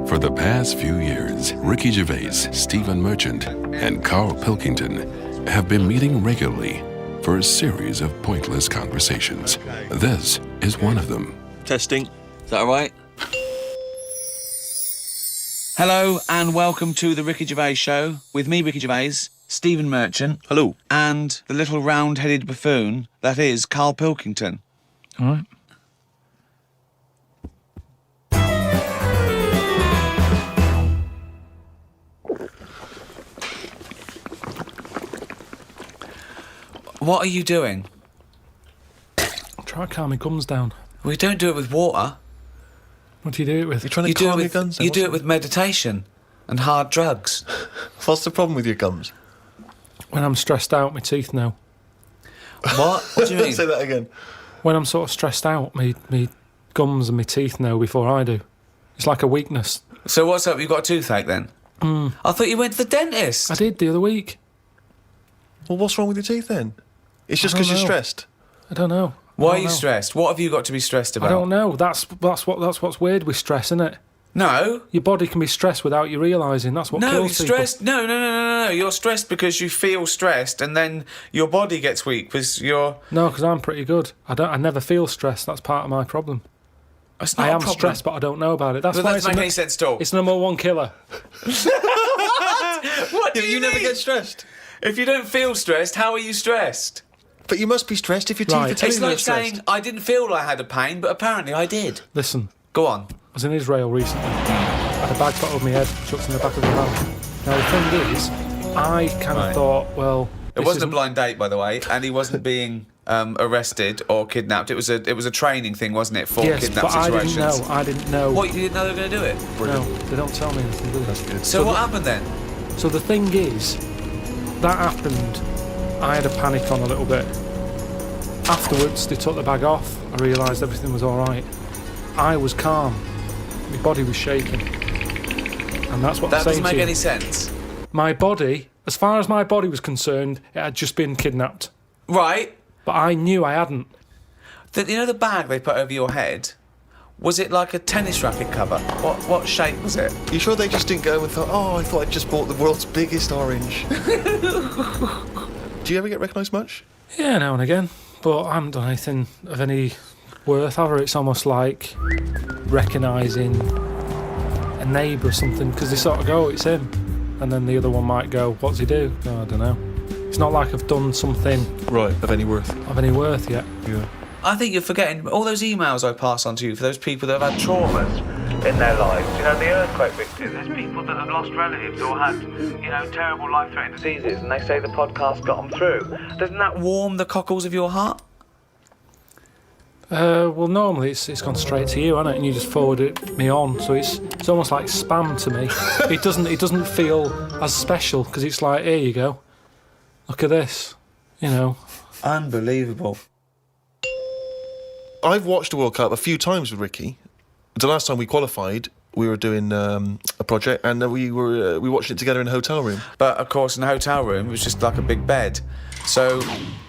For the past few years, Ricky Gervais, Stephen Merchant, and Karl Pilkington have been meeting regularly for a series of pointless conversations. This is one of them. Testing. Is that all right? Hello and welcome to the Ricky Gervais Show with me, Ricky Gervais, Stephen Merchant. Hello. And the little round-headed buffoon that is Karl Pilkington. All right. What are you doing? Try to calm my gums down. We don't do it with water. What do you do it with? You're trying to calm your gums down? You do it with meditation and hard drugs. What's the problem with your gums? When I'm stressed out, my teeth know. What? What do you mean? Say that again. When I'm sort of stressed out, me gums and my teeth know before I do. It's like a weakness. So what's up? You got a toothache then? I thought you went to the dentist. I did the other week. Well, what's wrong with your teeth then? It's just I don't because you're know. stressed. I don't know. Why I are don't you know. stressed? What have you got to be stressed about? I don't know. That's what's weird with stress, isn't it? No. Your body can be stressed without you realising. That's what No, you're kills people. stressed. No. You're stressed because you feel stressed, and then your body gets weak because you're. No, because I'm pretty good. I never feel stressed. That's part of my problem. It's not I a am problem. stressed, but I don't know about it. That's But why that doesn't make any sense at all. It's number one killer. What do you never mean? get stressed. If you don't feel stressed, how are you stressed? But you must be stressed if your teeth Right. are telling It's you you're like stressed. saying, I didn't feel I had a pain, but apparently I did. Listen, Go on. I was in Israel recently. I had a bag put over my head, chucked in the back of the van. Now the thing is, I kind of thought, well, It wasn't a blind date, by the way, and he wasn't being arrested or kidnapped. It was a training thing, wasn't it, for Yes, kidnap but situations? I didn't know. What, you didn't know they were going to do it? No, they don't tell me anything, do they? So what happened then? So the thing is, that happened. I had a panic on a little bit. Afterwards, they took the bag off. I realised everything was all right. I was calm. My body was shaking, and that's what I'm That saying doesn't make to you. any sense. My body, as far as my body was concerned, it had just been kidnapped. Right. But I knew I hadn't. You know the bag they put over your head? Was it like a tennis racket cover? What shape was it? You sure they just didn't go and thought, oh, I thought I just bought the world's biggest orange? Do you ever get recognised much? Yeah, now and again. But I haven't done anything of any worth, have I? It's almost like recognising a neighbour or something, because they sort of go, it's him. And then the other one might go, what's he do? No, I don't know. It's not like I've done something Right, of any worth. yet. Yeah. I think you're forgetting all those emails I pass on to you for those people that have had traumas in their lives. You know, the earthquake victims. There's people that have lost relatives or had, terrible life-threatening diseases, and they say the podcast got them through. Doesn't that warm the cockles of your heart? Well, normally it's gone straight to you, hasn't it? And you just forward it me on, so it's almost like spam to me. It doesn't feel as special because it's like, here you go, look at this, Unbelievable. I've watched the World Cup a few times with Ricky. The last time we qualified, we were doing a project, and we watched it together in a hotel room. But, of course, in the hotel room, it was just like a big bed. So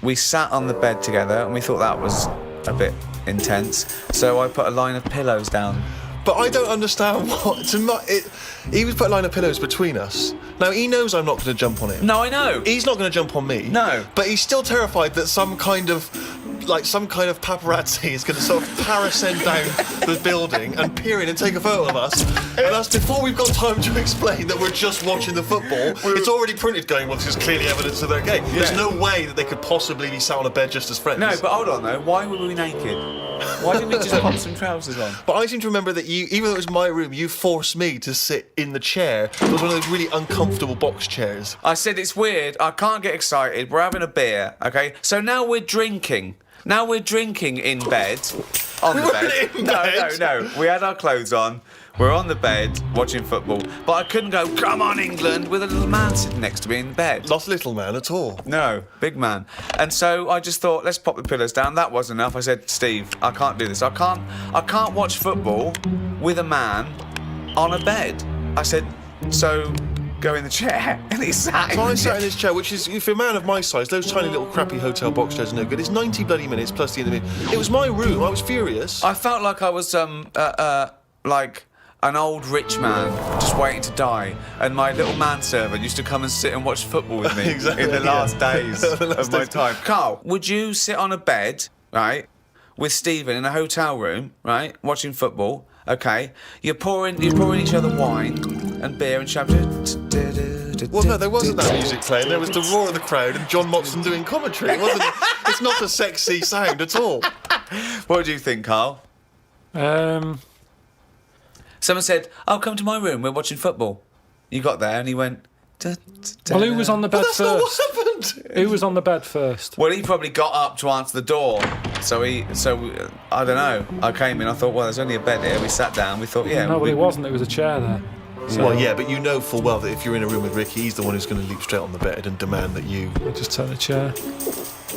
we sat on the bed together, and we thought that was a bit intense. So I put a line of pillows down. But I don't understand what... he was putting a line of pillows between us. Now, he knows I'm not going to jump on him. No, I know. He's not going to jump on me. No. But he's still terrified that some kind of paparazzi is going to sort of parascend down the building and peer in and take a photo of us. And that's before we've got time to explain that we're just watching the football. It's already printed going, well, this is clearly evidence of their game. Yeah. There's no way that they could possibly be sat on a bed just as friends. No, but hold on, though. Why were we naked? Why didn't we just pop some trousers on? But I seem to remember that you, even though it was my room, you forced me to sit in the chair. It was one of those really uncomfortable box chairs. I said it's weird. I can't get excited. We're having a beer, okay? So now we're drinking. Now we're drinking in bed. On the bed. In bed? No. We had our clothes on. We're on the bed watching football. But I couldn't go, come on, England, with a little man sitting next to me in bed. Not little man at all. No, big man. And so I just thought, let's pop the pillows down. That wasn't enough. I said, Steve, I can't do this. I can't watch football with a man on a bed. I said, so go in the chair. And he sat So I in the sat chair. in his chair, which is, if you're a man of my size, those tiny little crappy hotel box chairs are no good. It's 90 bloody minutes plus the interview. It was my room. I was furious. I felt like I was, an old rich man just waiting to die, and my little manservant used to come and sit and watch football with me Exactly, in the last days The last of my days. time. Carl, would you sit on a bed, right, with Stephen in a hotel room, right, watching football? Okay, you're pouring each other wine and beer and champagne. Well, no, there wasn't that music playing. There was the roar of the crowd and John Motson doing commentary. It wasn't. It's not a sexy sound at all. What do you think, Carl? Someone said, "Oh, come to my room. We're watching football." You got there and he went. Well, who was on the bed That's not what first? happened. Who was on the bed first? Well, he probably got up to answer the door. So I don't know. I came in. I thought, well, there's only a bed here. We sat down. We thought, yeah. No, well, it wasn't. There was a chair there. So Well, yeah, but you know full well that if you're in a room with Ricky, he's the one who's going to leap straight on the bed and demand that you. I just took the chair.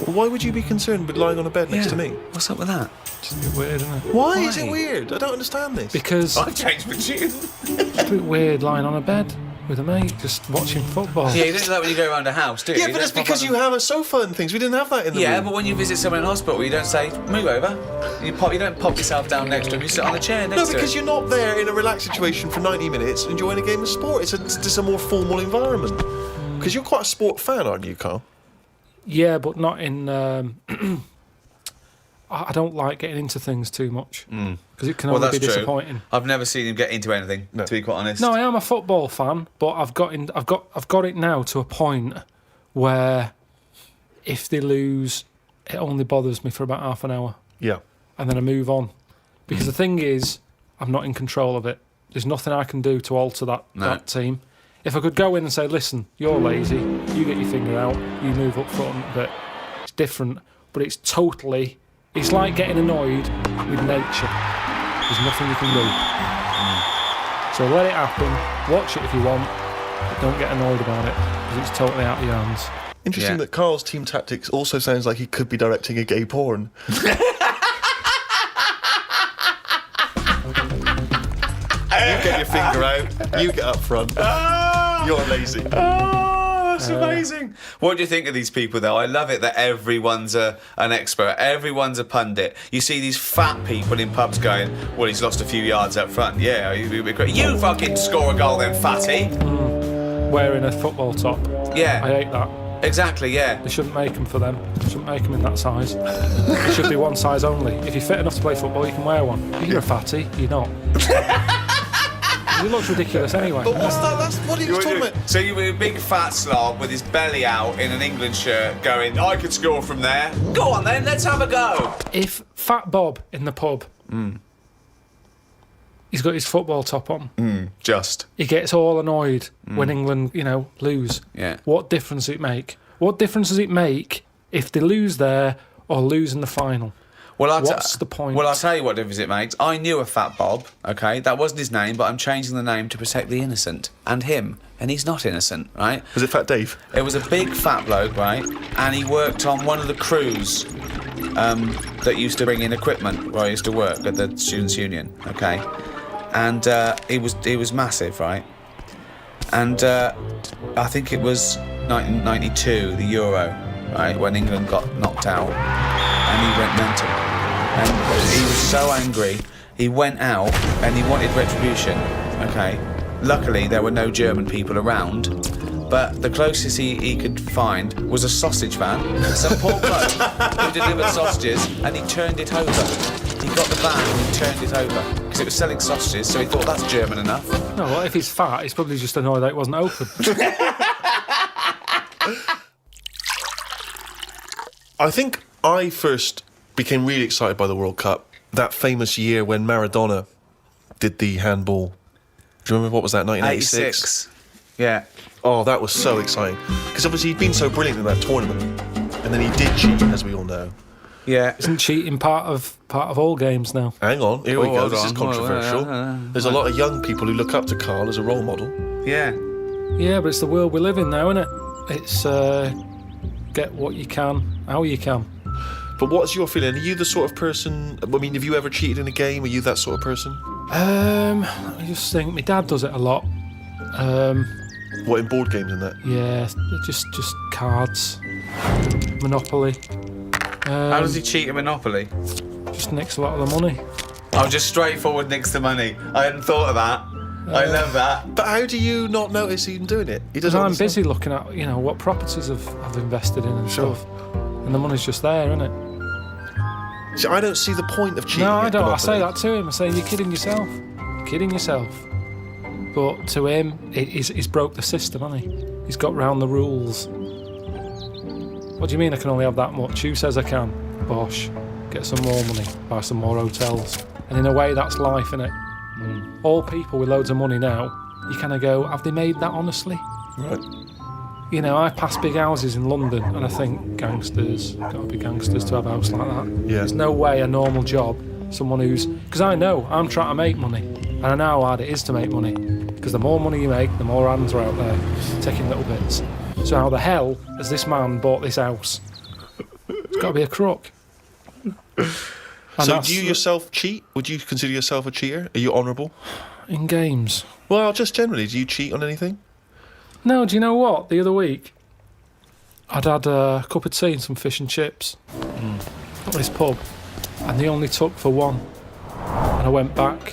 Well, why would you be concerned with lying on a bed next to me? What's up with that? Just a bit weird, isn't it? Why is it weird? I don't understand this. Because I've changed my tune. it's a bit weird lying on a bed with a mate just watching football. Yeah, you don't do that when you go around a house, do you? Yeah, You but don't it's pop because up you have a sofa and things. We didn't have that in the Yeah, room. but when you visit someone in hospital, you don't say, move over. You don't pop yourself down next to him, you sit on a chair next No, to because him. you're not there in a relaxed situation for 90 minutes enjoying a game of sport. It's just a more formal environment. Because you're quite a sport fan, aren't you, Karl? Yeah, but not in. I don't like getting into things too much because it can Well, only that's be true. disappointing. I've never seen him get into anything, to be quite honest. No, I am a football fan, but I've got it now to a point where if they lose, it only bothers me for about half an hour, Yeah. and then I move on. Because the thing is, I'm not in control of it. There's nothing I can do to alter that team. If I could go in and say, listen, you're lazy, you get your finger out, you move up front, but it's different. But it's totally. It's like getting annoyed with nature. There's nothing you can do. So let it happen, watch it if you want, but don't get annoyed about it, because it's totally out of your hands. Interesting Yeah. that Karl's team tactics also sounds like he could be directing a gay porn. You get your finger out, you get up front. You're lazy. Oh, that's amazing. What do you think of these people, though? I love it that everyone's an expert. Everyone's a pundit. You see these fat people in pubs going, well, he's lost a few yards up front. Yeah, you'd be great. You fucking score a goal then, fatty. Wearing a football top. Yeah. I hate that. Exactly, yeah. They shouldn't make them for them. They shouldn't make them in that size. It should be one size only. If you're fit enough to play football, you can wear one. If you're a fatty, you're not. It looks ridiculous anyway. But what's that? That's what he was talking about. So you were a big fat slob with his belly out in an England shirt going, I could score from there. Go on then, let's have a go. If Fat Bob in the pub, he's got his football top on, Just. he gets all annoyed when England, lose. Yeah. What difference does it make? What difference does it make if they lose there or lose in the final? Well, What's the point? Well, I'll tell you what difference it makes. I knew a Fat Bob, okay? That wasn't his name, but I'm changing the name to protect the innocent. And him. And he's not innocent, right? Was it Fat Dave? It was a big fat bloke, right? And he worked on one of the crews that used to bring in equipment where I used to work at the Students' Union, okay? And he was massive, right? And I think it was 1992, the Euro, right, when England got knocked out. And he went mental. And he was so angry, he went out and he wanted retribution, okay? Luckily, there were no German people around, but the closest he could find was a sausage van, some poor bloke who delivered sausages, and he turned it over. He got the van and he turned it over, because it was selling sausages, so he thought, that's German enough. No, well, if he's fat, he's probably just annoyed that it wasn't open. I think I first became really excited by the World Cup that famous year when Maradona did the handball. Do you remember what was that, 1986? 86. Yeah. Oh, that was so exciting. Because obviously he'd been so brilliant in that tournament. And then he did cheat, as we all know. Yeah. Isn't cheating part of all games now? Hang on, here we Oh, go. hold This is on. controversial. There's a lot of young people who look up to Karl as a role model. Yeah. Yeah, but it's the world we live in now, isn't it? It's get what you can, how you can. But what's your feeling? Are you the sort of person... I mean, have you ever cheated in a game? Are you that sort of person? I just think my dad does it a lot. What, in board games and that? Yeah, just cards, Monopoly. How does he cheat at Monopoly? Just nicks a lot of the money. Oh, I'll just straightforward nix the money. I hadn't thought of that. I love that. But how do you not notice him doing it? He doesn't. I'm busy looking at, what properties I've invested in and stuff, and the money's just there, isn't it? See, I don't see the point of cheating. No, I don't. I Monopoly. say that to him. I say, you're kidding yourself. Kidding yourself. But to him, he's broke the system, hasn't he? He's got round the rules. What do you mean I can only have that much? Who says I can? Bosh. Get some more money. Buy some more hotels. And in a way, that's life, innit? All people with loads of money now, you kind of go, have they made that honestly? Right. I pass big houses in London and I think gangsters, got to be gangsters to have a house like that. Yeah. There's no way a normal job, someone who's... Because I know I'm trying to make money and I know how hard it is to make money. Because the more money you make, the more hands are out there taking little bits. So how the hell has this man bought this house? It's got to be a crook. So do you yourself cheat? Would you consider yourself a cheater? Are you honourable? In games? Well, just generally, do you cheat on anything? No, do you know what? The other week, I'd had a cup of tea and some fish and chips at this pub, and they only took for one. And I went back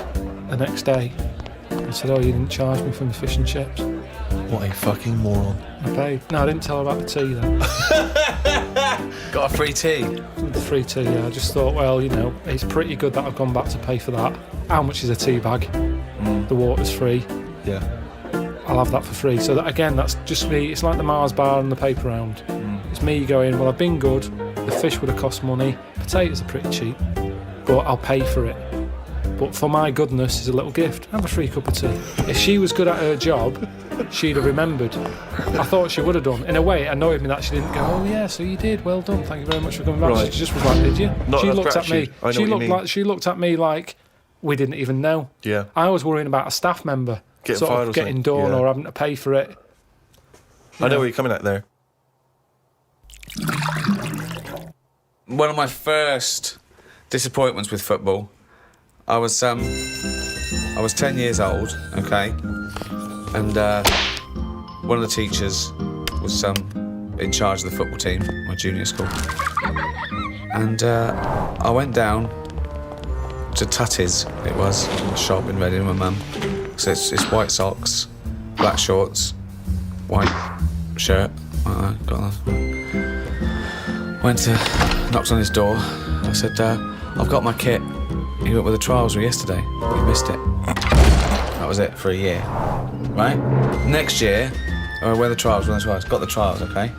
the next day and said, oh, you didn't charge me for my fish and chips. What a fucking moron. I paid. No, I didn't tell her about the tea then. Got a free tea? The free tea, yeah. I just thought, well, it's pretty good that I've gone back to pay for that. How much is a tea bag? The water's free. Yeah. I'll have that for free. So that, again, that's just me. It's like the Mars bar and the paper round. It's me going, well, I've been good. The fish would have cost money. Potatoes are pretty cheap, but I'll pay for it. But for my goodness is a little gift. Have a free cup of tea. If she was good at her job, she'd have remembered. I thought she would have done. In a way, it annoyed me that she didn't go, oh yeah, so you did, well done, thank you very much for coming back. Right. She just was like, did you? Not She enough looked at me. gratitude. I know what you mean. She looked at me like we didn't even know. Yeah. I was worrying about a staff member Getting sort fired of or getting something. done Yeah. or having to pay for it. I know where you're coming at there. One of my first disappointments with football, I was 10 years old, okay, and one of the teachers was in charge of the football team, my junior school, and I went down to Tutty's, it was, a shop in Reading with my mum. So it's white socks, black shorts, white shirt, got that. Knocked on his door. I said, I've got my kit. He went with the trouser yesterday. We missed it. That was it for a year. Right? Next year, I wear the trousers, got the trousers, okay?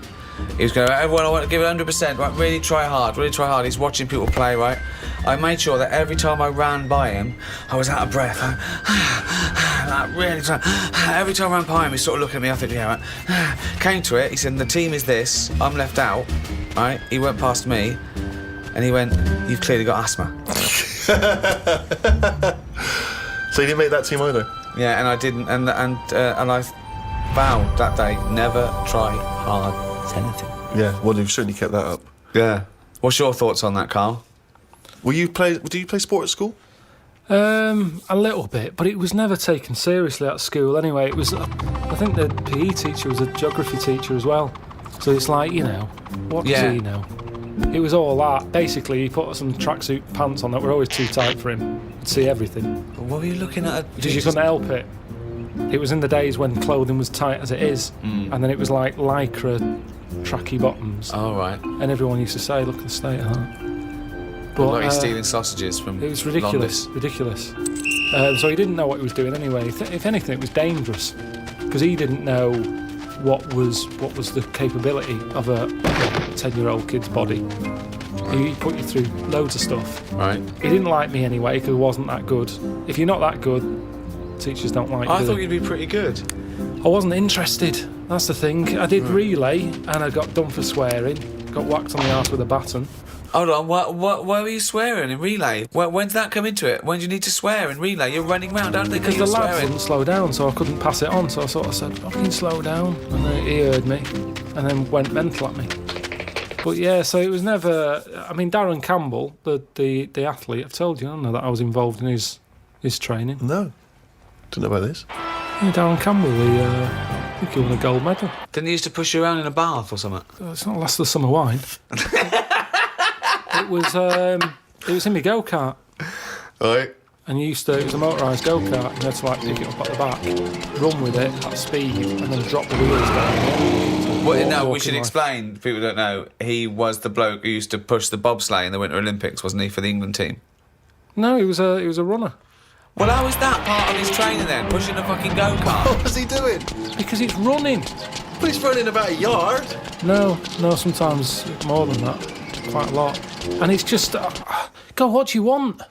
He was going, everyone, I want to give it 100%, right? Really try hard. He's watching people play, right? I made sure that every time I ran by him, I was out of breath. Like, really trying. Every time I ran by him, he sort of looked at me, I think, yeah, right. Came to it, he said, the team is this, I'm left out, right? He went past me, and he went, you've clearly got asthma. So you didn't make that team either? Yeah, and I didn't, and I vowed that day, never try hard at anything. Yeah, well, you've certainly kept that up. Yeah. What's your thoughts on that, Karl? Do you play sport at school? A little bit, but it was never taken seriously at school anyway. It was, I think the PE teacher was a geography teacher as well. So it's like, what does he know? It was all that. Basically, he put some tracksuit pants on that were always too tight for him. He'd see everything. What were you looking at? Because you couldn't help it. It was in the days when clothing was tight as it is, and then it was like lycra tracky bottoms. Oh, right. And everyone used to say, look at the state of that. But, Like he's stealing sausages from it was ridiculous. So he didn't know what he was doing anyway. If anything, it was dangerous because he didn't know what was the capability of a 10-year-old kid's body. He put you through loads of stuff. Right. He didn't like me anyway because I wasn't that good. If you're not that good, teachers don't like you. I thought you'd be pretty good. I wasn't interested. That's the thing. I did relay and I got done for swearing. Got whacked on the arse with a baton. Hold on, why were you swearing in relay? When did that come into it? When do you need to swear in relay? You're running round, don't they? Because the lads wouldn't slow down, so I couldn't pass it on. So I sort of said, fucking slow down. And then he heard me and then went mental at me. But yeah, so it was never... I mean, Darren Campbell, the athlete, I've told you, I don't know that I was involved in his training. No. Didn't know about this. Yeah, Darren Campbell, I think he won a gold medal. Didn't he used to push you around in a bath or something? It's not last of the summer wine. It was in my go-kart. Right. And it was a motorised go-kart, and you had to like pick it up at the back, run with it at speed, and then drop the wheels down. Well, no, we should explain, people don't know, he was the bloke who used to push the bobsleigh in the Winter Olympics, wasn't he, for the England team? No, he was a runner. Well, how is that part of his training then, pushing a fucking go-kart? What was he doing? Because it's running. But he's running about a yard. No, sometimes more than that. Quite a lot. And it's just, God, what do you want?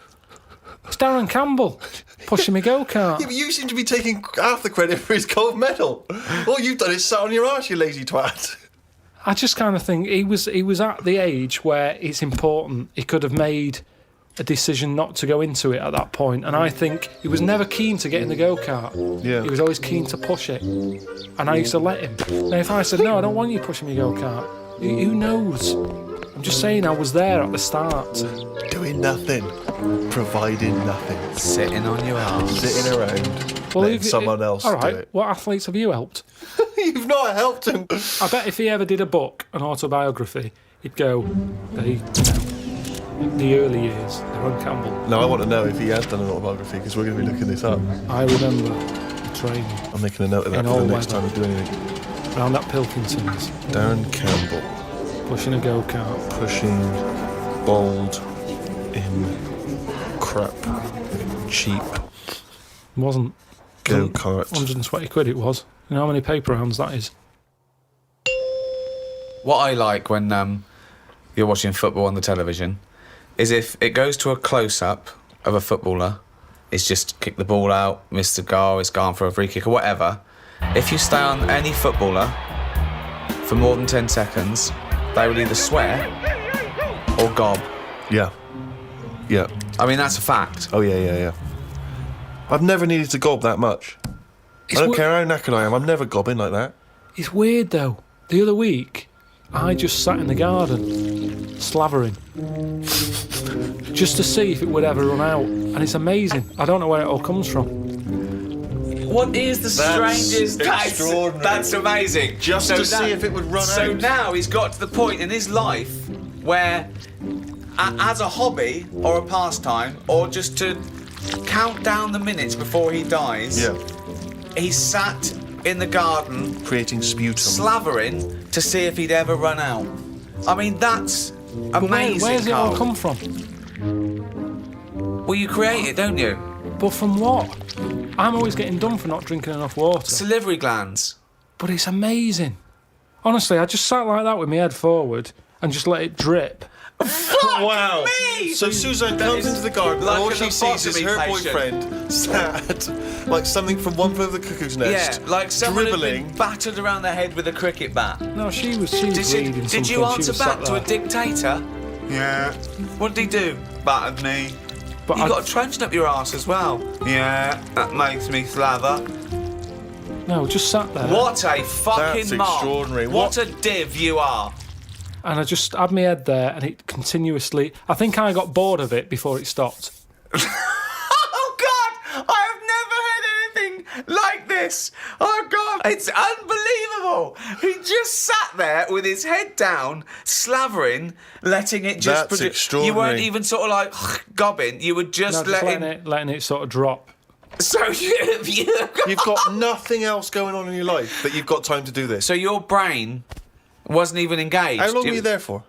It's Darren Campbell pushing me go-kart. Yeah, but you seem to be taking half the credit for his gold medal. All you've done is sat on your arse, you lazy twat. I just kind of think he was at the age where it's important. He could have made a decision not to go into it at that point, and I think he was never keen to get in the go-kart. Yeah. He was always keen to push it, and I used to let him. Now, if I said, no, I don't want you pushing me go-kart, who knows? I'm just saying I was there at the start. Doing nothing. Providing nothing. Sitting on your arse. Sitting around. Letting someone else all right, do it. what athletes have you helped? You've not helped him. I bet if he ever did a book, an autobiography, he'd go, the early years, Darren Campbell. No, I want to know if he has done an autobiography, because we're going to be looking this up. I remember the training. I'm making a note of that for the next time we do anything. Round at Pilkington's. Darren Campbell. Pushing a go-kart. Pushing bald in crap cheap Wasn't. go-kart. 120 quid it was. You know how many paper rounds that is? What I like when you're watching football on the television is if it goes to a close-up of a footballer, it's just kick the ball out, missed a goal, it's gone for a free kick or whatever. If you stay on any footballer for more than 10 seconds, they will either swear or gob. Yeah. Yeah. I mean, that's a fact. Oh, yeah. I've never needed to gob that much. I don't care how knackered I am, I'm never gobbing like that. It's weird, though. The other week, I just sat in the garden, slavering, just to see if it would ever run out. And it's amazing. I don't know where it all comes from. What is the strangest... extraordinary. That's amazing. Just to see if it would run out. So now he's got to the point in his life where, as a hobby or a pastime, or just to count down the minutes before he dies, he sat in the garden creating sputum, slavering to see if he'd ever run out. I mean, that's amazing. Where's it all Karl. come from? Well, you create it, don't you? But from what? I'm always getting done for not drinking enough water. Salivary glands. But it's amazing. Honestly, I just sat like that with my head forward and just let it drip. Wow. Me! So Suzanne comes into the garden like and all an she sees is her lobotomy patient. boyfriend sat like something from One Flew Over the Cuckoo's Nest. Yeah, like someone who'd dribbling. been battered around the head with a cricket bat. No, she was reading something. Did you She answer was back sat to a there. dictator? Yeah. What did he do? Battered me. But You got a trench up your arse as well. Yeah, that makes me slather. No, just sat there. What a fucking That's mom. extraordinary. What a div you are. And I just had my head there and it continuously... I think I got bored of it before it stopped. Oh, God! I have never heard anything like this. Oh, God. It's unbelievable. He just sat there with his head down, slavering, letting it just... That's You extraordinary. weren't even sort of like gobbing. You were just, No, just letting it sort of drop. So You've got nothing else going on in your life that you've got time to do this. So your brain wasn't even engaged. How long were you there for?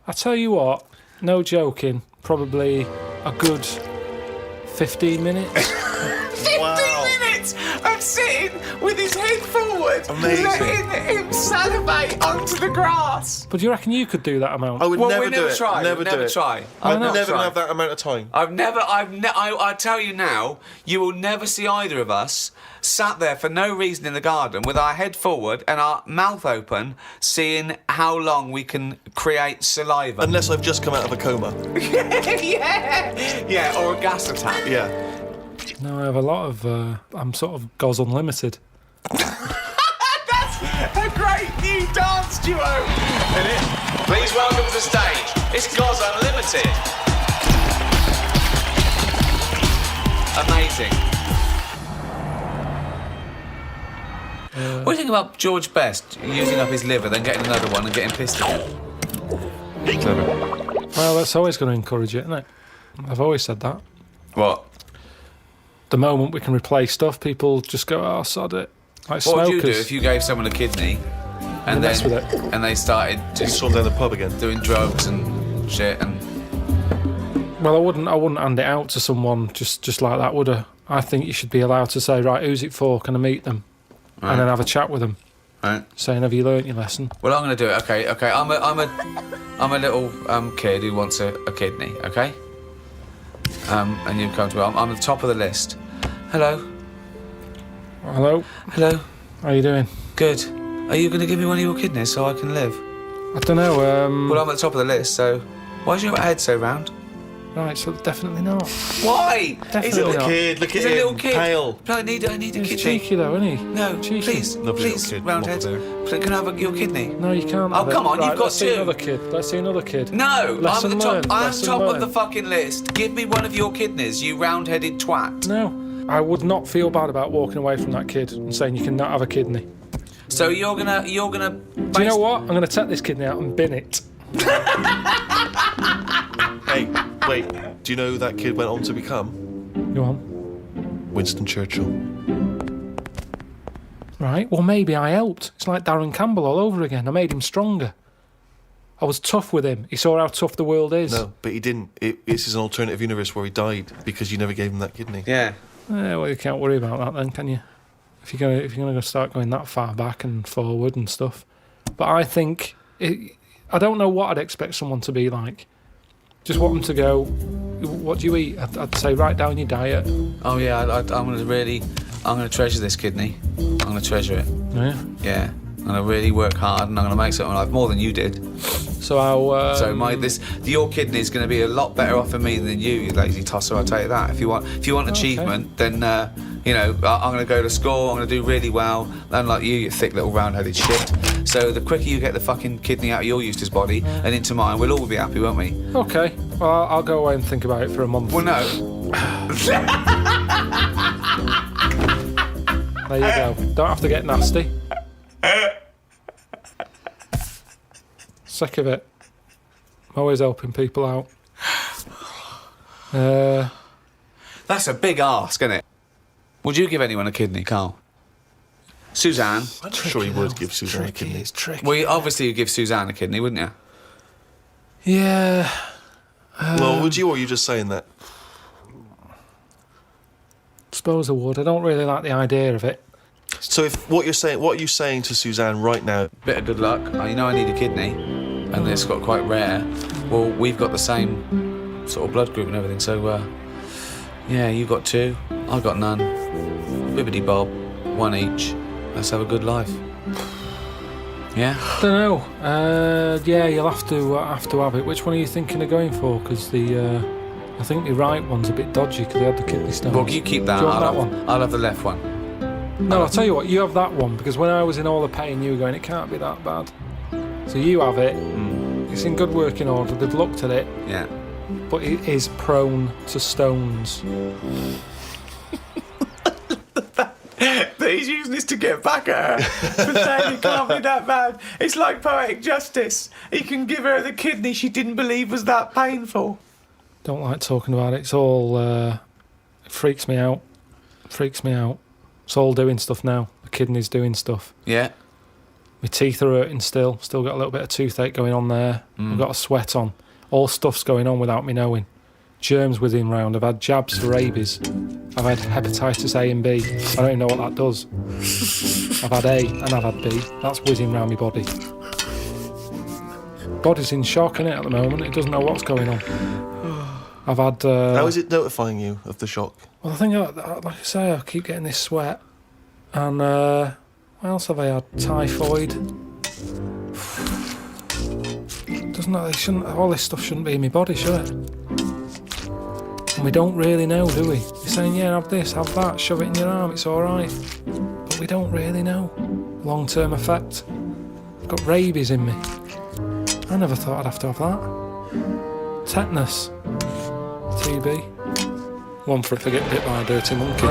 I tell you what, no joking, probably a good 15 minutes. 15 Wow. minutes of sitting with his head forward, Amazing. letting him salivate onto the grass. But do you reckon you could do that amount? I would Well, never we do never it. try. Never We'd do never it. try. I'd I've never tried. have that amount of time. I tell you now, you will never see either of us sat there for no reason in the garden with our head forward and our mouth open, seeing how long we can create saliva. Unless I've just come out of a coma. yeah, or a gas attack. Yeah. No, I have a lot of... I'm sort of Goz Unlimited. That's a great new dance duo, isn't it? Please welcome to the stage. It's Goz Unlimited. Amazing. What do you think about George Best using up his liver, then getting another one and getting pissed again? Clever. Well, that's always going to encourage it, isn't it? I've always said that. What? The moment we can replace stuff, people just go, "Oh, sod it." Like What would smokers. you do if you gave someone a kidney and mess then with it. and they started Just just saw down the pub again. doing drugs and shit and Well, I wouldn't hand it out to someone just like that, would I? I think you should be allowed to say, right, who's it for? Can I meet them? Right. And then have a chat with them, right? saying, have you learnt your lesson? Well, I'm going to do it. Okay. I'm a little kid who wants a kidney. Okay. And you come to me. I'm at the top of the list. Hello. Hello, Hello. how you doing? Good. Are you going to give me one of your kidneys so I can live? I don't know. Well, I'm at the top of the list, so why's your head so round? Right, so definitely not. Why? Definitely He's a little not. Kid, look at He's a him. little kid. Pale. No, I need a He's kidney. cheeky though, isn't he? No, Cheeky. please, Lovely please, little kid. roundhead. What Can I have your kidney? No, you can't. Oh, have it. come on, Right, you've got let's see two. another kid. Let's see another kid. No, Lesson I'm the top. learned, I'm lesson top of the learned. fucking list. Give me one of your kidneys, you round-headed twat. No, I would not feel bad about walking away from that kid and saying you cannot have a kidney. So you're gonna. Do you know what? I'm going to take this kidney out and bin it. Hey, wait. Do you know who that kid went on to become? Go on. Winston Churchill. Right, well, maybe I helped. It's like Darren Campbell all over again. I made him stronger. I was tough with him. He saw how tough the world is. No, but he didn't. This is an alternative universe where he died because you never gave him that kidney. Yeah. Well, you can't worry about that then, can you? If you're gonna start going that far back and forward and stuff. But I think I don't know what I'd expect someone to be like. Just want them to go, what do you eat? I'd say write down your diet. Oh yeah. I'm gonna treasure this kidney. I'm gonna treasure it. Yeah. Yeah. I'm gonna really work hard, and I'm gonna make something of my life more than you did. So I'll. Your kidney is gonna be a lot better off for me than you lazy tosser. I'll tell you that. If you want achievement, then I'm gonna go to school. I'm gonna do really well. Unlike you thick little round-headed shit. So the quicker you get the fucking kidney out of your Eustace body and into mine, we'll all be happy, won't we? Okay. Well, I'll go away and think about it for a month. Well, no. There you go. Don't have to get nasty. Sick of it. I'm always helping people out. That's a big ask, isn't it? Would you give anyone a kidney, Karl? Suzanne? I'm sure he would give Suzanne a kidney. It's tricky. Well, obviously you'd give Suzanne a kidney, wouldn't you? Yeah. Well, would you, or are you just saying that? Suppose I would. I don't really like the idea of it. So if what are you saying to Suzanne right now? Bit of good luck. I need a kidney, and it's got quite rare. Well, we've got the same sort of blood group and everything, so yeah, you got two, I got none. Bibbidi bob, one each. Let's have a good life. Yeah. Don't know. Yeah, you'll have to have it. Which one are you thinking of going for? Because I think the right one's a bit dodgy because they had the kidney stones. Well, you keep that. Do you want that one? I'll have the left one. No, I'll tell you what. You have that one because when I was in all the pain, you were going, it can't be that bad. So you have it. It's in good working order. They've looked at it. Yeah. But it is prone to stones. But he's using this to get back at her for saying it can't be that bad. It's like poetic justice. He can give her the kidney she didn't believe was that painful. Don't like talking about it. It's all... it freaks me out. It's all doing stuff now. The kidney's doing stuff. Yeah. My teeth are hurting still. Still got a little bit of toothache going on there. I've got a sweat on. All stuff's going on without me knowing. Germs whizzing round. I've had jabs for rabies. I've had hepatitis A and B. I don't even know what that does. I've had A and I've had B. That's whizzing round my body. Body's in shock, innit, at the moment. It doesn't know what's going on. I've had... How is it notifying you of the shock? Well, I think, like I say, I keep getting this sweat. And what else have I had? Typhoid. All this stuff shouldn't be in my body, should it? And we don't really know, do we? You're saying, yeah, have this, have that, shove it in your arm, it's all right. But we don't really know. Long-term effect. I've got rabies in me. I never thought I'd have to have that. Tetanus. TB. One for if I get bit by a dirty monkey.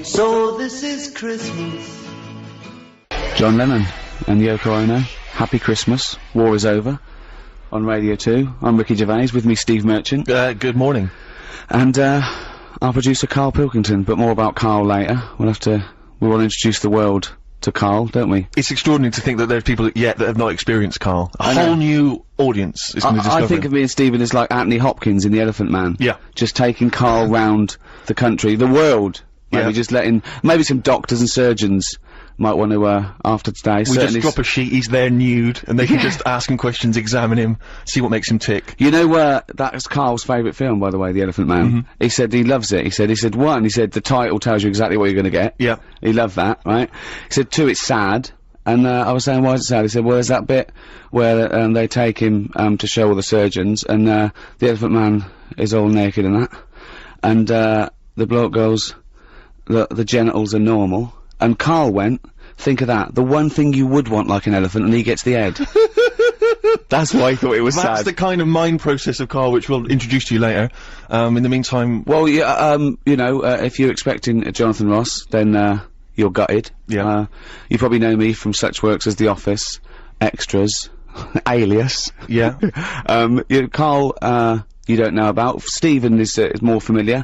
So this is Christmas. John Lennon and Yoko Ono, Happy Christmas, War is Over, on Radio 2. I'm Ricky Gervais, with me Steve Merchant. Good morning. And, our producer Karl Pilkington, but more about Karl later. We want to introduce the world to Karl, don't we? It's extraordinary to think that there's people yet that have not experienced Karl. A whole new audience is going to discover I think of me and Stephen as like Anthony Hopkins in The Elephant Man. Yeah. Just taking Karl round the country, the world. Maybe Yeah. just letting, maybe some doctors and surgeons might want to, after today. We just drop a sheet, he's there nude, and they can just ask him questions, examine him, see what makes him tick. You know, that's Karl's favourite film, by the way, The Elephant Man. He said he loves it. He said, one, he said the title tells you exactly what you're gonna get. Yeah. He loved that, right? He said, two, it's sad. And, I was saying, why is it sad? He said, well, there's that bit where, they take him, to show all the surgeons, and, the Elephant Man is all naked and that. And, the bloke goes, the genitals are normal. And Karl went, think of that, the one thing you would want like an elephant, and he gets the head. That's why he thought it was sad. That's the kind of mind process of Karl which we'll introduce to you later. In the meantime... Well, yeah, you know, if you're expecting Jonathan Ross, then, you're gutted. Yeah. You probably know me from such works as The Office, Extras, Alias. Yeah. Karl, you don't know about. Stephen is more familiar.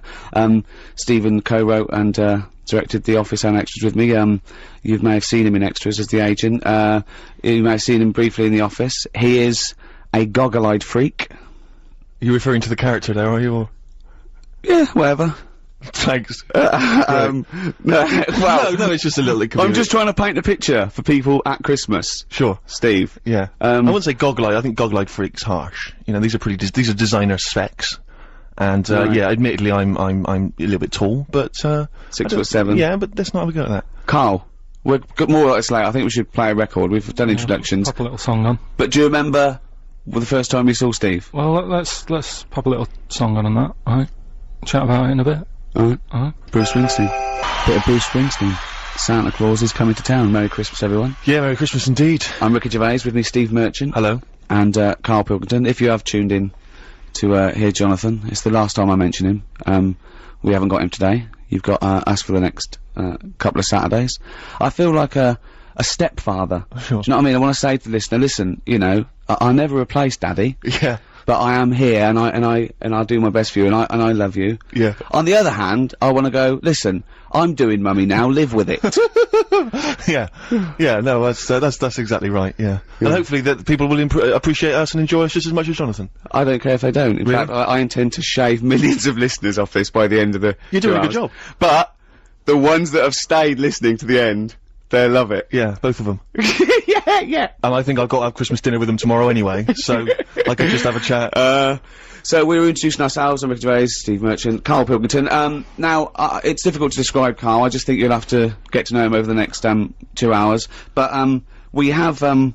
Stephen co-wrote and, directed The Office and Extras with me. You may have seen him in Extras as the agent. You may have seen him briefly in The Office. He is a goggle-eyed freak. You're referring to the character there, are you? Or? Yeah, whatever. Thanks. No, well, no, it's just a little... I'm just trying to paint a picture for people at Christmas. Sure. Steve. Yeah. I wouldn't say goggle-eyed, I think goggle-eyed freak's harsh. You know, these are these are designer specs. And, Right. yeah, admittedly I'm a little bit tall, but, 6'7". Yeah, but let's not have a go at that. Karl, we've got more like this later. I think we should play a record. We've done introductions. Pop a little song on. But do you remember the first time you saw Steve? Well, let's pop a little song on that, alright? Chat about it in a bit. Alright. Alright. Bruce Springsteen. Bit of Bruce Springsteen. Santa Claus is coming to town. Merry Christmas, everyone. Yeah, Merry Christmas indeed. I'm Ricky Gervais, with me Steve Merchant. Hello. And, Karl Pilkington. If you have tuned in to, hear Jonathan, it's the last time I mention him. We haven't got him today. You've got, us for the next, couple of Saturdays. I feel like a stepfather. Sure. Do you know what I mean? I want to say to the listener, listen, you know, I never replace Daddy. Yeah. But I am here, and I'll do my best for you, and I love you. Yeah. On the other hand, I want to go, listen, I'm doing mummy now, live with it. Yeah. Yeah, no, that's exactly right, yeah. And hopefully that people will appreciate us and enjoy us just as much as Jonathan. I don't care if they don't. In fact, I intend to shave millions of listeners off this by the end of the You're doing 2 a good hours. job. But, the ones that have stayed listening to the end, they'll love it. Yeah, both of them. Yeah. And I think I've got to have Christmas dinner with them tomorrow anyway, so I could just have a chat. So we were introducing ourselves. I'm Ricky Gervais, Steve Merchant, Karl Pilkington. Now, it's difficult to describe Karl. I just think you'll have to get to know him over the next, 2 hours. But, we have, taken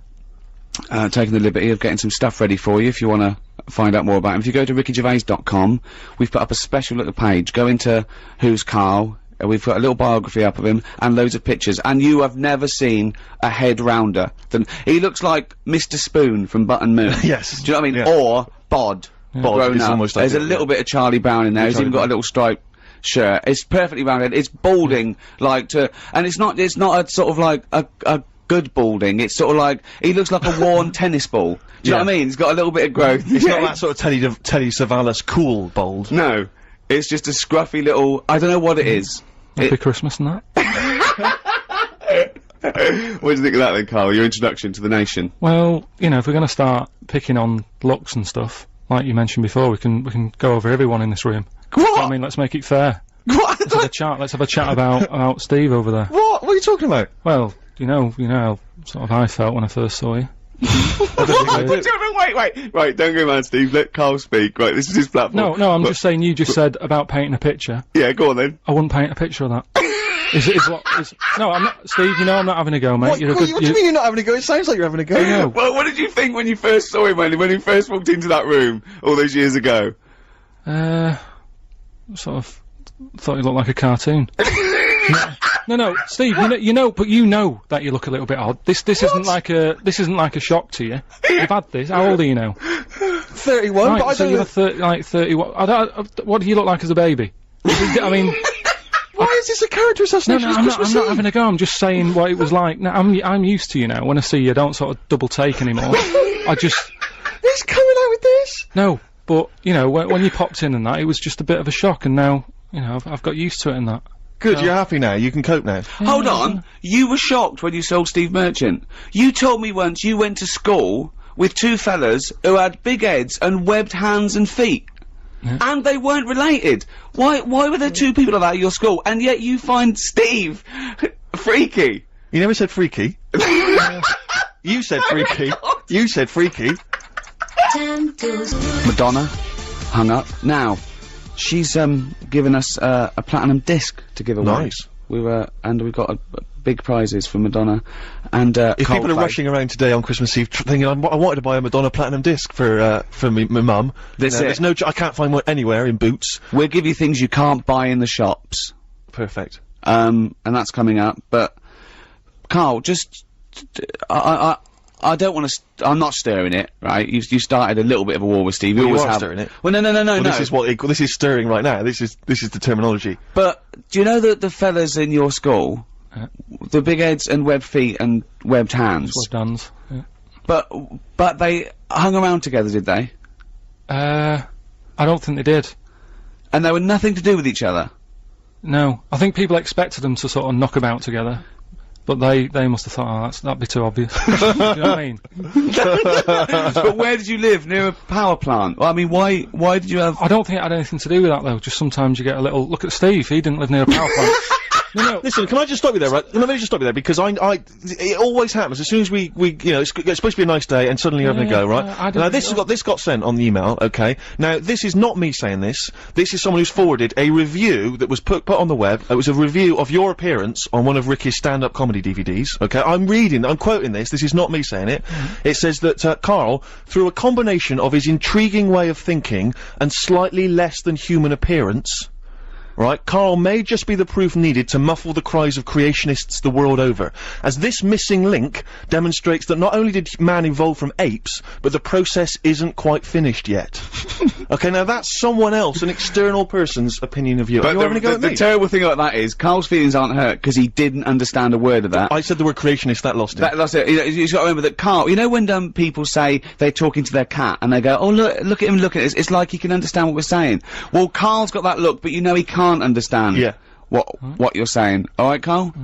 the liberty of getting some stuff ready for you if you want to find out more about him. If you go to rickygervais.com, we've put up a special little page. Go into Who's Karl. We've got a little biography up of him and loads of pictures, and you have never seen a head rounder than he looks like Mr. Spoon from Button Moon. Yes. Do you know what I mean? Yeah. Or Bod. Bod grown is up. almost like There's a it, little yeah. bit of Charlie Brown in there. He's even got a little striped shirt. It's perfectly rounded. It's balding and it's not a sort of like a good balding. It's sort of like he looks like a worn tennis ball. Do you know what I mean? He's got a little bit of growth. It's not that sort of Telly Savalas cool bald. No. It's just a scruffy little, I don't know what it is. Happy Christmas and that. What do you think of that then, Karl? Your introduction to the nation? Well, you know, if we're gonna start picking on looks and stuff, like you mentioned before, we can go over everyone in this room. What? I mean, let's make it fair. What? Let's have a chat about Steve over there. What are you talking about? Well, you know how sort of I felt when I first saw you. Right, don't go mad, Steve. Let Karl speak. Right, this is his platform. No, I'm just saying you just said about painting a picture. Yeah, go on then. I wouldn't paint a picture of that. No, I'm not, Steve, you know I'm not having a go, mate. What do you mean you're not having a go? It sounds like you're having a go. No. Well, what did you think when you first saw him, when he first walked into that room all those years ago? Sort of thought he looked like a cartoon. No, Steve, you know that you look a little bit odd. This isn't like a shock to you. You've had this. How old are you now? 31, Right, but I so don't you're 30. What do you look like as a baby? I mean, Why is this a character assassination? No, I'm not having a go. I'm just saying what it was like. No, I'm used to, you know, when I see you, I don't sort of double take anymore. I just... He's coming out with this? No, but, you know, when you popped in and that, it was just a bit of a shock, and now, you know, I've got used to it and that. Good, you're happy now, you can cope now. Hold on, you were shocked when you saw Steve Merchant. You told me once you went to school with two fellas who had big heads and webbed hands and feet. Yeah. And they weren't related. Why were there two people like that at your school, and yet you find Steve freaky? You never said freaky. You said freaky. You said freaky. Madonna hung up. Now, she's given us a platinum disc to give away. Nice. We've got big prizes for Madonna, and if people are rushing around today on Christmas Eve thinking I wanted to buy a Madonna platinum disc for my mum, there's no I can't find one anywhere in Boots. We'll give you things you can't buy in the shops. Perfect. And that's coming up. But Karl, just I don't want to. I'm not stirring it, right? You started a little bit of a war with Steve. Well, you always are have. stirring it. Well, no. Well, this is stirring right now. This is the terminology. But do you know that the fellas in your school, the big heads and webbed feet and webbed hands? Webbed hands. Yeah. But they hung around together, did they? I don't think they did. And they were nothing to do with each other. No, I think people expected them to sort of knock about together. But they must have thought, oh, that'd be too obvious. Do you know what I mean? But where did you live? Near a power plant? Well, I mean, why did you have... I don't think it had anything to do with that, though. Just sometimes you get a little... Look at Steve, he didn't live near a power plant. No. Listen, can I just stop you there, right? Let me just stop you there, because it always happens, as soon as we you know, it's supposed to be a nice day, and suddenly you're having a go, right? Now, this got sent on the email, okay? Now, this is not me saying this. This is someone who's forwarded a review that was put on the web. It was a review of your appearance on one of Ricky's stand-up comedy DVDs, okay? I'm quoting this. This is not me saying it. It says that, Karl, through a combination of his intriguing way of thinking and slightly less than human appearance, right, Karl may just be the proof needed to muffle the cries of creationists the world over, as this missing link demonstrates that not only did man evolve from apes, but the process isn't quite finished yet. Okay, now that's someone else, an external person's opinion of you. But the terrible thing about that is, Karl's feelings aren't hurt because he didn't understand a word of that. I said the word creationist, that lost it. That's it. You've got to remember that Karl, you know when people say they're talking to their cat and they go, oh look at him, look at this, it's like he can understand what we're saying. Well, Karl's got that look, but you know he can't understand what you're saying. Alright, Karl?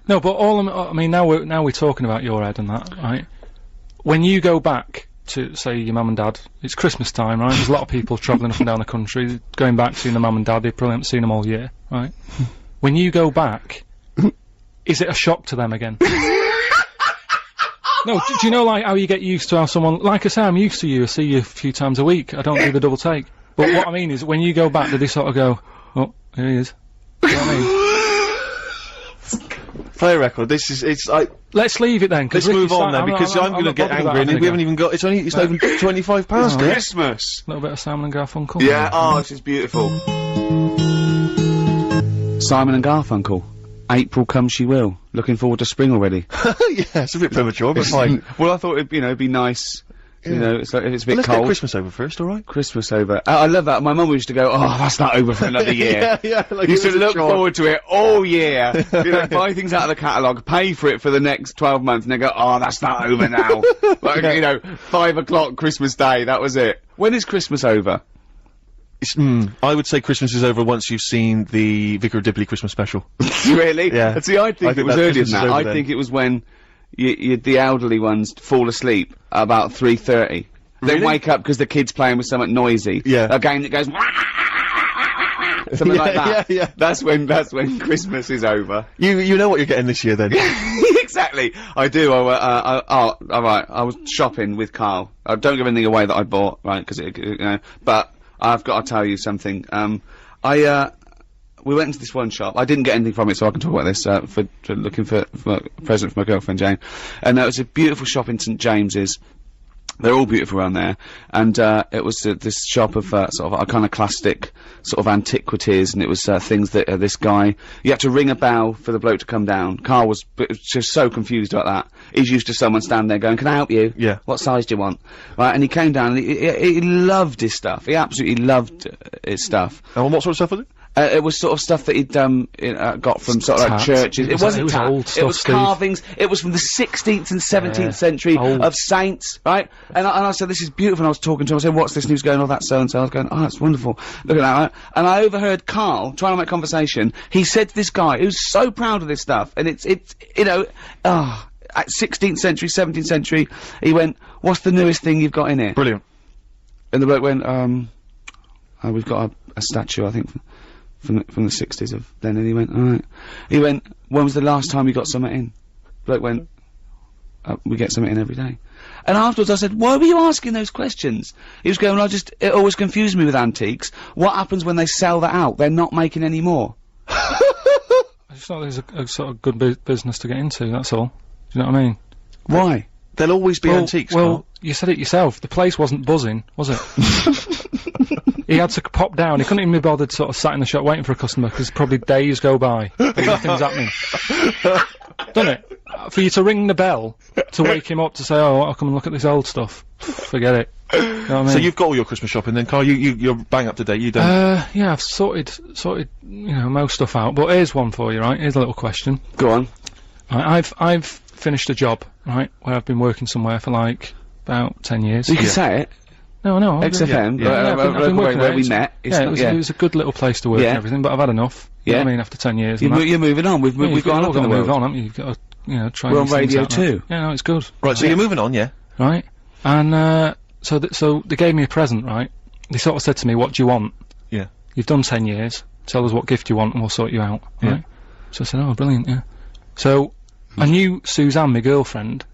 No, but I mean, now we're talking about your head and that, right? When you go back to, say, your mum and dad, it's Christmas time, right? There's a lot of people travelling up and down the country, going back, seeing the mum and dad, they probably haven't seen them all year, right? When you go back, is it a shock to them again? No, do you know, like, how you get used to how someone, like I say, I'm used to you, I see you a few times a week, I don't do the double take. But what I mean is, when you go back, do they sort of go, oh, here he is. You know what I mean? Play a record. Let's leave it then. Let's move on then, because I'm gonna get angry, and we haven't even got. It's not even 25 past it. Christmas. A little bit of Simon and Garfunkel. Yeah. Oh, this is beautiful. Simon and Garfunkel. April comes she will. Looking forward to spring already. Yeah, it's a bit premature, but fine. Well, I thought it'd be nice. You know, it's like, if it's a bit let's cold. Get Christmas over first, alright? Christmas over. I love that. My mum used to go, oh, that's not over for another year. Yeah, like used to look forward to it all year. You know, buy things out of the catalogue, pay for it for the next 12 months, and they go, oh, that's not over now. Like, you know, 5 o'clock Christmas Day, that was it. When is Christmas over? I would say Christmas is over once you've seen the Vicar of Dibley Christmas special. Really? Yeah. See, I think it was earlier than that. I think it was when the elderly ones fall asleep about 3:30. They wake up because the kid's playing with something noisy. Yeah. A game that goes something like that. Yeah. That's when Christmas is over. You know what you're getting this year then. Exactly. I do. Alright. I was shopping with Karl. Don't give anything away that I bought, right? Because you know. But I've got to tell you something. We went into this one shop. I didn't get anything from it, so I can talk about this, for looking for a present for my girlfriend Jane. And it was a beautiful shop in St James's. They're all beautiful around there. And it was this shop of sort of iconoclastic sort of antiquities, and it was things that this guy, you had to ring a bell for the bloke to come down. Karl was just so confused about that. He's used to someone standing there going, can I help you? Yeah. What size do you want? Right, and he came down and he loved his stuff. He absolutely loved his stuff. And what sort of stuff was it? It was sort of stuff that he'd got from sort of like churches. It wasn't tat. Old stuff, it was carvings. It was from the 16th and 17th century of saints, right? And I said, this is beautiful. And I was talking to him. I said, what's this news going on? That so and so. I was going, oh, that's wonderful. Look at that. Right? And I overheard Karl trying to make conversation. He said to this guy who's so proud of this stuff, and it's you know, at 16th century, 17th century, he went, what's the newest thing you've got in here? Brilliant. And the bloke went, we've got a statue, I think, from the 60s of then. And he went, alright. He went, when was the last time you got something in? Bloke went, we get something in every day. And afterwards I said, why were you asking those questions? He was going, it always confused me with antiques. What happens when they sell that out? They're not making any more. I just thought it was a sort of good business to get into, that's all. Do you know what I mean? Why? There'll always be antiques, Well, Karl. you said it yourself. The place wasn't buzzing, was it? He had to pop down. He couldn't even be bothered sort of sat in the shop waiting for a customer, because probably days go by and nothing's happening. Doesn't it? For you to ring the bell to wake him up to say, oh, I'll come and look at this old stuff. Forget it. You know what I mean? So you've got all your Christmas shopping then, Karl? You're bang up to date, you don't? Yeah, I've sorted, you know, most stuff out. But here's one for you, right? Here's a little question. Go on. Right, I've finished a job, right, where I've been working somewhere for like about 10 years. You can say it. No, XFM, I've been working where there. we met. It was a good little place to work and everything, but I've had enough. You know what I mean, after 10 years. You're moving on. We've gone up in the world. Move on, haven't you? You've got to, you know, try. We're on Radio 2. Yeah, no, it's good. Right, so you're moving on, yeah? Right, and so they gave me a present, right? They sort of said to me, "What do you want? Yeah. You've done 10 years. Tell us what gift you want, and we'll sort you out." Yeah. Right? So I said, "Oh, brilliant, yeah." So I knew Suzanne, my girlfriend,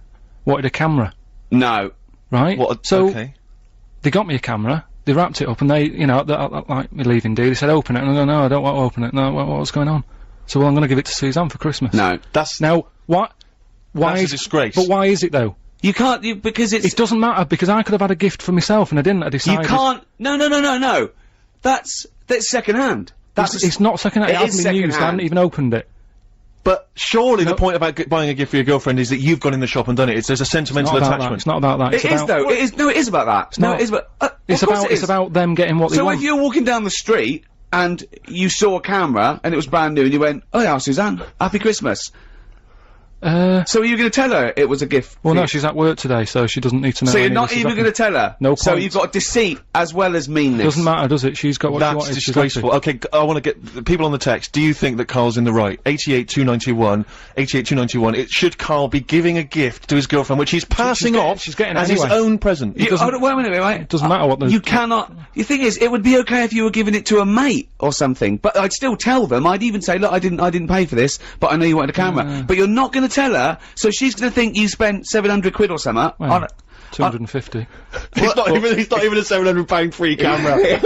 wanted a camera. No. Right. So they got me a camera. They wrapped it up, and they, you know, like me leaving day. They said, "Open it," and I go, "No, I don't want to open it." No, what's going on? So, well, I'm going to give it to Suzanne for Christmas. No. That's now what? Why that's is a disgrace? But why is it though? You can't, because it's... It doesn't matter, because I could have had a gift for myself, and I didn't. I decided... You can't... No. That's second hand. It's not second hand. It hasn't been used. I haven't even opened it. But surely the point about buying a gift for your girlfriend is that you've gone in the shop and done it. There's a sentimental attachment. It's not about that. It is though. It is. No, it is about that. No, it is about. It's about them getting what they want. So if you're walking down the street and you saw a camera and it was brand new and you went, "Oh yeah, Suzanne, Happy Christmas." So are you going to tell her it was a gift? Well, no, she's at work today, so she doesn't need to know. So you're not even going to tell her? No point. So you've got deceit as well as meanness. Doesn't matter, does it? She's got what she wanted. That's disgraceful. Okay, I want to get the people on the text. Do you think that Karl's in the right? 882921. It should Karl be giving a gift to his girlfriend, which he's passing off she's getting as anyway. his own present? Wait a minute, right? It doesn't matter what the... You cannot... The thing is, it would be okay if you were giving it to a mate or something, but I'd still tell them. I'd even say, look, I didn't pay for this, but I know you wanted a camera. But you're not going to tell her, so she's going to think you spent 700 quid or something on it. 250. He's not even a £700 free camera.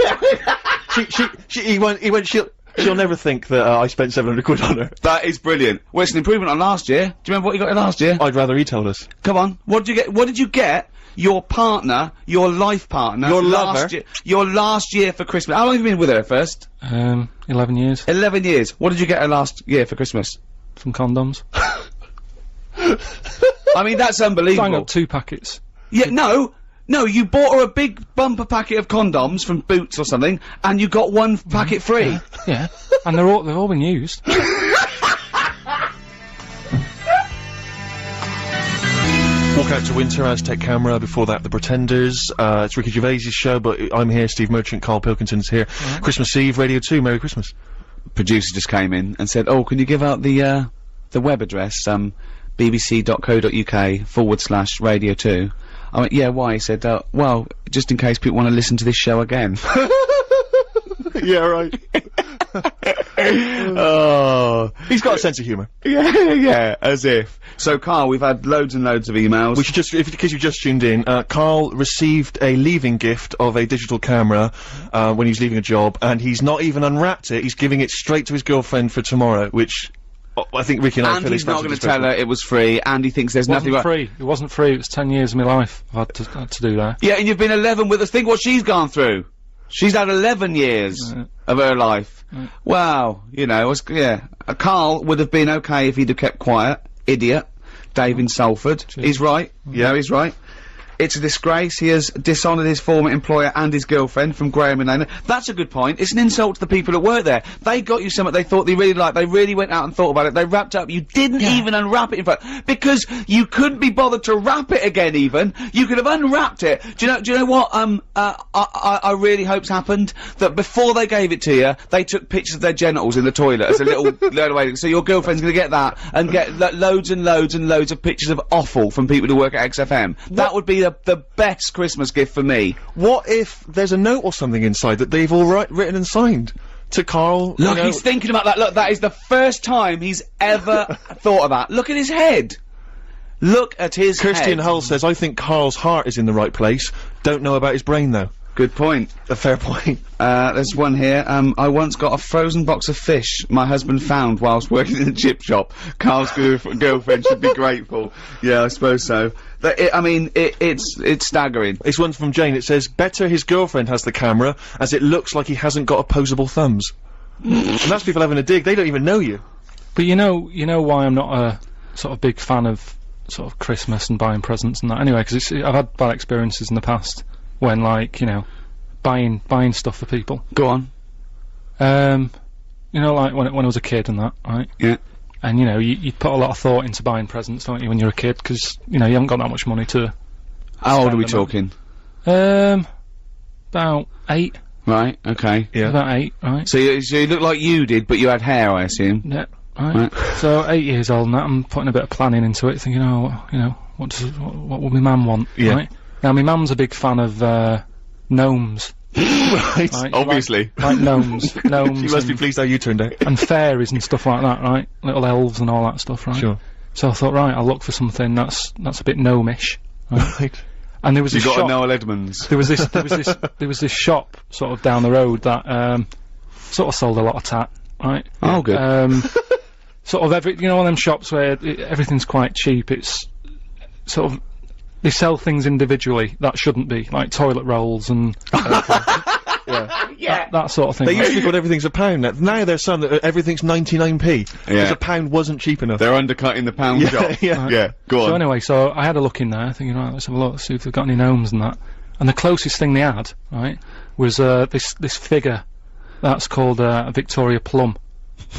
She'll never think that I spent 700 quid on her. That is brilliant. Well, it's an improvement on last year. Do you remember what you got last year? I'd rather he told us. Come on. What did you get? What did you get? Your partner, your life partner, your lover, your last year for Christmas. How long have you been with her first? 11 years. 11 years. What did you get her last year for Christmas? Some condoms. I mean, that's unbelievable. Bang up 2 packets. Yeah, no, you bought her a big bumper packet of condoms from Boots or something, and you got 1 packet free. Yeah, and they've all been used. Walk Out to Winter, Aztec Camera, before that The Pretenders, it's Ricky Gervais' show, but I'm here, Steve Merchant, Karl Pilkington's here. Christmas Eve, Radio 2, Merry Christmas. Producer just came in and said, oh, can you give out the web address, bbc.co.uk/radio 2. I went, yeah, why? He said, well, just in case people want to listen to this show again. Yeah, right. Oh. He's got a sense of humour. Yeah, as if. So, Karl, we've had loads and loads of emails. We should just, because you've just tuned in, Karl received a leaving gift of a digital camera, when he was leaving a job, and he's not even unwrapped it, he's giving it straight to his girlfriend for tomorrow, which... I think Ricky and I feel he's not going to tell her it was free, and he thinks there's nothing It wasn't free, it was 10 years of my life I've had to do that. Yeah, and you've been 11 with us. Think what she's gone through. She's had 11 years of her life. Wow, you know, Karl would have been okay if he'd have kept quiet. Idiot. Dave in Salford. He's right. Yeah, he's right. It's a disgrace. He has dishonoured his former employer and his girlfriend from Graham and Lane. That's a good point. It's an insult to the people that work there. They got you something they thought they really liked. They really went out and thought about it. They wrapped up. You didn't even unwrap it in front, because you couldn't be bothered to wrap it again even. You could have unwrapped it. Do you know what, I really hope's happened? That before they gave it to you, they took pictures of their genitals in the toilet as a little load away. So your girlfriend's gonna get that and get loads and loads and loads of pictures of offal from people who work at XFM. That would be the best Christmas gift for me. What if there's a note or something inside that they've all written and signed? To Karl, Look, he's thinking about that. Look, that is the first time he's ever thought of that. Look at his head. Look at his head. Kirsty and Hull says, I think Karl's heart is in the right place. Don't know about his brain, though. Good point. A fair point. There's one here. I once got a frozen box of fish my husband found whilst working in a chip shop. Karl's girlfriend should be grateful. Yeah, I suppose so. It's staggering. This one's from Jane. It says, better his girlfriend has the camera, as it looks like he hasn't got opposable thumbs. And that's people having a dig. They don't even know you. But you know why I'm not a sort of big fan of sort of Christmas and buying presents and that anyway, because I've had bad experiences in the past when, like, you know, buying stuff for people. Go on. You know, like when I was a kid and that, right? Yeah. And you know, you put a lot of thought into buying presents, don't you, when you're a kid? Because you know you haven't got that much money to. How old are we talking? About 8. Right. Okay. Yeah. About 8. Right. So you look like you did, but you had hair, I assume. Yeah. Right. So 8 years old and that, I'm putting a bit of planning into it, thinking, oh, you know, what will my mum want? Yeah. Right. Now my mum's a big fan of gnomes. Right. Obviously. Like gnomes. Gnomes. She must be pleased how you turned out. And fairies and stuff like that, right? Little elves and all that stuff, right? Sure. So I thought, right, I'll look for something that's a bit gnomish. Right. And there was You a got shop. a Noel Edmonds. There was this shop sort of down the road that sort of sold a lot of tat, right? Oh, good. Sort of you know, one of them shops where everything's quite cheap. It's sort of they sell things individually that shouldn't be, like toilet rolls and that sort of thing. They used to be called everything's a pound. Now they're saying that everything's 99p. Because a pound wasn't cheap enough. They're undercutting the pound shop. Yeah. Yeah, go on. So anyway, so I had a look in there, thinking, right, let's have a look, see if they've got any gnomes and that. And the closest thing they had, right, was this figure that's called a Victoria Plum.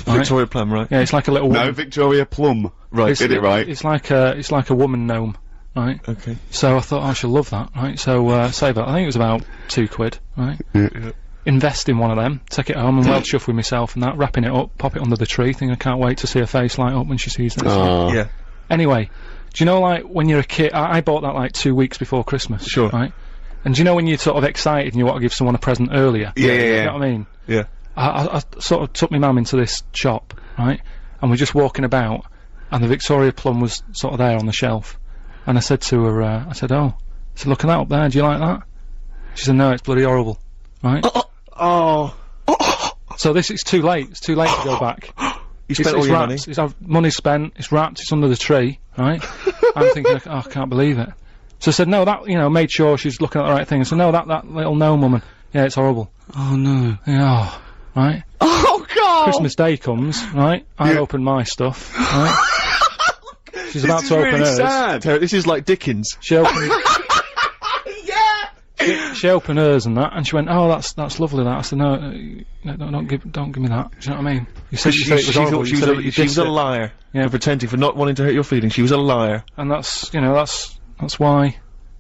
Right? Victoria Plum, right? Yeah, it's like a little woman. No, Victoria Plum. Right, did it right. It's like a woman gnome, right? Okay. So I thought, I shall love that, right? So save that. I think it was about £2, right? Yeah. Invest in one of them, take it home and well chuff with myself and that, wrapping it up, pop it under the tree, thinking I can't wait to see her face light up when she sees this. Yeah. Anyway, do you know, like, when you're a kid, I bought that like 2 weeks before Christmas. Sure. Right? And do you know when you're sort of excited and you want to give someone a present earlier? Yeah. You know what I mean? Yeah. I sort of took my mum into this shop, right? And we're just walking about, and the Victoria Plum was sort of there on the shelf. And I said to her, I said, look at that up there, do you like that? She said, no, it's bloody horrible, right? Oh. So it's too late, to go back. You spent all your money. It's money spent, it's wrapped, it's under the tree, right? I'm thinking, oh, I can't believe it. So I said, no, that, you know, made sure she's looking at the right thing. I said, no, that little gnome woman, yeah, it's horrible. Oh, no. Yeah, right? Oh, God! Christmas Day comes, right? I open my stuff, right? She's about to open hers. Sad. This is like Dickens. She opened. She opened hers and that, and she went, "Oh, that's lovely." That I said, "No, don't give me that." Do you know what I mean? You said it was horrible. She was a liar. Yeah. For pretending, for not wanting to hurt your feelings. She was a liar. And that's, you know, that's why,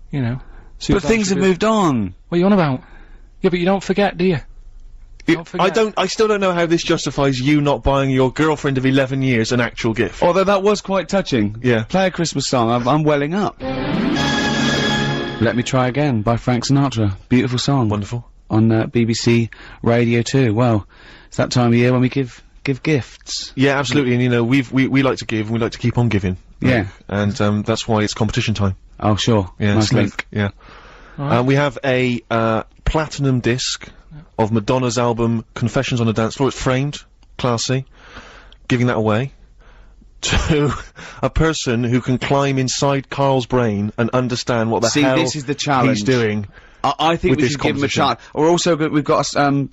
you know. But things have moved on. What are you on about? Yeah, but you don't forget, do you? I still don't know how this justifies you not buying your girlfriend of 11 years an actual gift. Although that was quite touching. Yeah. Play a Christmas song, I'm welling up. Let Me Try Again by Frank Sinatra. Beautiful song. Wonderful. On BBC Radio 2. Well, it's that time of year when we give gifts. Yeah, absolutely. And you know, we like to give, and we like to keep on giving. Yeah. And that's why it's competition time. Oh, sure. Yeah, nice link. Yeah. Right. We have a platinum disc of Madonna's album Confessions on the Dance Floor. It's framed, classy. Giving that away to a person who can climb inside Karl's brain and understand what the hell this is the challenge. he's doing I think with we this should give him a competition. chance. Or also, we've got,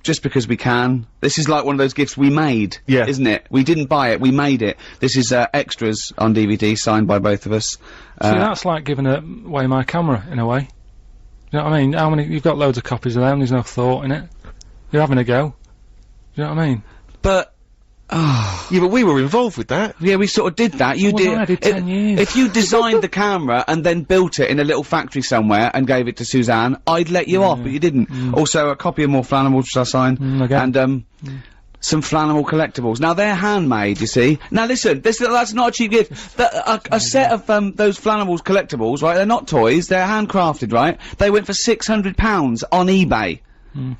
just because we can. This is like one of those gifts we made, Yeah. isn't it? We didn't buy it, we made it. This is, extras on DVD, signed by both of us. See, that's like giving away my camera, in a way. You know what I mean? How many, you've got loads of copies of them, there's no thought in it. You're having a go. You know what I mean? But, Yeah, but we were involved with that. yeah, we sort of did that. You Well, did. I did 10 years. If you designed the camera and then built it in a little factory somewhere and gave it to Suzanne, I'd let you off, but you didn't. Also, a copy of more Flannel, which I signed, again. and some Flannel collectibles. Now they're handmade, you see. Now listen, that's not a cheap gift. A set of those Flannel collectibles, right? They're not toys. They're handcrafted, right? They went for £600 on eBay.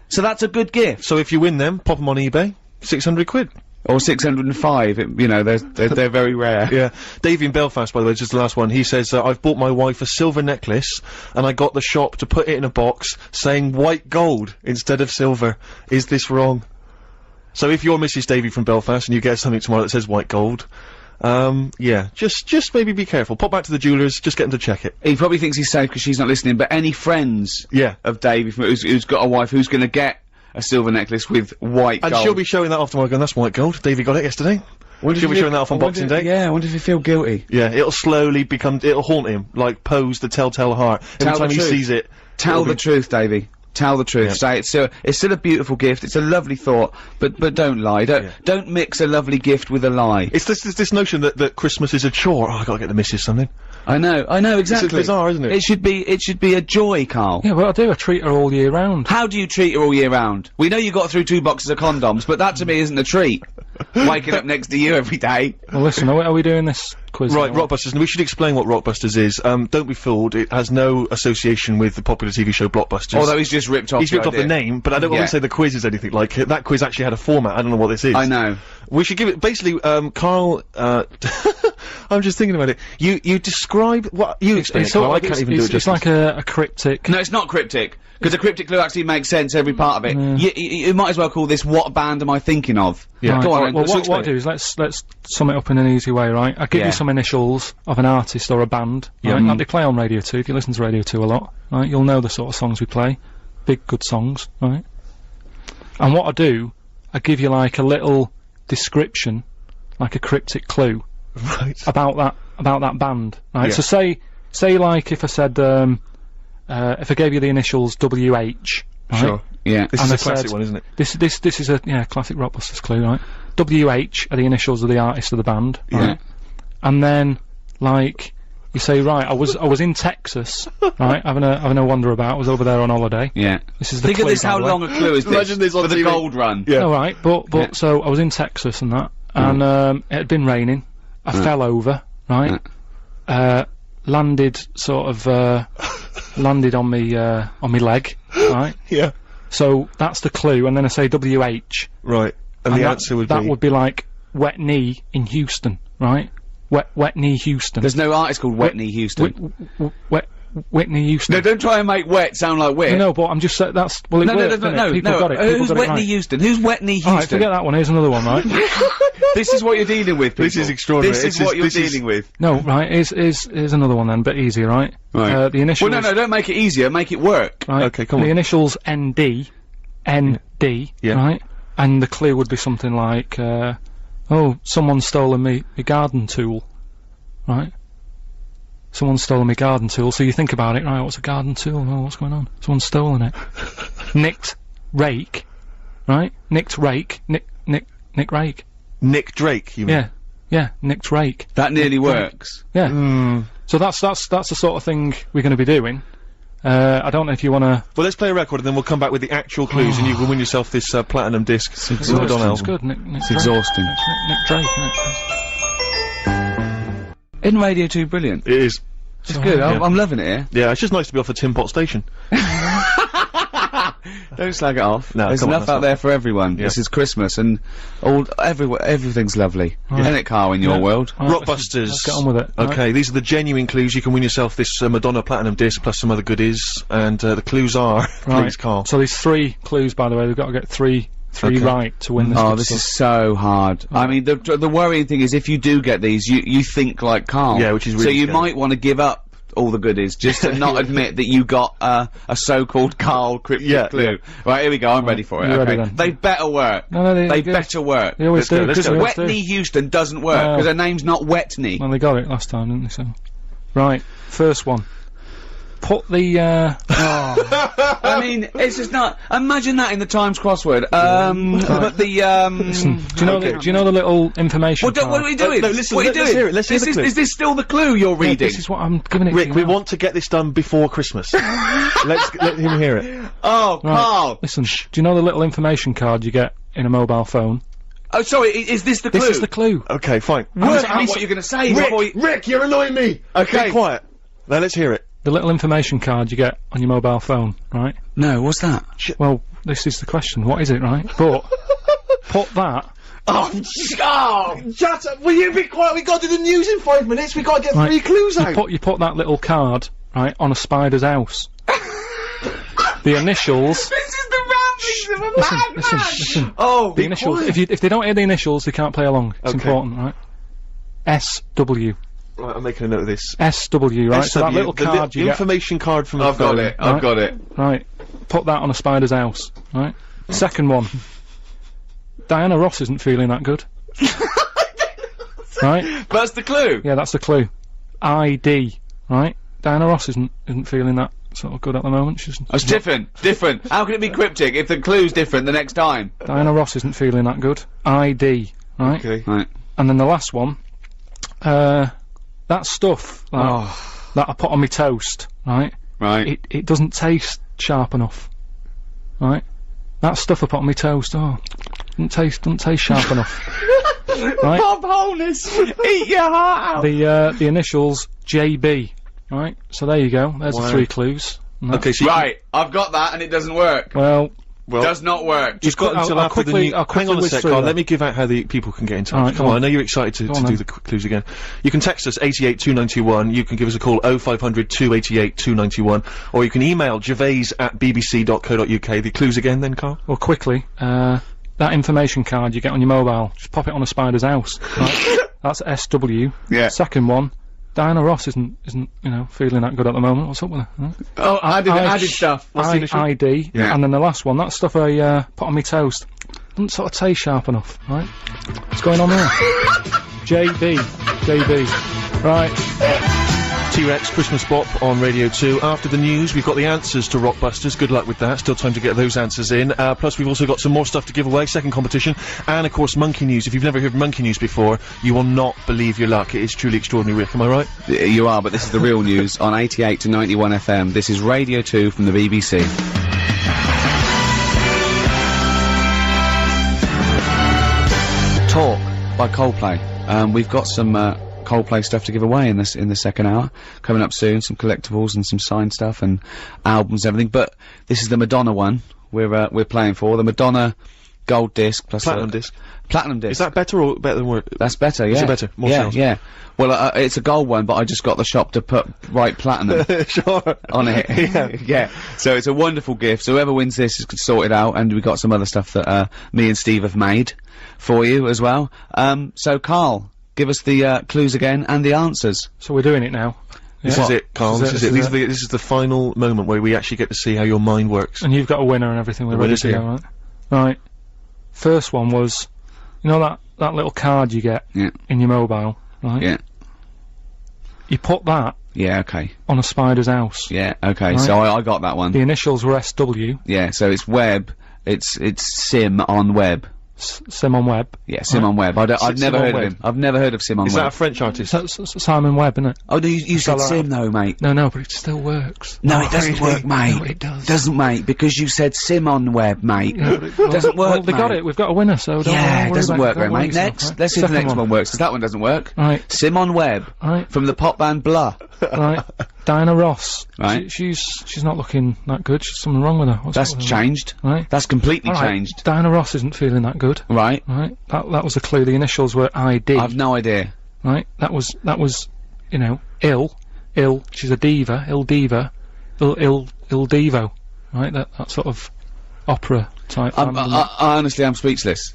So that's a good gift. So if you win them, pop them on eBay. 600 quid. Or 605. You know, they're very rare. Yeah. Davey in Belfast, by the way, just the last one. He says, I've bought my wife a silver necklace, and I got the shop to put it in a box saying white gold instead of silver. Is this wrong? So if you're Mrs. Davey from Belfast and you get something tomorrow that says white gold, yeah, just maybe be careful. Pop back to the jewellers, just get them to check it. He probably thinks he's safe because she's not listening, but any friends Yeah. of Davey who's got a wife who's gonna get a silver necklace with white And gold. she'll be showing that off tomorrow going, that's white gold. Davey got it yesterday. She'll be showing that off on Boxing Day. Yeah, I wonder if he feel guilty. Yeah, it'll slowly it'll haunt him, like Pose the Telltale Heart. Every Tell the time he truth. sees it. Tell it'll the truth, Davey. Tell the truth. Yeah. Say it's still a beautiful gift. It's a lovely thought, but don't lie. Don't mix a lovely gift with a lie. It's this notion that Christmas is a chore. Oh, I gotta get the missus something. I know exactly. It's bizarre, isn't it? It should be a joy, Carl. Yeah, well, I do. I treat her all year round. How do you treat her all year round? We know you got through 2 boxes of condoms, but that to me isn't a treat. Waking up next to you every day. Well, listen, are we doing this quiz? Right, now? Rockbusters, and we should explain what Rockbusters is. Don't be fooled, it has no association with the popular TV show Blockbusters. Although he's just ripped off. He's ripped off the name, but I don't want Yeah. to say the quiz is anything like it. That quiz actually had a format, I don't know what this is. I know. We should give it, basically, Carl, I'm just thinking about it. You describe, what, you explain it, sort Carl, of I can't even do it it's like a cryptic. No, it's not cryptic. Because a cryptic clue actually makes sense, every part of it. You might as well call this "What band am I thinking of?" Yeah. Right, Go on, well, then, so what explain I do is let's sum it up in an easy way, right? I give Yeah. you some initials of an artist or a band, right? Like they play on Radio 2. If you listen to Radio 2 a lot, right, you'll know the sort of songs we play. Big, good songs, right? And what I do, I give you like a little description, like a cryptic clue Right. about that band, right? Yeah. So say like if I said, if I gave you the initials WH, right? Sure. Yeah. This And is I a classic said- one, isn't it? This is a classic Rockbusters clue, right? WH are the initials of the artist of the band, Yeah. right? And then like you say, right, I was in Texas, right, having a wander about. I was over there on holiday. Yeah. This is the Think of clue, this. by How the way. long a clue is this? Imagine this on for the TV. gold run. Yeah. All right, but Yeah. so I was in Texas and that, and it had been raining. I fell over, right? Landed landed on me leg, right? Yeah. So that's the clue, and then I say WH. Right. And the answer would that be... would be like wet knee in Houston, right? Wet knee Houston. There's no artist called Whitney Houston. Whitney Houston. No, don't try and make wet sound like wet. No, but I'm just saying that's well. It No, worked, didn't it? People got it. People Who's got it Whitney right. Houston? Who's Whitney Houston? Alright, forget that one. Here's another one, right? This is what you're dealing with. This people. is extraordinary. This is This what is- you're this is- dealing with. No, right. Here's another one then, but easier, right? Right. The initials. Well, no, don't make it easier. Make it work. Right. Okay, come on. The initials ND, Yeah. right? And the clue would be something like, oh, someone's stolen me garden tool, right? Someone's stolen me garden tool. So you think about it, right? What's a garden tool? Oh, what's going on? Someone's stolen it. Nicked rake, right? Nicked rake. Nick rake. Nick Drake, you mean? Yeah. Nicked rake. That nearly works. Yeah. So that's the sort of thing we're going to be doing. I don't know if you want to. Well, let's play a record and then we'll come back with the actual clues and you can win yourself this platinum disc. It's exhausting. Madonna It's album. good. Nick It's Drake. exhausting. Nick Drake, isn't it? Isn't Radio 2 brilliant? It is. It's good. yeah. I'm loving it here. Yeah, it's just nice to be off a Tin Pot station. Don't slag it off. No, There's come on, enough that's out not- there for everyone. Yeah. This is Christmas and everything's lovely. Isn't it, Carl, in your world? Right, Rockbusters. Let's get on with it. Okay, right? these are the genuine clues. You can win yourself this Madonna platinum disc plus some other goodies. And the clues are, please, Carl. So there's 3 clues, by the way. We've got to get three Okay. right to win this. Oh, good this stuff. is so hard. I mean, the worrying thing is if you do get these, you think like Carl. Yeah, which is So really you scary. might want to give up all the goodies, just to not admit that you got a so-called Karl cryptic clue. Right, here we go. I'm ready for it. You Okay, ready then? they better work. No, they good. better work. They always do. Because They always do. Whitney Houston doesn't work because her name's not Whitney. Well, they got it last time, didn't they? So, right, first one. Put the. I mean, it's just not. Imagine that in the Times crossword. But the Listen, do you know the little information? What are we doing? No, listen, what are you let's doing? hear it, let's hear the clue. Is this still the clue you're reading? This is what I'm giving it. Rick, to you we now. want to get this done before Christmas. Let him hear it. Oh, Right. Karl. Listen, do you know the little information card you get in a mobile phone? Oh, sorry. Is this the clue? This is the clue. Okay, fine. Work out what you're going to say. Rick, you're annoying me. Okay. Be quiet. Now let's hear it. The little information card you get on your mobile phone, right? No, what's that? Well, this is the question. What is it, right? But put that. Shut up! Will you be quiet? We got to do the news in 5 minutes. We got to get Right, 3 clues out. You put that little card right on a spider's house. The initials. This is the ramblings of a madman. Listen. Oh, The initials. If they don't hear the initials, they can't play along. It's important, right? SW. Right, I'm making a note of this. SW, right? So that SW, little the card you get. information card from the I've got phone. it. I've got it. Right. Put that on a spider's house, right? Second one. Diana Ross isn't feeling that good. Right? That's the clue. Yeah, that's the clue. ID, right? Diana Ross isn't feeling that sort of good at the moment. It's different. How can it be cryptic if the clue's different the next time? Diana Ross isn't feeling that good. ID, right? Okay. Right. And then the last one, that stuff that I put on my toast, right? Right. It doesn't taste sharp enough, right? That stuff I put on my toast, doesn't taste sharp enough, right? Bob Holness, eat your heart out. The initials JB, right? So there you go. There's the 3 clues. And Okay, so Right, I've got that and it doesn't work. Well, Does not work. you've got until I'll after the quickly- new. I'll Hang quickly on a whiz sec, through Karl. that. Let me give out how the people can get in touch. Alright, Come go on, I on. know you're excited to on do then. the clues again. You can text us 882921. You can give us a call 0500 288 291, or you can email gervais@bbc.co.uk. The clues again, then, Karl. well, quickly, that information card you get on your mobile, just pop it on a spider's house, right? That's SW. Yeah. Second one, Diana Ross isn't feeling that good at the moment. What's up with her? Right? Oh, added stuff. What's the initial? ID. Yeah. And then the last one, that stuff I put on my toast, doesn't sort of taste sharp enough, right? What's going on there? JB. Right. T-Rex Christmas Bop on Radio 2. After the news, we've got the answers to Rockbusters. Good luck with that. Still time to get those answers in. Plus, we've also got some more stuff to give away. Second competition. And, of course, Monkey News. If you've never heard Monkey News before, you will not believe your luck. It is truly extraordinary, Rick. Am I right? You are, but this is the real news on 88 to 91 FM. This is Radio 2 from the BBC. Talk by Coldplay. We've got some Coldplay stuff to give away in the second hour. Coming up soon, some collectibles and some signed stuff and albums and everything. But this is the Madonna one we're playing for. The Madonna gold disc plus Platinum disc. Platinum disc. Is that better or better than work? That's better, yeah. Is it better? More yeah, sales? yeah. Well, it's a gold one, but I just got the shop to put right platinum Sure. on it. Yeah. So it's a wonderful gift. So whoever wins this is sorted out, and we got some other stuff that me and Steve have made for you as well. So Karl, give us the clues again and the answers. So we're doing it now. This Yeah. is it, Karl. This is it. This is the final moment where we actually get to see how your mind works. And you've got a winner and everything. We're The ready winner's to go, here. right? Right. First one was, you know that little card you get Yeah. in your mobile, right? Yeah. You put that Yeah. Okay. on a spider's house. Yeah. Okay. Right. So I got that one. The initials were SW. Yeah. So it's web. It's sim on web. Simon Webb. Yeah. Sim on web. I've never Simon heard of Webb. him. I've never heard of Sim on Is that a web. French artist? That's Simon Webb, isn't it? Oh, no, you said Spell that sim though, mate. No, but it still works. No, it doesn't work, mate. No, it does. Doesn't, mate, because you said sim on web, mate. Doesn't work, Well, they got mate. it. We've got a winner, so don't Yeah, it worry doesn't about work, don't right, worry mate. yourself, Next, right? let's see if the Second next one works, because that one doesn't work. Right. Sim on web. Right. From the pop band Blah. Right. Diana Ross. Right. She's not looking that good. There's something wrong with her. What's That's up with her? changed. Right. That's completely All right. changed. Diana Ross isn't feeling that good. Right. Right. That was a clue. The initials were ID. I've no idea. Right. That was ill. She's a diva. Ill diva. Ill divo. Right. That sort of opera type. Honestly, I'm speechless.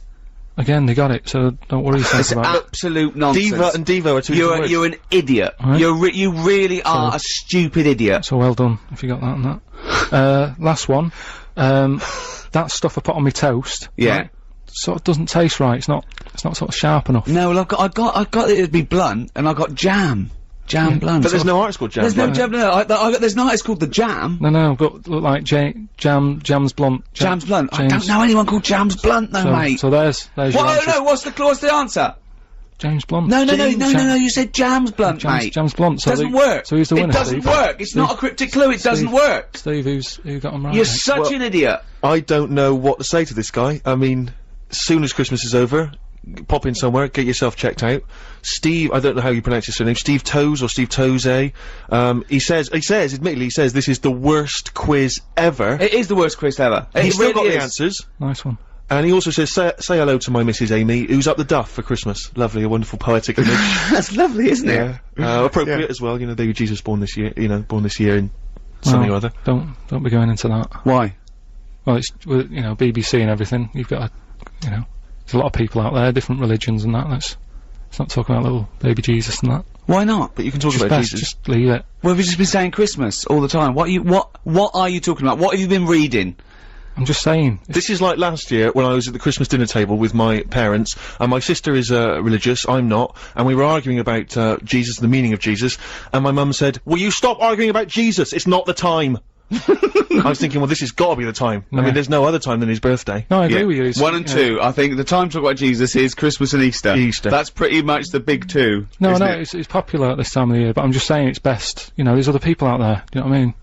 again, they got it, so don't worry yourself It's about it. absolute nonsense. Diva and Devo are two different words. You're an idiot. Right. You really are a stupid idiot. So well done, if you got that and that. Last one. That stuff I put on my toast. Yeah. Right, sort of doesn't taste right. It's not sort of sharp enough. No, well, I got it to be blunt, and I got jam blunt. But there's no article called Jam. There's no Blunt. jam. No, there's no. It's called the jam. No, but look like Jam's Blunt. Jam's blunt. I James. don't know anyone called Jam's blunt, though, mate. So there's your answer. No, what's the answer? James Blunt. No, you said Jam's blunt, mate. Jam's Blunt. So Doesn't work. So who's the winner, It doesn't Steve? work. It's not a cryptic clue. It doesn't work. Steve, who got them right? You're mate? such an idiot. I don't know what to say to this guy. I mean, as soon as Christmas is over, pop in somewhere, get yourself checked out. Steve, I don't know how you pronounce his surname, Steve Toes or Steve Toze. He says, admittedly, this is the worst quiz ever. It is the worst quiz ever. He's still got really the is. answers. Nice one. And he also says, say hello to my Mrs. Amy, who's up the duff for Christmas. Lovely, a wonderful poetic image. That's lovely, isn't it? Appropriate as well, you know, baby Jesus born this year in something or other. Don't be going into that. Why? Well, it's with, you know, BBC and everything. You've got you know, there's a lot of people out there, different religions and that. Let's not talk about little baby Jesus and that. Why not? But you can talk Just about best, Jesus. just leave it. Well, we've just been saying Christmas all the time. What are you talking about? What have you been reading? I'm just saying. This is like last year when I was at the Christmas dinner table with my parents, and my sister is religious, I'm not, and we were arguing about Jesus, the meaning of Jesus, and my mum said, "Will you stop arguing about Jesus? It's not the time." I was thinking, well, this has got to be the time. I Yeah. mean, there's no other time than his birthday. No, I agree with you. It's, 1 and you know, 2. I think the time to talk about Jesus is Christmas and Easter. Easter. That's pretty much the big two. No, isn't no, it? it's popular at this time of the year, but I'm just saying it's best. You know, there's other people out there. Do you know what I mean?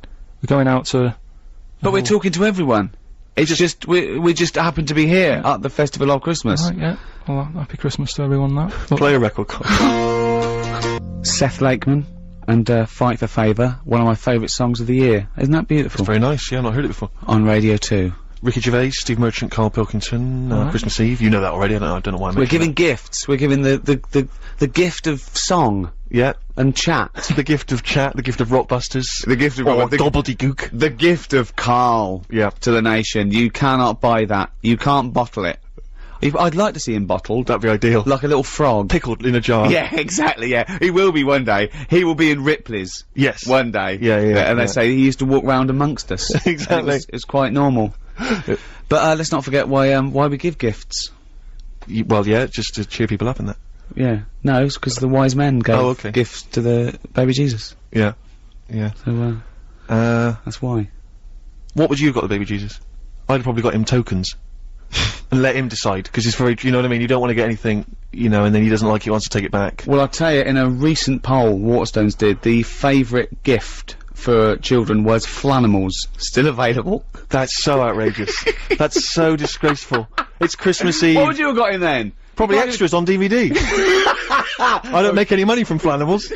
We're going out to. But we're talking to everyone. It's just we just happen to be here at the Festival of Christmas. Right, yeah. Well, happy Christmas to everyone. That. But Play a record, Seth Lakeman and Fight for Favour, one of my favourite songs of the year. Isn't that beautiful? Very nice, yeah, I've not heard it before. On Radio 2. Ricky Gervais, Steve Merchant, Karl Pilkington, Christmas Eve. You know that already, I don't know why I'm We're mentioning giving gifts. We're giving the gift of song that. Yeah, and chat. the gift of chat, the gift of Rockbusters. The gift of the gobbledygook. The gift of Karl Yeah. to the nation. You cannot buy that. You can't bottle it. I'd like to see him bottled. That'd be ideal. Like a little frog. Pickled in a jar. Yeah, exactly, yeah. He will be one day. He will be in Ripley's. Yes. One day. Yeah, And they yeah. say he used to walk round amongst us. Exactly. And it's quite normal. But let's not forget why we give gifts. Well, yeah, just to cheer people up and that. Yeah. No, it's because the wise men gave Oh, okay. gifts to the baby Jesus. Yeah. Yeah. So, that's why. What would you have got the baby Jesus? I'd have probably got him tokens. And let him decide, because it's very, you know what I mean, you don't want to get anything, you know, and then he doesn't like it, he wants to take it back. Well, I'll tell you, in a recent poll Waterstones did, the favourite gift for children was Flanimals. Still available. That's so outrageous. That's so disgraceful. It's Christmas Eve. What would you have got in then? Probably extras on DVD. I don't make any money from Flanimals.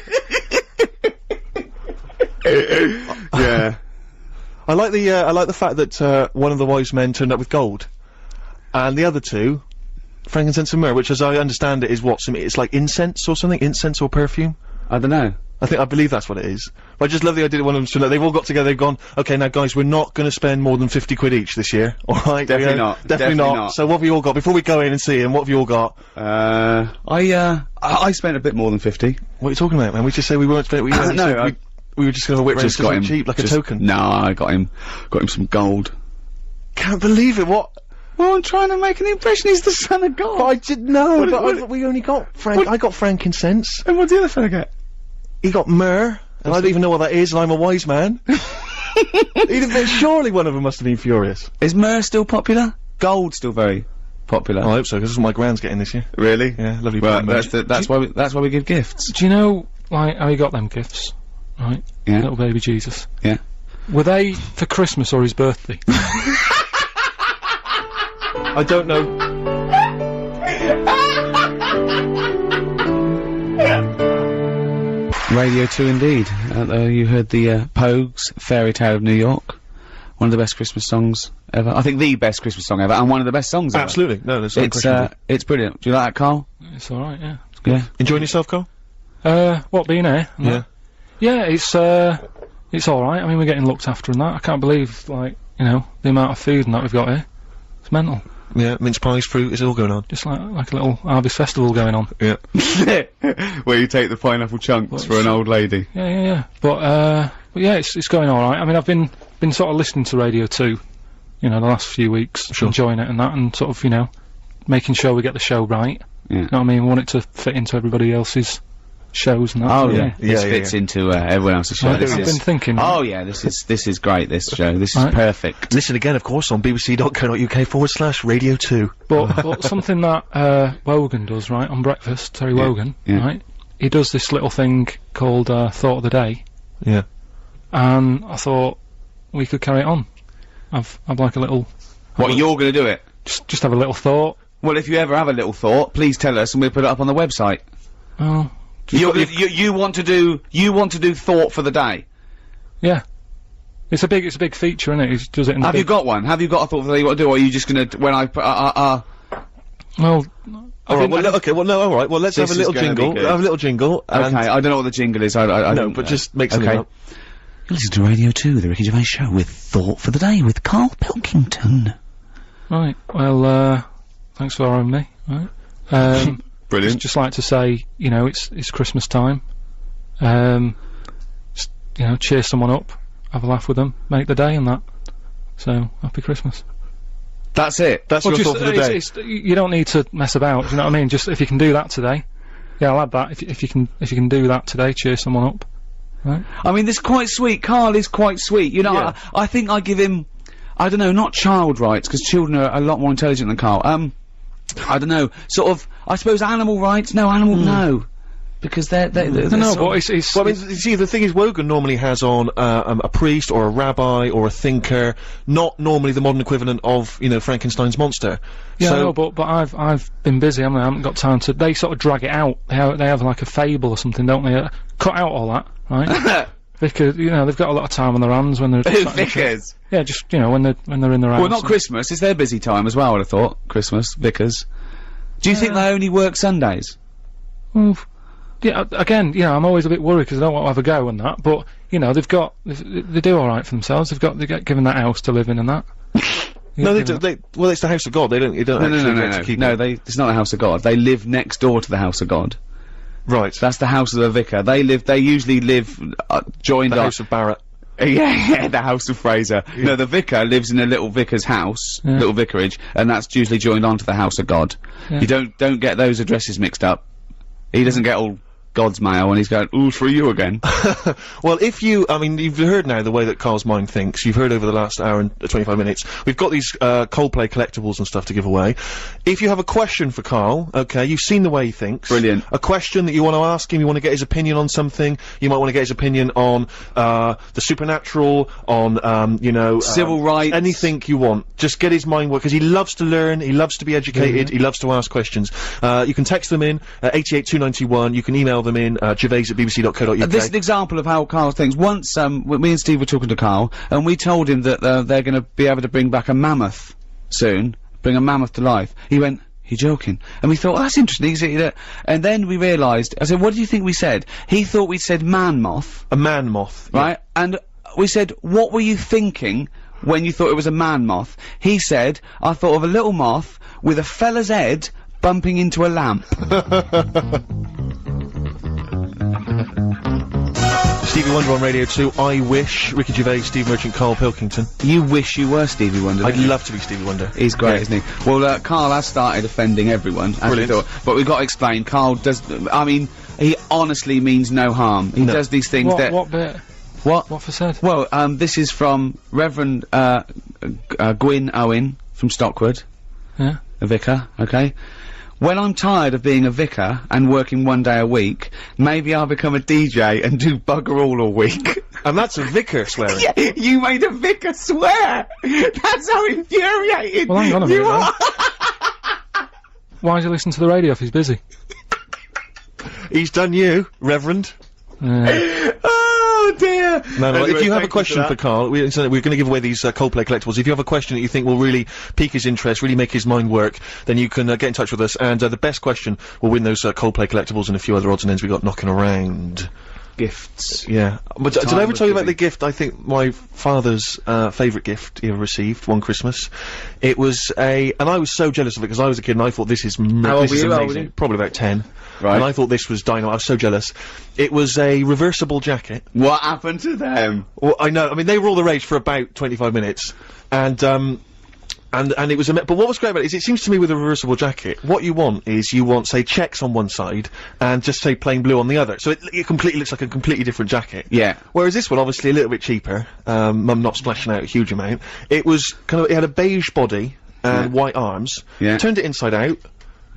Yeah. I like the fact that, one of the wise men turned up with gold. And the other two, frankincense and myrrh, which as I understand it is what, it's like incense or something? Incense or perfume? I don't know. I believe that's what it is. But I just love the idea that one of them stood up, they've all got together, they've gone, okay, now guys, we're not gonna spend more than 50 quid each this year, alright? Definitely not. Definitely not. So what have you all got? Before we go in and see him, what have you all got? I spent a bit more than 50. What are you talking about, man? We just say we weren't spending, No, we were just gonna whip round Just got something him. cheap, like a token. No, I got him some gold. Can't believe it, what? Well, I'm trying to make an impression, he's the son of God. But I didn't know, What- but what- we only got I got frankincense. And what's the other fella get? He got myrrh, and I don't even know what that is, and I'm a wise man. Surely one of them must have been furious. Is myrrh still popular? Gold's still very popular. I hope so, because this is what my grand's getting this year. Really? Yeah, lovely. Well, blend. that's why we give gifts. Do you know, like, how he got them gifts? Right? Yeah. Little baby Jesus. Yeah. Were they for Christmas or his birthday? I don't know. Radio 2 indeed. You heard the Pogues, Fairy Tale of New York. One of the best Christmas songs ever. I think the best Christmas song ever, and one of the best songs ever. Absolutely. No, there's no question. about it. It's brilliant. Do you like that, Karl? It's alright, yeah. Yeah. Enjoying yourself, Carl? What, being here? and Yeah. that? Yeah, it's alright. I mean, we're getting looked after and that. I can't believe, like, you know, the amount of food and that we've got here. It's mental. Yeah, mince pies, fruit, it's all going on. Just like a little harvest festival going on. Yeah. Where you take the pineapple chunks for an old lady. Yeah. But yeah, it's going all right. I mean, I've been sort of listening to Radio 2, you know, the last few weeks, enjoying it and that, and sort of, you know, making sure we get the show right. Yeah. You know what I mean? We want it to fit into everybody else's shows and that. Oh so, yeah, this fits into everyone else's show. I've been thinking. Oh yeah, this is great. This show, this is perfect. Listen again, of course, on bbc.co.uk/Radio 2. But something that Wogan does, right, on breakfast, Terry Wogan, right? He does this little thing called Thought of the Day. Yeah. And I thought we could carry it on. I've like a little. What, you're going to do it? Just have a little thought. Well, if you ever have a little thought, please tell us, and we'll put it up on the website. Oh. You want to do thought for the day? Yeah. It's a big feature, isn't it? He does it in. Have you got one? Have you got a thought for the day you want to do, or are you just gonna when I put Well. Alright, well, okay, well, no, alright, well, let's have a little jingle. Have a little jingle. Okay, I don't know what the jingle is, I no, but just make something up. Listen to Radio 2, the Ricky Gervais Show, with Thought for the Day, with Karl Pilkington. Right, well, thanks for having me, right? Brilliant. Just like to say, you know, it's Christmas time. Just, you know, cheer someone up, have a laugh with them, make the day and that. So, happy Christmas. That's it. That's your thought for the day. You don't need to mess about. Do you know what I mean? Just if you can do that today, yeah, I'll add that. If you can do that today, cheer someone up. Right? I mean, this is quite sweet. Karl is quite sweet. You know, I think I give him, I don't know, not child rights, because children are a lot more intelligent than Karl. I don't know, sort of, I suppose animal rights. No, no. Because they're no, but it's well, I mean, see, the thing is, Wogan normally has on a priest or a rabbi or a thinker, not normally the modern equivalent of, you know, Frankenstein's monster. Yeah, so no, but I've been busy. I haven't got time to. They sort of drag it out. They have like a fable or something, don't they? Cut out all that, right? Because you know they've got a lot of time on their hands when they're vicars. Yeah, just you know when they're in their house. Well, not Christmas. It's their busy time as well. I'd have thought Christmas vicars. Do you think they only work Sundays? Well, yeah, again, you know, I'm always a bit worried because I don't want to have a go on that, but, you know, they do alright for themselves, they get given that house to live in and that. No, well, it's the house of God, they don't actually No, it's not the house of God, they live next door to the house of God. Right. That's the house of the vicar, they usually live, joined the house of Barrett. Yeah, the house of Fraser. Yeah. No, the vicar lives in a little vicar's house, little vicarage, and that's usually joined onto the house of God. Yeah. You don't get those addresses mixed up. He doesn't get all God's mail and he's going, ooh, for you again. Well, I mean, you've heard now the way that Karl's mind thinks. You've heard over the last hour and 25 minutes. We've got these, Coldplay collectibles and stuff to give away. If you have a question for Karl, okay, you've seen the way he thinks. Brilliant. A question that you want to ask him, you want to get his opinion on something, you might want to get his opinion on, the supernatural, on, you know, civil rights. Anything you want. Just get his mind work, because he loves to learn, he loves to be educated, he loves to ask questions. You can text them in, 88291, you can email them in, gervais@bbc.co.uk. This is an example of how Karl thinks. Once, me and Steve were talking to Karl, and we told him that, they're gonna be able to bring back a mammoth soon. Bring a mammoth to life. He went, you're joking. And we thought, oh, that's interesting, is it? And then we realised, I said, what do you think we said? He thought we said man-moth. A man-moth. Right? Yeah. And we said, what were you thinking when you thought it was a man-moth? He said, I thought of a little moth with a fella's head bumping into a lamp. Stevie Wonder on Radio 2, I wish, Ricky Gervais, Steve Merchant, Karl Pilkington. You wish you were Stevie Wonder, I'd love to be Stevie Wonder. He's great, isn't he? Well, Karl has started offending everyone, as we thought, but we've got to explain, Karl does, I mean, he honestly means no harm. He does these things What bit? What? What for said? Well, this is from Reverend, Gwyn Owen from Stockwood. Yeah. A vicar, okay? When I'm tired of being a vicar and working one day a week, maybe I'll become a DJ and do bugger all week. And that's a vicar swearing. Yeah, you made a vicar swear! That's how infuriated well, hang on a minute, then. Why does he listen to the radio if he's busy? He's done you, Reverend. Oh dear! No, anyway, if you have a question for Karl, we're going to give away these Coldplay collectibles. If you have a question that you think will really pique his interest, really make his mind work, then you can get in touch with us, and the best question will win those Coldplay collectibles and a few other odds and ends we got knocking around. gifts. Yeah. But did Time I ever of tell you about giving. the gift I think my father's favourite gift he ever received one Christmas? It was and I was so jealous of it because I was a kid and I thought this is How old this were is you? How old were amazing. you? Probably about 10. Right. And I thought this was dynamite. I was so jealous. It was a reversible jacket. What happened to them? Well, I know. I mean, they were all the rage for about 25 minutes, and it was. But what was great about it is, it seems to me with a reversible jacket, what you want is say checks on one side and just say plain blue on the other. So it completely looks like a completely different jacket. Yeah. Whereas this one, obviously, a little bit cheaper. Mum not splashing out a huge amount. It was it had a beige body and white arms. Yeah. Turned it inside out.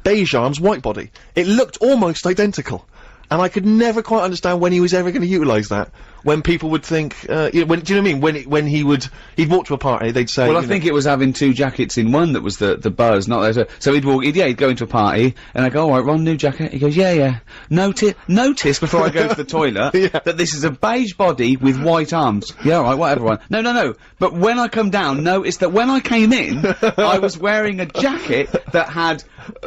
Beige arms, white body. It looked almost identical. And I could never quite understand when he was ever going to utilise that. When people would think, do you know what I mean? When he'd walk to a party, they'd say, Well, I think it was having two jackets in one that was the buzz, not there. So he'd go into a party, and I go, all right, Ron, new jacket. He goes, yeah. Notice before I go to the toilet that this is a beige body with white arms. Yeah, all right, whatever. One. No. But when I come down, notice that when I came in, I was wearing a jacket that had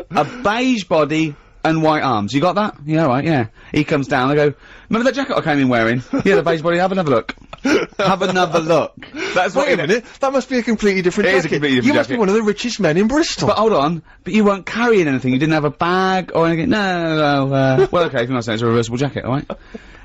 a beige body and white arms. You got that? Yeah, all right, yeah. He comes down, I go, remember that jacket I came in wearing? Yeah, the beige body, have another look. Have another look. That's what. Wait a minute, that must be a completely different It jacket. is a completely different You must be jacket. one of the richest men in Bristol. But hold on, but you weren't carrying anything, you didn't have a bag or anything? No, well, okay, if you're not saying it's a reversible jacket, alright?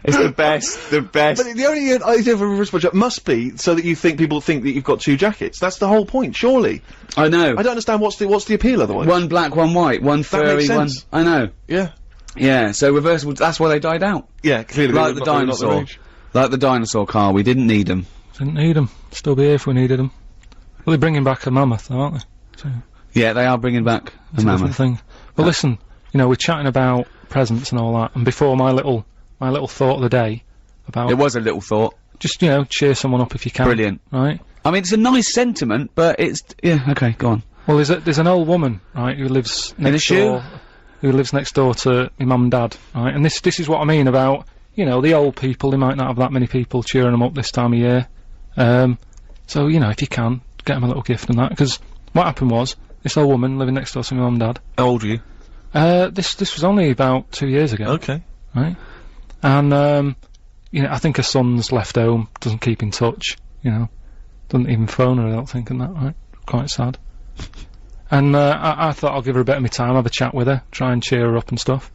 It's the best. But the only idea of a reversible jacket must be so that people think that you've got two jackets. That's the whole point, surely. I know. I don't understand what's the appeal otherwise. One black, one white, one furry, makes one... sense. I know. Yeah. Yeah, so reversible, that's why they died out. Yeah, clearly. Like the dinosaur. Like the dinosaur, Carl, we didn't need them. Didn't need them. Still be here if we needed them. Well, they're bringing back a mammoth, though, aren't they? So, Yeah, they are bringing back a it's a different mammoth. thing. But listen, you know, we're chatting about presents and all that, and before my little thought of the day about... It was a little thought. Just, you know, cheer someone up if you can. Brilliant. Right? I mean, it's a nice sentiment, but it's... Yeah, okay, go on. Well, there's an old woman, right, who lives In a next shoe? door... Who lives next door to my mum and dad, right? And this is what I mean about, you know, the old people, they might not have that many people cheering them up this time of year. So, you know, if you can, get them a little gift and that, because what happened was, this old woman living next door to my mum and dad, How old are you? this was only about 2 years ago. Okay. Right? And, you know, I think her son's left home, doesn't keep in touch, you know, doesn't even phone her, I don't think, and that, right? Quite sad. And, I thought I'll give her a bit of my time, have a chat with her, try and cheer her up and stuff.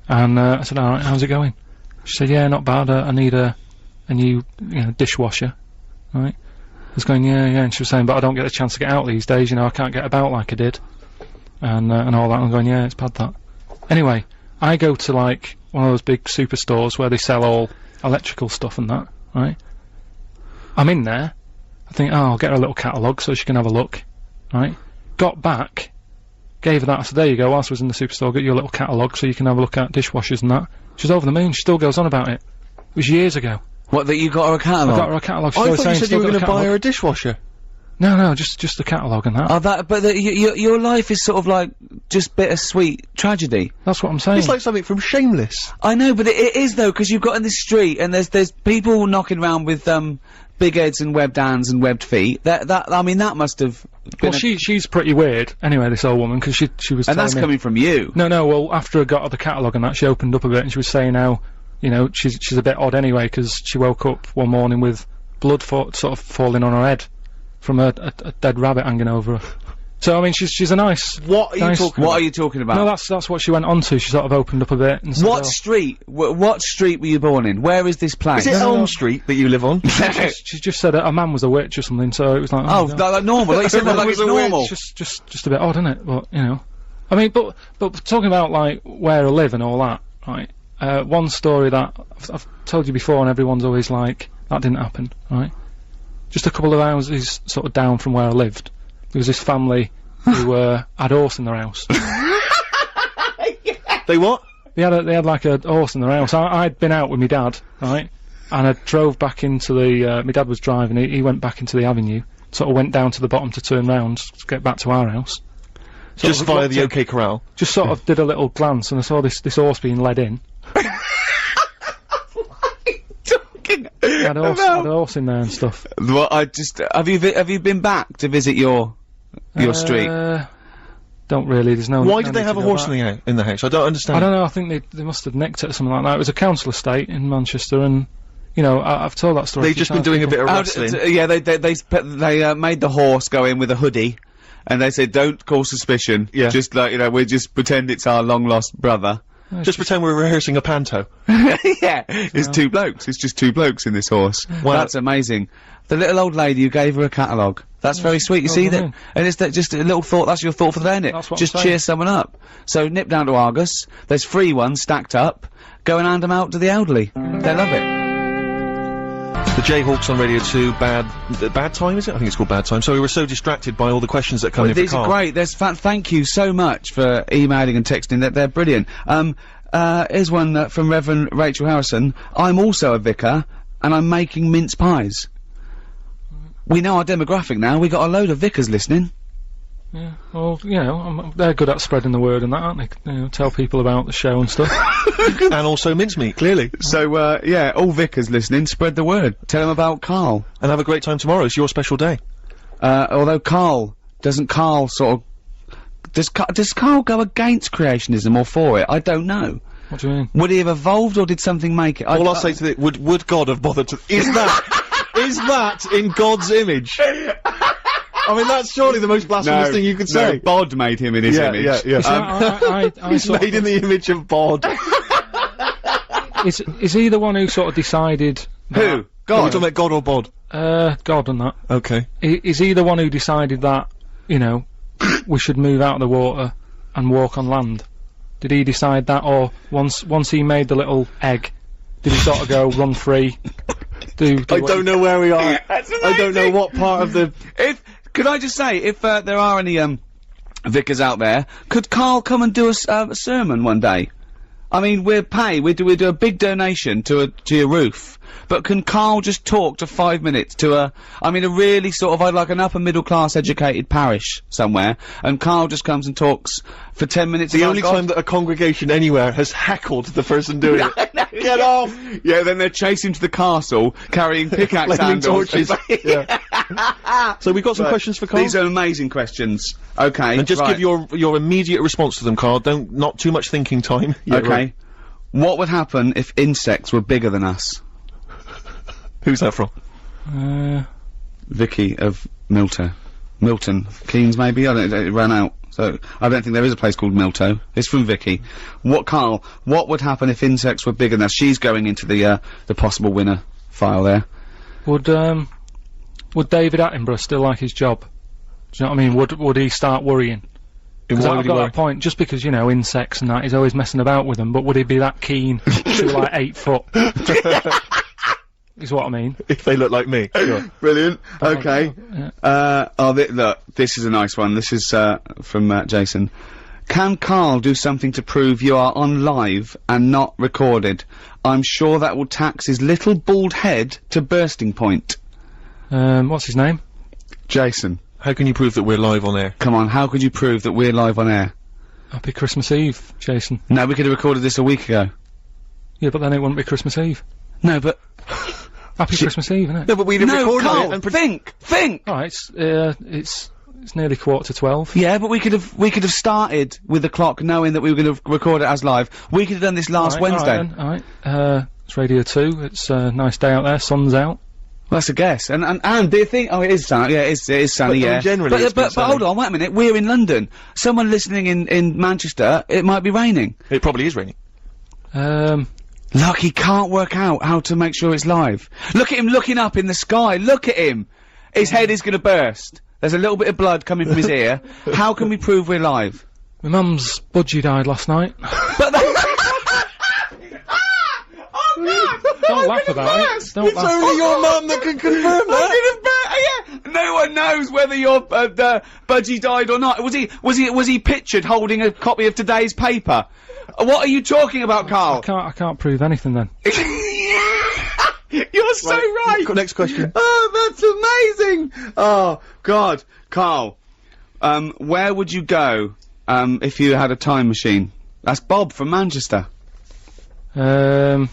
And, I said, alright, how's it going? She said, yeah, not bad, I need a new, you know, dishwasher, right? I was going, yeah, and she was saying, but I don't get a chance to get out these days, you know, I can't get about like I did. And all that, I'm going, yeah, it's bad that. Anyway, I go to, like, one of those big superstores where they sell all electrical stuff and that, right? I'm in there, I think, oh, I'll get her a little catalogue so she can have a look, right? Got back, gave her that, I said, there you go, whilst I was in the superstore, get you a little catalogue so you can have a look at dishwashers and that. She's over the moon, she still goes on about it. It was years ago. What, that you got her a catalogue? I got her a catalogue, she's I always thought you saying said you still were got going a to buy her catalogue. a dishwasher. No, just the catalogue and that. Oh, but your life is sort of like just bittersweet tragedy. That's what I'm saying. It's like something from Shameless. I know, but it is though, because you've got in the street and there's people knocking around with big heads and webbed hands and webbed feet. I mean, that must have been. Well, she's pretty weird. Anyway, this old woman, because she was. And telling that's me, coming from you. No. Well, after I got her the catalogue and that, she opened up a bit and she was saying how, you know, she's a bit odd anyway, because she woke up one morning with blood sort of falling on her head from a dead rabbit hanging over her. So I mean, she's a nice. What are you nice- talking What about? are you talking about? No, that's what she went on to. She sort of opened up a bit and said, What oh, street? What street were you born in? Where is this place? Is it Elm Street that you live on? she just said a man was a witch or something. So it was like, Oh, my God. like normal. Like you said, like it's normal. It's just a bit odd, isn't it? But you know, I mean, but talking about like where I live and all that, right? One story that I've told you before, and everyone's always like, that didn't happen, right? Just a couple of houses sort of down from where I lived, there was this family who had a horse in their house. They what? They had like a horse in their house. I'd been out with my dad, right? And I drove back into the, my dad was driving, he went back into the avenue, sort of went down to the bottom to turn round to get back to our house. Sort Just of via looked the in, OK Corral. just sort of did a little glance and I saw this horse being led in. He had a horse in there and stuff. Well, have you been back to visit your street? don't really. There's no. Why no did they need have to a go horse back. in the house? I don't understand. I don't know. I think they must have nicked it or something like that. It was a council estate in Manchester, and you know I've told that story. They've just been doing a bit of Oh, rustling. yeah, they made the horse go in with a hoodie, and they said, "Don't cause suspicion. Yeah. Just like, you know, we just pretend it's our long lost brother." Just pretend we're rehearsing a panto. Yeah, it's two blokes. It's just two blokes in this horse. Wow. That's amazing. The little old lady who gave her a catalogue. That's very sweet. You see that? brilliant. And it's that just a little thought. That's your thought for the day, innit? That's what Just I'm saying. cheer someone up. So nip down to Argos. There's free ones stacked up. Go and hand them out to the elderly. They love it. The Jayhawks on Radio 2, bad time, is it? I think it's called Bad Time. So we were so distracted by all the questions that come in for These Karl. are great. Thank you so much for emailing and texting. They're brilliant. Here's one from Reverend Rachel Harrison. I'm also a vicar, and I'm making mince pies. We know our demographic now. We got a load of vicars listening. Yeah. Well, you know, they're good at spreading the word and that, aren't they? You know, tell people about the show and stuff. And also mincemeat, clearly. So, yeah, all vicars listening, spread the word. Tell them about Karl. And have a great time tomorrow. It's your special day. Although does Karl go against creationism or for it? I don't know. What do you mean? Would he have evolved or did something make it? All I'll say to it, would God have bothered to— is that in God's image? I mean, that's surely the most blasphemous thing you could say. No, Bod made him in his image. See, I He's sort made in the image of Bod. is he the one who sort of decided Who? Are we God. talking about God or Bod? God and that? Okay. Is he the one who decided that, you know, we should move out of the water and walk on land? Did he decide that, or once he made the little egg, did he sort of go run free? I don't know where we are. I don't know what part of the— Could I just say, if there are any vicars out there, could Karl come and do a sermon one day? I mean, we do a big donation to your roof, but can Karl just talk to 5 minutes to a really sort of, I'd like an upper middle class educated parish somewhere, and Karl just comes and talks for 10 minutes. the about only God? time that a congregation anywhere has heckled the person doing it. Get off! Yeah, then they're chasing to the castle, carrying pickaxe Flaming handles. torches. Yeah. So we've got some questions for Karl. These are amazing questions. Okay. And just right. give your immediate response to them, Karl. Not too much thinking time. Yeah, Okay. right. What would happen if insects were bigger than us? Who's that from? Vicky of Milton Keynes, maybe. I don't know. It ran out, so I don't think there is a place called Milto. It's from Vicky. Karl? What would happen if insects were bigger than us? She's going into the possible winner file there. Would David Attenborough still like his job? Do you know what I mean? Would he start worrying? Because Why I've would he got worry? that point, just because, you know, insects and that, he's always messing about with them, but would he be that keen to, like, 8 foot? Is what I mean. If they look like me. Sure. Brilliant. Okay. Yeah. Look, this is a nice one. This is from Jason. Can Karl do something to prove you are on live and not recorded? I'm sure that will tax his little bald head to bursting point. What's his name? Jason. How can you prove that we're live on air? Come on, how could you prove that we're live on air? Happy Christmas Eve, Jason. No, we could have recorded this a week ago. Yeah, but then it wouldn't be Christmas Eve. No, but... Happy Christmas Eve, isn't it? No, but we'd have No, recorded Karl, it and think! Alright, it's nearly 11:45. Yeah, but we could have started with the clock knowing that we were going to record it as live. We could have done this last Wednesday. Alright. It's Radio 2, it's a nice day out there, sun's out. Well, that's a guess. And do you think? Oh, it is sunny. Yeah, it is sunny. But, Yeah. generally it's been but sunny. hold on, wait a minute. We're in London. Someone listening in Manchester, it might be raining. It probably is raining. Look, he can't work out how to make sure it's live. Look at him looking up in the sky. Look at him. His head is going to burst. There's a little bit of blood coming from his ear. How can we prove we're live? My mum's budgie died last night. But Don't laugh about it. Don't laugh. only your mum that can confirm Yeah. No one knows whether your budgie died or not. Was he pictured holding a copy of today's paper? What are you talking about, Karl? I can't prove anything then. You're so right. Next question. Oh, that's amazing. Oh God, Karl. Where would you go if you had a time machine? That's Bob from Manchester. Where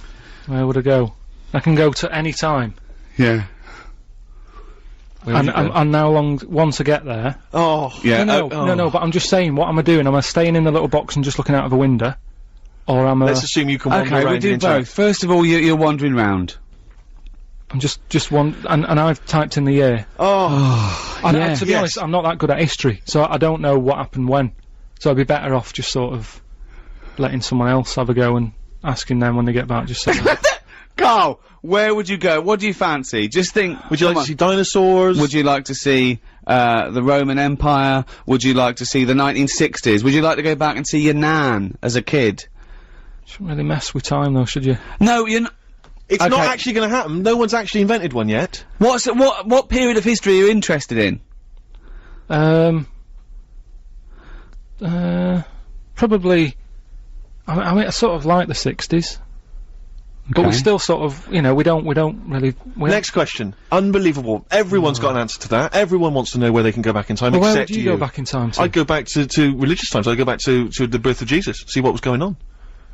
would I go? I can go to any time. Yeah. And how long, once I get there... Oh, Yeah. No, but I'm just saying, what am I doing? Am I staying in the little box and just looking out of a window? Or am I... Let's assume you can wander Okay, around we do the entire- both. First of all, you're wandering round. I'm just and I've typed in the year. Oh, And Yeah. to be honest, I'm not that good at history, so I don't know what happened when. So I'd be better off just sort of letting someone else have a go and asking them when they get back, just saying... Carl, where would you go? What do you fancy? Just think. would you like come to see dinosaurs? Would you like to see the Roman Empire? Would you like to see the 1960s? Would you like to go back and see your nan as a kid? Shouldn't really mess with time though, should you? No, you're not. It's Okay. not actually going to happen. No one's actually invented one yet. What period of history are you interested in? Probably... I mean, I sort of like the 60s. But we Okay. still sort of, you know, we don't really... Next question. Unbelievable. Everyone's got an answer to that. Everyone wants to know where they can go back in time, Well, where except would you go back in time to? I'd go back to religious times. I'd go back to the birth of Jesus, see what was going on.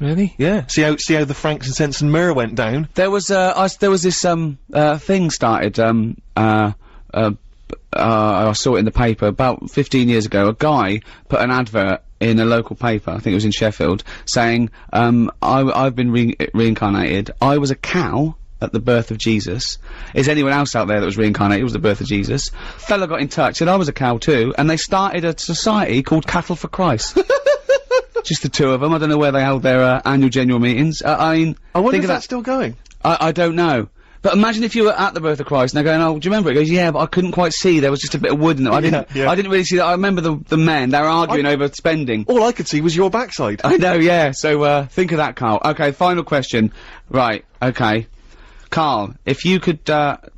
Really? Yeah. See how the frankincense and myrrh went down. There was this thing started I saw it in the paper about 15 years ago. A guy put an advert in a local paper, I think it was in Sheffield, saying, I've been reincarnated. I was a cow at the birth of Jesus. Is anyone else out there that was reincarnated? It was the birth of Jesus. Fella got in touch, said I was a cow too, and they started a society called Cattle for Christ. Just the two of them. I don't know where they held their annual general meetings. I mean, I wonder think if of that's still going. I don't know. But imagine if you were at the birth of Christ and they're going, oh, do you remember it? He goes, yeah, but I couldn't quite see. There was just a bit of wood in it. I didn't really see that. I remember the men, they were arguing over spending. All I could see was your backside. I know, yeah. So, think of that, Carl. Okay, final question. Right, okay. Carl, if you could,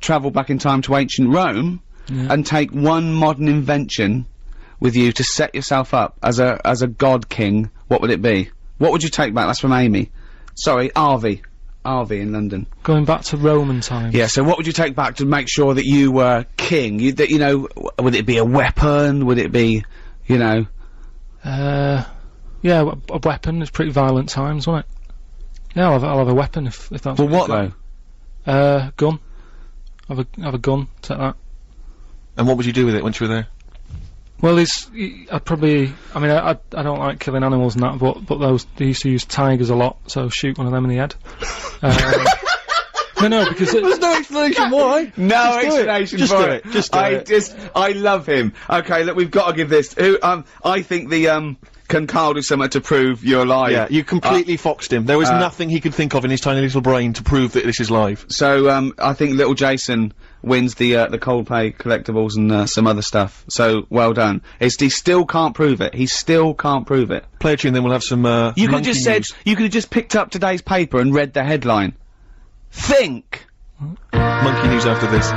travel back in time to ancient Rome and take one modern invention with you to set yourself up as a god king, what would it be? What would you take back? That's from Amy. Sorry, Arvy in London. Going back to Roman times. Yeah, so what would you take back to make sure that you were king? Would it be a weapon? Would it be, you know... Yeah, a weapon. It's pretty violent times, won't it? Yeah, I'll have a weapon if that's... Well, what though? Gun. Have a gun, take that. And what would you do with it once you were there? Well, I'd probably... I mean, I don't like killing animals and that, but they used to use tigers a lot, so shoot one of them in the head. No, because There's no explanation why. No explanation Just for do it. Just do it. I love him. Okay, look, we've got to give this. I think can Karl do something to prove you're live? Yeah, you completely foxed him. There was nothing he could think of in his tiny little brain to prove that this is live. So, I think little Jason wins the Coldplay collectibles and, some other stuff. So, well done. He still can't prove it. He still can't prove it. Play a tune, then we'll have some, You could have monkey just said, news. you could have just picked up today's paper and read the headline. Think! Monkey news after this.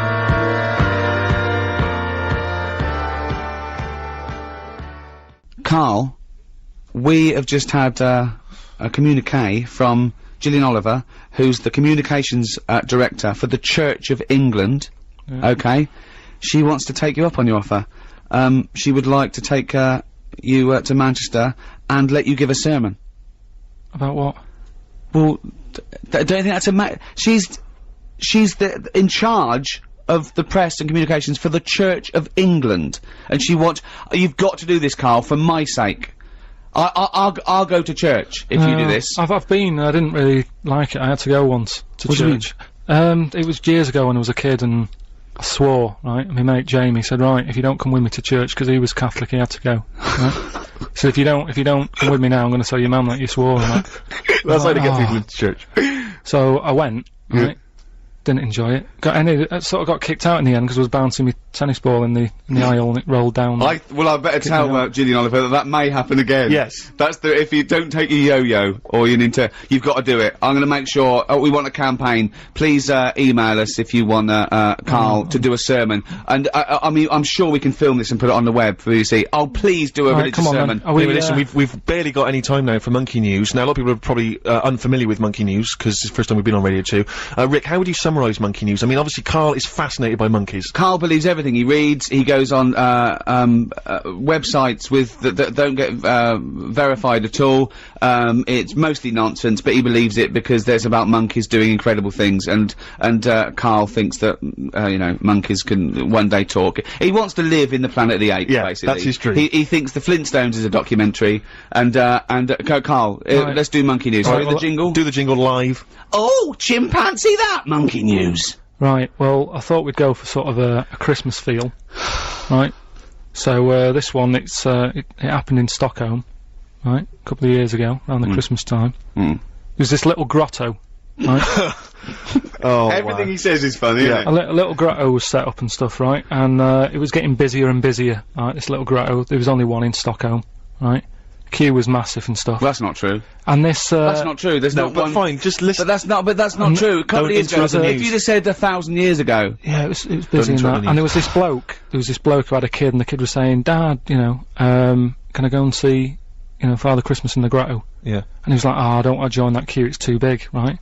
Karl, we have just had a communique from Gillian Oliver, who's the communications director for the Church of England. Okay, she wants to take you up on your offer. She would like to take you to Manchester and let you give a sermon. About what? Well, don't you think that's she's in charge of the press and communications for the Church of England, and you've got to do this, Karl, for my sake. I'll go to church if you do this. I've been. I didn't really like it. I had to go once to What do you mean? church. It was years ago when I was a kid, and I swore. Right, my mate Jamie said, "Right, if you don't come with me to church, because he was Catholic, he had to go." Right? So if you don't come with me now, I'm going to tell your mum that you swore. And That's how to get people into church. So I went. Right. Didn't enjoy it. Sort of got kicked out in the end because I was bouncing my tennis ball in the aisle and it rolled down. I better tell Gillian Oliver that may happen again. Yes. That's if you don't take your yo-yo or your Ninja, you've got to do it. I'm going to make sure. We want a campaign. Please email us if you want Karl to do a sermon. And I mean, I'm sure we can film this and put it on the web for you to see. Oh, please do a religious come on, sermon. then. Are we, Listen, we've barely got any time now for Monkey News. Now, a lot of people are probably unfamiliar with Monkey News because it's the first time we've been on Radio 2. Rick, how would you summarise summarise monkey news? I mean, obviously Karl is fascinated by monkeys. Karl believes everything he reads. He goes on websites that don't get verified at all. It's mostly nonsense, but he believes it because there's about monkeys doing incredible things, and Karl thinks that you know, monkeys can one day talk. He wants to live in the Planet of the Apes, basically. That's his dream. He thinks the Flintstones is a documentary, and Karl, let's do monkey news. Sorry, the jingle. Do the jingle live. Oh, chimpanzee that monkey news. Right, well, I thought we'd go for sort of a Christmas feel, right? So, this one, it happened in Stockholm, right? A couple of years ago, around the Christmas time. There's this little grotto, right? Oh, everything he says is funny, isn't it? A little grotto was set up and stuff, right? And, it was getting busier and busier, right? This little grotto, there was only one in Stockholm, right? The queue was massive and stuff. Well, that's not true. And this, that's not true, there's not one... fine, just listen. But that's not true. A couple of years ago, if you'd have said 1,000 years ago... Yeah, it was busy in that. And there was this bloke who had a kid, and the kid was saying, Dad, you know, can I go and see, you know, Father Christmas in the grotto? Yeah. And he was like, I don't want to join that queue, it's too big, right?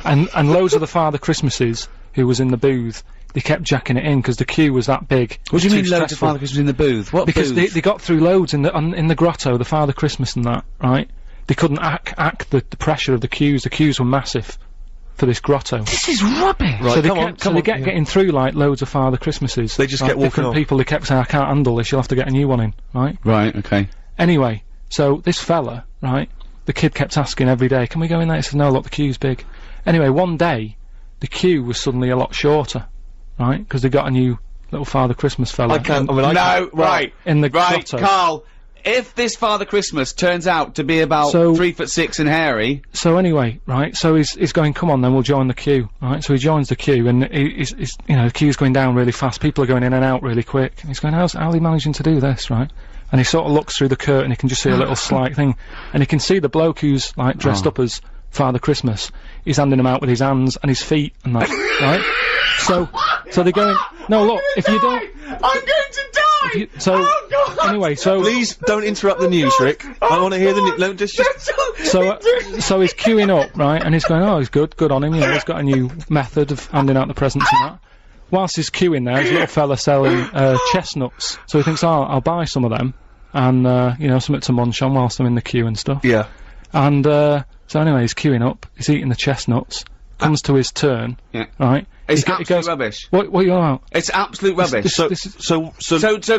And loads of the Father Christmases who was in the booth, they kept jacking it in because the queue was that big. What do you mean loads of Father Christmas in the booth? What because booth? they got through loads in the grotto, the Father Christmas and that, right? They couldn't act the pressure of the queues. The queues were massive for this grotto. This is rubbish! Right, so they kept getting through like loads of Father Christmases. They just kept walking different on. people, they kept saying, I can't handle this, you'll have to get a new one in, right? Right, okay. Anyway, so this fella, right, the kid kept asking every day, can we go in there? He said, no, look, the queue's big. Anyway, one day, the queue was suddenly a lot shorter, right? Because they got a new little Father Christmas fella. Right. In the right, grotto. Karl, if this Father Christmas turns out to be about 3'6" and hairy... So anyway, right, so he's going, come on then, we'll join the queue, right? So he joins the queue, and he's you know, the queue's going down really fast, people are going in and out really quick, and he's going, how's he managing to do this, right? And he sort of looks through the curtain, he can just see a little slight thing, and he can see the bloke who's, like, dressed up as Father Christmas, he's handing him out with his hands and his feet and that, right? So they're going, no, look, if you don't... I'm going to die! Anyway, so... Please don't interrupt the news, Rick. I want to hear the news. No, just... So he's queuing up, right, and he's going, oh, he's good on him, you know, he's got a new method of handing out the presents and that. Whilst he's queuing there, there's a little fella selling, chestnuts, so he thinks, oh, I'll buy some of them, and, you know, something to munch on whilst I'm in the queue and stuff. Yeah. And, so anyway, he's queuing up, he's eating the chestnuts, comes to his turn, right? It's absolute rubbish. What are you on about? It's absolute rubbish. So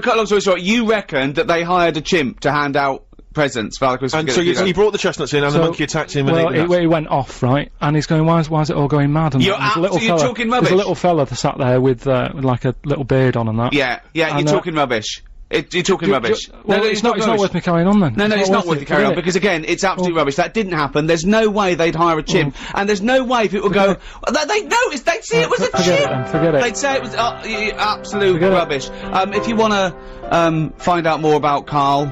cut long story short, you reckon that they hired a chimp to hand out presents for Father Christmas? And so he brought the chestnuts in, and the monkey attacked him, and he went off, right? And he's going, why is it all going mad? And you're talking rubbish. There's a little fella that sat there with like a little beard on and that. Yeah, you're talking rubbish. You're talking rubbish. Well, it's not worth me carrying on then. No, it's not worth you carrying on, because again, it's absolute rubbish. That didn't happen. There's no way they'd hire a chimp, and there's no way people would go, they'd say it was a chimp! Forget it. They'd say it was, absolute rubbish. If you wanna, find out more about Karl,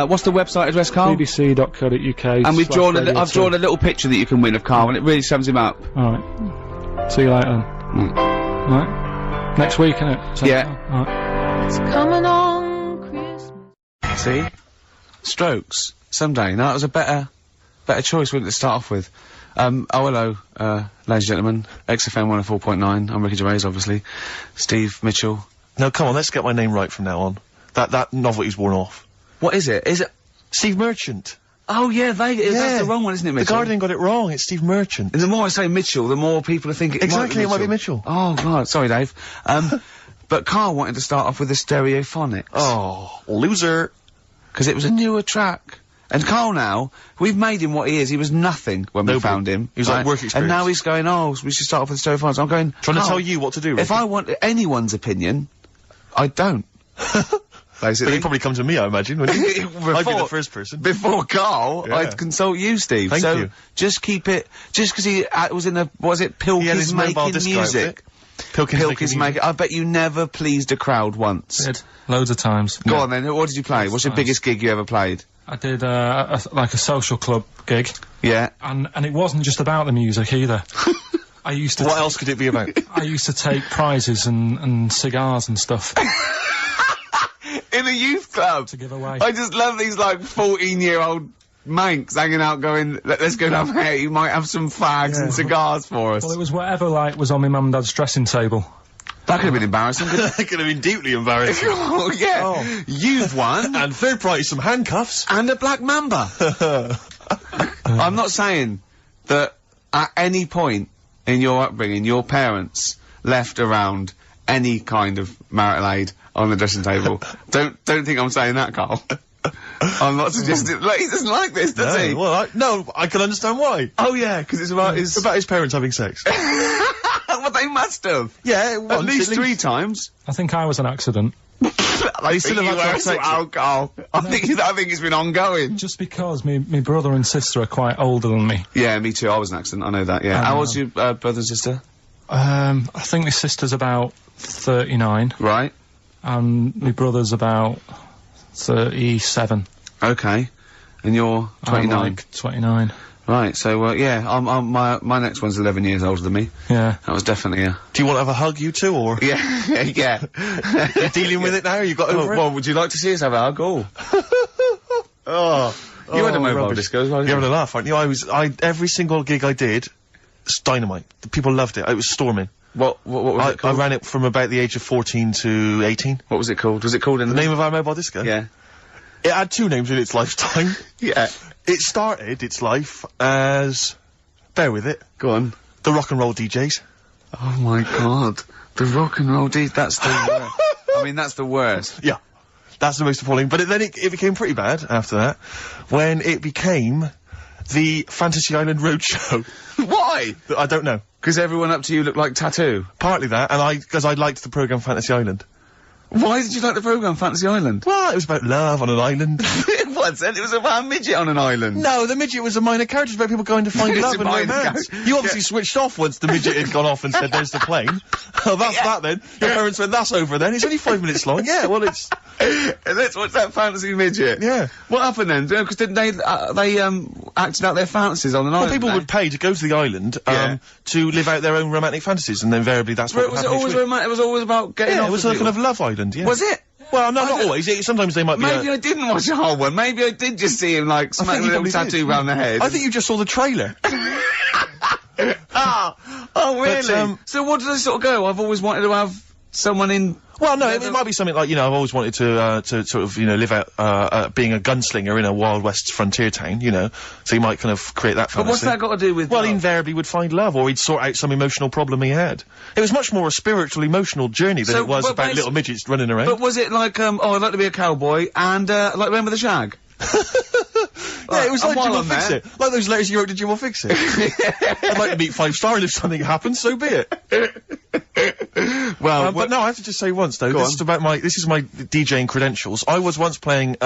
what's the website address, Karl? bbc.co.uk. And I've drawn a little picture that you can win of Karl, and it really sums him up. Alright. See you later then. Alright. Next week, innit? So, yeah. Alright. It's coming on. See? Strokes. Someday. No, that was a better choice, wouldn't it, to start off with? Hello, ladies and gentlemen. XFM 104.9. I'm Ricky Gervais, obviously. Steve Mitchell. No, come on, let's get my name right from now on. That novelty's worn off. What is it? Is it Steve Merchant? Oh, yeah, that's the wrong one, isn't it, Mitchell? The Guardian got it wrong, it's Steve Merchant. And the more I say Mitchell, the more people are thinking it might be Mitchell. Oh, God, sorry, Dave. But Karl wanted to start off with the Stereophonics. Oh, loser. Because it was a newer track. And Karl now, we've made him what he is. He was nothing when we found him. He was like work experience. And now he's going, oh, we should start off with the Stereophonics. I'm going, trying to tell you what to do, Ricky. If I want anyone's opinion, I don't. Basically. But you'd probably come to me, I imagine, wouldn't you? I'd be the first person. Before Karl, I'd consult you, Steve. Thank you. Just keep it, just because he was in Pilkington making music. Pilkington making, I bet you never pleased a crowd once. Did. Loads of times. Go on then, what did you play? What's your biggest gig you ever played? I did, like a social club gig. Yeah. And it wasn't just about the music either. I used to... What else could it be about? I used to take prizes and cigars and stuff. In a youth club? To give away. I just love these, like, 14-year-old Manx hanging out going, let's go down here, you might have some fags and cigars for us. Well, it was whatever, like, was on my mum and dad's dressing table. That could have been embarrassing, couldn't it? That could have been deeply embarrassing. Oh, yeah. You've won. And third prize, some handcuffs. And a black mamba. I'm not saying that at any point in your upbringing, your parents left around any kind of marital aid on the dressing table. Don't think I'm saying that, Carl. I'm not suggesting. Like, he doesn't like this, does he? Well, I can understand why. Oh yeah, because it's about his. It's about his parents having sex. Well, they must have. Yeah, At least 3 times. I think I was an accident. They still have had sex. Oh, Carl. I think it's been ongoing. Just because me brother and sister are quite older than me. Yeah, me too. I was an accident. I know that. Yeah. How old's your brother and sister? I think my sister's about 39. Right. And my brother's about 37. Okay. And you're 29. I'm like 29. Right. So yeah, my next one's 11 years older than me. Yeah. That was definitely a. Do you want to have a hug, you two, or? Yeah. Yeah. You're dealing with it now? You got over it? Well, would you like to see us have a hug? Oh. You had a mobile rubbish. disco as well, didn't You're you? having a laugh, aren't you? Every single gig I did, it's dynamite. The people loved it. It was storming. What was it I called? ran it from about the age of 14 to 18. What was it called? Was it called in The name of our mobile disco? Yeah. It had 2 names in its lifetime. Yeah. It started its life as, bear with it, Go on. the rock and roll DJs. Oh my god. The rock and roll that's the worst. I mean, that's the worst. Yeah. That's the most appalling. But then it became pretty bad after that, when it became the Fantasy Island Roadshow. Why? I don't know. Because everyone up to you looked like Tattoo. Partly that, and because I liked the programme Fantasy Island. Why did you like the programme Fantasy Island? Well, it was about love on an island. It wasn't. It was about a midget on an island. No, the midget was a minor character. It was about people going to find It's love a and minor romance. character. You obviously switched off once the midget had gone off and said, there's the plane. Oh, that's that then. Your parents went, that's over then. It's only 5 minutes long. Yeah, well, it's... Let's watch that fantasy midget. Yeah. What happened then? Because didn't they acted out their fantasies on an island? People didn't would pay to go to the island, Yeah. to live out their own romantic fantasies, and invariably that's they? what Was it happened always each week. romantic? It was always about getting Yeah, off it was with a kind people? of love island, yeah. Was it? Well, no, not don't- always. Sometimes they might be... Maybe I didn't watch the whole one. Maybe I did just see him, like, smack a you little probably tattoo did. round the head. I think you just saw the trailer. Oh, really? But, So what did they sort of go? I've always wanted to have someone in... Well, no, it might be something like, I've always wanted to sort of, live out, being a gunslinger in a Wild West frontier town, so you might kind of create that fantasy. But what's that got to do with... Well, love? he invariably would find love, or he'd sort out some emotional problem he had. It was much more a spiritual, emotional journey than So, it was but about basi- little midgets running around. But was it like, I'd like to be a cowboy and, like, Remember the Shag? Yeah, it was and like while Jim will I'm fix there- it. Like those letters you wrote to Jim will fix it. I'd like to meet 5 Star, and if something happens, so be it. Well, But no, I have to just say once though, Go this on. is about this is my DJing credentials. I was once playing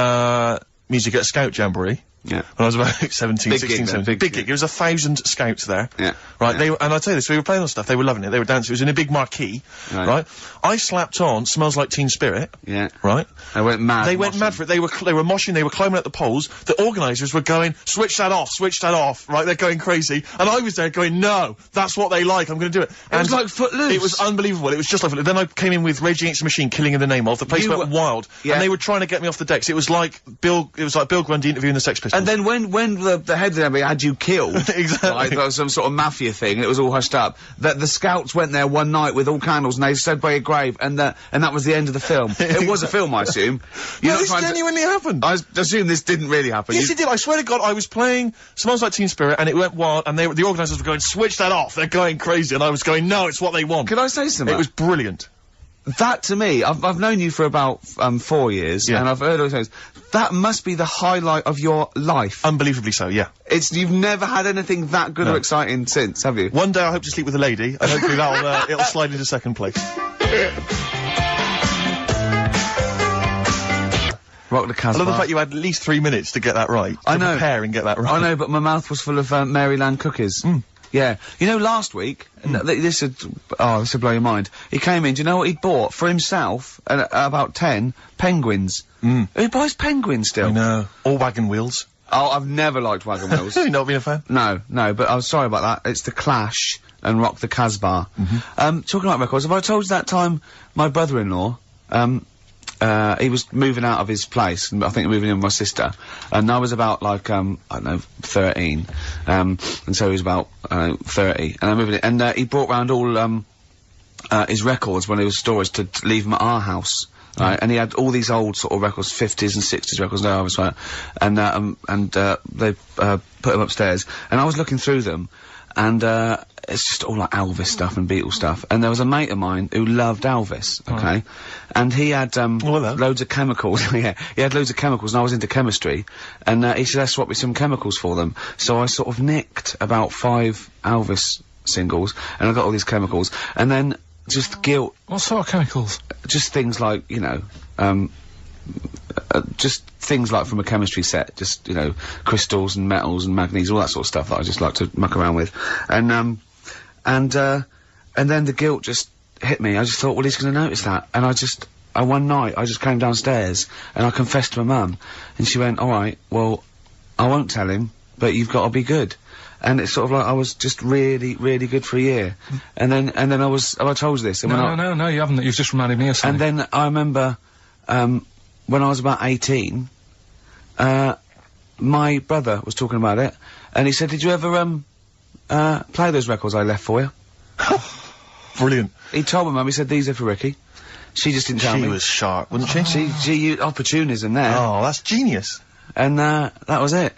music at a Scout Jamboree. Yeah. When I was about 17, Big 16, gig then, 17. big Big gig. gig. There was 1,000 scouts there. Yeah. Right, Yeah. and I'll tell you this, we were playing on stuff, they were loving it, they were dancing, it was in a big marquee, Right. right? I slapped on Smells Like Teen Spirit, Yeah. right? I went mad. They went mad for it, they were moshing, they were climbing up the poles, the organisers were going, switch that off, right? They're going crazy, and I was there going, no, that's what they like, I'm gonna do it. It was like Footloose. It was unbelievable, it was just like Footloose. Then I came in with Rage Against the Machine, Killing in the Name of, the place You went were- wild, Yeah. and they were trying to get me off the decks, it was like Bill Grundy interviewing the Sex Pistols. And then when the head of the Abbey had you killed, Exactly. like, there was some sort of mafia thing, and it was all hushed up, that the scouts went there one night with all candles, and they stood by a grave, and that was the end of the film. It was a film, I assume. You're No, not this trying to- genuinely happened. I assume this didn't really happen. Yes, You- it did. I swear to God, I was playing Smells Like Teen Spirit, and it went wild, and the organisers were going, switch that off, they're going crazy, and I was going, no, it's what they want. Could I say something? It was brilliant. That, to me, I've known you for about, 4 years, Yeah. and I've heard all those things. That must be the highlight of your life. Unbelievably so, yeah. You've never had anything that good or exciting since, have you? One day I hope to sleep with a lady, and hopefully it'll slide into second place. Rock the I Casbah. love the fact you had at least 3 minutes to get that right. I to know. prepare and get that right. I know, but my mouth was full of Maryland cookies. Yeah. You know, last week, this would blow your mind. He came in, do you know what he bought? For himself, about 10 penguins. Who buys penguins still? I know. All wagon wheels. Oh, I've never liked wagon wheels. You not been a fan? No, but I'm sorry about that. It's The Clash and Rock the Casbah. Talking about records, have I told you that time my brother-in-law, he was moving out of his place, I think moving in with my sister, and I was about like, I don't know, 13, and so he was about, 30, and I moved in, and he brought round all, his records when he was storage to leave them at our house. Right, and he had all these old sort of records, 50s and 60s records, no, I was right, and they, put them upstairs, and I was looking through them, and, it's just all like Elvis stuff and Beatles stuff, and there was a mate of mine who loved Elvis, okay, and he had, loads of chemicals, yeah, he had loads of chemicals, and I was into chemistry, and, he said, let's swap me some chemicals for them, so I sort of nicked about 5 Elvis singles, and I got all these chemicals, and then just guilt. What sort of chemicals? Just things like, you know, just things like from a chemistry set, just, you know, crystals and metals and manganese, all that sort of stuff that I just like to muck around with. And then the guilt just hit me. I just thought, well, he's gonna notice that. And one night, I just came downstairs and I confessed to my mum, and she went, alright, well, I won't tell him, but you've got to be good. And it's sort of like I was just really, really good for a year. And then I was, have I told you this? And No, you haven't. You've just reminded me of something. And then I remember, when I was about 18, my brother was talking about it, and he said, did you ever, play those records I left for you? Brilliant. He told my mum, he said, these are for Ricky. She just didn't tell me. She was sharp, wasn't she? She used opportunism there. Oh, that's genius. And, that was it.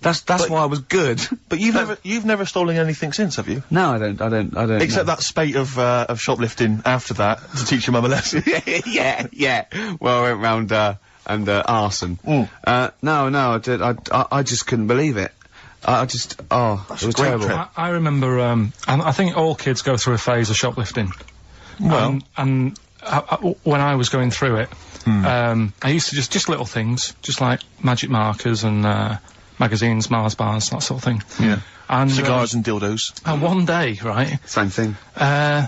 That's why I was good. But you've never stolen anything since, have you? No, I don't. Except that spate of shoplifting after that to teach your mum a lesson. yeah. Well, I went round, arson. No, I just couldn't believe it. It was terrible. I remember, I think all kids go through a phase of shoplifting. Well. And when I was going through it, I used to just little things, just like magic markers and, magazines, Mars bars, that sort of thing. Yeah. And cigars and dildos. And one day, right? Same thing. My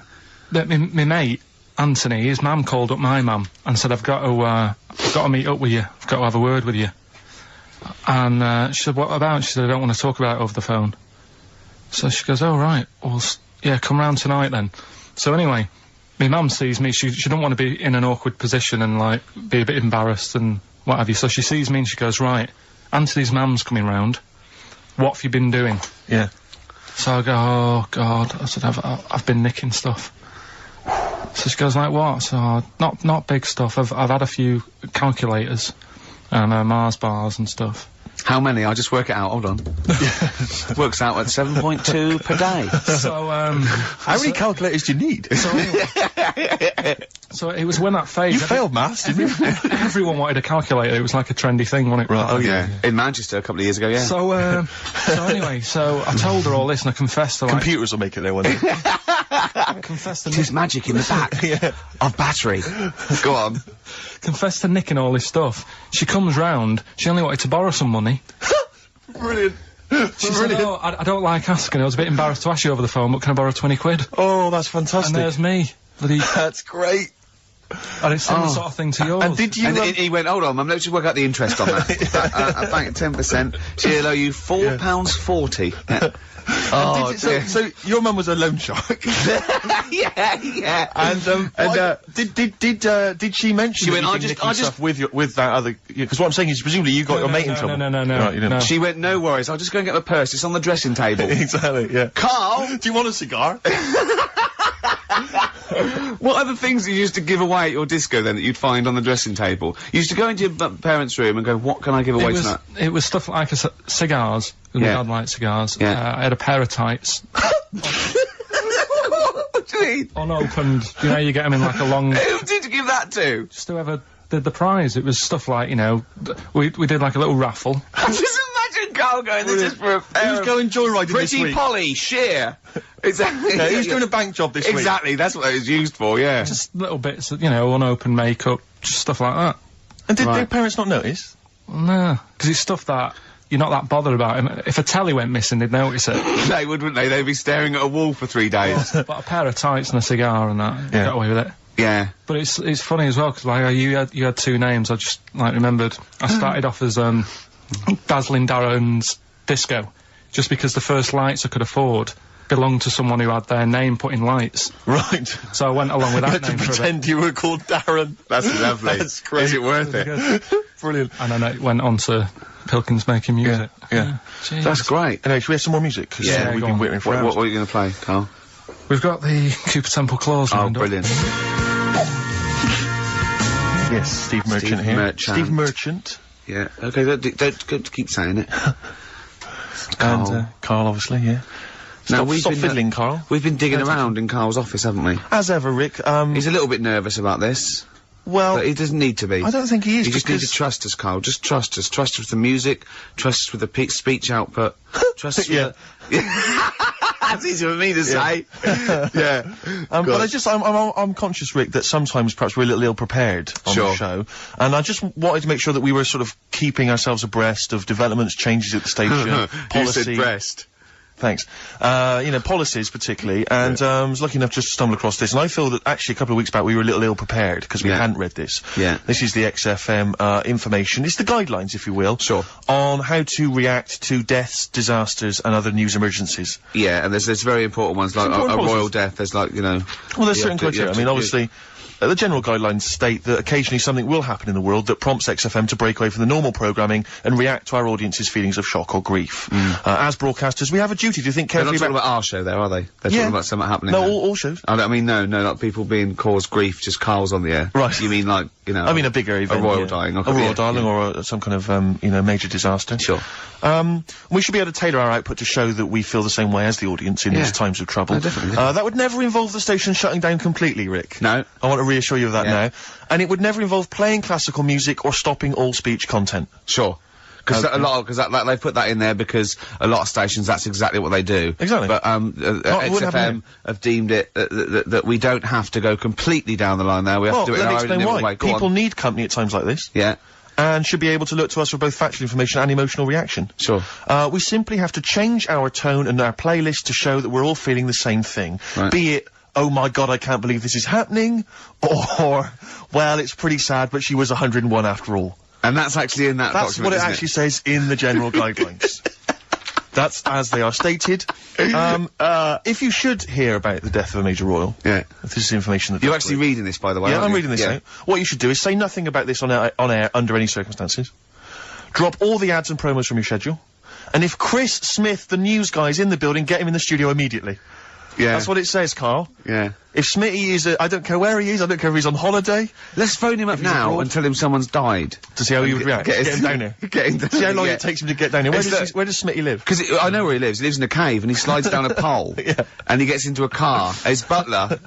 mate, Anthony, his mum called up my mum and said, I've got to meet up with you. I've got to have a word with you. And, she said, what about? She said, I don't want to talk about it over the phone. So she goes, oh, right. Well, yeah, come round tonight then. So anyway, my mum sees me. She don't want to be in an awkward position and, like, be a bit embarrassed and what have you. So she sees me and she goes, right, Anthony's mum's coming round. What have you been doing? Yeah. So I go, oh, God. I said, I've been nicking stuff. So she goes, like, what? So, not big stuff. I've had a few calculators and, Mars bars and stuff. How many? I'll just work it out. Hold on. Works out at 7.2 per day. So, how many calculators do you need? So anyway, so it was when that phase. You failed maths, didn't you? Everyone wanted a calculator. It was like a trendy thing, wasn't it? Right. Oh yeah. In Manchester a couple of years ago, yeah. So, anyway, so I told her all this and I confessed to, like, computers will make it there one day. confessed to There's magic in the back of battery. Go on. Confessed to nicking all this stuff. She comes round. She only wanted to borrow some money. Brilliant. She said, oh, I don't like asking. I was a bit embarrassed to ask you over the phone, but can I borrow 20 quid? Oh, that's fantastic. And there's me. That's great. And it's similar sort of thing to yours. And did you? And he went, hold on, Mum, let's just work out the interest on that. I bank 10%. She'll owe you £4.40. Oh, so your mum was a loan shark. yeah. And did she mention? She went, I just with that other, because what I'm saying is presumably you got your mate in trouble. No. Right, you didn't. No. She went, no worries, I'll just go and get my purse, it's on the dressing table. Exactly, yeah. Carl! Do you want a cigar? What other things you used to give away at your disco then that you'd find on the dressing table? You used to go into your parents' room and go, what can I give away tonight? It was stuff like cigars. My dad liked cigars. Yeah. I had a pair of tights. What do you mean? Unopened. You know, you get them in like a long... Who did you give that to? Just whoever did the prize. It was stuff like, you know, we did like a little raffle. Just imagine Carl going, this is for a pair Who's going joyriding this Pretty week? Polly, sheer. Exactly. Yeah, who's doing a bank job this week? Exactly, that's what it was used for, yeah. Just little bits, you know, unopened makeup, just stuff like that. And did their parents not notice? No, because it's stuff that you're not that bothered about. If a telly went missing, they'd notice it. They would, wouldn't they? They'd be staring at a wall for 3 days. But a pair of tights and a cigar and that, you got away with it. Yeah. But it's funny as well, because like, you had 2 names, I just, like, remembered. I started off as, Dazzling Darren's Disco, just because the first lights I could afford belonged to someone who had their name put in lights. Right. So I went along with You that had name to for a bit. pretend you were called Darren. That's lovely. That's great. Is it worth it? Brilliant. And then it went on to Pilkington making music. Yeah. Jeez. That's great. Anyway, should we have some more music? 'Cause, Yeah, we've go been on. waiting for hours. What are you going to play, Carl? We've got the Cooper Temple Claws Oh, lined up. brilliant. Yes, Steve Merchant Steve here. Merchant. Steve Merchant. Yeah. Okay, don't keep saying it. And Karl, obviously, yeah. Now, Stop fiddling, Karl. We've been digging around in Carl's office, haven't we? As ever, Rick. He's a little bit nervous about this, well, but he doesn't need to be. I don't think he is. You just need to because- trust us, Carl. Just trust us. Trust us with the music. Trust us with the speech output. Trust us Yeah. with the... That's easy for me to say. Yeah. But Go on. I'm conscious, Rick, that sometimes perhaps we're a little ill-prepared on Sure. the show, and I just wanted to make sure that we were sort of keeping ourselves abreast of developments, changes at the station, You policy. said breast. Thanks. Policies particularly, and I was lucky enough just to stumble across this, and I feel that actually a couple of weeks back we were a little ill-prepared because we Yeah. hadn't read this. Yeah. This is the XFM information. It's the guidelines, if you will. Sure. On how to react to deaths, disasters, and other news emergencies. Yeah, and there's very important ones, like important a royal policies. death. There's like, you know... Well, there's you certain have to- you criteria. have I mean, to- obviously, the general guidelines state that occasionally something will happen in the world that prompts XFM to break away from the normal programming and react to our audience's feelings of shock or grief. As broadcasters, we have a duty to think They're carefully not talking about our show there, are they? They're Yeah. talking about something happening No, there. all shows. I mean, no, like people being caused grief, just Carl's on the air. Right. You mean like, you know... I mean, a bigger event. A royal yeah. dying. A royal dying or some kind of, major disaster. Sure. We should be able to tailor our output to show that we feel the same way as the audience in Yeah. these times of trouble. No, definitely. That would never involve the station shutting down completely, Rick. No. I want to reassure you of that Yeah. now. And it would never involve playing classical music or stopping all speech content. Sure. Because they put that in there because a lot of stations, that's exactly what they do. Exactly. But, wouldn't happen XFM have deemed it, that we don't have to go completely down the line there. We have Well, to do it in let me our own explain little why. way. Go People on. need company at times like this. Yeah. And should be able to look to us for both factual information and emotional reaction. Sure. We simply have to change our tone and our playlist to show that we're all feeling the same thing. Right. Be it, oh my god, I can't believe this is happening, or, well, it's pretty sad, but she was 101 after all. And that's actually in that That's document, what it isn't actually says in the general guidelines. That's as they are stated. If you should hear about the death of a major royal, Yeah. this is information that... You're actually reading this, by the way, Yeah, aren't I'm you? reading this Yeah. out. What you should do is say nothing about this on air under any circumstances. Drop all the ads and promos from your schedule. And if Chris Smith, the news guy, is in the building, get him in the studio immediately. Yeah. That's what it says, Carl. Yeah. If Smitty is, I don't care where he is, I don't care if he's on holiday, Let's phone him up he's now abroad. and tell him someone's died. to see how he would react. Get him down here. Get him down See how long yeah. it takes him to get down here. Where does Smitty live? Because I know where he lives. He lives in a cave, and he slides down a pole, Yeah. and he gets into a car. His butler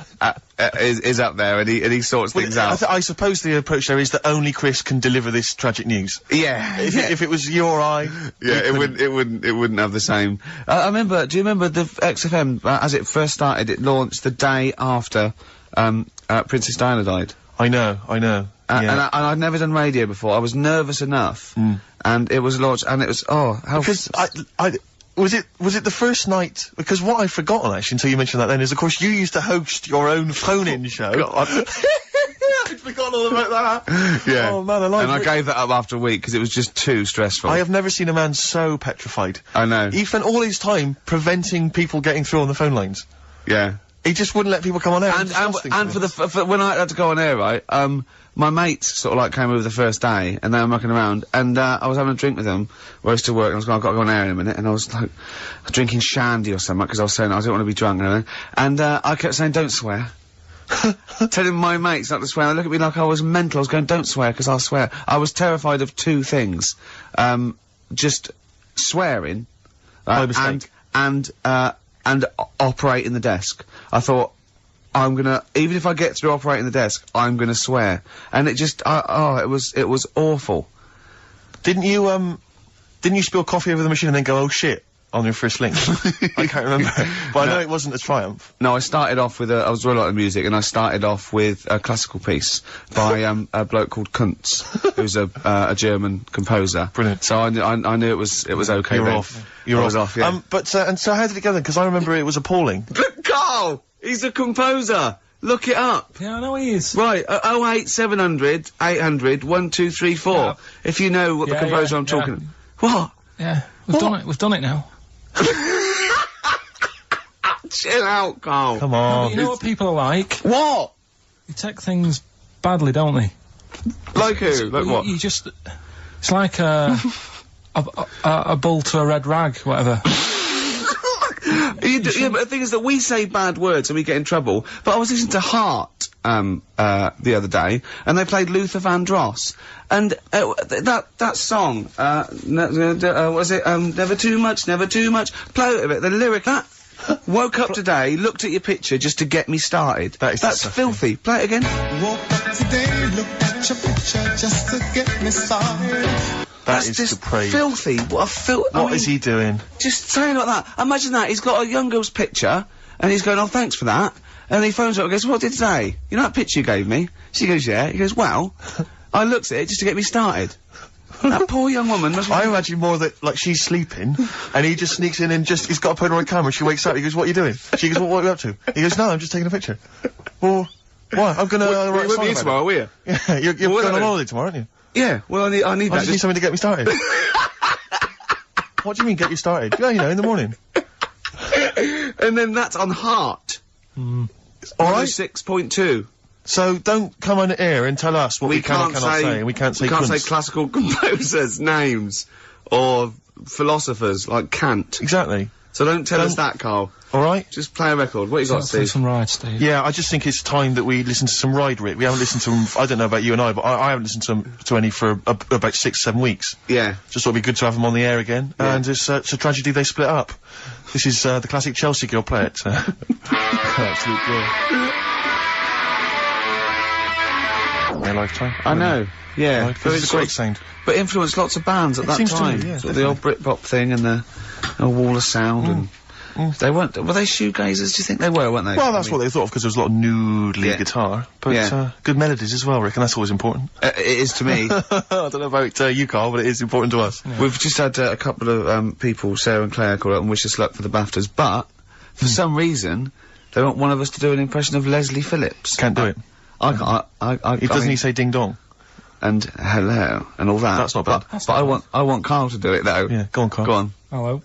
is up there, and he sorts things out. I suppose the approach there is that only Chris can deliver this tragic news. Yeah, If it was you or I, yeah, we it wouldn't have the same. I remember. Do you remember the XFM as it first started? It launched the day after Princess Diana died. I know. And I'd never done radio before. I was nervous enough, and it was launched, and it was Because was it the first night? Because what I'd forgotten actually until you mentioned that then is of course you used to host your own phone-in show. I'd forgotten all about that. yeah. Oh man, and I gave that up after a week because it was just too stressful. I have never seen a man so petrified. I know. He spent all his time preventing people getting through on the phone lines. Yeah. He just wouldn't let people come on air. And for when I had to go on air, right, my mates sort of like came over the first day, and they were mucking around, and I was having a drink with them where I used to work, and I was going, I've got to go on air in a minute, and I was like drinking shandy or something because I was saying I didn't want to be drunk and everything, and I kept saying don't swear. Telling my mates not to swear. They look at me like I was mental. I was going, don't swear because I'll swear. I was terrified of two things: just swearing, and operating the desk. I thought, I'm gonna, even if I get through operating the desk, I'm gonna swear. And it just, it was awful. Didn't you spill coffee over the machine and then go, oh shit, on your first link? I can't remember. But I know it wasn't a triumph. No, I started off with I was really like the music, and I started off with a classical piece by a bloke called Kuntz, who's a German composer. Brilliant. So I knew it was okay. You're then. off. You're I was off, yeah. And so how did it go then? Because I remember it was appalling. Look, Carl! He's a composer! Look it up! Yeah, I know he is. Right, 08700 800 1234. Yeah. If you know what the Yeah, composer yeah, I'm talking... What? Yeah, we've done it now. Chill out, Carl. Come on. You know what people are like? What? They take things badly, don't they? Like who? Like what? You just... It's like a bull to a red rag, whatever. Yeah, but the thing is that we say bad words and we get in trouble. But I was listening to Heart, the other day, and they played Luther Vandross. And, that song, was it, Never Too Much, Never Too Much? Play it a bit, the lyric, that... Woke up today, looked at your picture just to get me started. That's filthy. Play it again. Woke up today, looked at your picture just to get me started. That's just depraved. filthy. What a What is he doing? Just saying like that. Imagine that. He's got a young girl's picture, and he's going, oh, thanks for that. And he phones her up and goes, what did it say? You know that picture you gave me? She goes, yeah. He goes, well, I looked at it just to get me started. That poor young woman must be... I imagine more that, like, she's sleeping, and he just sneaks in and he's got a Polaroid camera, she wakes up, he goes, what are you doing? She goes, what are you up to? He goes, no, I'm just taking a picture. Well, what? I'm gonna write a won't song be in about tomorrow, it. will you? Yeah, you're going on holiday tomorrow, aren't you? Yeah, well, I need I that. just need something to get me started. What do you mean, get you started? Yeah, you know, in the morning. And then that's on Heart. Alright? 6.2. So, don't come on air and tell us what we can and cannot say, and we can't say cunts. Classical composers' names, or philosophers, like Kant. Exactly. So don't tell us that, Carl. Alright? Just play a record. What you got, Play Steve? some rides, Steve. Yeah, I just think it's time that we listen to some Ride Rit. We haven't listened to them, I don't know about you and I, but I haven't listened to any for about 6-7 weeks. Yeah. Just thought it'd be good to have them on the air again. Yeah. And it's a tragedy they split up. This is the classic Chelsea girl, play it. Absolute girl. Their lifetime. I know. Yeah. Right, 'cause it's a great sound. But influenced lots of bands at that seems to time. me, yeah, Sort of the old Britpop thing and the Wall of Sound and... They were they shoegazers? Do you think they were, weren't they? Well, that's what they thought of, because there was a lot of nude lead Yeah. guitar. But, Yeah. good melodies as well, Rick, and that's always important. It is to me. I don't know about you, Carl, but it is important to us. We've just had a couple of people, Sarah and Claire, call up and wish us luck for the BAFTAs, but for some reason they want one of us to do an impression of Leslie Phillips. Can't do it. Doesn't he say ding dong? And hello and all that. That's not bad. But I want Carl to do it though. Yeah, go on, Carl. Go on. Hello.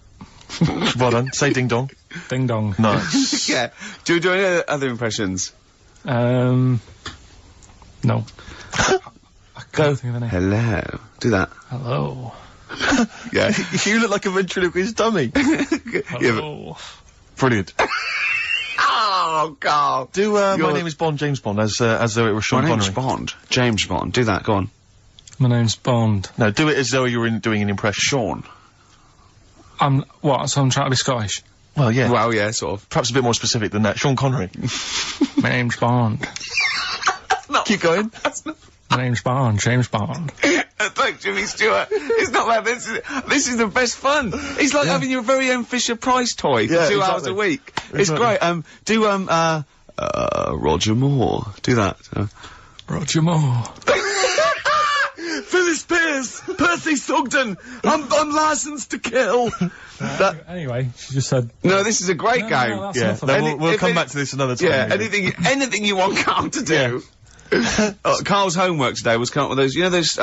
Well done. Say ding dong. Ding dong. Nice. Yeah. Do we do any other impressions? No. I Go. can't think of any. Hello. Do that. Hello. Yeah. You look like a ventriloquist dummy. Yeah, but- Hello. Brilliant. Oh, Carl. Do, my You're- name is Bond, James Bond, as though it were Sean My name's Connery. Bond. James Bond. Do that. Go on. My name's Bond. No, do it as though you were doing an impression. Sean. So I'm trying to be Scottish. Well, yeah. Well, yeah, sort of. Perhaps a bit more specific than that. Sean Connery. My name's Bond. Keep going. My name's Bond. James Bond. Thanks, Jimmy Stewart. It's not bad. This is the best fun. It's like having your very own Fisher-Price toy for Yeah, 2 hours exactly. a week. It's great. Do Roger Moore. Do that. Roger Moore. Phyllis Pierce, Percy Sugden. I'm licensed to kill. Anyway, she just said... No, this is a great No, game. no, that's Yeah, enough of no, it. we'll if come it- back to this another time. Yeah, maybe. anything you want Carl to do. Carl's homework today was come up with those, you know those,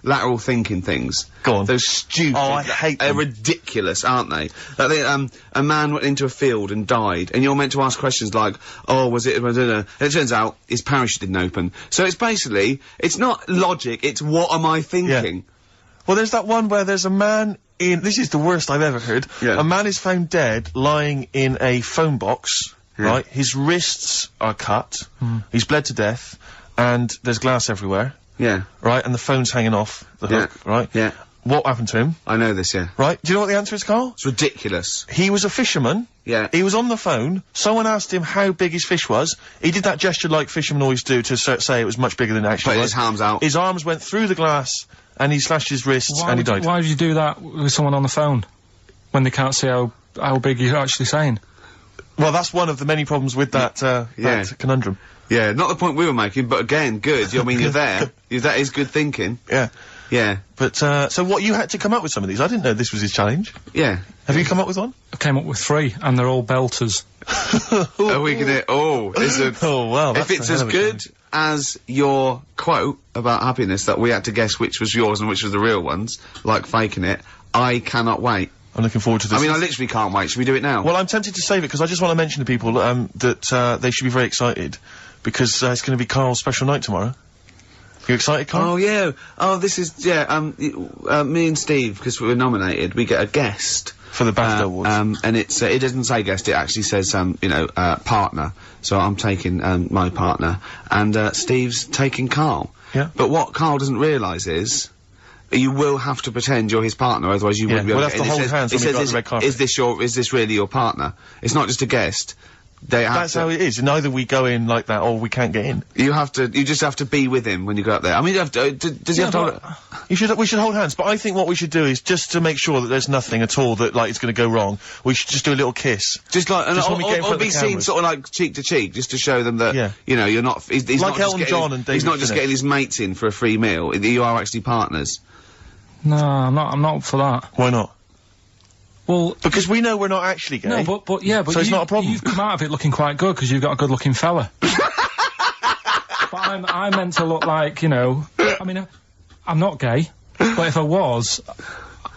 lateral thinking things? Go on. Those stupid... Oh, I hate They're them. ridiculous, aren't they? Like they, a man went into a field and died, and you're meant to ask questions like, oh, was it... I don't know. And it turns out his parachute didn't open. So it's basically, it's not logic, it's what am I thinking? Well, there's that one where there's a man in... This is the worst I've ever heard. Yeah. A man is found dead lying in a phone box, right? His wrists are cut. He's bled to death. And there's glass everywhere, Yeah. right? And the phone's hanging off the Yeah. hook, right? Yeah. What happened to him, I know this, yeah. right? Do you know what the answer is, Carl? It's ridiculous. He was a fisherman. Yeah. He was on the phone. Someone asked him how big his fish was. He did that gesture like fishermen always do to say it was much bigger than it actually Put was. his arms out. His arms went through the glass, and he slashed his wrists, and he died. Why would you do that with someone on the phone when they can't see how big you're actually saying? Well, that's one of the many problems with that, that conundrum. Yeah, not the point we were making, but again, good. I mean, you're there. That is good thinking. Yeah. Yeah. But, so what, you had to come up with some of these? I didn't know this was his challenge. Yeah. Have you come up with one? I came up with 3, and they're all belters. Are we gonna... Oh, is it... Oh, wow. If it's as good as your quote about happiness that we had to guess which was yours and which was the real ones, like faking it, I cannot wait. I'm looking forward to this. I mean, I literally can't wait. Should we do it now? Well, I'm tempted to save it because I just want to mention to people that they should be very excited because it's going to be Karl's special night tomorrow. You excited, Karl? Oh yeah. Oh, this is me and Steve, because we were nominated. We get a guest for the BAFTA Awards. And it doesn't say guest. It actually says partner. So I'm taking my partner, and Steve's taking Karl. Yeah. But what Karl doesn't realise is, you will have to pretend you're his partner, otherwise you wouldn't be able we'll to have to get in. hold hands when we go on the red carpet. Is this really your partner? It's not just a guest. That's how it is, and either we go in like that or we can't get in. You just have to be with him when you go up there. I mean, you have to, does he have to we should hold hands, but I think what we should do is, just to make sure that there's nothing at all that, like, it's gonna go wrong, we should just do a little kiss. Just like, or be seen cameras. sort of like cheek to cheek, just to show them that, Yeah. you know, you're not, he's Like not just Elton getting John and David he's not just Finnish. getting his mates in for a free meal, you are actually partners. No, I'm not up for that. Why not? Well, Because we know we're not actually gay. no, but So it's not a problem. You've come out of it looking quite good because you've got a good-looking fella. But I'm meant to look like, you know. I mean, I'm not gay, but if I was,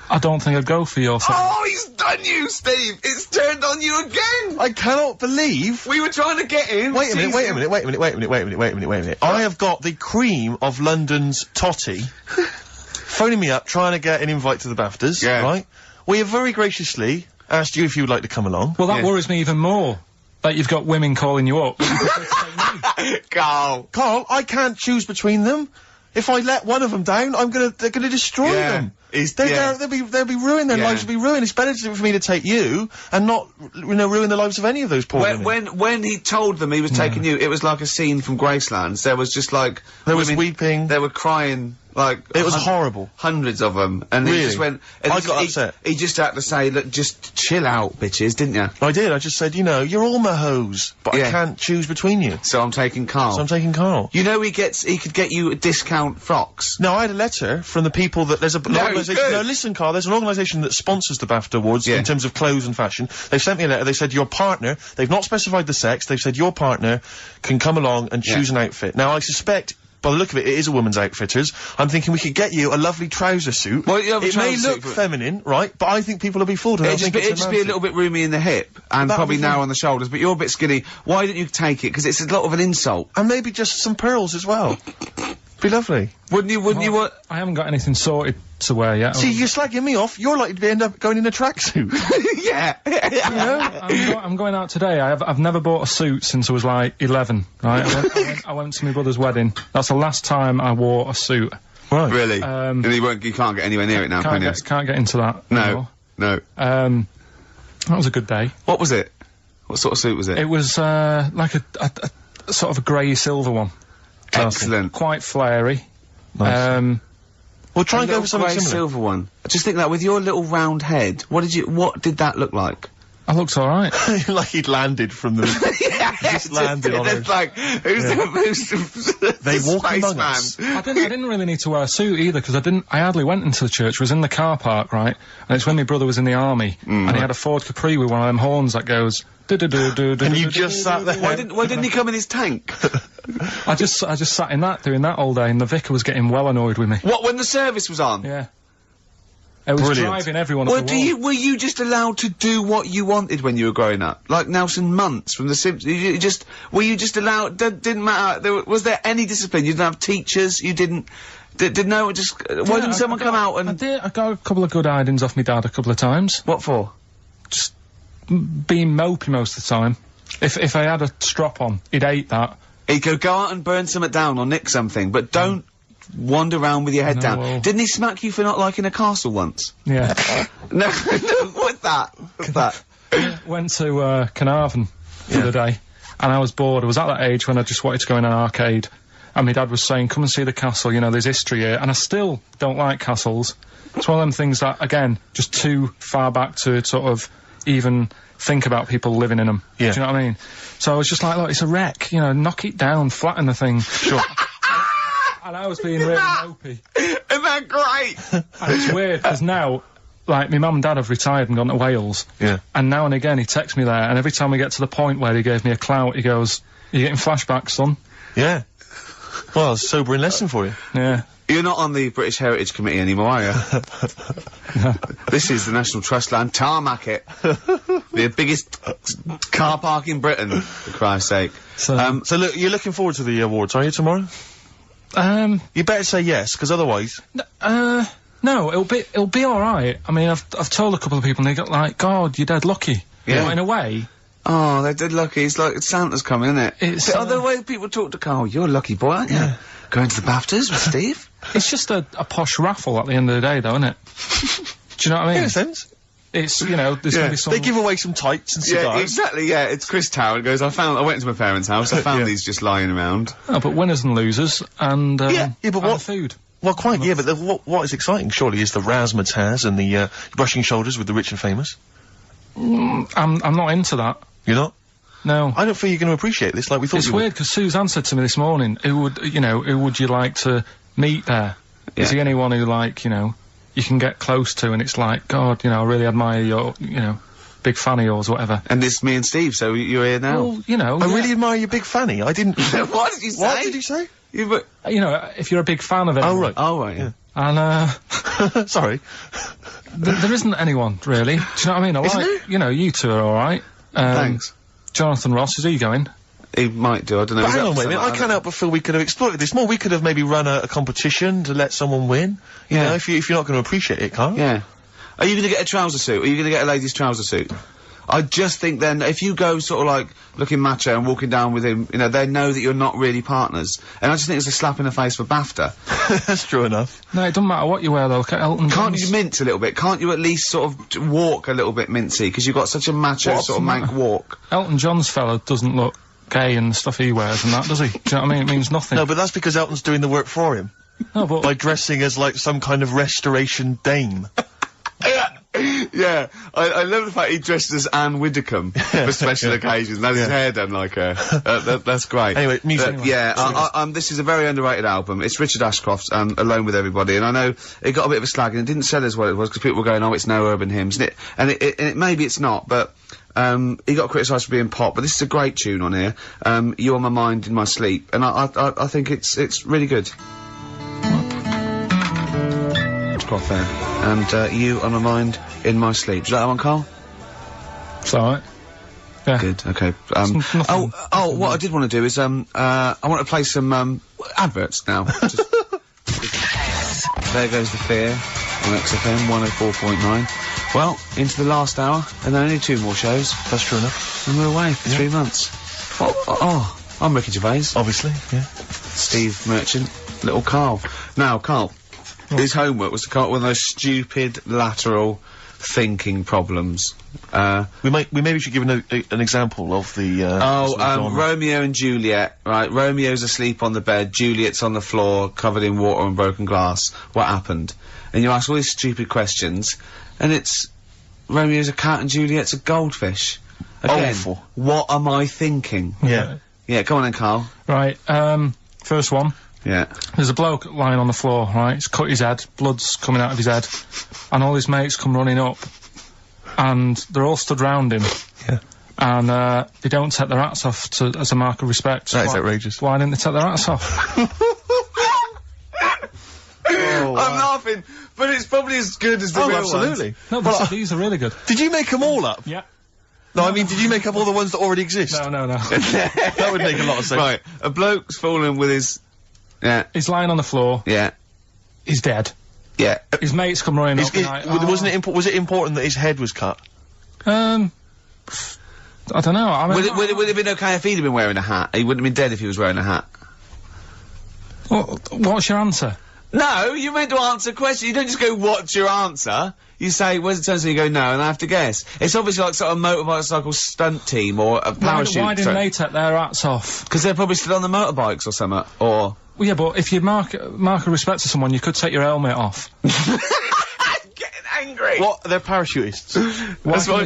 I don't think I'd go for your thing. Oh, he's done you, Steve! It's turned on you again! I cannot believe. We were trying to get in. Wait a minute. I have got the cream of London's totty phoning me up, trying to get an invite to the BAFTAs, Yeah. right? We have very graciously asked you if you would like to come along. Well, that worries me even more. That you've got women calling you up. Carl. Karl, I can't choose between them. If I let one of them down, they're gonna destroy Yeah. them. They'll be ruined, their Yeah. lives will be ruined. It's better for me to take you and not, ruin the lives of any of those poor women. When he told them he was taking you, it was like a scene from Graceland. There was just like There was women- weeping. They were crying like It was horrible. Hundreds of them, and he Really? just went. And I got upset. He just had to say, "Look, just chill out, bitches," didn't you? I did, I just said, you're all my hoes, but Yeah. I can't choose between you. So I'm taking Karl. So I'm taking Karl. You know he could get you discount frocks. No, I had a letter from the people that there's an organisation. good. No, listen, Karl, there's an organisation that sponsors the BAFTA Awards Yeah. in terms of clothes and fashion. They've sent me a letter. They said your partner. They've not specified the sex. They've said your partner can come along and choose an outfit. Now I suspect, by the look of it, it is a woman's outfitters. I'm thinking we could get you a lovely trouser suit. Well, you have a it may trouser look suit, but- feminine, right? But I think people will be fooled. It'd just be a little bit roomy in the hip and That'd probably be narrow fine. on the shoulders. But you're a bit skinny. Why didn't you take it? Because it's a lot of an insult. And maybe just some pearls as well. Be lovely. Wouldn't you want? I haven't got anything sorted to wear yet. See, you're slagging me off. You're likely to end up going in a tracksuit. Yeah. I'm going out today. I've never bought a suit since I was like 11. Right? I went to my brother's wedding. That's the last time I wore a suit. Right. Really? And you can't get anywhere near it now, can you? Can't get into that. No. anymore. That was a good day. What was it? What sort of suit was it? It was like a sort of a grey silver one. Excellent. Quite flary. Nice. We'll try and go for something grey similar. silver one. Just think that with your little round head, what did that look like? I looked alright. Like he'd landed from the... just landed on It's her. like, who's They walk among spaceman? us. I didn't really need to wear a suit either because I hardly went into the church. I was in the car park, right? And it's when my brother was in the army and he had a Ford Capri with one of them horns that goes. And you just sat there. Why didn't he come in his tank? I just sat in that doing that all day, and the vicar was getting well annoyed with me. What, when the service was on? Yeah. It was Brilliant. driving everyone up Well, the wall. were you just allowed to do what you wanted when you were growing up? Like Nelson Muntz from The Simpsons? Were you just allowed, didn't matter, was there any discipline? You didn't have teachers, you didn't, why didn't someone come out and... I got a couple of good hidings off my dad a couple of times. What for? Just being mopey most of the time. If I had a strop on, he'd hate that. He could go out and burn something down or nick something, but don't wander around with your head No, down. well- Didn't he smack you for not liking a castle once? Yeah. No, what's that? What's that? Went to Carnarvon the other day, and I was bored. I was at that age when I just wanted to go in an arcade, and my dad was saying, come and see the castle, you know, there's history here, and I still don't like castles. It's one of them things that, again, just too far back to sort of even think about people living in them. Yeah. Do you know what I mean? So I was just like, look, it's a wreck, you know, knock it down, flatten the thing. Sure. And I was being really mopey. Isn't that great? And it's weird, because now, like, my mum and dad have retired and gone to Wales. Yeah. And now and again he texts me there, and every time we get to the point where he gave me a clout, he goes, "You're getting flashbacks, son." Yeah. Well, it's a sobering lesson for you. Yeah. You're not on the British Heritage Committee anymore, are you? This is the National Trust land. Tarmac it. The biggest car park in Britain, for Christ's sake. So look, you're looking forward to the awards, are you, tomorrow? You better say yes, because otherwise... No, it'll be alright. I mean, I've told a couple of people and they got like, God, you're dead lucky. Yeah. But in a way... Oh, they're dead lucky. It's like Santa's coming, isn't it? It's, the way people talk to Karl, you're a lucky boy, aren't you? Yeah. Going to the BAFTAs with Steve? It's just a posh raffle at the end of the day, though, isn't it? Do you know what I mean? In a sense. It's, you know, there's gonna be some... They give away some tights and cigars. Yeah, exactly, yeah. It's Chris Tower. It goes, I went to my parents' house, I found these just lying around. Oh, but winners and losers, and, but and what- food. Well, quite, yeah, but what is exciting, surely, is the razzmatazz and the, brushing shoulders with the rich and famous. I'm not into that. You're not? No. I don't feel you're going to appreciate this like we thought It's you would. weird, because Suzanne said to me this morning, who would you like to meet there? Is he anyone who, like, you know, you can get close to, and it's like, God, you know, I really admire your, you know, big fan of yours, whatever. And it's me and Steve, so you're here now. Well, you know... I really admire your big fanny. I didn't... What did you say? What did you say? You know, if you're a big fan of it. Oh, right. Oh, right, yeah. And, Sorry. there isn't anyone, really. Do you know what I mean? I Isn't like, there? you know, you two are alright. Thanks. Jonathan Ross, is he going? He might do, I don't know. But He's hang up on, for wait a minute. I something, can't help but feel we could have exploited this more. We could have maybe run a competition to let someone win. You Yeah. know, if you're not going to appreciate it, Karl. Yeah. Are you going to get a trouser suit? Are you going to get a ladies' trouser suit? I just think then, if you go sort of like looking macho and walking down with him, you know, they know that you're not really partners. And I just think it's a slap in the face for BAFTA. That's true enough. No, it doesn't matter what you wear, though. Look at Elton Can't John's. you mince a little bit? Can't you at least sort of walk a little bit mincy? Because you've got such a macho What's sort of the mank matter? walk. Elton John's fella doesn't look gay and the stuff he wears and that, does he? Do you know what I mean? It means nothing. No, but that's because Elton's doing the work for him. No, but... By dressing as, like, some kind of restoration dame. Yeah, I love the fact he dressed as Anne Widdecombe for special occasions. And had his hair done like her. That's great. Anyway, music. Yeah, this is a very underrated album. It's Richard Ashcroft's Alone with Everybody, and I know it got a bit of a slag and it didn't sell as well as it was because people were going, oh, it's no urban hymns, and it maybe it's not, but he got criticised for being pop, but this is a great tune on here. You On My Mind in My Sleep, and I think it's really good. Ashcroft there, and You On My Mind in My Sleep. Is that one, Karl? It's alright. Yeah. Good, okay. nothing- What I did want to do is, I want to play some, adverts now. There goes the fear on XFM 104.9. Well, into the last hour, and then only 2 more shows. That's true enough. And we're away for 3 months. I'm Ricky Gervais. Obviously, yeah. Steve Merchant, little Karl. Now, Karl, his homework was to come up with those stupid lateral thinking problems. We maybe should give an example of the, genre. Romeo and Juliet, right? Romeo's asleep on the bed, Juliet's on the floor, covered in water and broken glass. What happened? And you ask all these stupid questions, and it's Romeo's a cat and Juliet's a goldfish. Again, Awful. what am I thinking? Yeah. Yeah, come on then, Karl. Right, first one. Yeah. There's a bloke lying on the floor, right? He's cut his head, blood's coming out of his head, and all his mates come running up, and they're all stood round him. Yeah. And, they don't take their hats off as a mark of respect. That is outrageous. Why didn't they take their hats off? I'm laughing, but it's probably as good as the real absolutely. No, these are really good. Did you make them all up? Yeah. No, I mean, did you make up all the ones that already exist? No. That would make a lot of sense. Right, a bloke's fallen with his... Yeah, He's lying on the floor. yeah, He's dead. yeah. His mates come running up. Was it important that his head was cut? I don't know. I mean, Would it have been okay if he'd have been wearing a hat? He wouldn't have been dead if he was wearing a hat. what's your answer? No, you meant to answer a question. You don't just go, what's your answer? You say, where's it turns out, you go, no, and I have to guess. It's obviously like sort of motorcycle stunt team or a parachute. Why didn't they take their hats off? Because they're probably still on the motorbikes or something, or... Well, yeah, but if you mark a respect to someone, you could take your helmet off. I'm getting angry! What? They're parachutists.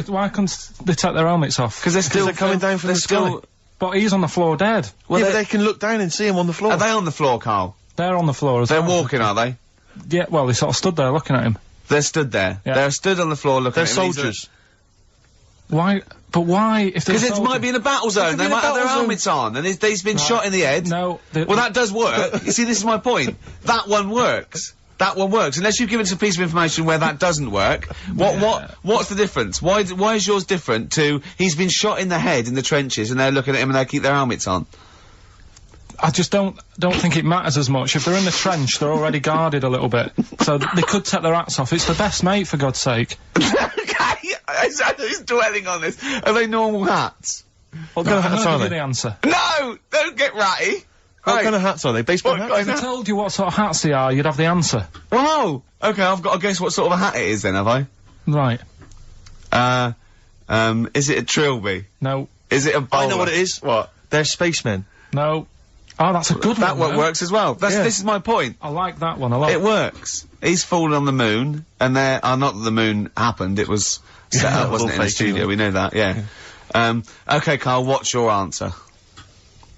Why couldn't they take their helmets off? Because they're coming down from the sky. But he's on the floor dead. Well, yeah, but they can look down and see him on the floor. Are they on the floor, Karl? They're on the floor as They're well. walking, are they? Yeah, well, they sort of stood there looking at him. They're stood there. Yeah. They're stood on the floor looking They're at him. soldiers. Why? But why? If Because it might be in a battle zone. They might have their helmets on, and he's been shot in the head. No. Well, that does work. You see, this is my point. That one works. That one works. Unless you've given us a piece of information where that doesn't work. What's the difference? Why is yours different to he's been shot in the head in the trenches and they're looking at him and they keep their helmets on? I just don't think it matters as much. If they're in the trench, they're already guarded a little bit. So they could take their hats off. It's the best mate, for God's sake. Okay, who's dwelling on this? Are they normal hats? What kind of hats are Give you they? the answer. No! Don't get ratty! What kind of hats are they? Baseball hats? If I told you what sort of hats they are, you'd have the answer. Wow! Okay, I've got to guess what sort of a hat it is then, have I? Right. Is it a trilby? No. Is it a bowler? I know what it is. What? They're spacemen. No. Oh, that's a good That one. one works as well. This is my point. I like that one a lot. It works. He's fallen on the moon, and not that the moon happened, it was set up, wasn't it, in the studio, we know that, yeah. Okay, Karl, what's your answer?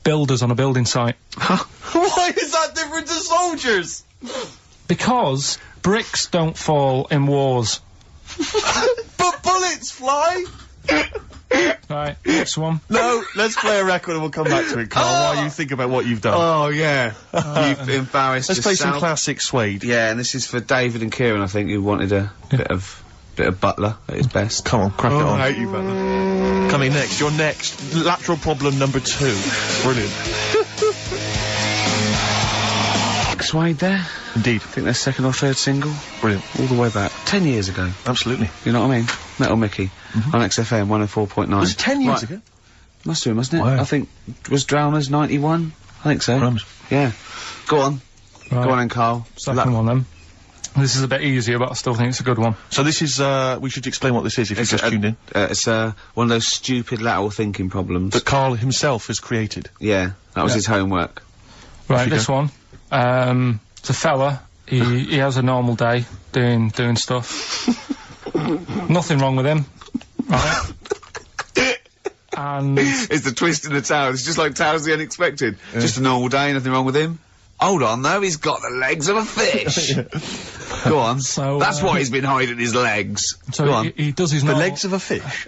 Builders on a building site. Why is that different to soldiers? Because bricks don't fall in wars. But bullets fly! Right, next one. No, let's play a record and we'll come back to it, Karl, while you think about what you've done. Oh, yeah. You've embarrassed Let's play yourself. some classic Suede. Yeah, and this is for David and Kieran, I think, who wanted a bit of Butler at his best. Come on, crack it on. I hate you, Butler. Coming next, your next lateral problem number 2. Brilliant. Suede there. Indeed. I think their second or third single. Brilliant. All the way back. 10 years ago. Absolutely. You know what I mean? Metal Mickey. On XFM 104.9. Was it 10 years Right. ago? Must have been, mustn't it? Wow. I think, was Drowners 91? I think so. Crumbs. Yeah. Go on. Right. Go on then, Karl. Second one then. This is a bit easier, but I still think it's a good one. So this is, we should explain what this is if you've just tuned in. It's one of those stupid lateral thinking problems. That Karl himself has created. Yeah, that was Yeah. his homework. Right, you this one. It's a fella. He has a normal day doing stuff. Nothing wrong with him. Right. And It's the twist in the tale. It's just like Tales of the Unexpected. Just a normal day, nothing wrong with him. Hold on, though, he's got the legs of a fish. Go on. So, That's why he's been hiding his legs. so Go on. he does his The normal, legs of a fish.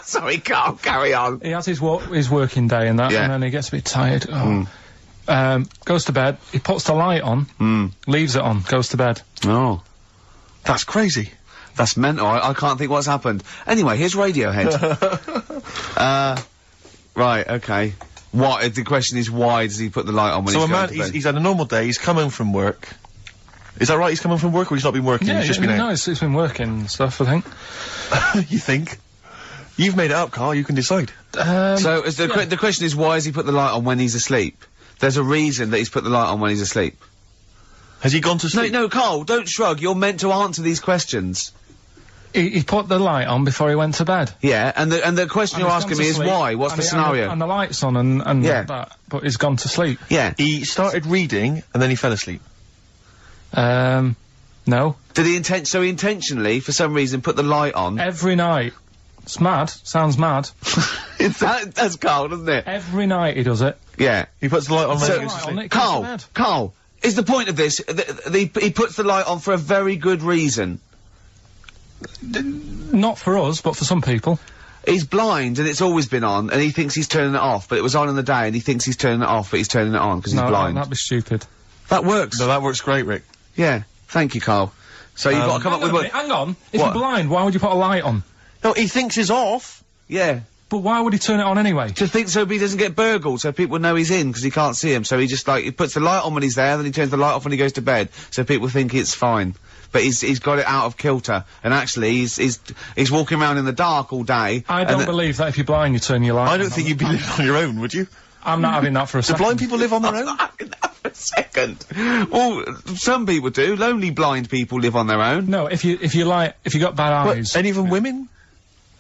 Sorry, Karl, carry on. He has his working day and that, Yeah. and then he gets a bit tired. Goes to bed. He puts the light on, leaves it on, goes to bed. Oh. That's crazy. That's mental. I can't think what's happened. Anyway, here's Radiohead. Right, okay. The question is, why does he put the light on when So he's a going man, to bed? he's had a normal day, he's come home from work. Is that right? He's come home from work or he's not been working? Yeah, he's just been no, out? it's been working and stuff, I think. You think? You've made it up, Karl, you can decide. So is the question is, why has he put the light on when he's asleep? There's a reason that he's put the light on when he's asleep. Has he gone to sleep? No, Karl, don't shrug. You're meant to answer these questions. He put the light on before he went to bed. Yeah, and the question And you're he's asking gone me to is sleep, why? What's and the he- scenario? And the light's on and Yeah. that, but he's gone to sleep. Yeah. He started reading and then he fell asleep. No. Did he intentionally, for some reason, put the light on? Every night. It's mad. Sounds mad. That's Karl, doesn't it? Every night he does it. Yeah. He puts the light on when he goes to Light sleep. on, it goes to bed. Karl, is the point of this, he puts the light on for a very good reason. Not for us, but for some people. He's blind and it's always been on, and he thinks he's turning it off, but it was on in the day, and he thinks he's turning it off, but he's turning it on because he's No, blind. that'd be stupid. That works. No, that works great, Rick. Yeah. Thank you, Karl. So you've got to come up with what? Hang on. If What? you're blind, why would you put a light on? No, he thinks he's off. Yeah. But why would he turn it on anyway? To think so he doesn't get burgled, so people know he's in because he can't see him. So he just he puts the light on when he's there, then he turns the light off when he goes to bed, so people think it's fine. But he's got it out of kilter, and actually he's walking around in the dark all day. I don't believe that if you're blind, you turn your light on. I don't think you'd be living on your own, would you? I'm not having that for a Do second. blind people live on their own? For a second. Well, some people do. Lonely blind people live on their own. No, if you got bad eyes. What, any of them women?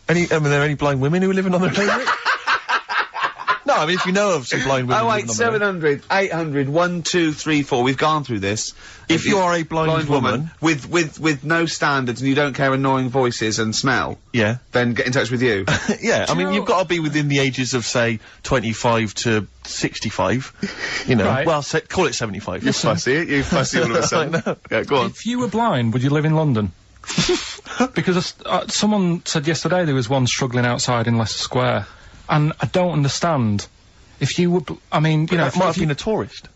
Are there any blind women who are living on their own, Rick? No, I mean, if you know of some blind women living on their own. 08700 800 1234. We've gone through this. If you are a blind woman- with no standards and you don't care annoying voices and smell, Yeah. then get in touch with you. Yeah, I you mean, know- you've got to be within the ages of, say, 25 to 65. You know, Right. well, call it 75. You fussy all of a sudden. I know. Yeah, go on. If you were blind, would you live in London? Because someone said yesterday there was one struggling outside in Leicester Square, and I don't understand. If you would, I mean, you know, That might have been a tourist.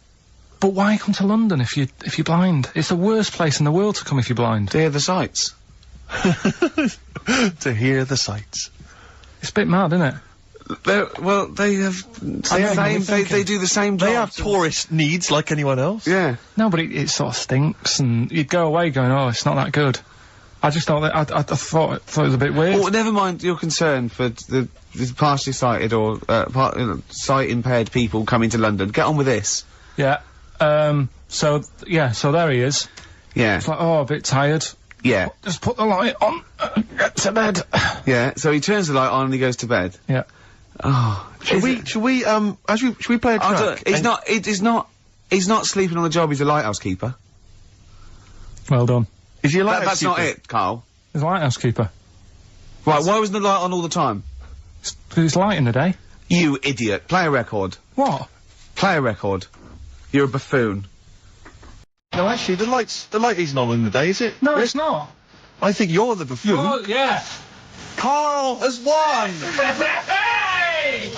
but why come to London if you're blind? It's the worst place in the world to come if you're blind. To hear the sights. To hear the sights. It's a bit mad, isn't it? Well, they have. They do the same job. They have tourist needs like anyone else. Yeah. No, but it sort of stinks, and you'd go away going, "Oh, it's not that good." I just thought that I thought it was a bit weird. Well, never mind your concern for the partially sighted or sight impaired people coming to London. Get on with this. Yeah. So there he is. Yeah. It's like, oh, a bit tired. Yeah. Just put the light on. Get to bed. Yeah. So he turns the light on and he goes to bed. Yeah. Oh. Should we play a track? He's not sleeping on the job. He's a lighthouse keeper. Well done. Is he a That's not it, Carl. He's a lighthouse keeper. Right. Why wasn't the light on all the time? Because it's light in the day. You idiot. Play a record. What? Play a record. You're a buffoon. No, actually, the light isn't on in the day, is it? No, it's not. I think you're the buffoon. Oh, yeah. Karl has won! Hey!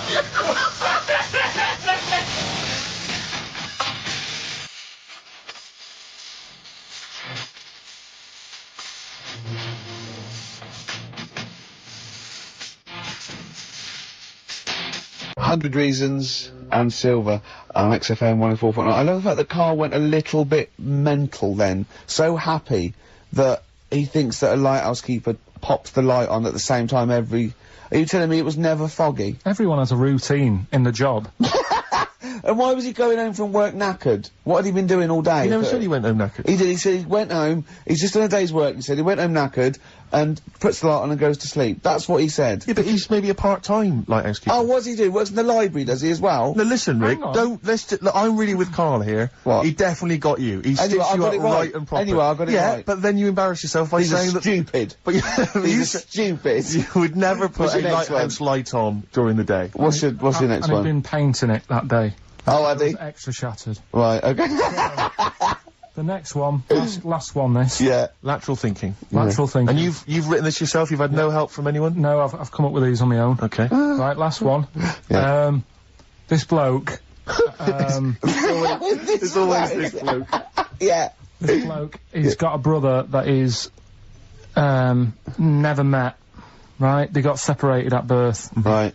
100 Reasons and Silver on XFM 104.9. I love the fact that Karl went a little bit mental then. So happy that he thinks that a lighthouse keeper pops the light on at the same time every... Are you telling me it was never foggy? Everyone has a routine in the job. And why was he going home from work knackered? What had he been doing all day? He never said he went home knackered. He did. He said he went home, he's just done a day's work, he said he went home knackered and puts the light on and goes to sleep. That's what he said. Yeah, but he's maybe a part-time lighthouse keeper. Oh, what does he do? Works in the library, does he, as well? No, listen, Rick, Hang on. don't, look, I'm really with Karl here. What? He definitely got you. He Anyway, stitched I you got up it right. and proper. Anyway, I got it yeah, right. but then you embarrass yourself by He's saying that... stupid. But He's stupid. You would never put What's a your next lighthouse light on during the day. What's your next And he'd one? been painting it that day. Oh, had It he? was extra shattered. Right, okay. The next one, last one this. Yeah. Lateral thinking. Lateral thinking. And you've written this yourself? You've had no help from anyone? No, I've come up with these on my own. Okay. Right, last one. Yeah. This bloke. There's always this bloke. Yeah. This bloke, he's got a brother that is, never met. Right? They got separated at birth. Right.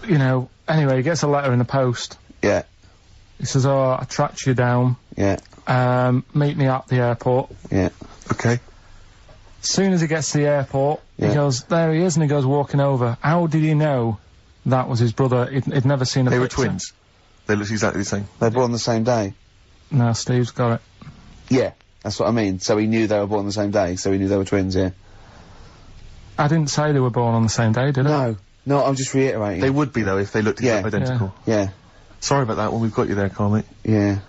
You know, anyway, he gets a letter in the post. Yeah. He says, oh, I tracked you down. Yeah. Meet me at the airport. Yeah. Okay. As soon as he gets to the airport, Yeah. he goes, there he is, and he goes walking over. How did he know that was his brother? He'd never seen a They were picture. twins. They looked exactly the same. They were born the same day. No, Steve's got it. Yeah. That's what I mean. So he knew they were born the same day, so he knew they were twins, yeah. I didn't say they were born on the same day, did I? No, I'm just reiterating. They would be, though, if they looked identical. Yeah. Sorry about that when we've got you there, Karl, mate. Yeah.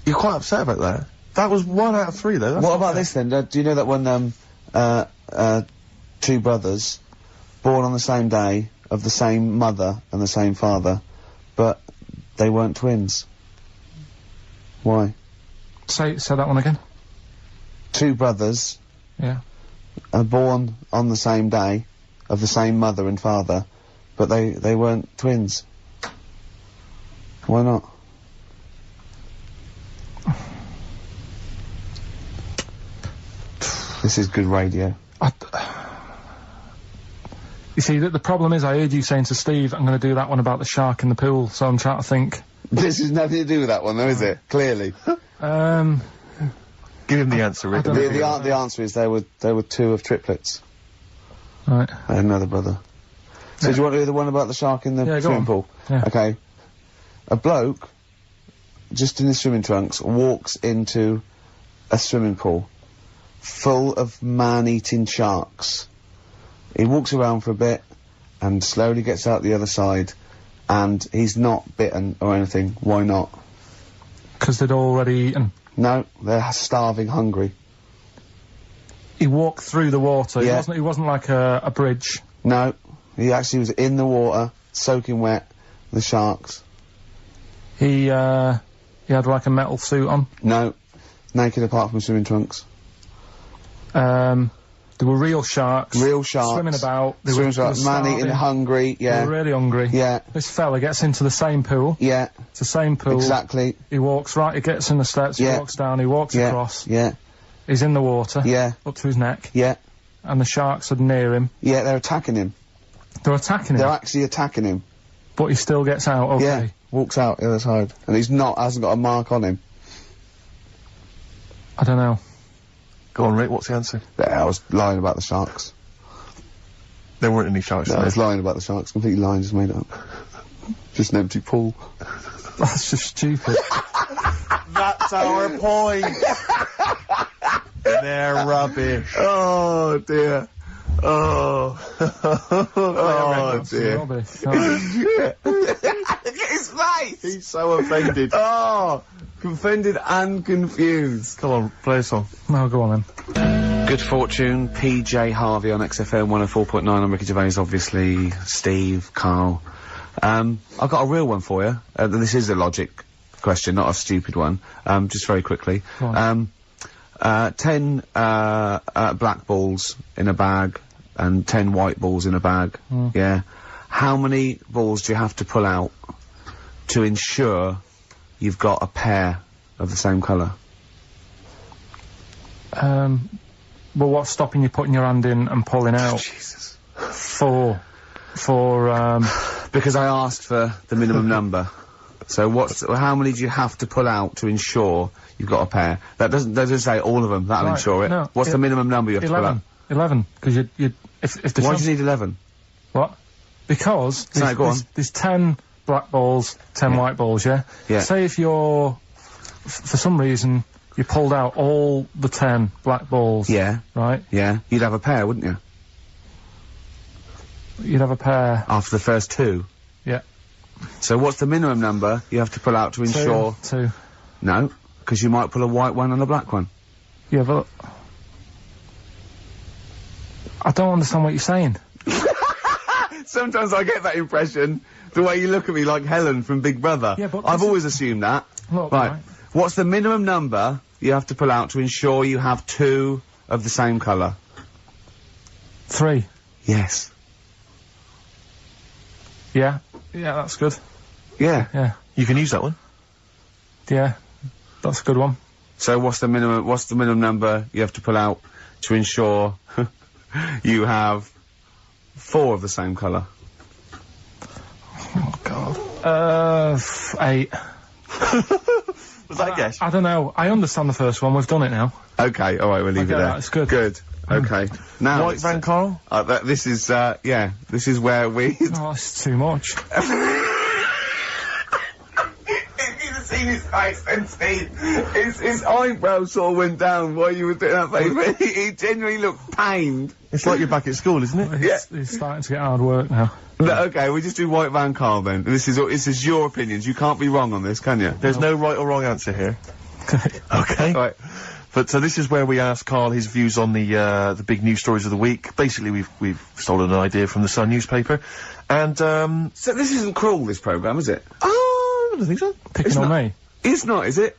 You're quite upset about that. That was 1 out of 3, though. That's What not about bad. this then? Do you know that when, two brothers, born on the same day, of the same mother and the same father, but they weren't twins? Why? Say that one again. Two brothers Yeah. are born on the same day, of the same mother and father, but they weren't twins. Why not? This is good radio. You see, the problem is I heard you saying to Steve, I'm going to do that one about the shark in the pool, so I'm trying to think. This has nothing to do with that one, though, is it? Clearly. Give him the answer, Rick. The answer is they were two of triplets. Right. I had another brother. So do you want to do the one about the shark in the Yeah, go swimming on. pool? Yeah. Okay. A bloke, just in his swimming trunks, walks into a swimming pool full of man-eating sharks. He walks around for a bit and slowly gets out the other side, and he's not bitten or anything. Why not? Because they'd already eaten. No, they're starving hungry. He walked through the water. Yeah. He wasn't like a bridge. No, he actually was in the water, soaking wet, the sharks. He had like a metal suit on. No, Naked apart from swimming trunks. There were real sharks. Real sharks. Swimming about. Swimming about. Man eating hungry, yeah. They were really hungry. Yeah. This fella gets into the same pool. Yeah. It's the same pool. Exactly. He walks right, he gets in the steps, Yeah. he walks down, he walks across. Yeah. He's in the water. Yeah. Up to his neck. Yeah. And the sharks are near him. Yeah, they're attacking him. They're attacking him. They're actually attacking him. But he still gets out, okay. Yeah. Walks out the other side. And hasn't got a mark on him. I don't know. Go on, Rick, what's the answer? Yeah, I was lying about the sharks. There weren't any sharks No, I there. was lying about the sharks. Completely lying, just made up. Just an empty pool. That's just stupid. That's our point! They're rubbish. Oh, dear. Oh. Oh, dear. Rubbish. Look at his face! He's so offended. Oh, offended and confused. Come on, play a song. No, go on then. Good Fortune, PJ Harvey on XFM 104.9. I'm Ricky Gervais, obviously. Steve, Karl. I've got a real one for you. This is a logic question, not a stupid one. Just very quickly. Go on. 10 black balls in a bag and 10 white balls in a bag. Yeah. How many balls do you have to pull out to ensure you've got a pair of the same colour? Well, what's stopping you putting your hand in and pulling out? Jesus. Because I asked for the minimum number. So how many do you have to pull out to ensure you've got a pair? That doesn't say all of them, that'll Right, ensure it. no, What's the minimum number you have to pull out? 11. Because if the Why chance- do you need 11? What? Because No, go on. there's 10 black balls, 10 white balls, yeah? Yeah. Say if you're, for some reason, you pulled out all the 10 black balls. Yeah. Right? Yeah. You'd have a pair, wouldn't you? You'd have a pair. After the first two. Yeah. So what's the minimum number you have to pull out to ensure... Two. No, because you might pull a white one and a black one. Yeah, but... I don't understand what you're saying. Sometimes I get that impression, the way you look at me like Helen from Big Brother. Yeah, but I've this always assumed that. Look, Right. right. What's the minimum number you have to pull out to ensure you have two of the same colour? 3. Yes. Yeah. Yeah, that's good. Yeah. Yeah. You can use that one. Yeah. That's a good one. So what's the minimum number you have to pull out to ensure you have 4 of the same colour? Oh, God. 8. Was that a guess? I don't know. I understand the first one. We've done it now. Okay, alright, we'll leave it get there. that, it's good. Good. Okay. Now White van, Karl? this is this is where we Oh, it's too much. If you'd have seen his face then, Steve, his eyebrows sort of went down while you were doing that face. He genuinely looked pained. It's like you're back at school, isn't it? He's starting to get hard work now. No, okay, we'll just do White Van Karl then. This is your opinions. You can't be wrong on this, can you? There's no right or wrong answer here. Okay. Right. But so this is where we ask Karl his views on the big news stories of the week. Basically, we've stolen an idea from the Sun newspaper, and So this isn't cruel, this programme, is it? oh, I don't think so. Picking on me. It's not, is it?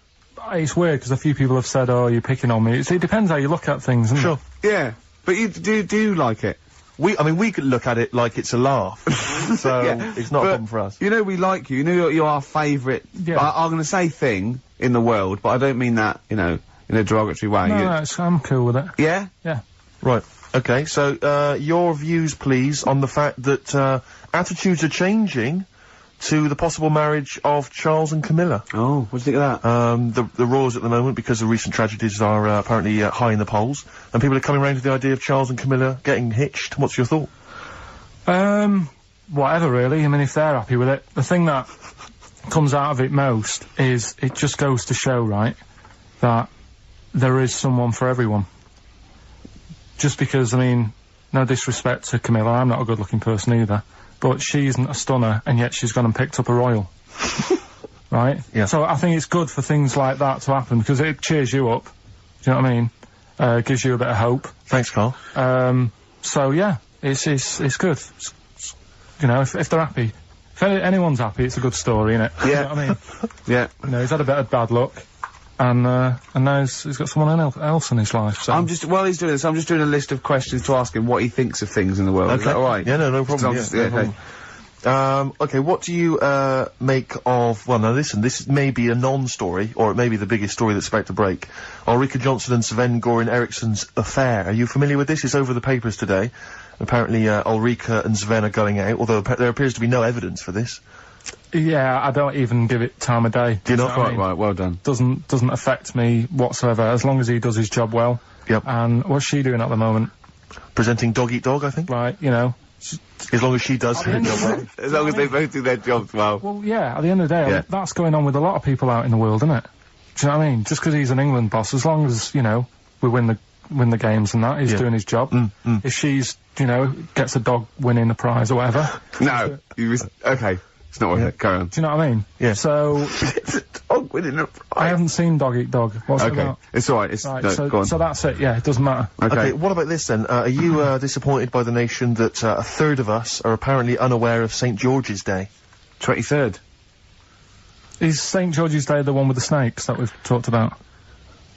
It's weird because a few people have said, "Oh, you're picking on me." It depends how you look at things, isn't Sure. Yeah. But you do like it. I mean, we could look at it like it's a laugh, so Yeah, it's not a but problem for us. You know we like you. You know you're our favourite. Yeah. I'm going to say thing in the world, but I don't mean that. In a derogatory way. No, I'm cool with it. Yeah. Yeah. Right. Okay. So your views, please, on the fact that attitudes are changing to the possible marriage of Charles and Camilla. Oh, what do you think of that? The roars at the moment, because the recent tragedies are apparently high in the polls, and people are coming around to the idea of Charles and Camilla getting hitched. What's your thought? Whatever, really. I mean, if they're happy with it. The thing that comes out of it most is it just goes to show, right, that there is someone for everyone. Just because, I mean, no disrespect to Camilla, I'm not a good-looking person either, but she isn't a stunner, and yet she's gone and picked up a royal. Right? Yeah. So I think it's good for things like that to happen, because it cheers you up. Do you know what I mean? Gives you a bit of hope. Thanks, Karl. So yeah, it's good. If they're happy. If anyone's happy, it's a good story, innit? Yeah. You know what I mean? Yeah. He's had a bit of bad luck. and now he's got someone else in his life. So While he's doing this, I'm just doing a list of questions to ask him what he thinks of things in the world. Okay. Is that all right? Yeah, no problem. No problem. Okay, what do you make of? Well, now listen, this may be a non-story, or it may be the biggest story that's about to break. Ulrika Jonsson and Sven Goran Eriksson's affair. Are you familiar with this? It's over the papers today. Apparently, Ulrika and Sven are going out, although there appears to be no evidence for this. yeah, I don't even give it time of day. Do you not? Quite right, well done. Doesn't affect me whatsoever, as long as he does his job well. Yep. And what's she doing at the moment? Presenting Dog Eat Dog, I think. Right, you know. As long as she does her job well. As long as they both do their jobs well. Well, yeah, at the end of the day, Yeah. that's going on with a lot of people out in the world, isn't it? Do you know what I mean? Just because he's an England boss, as long as, you know, we win the games and that, he's doing his job. If she's, you know, gets a dog winning a prize or whatever. No, okay, it's not worth it. Carry on. Do you know what I mean? Yeah. So, It's a dog winning a prize. I haven't seen Dog Eat Dog. What's it Okay, about? it's all right. It's Right, no, go on. so that's it, yeah, it doesn't matter. Okay, what about this then? Are you disappointed by the nation that a third of us are apparently unaware of St. George's Day? 23rd. Is St. George's Day the one with the snakes that we've talked about?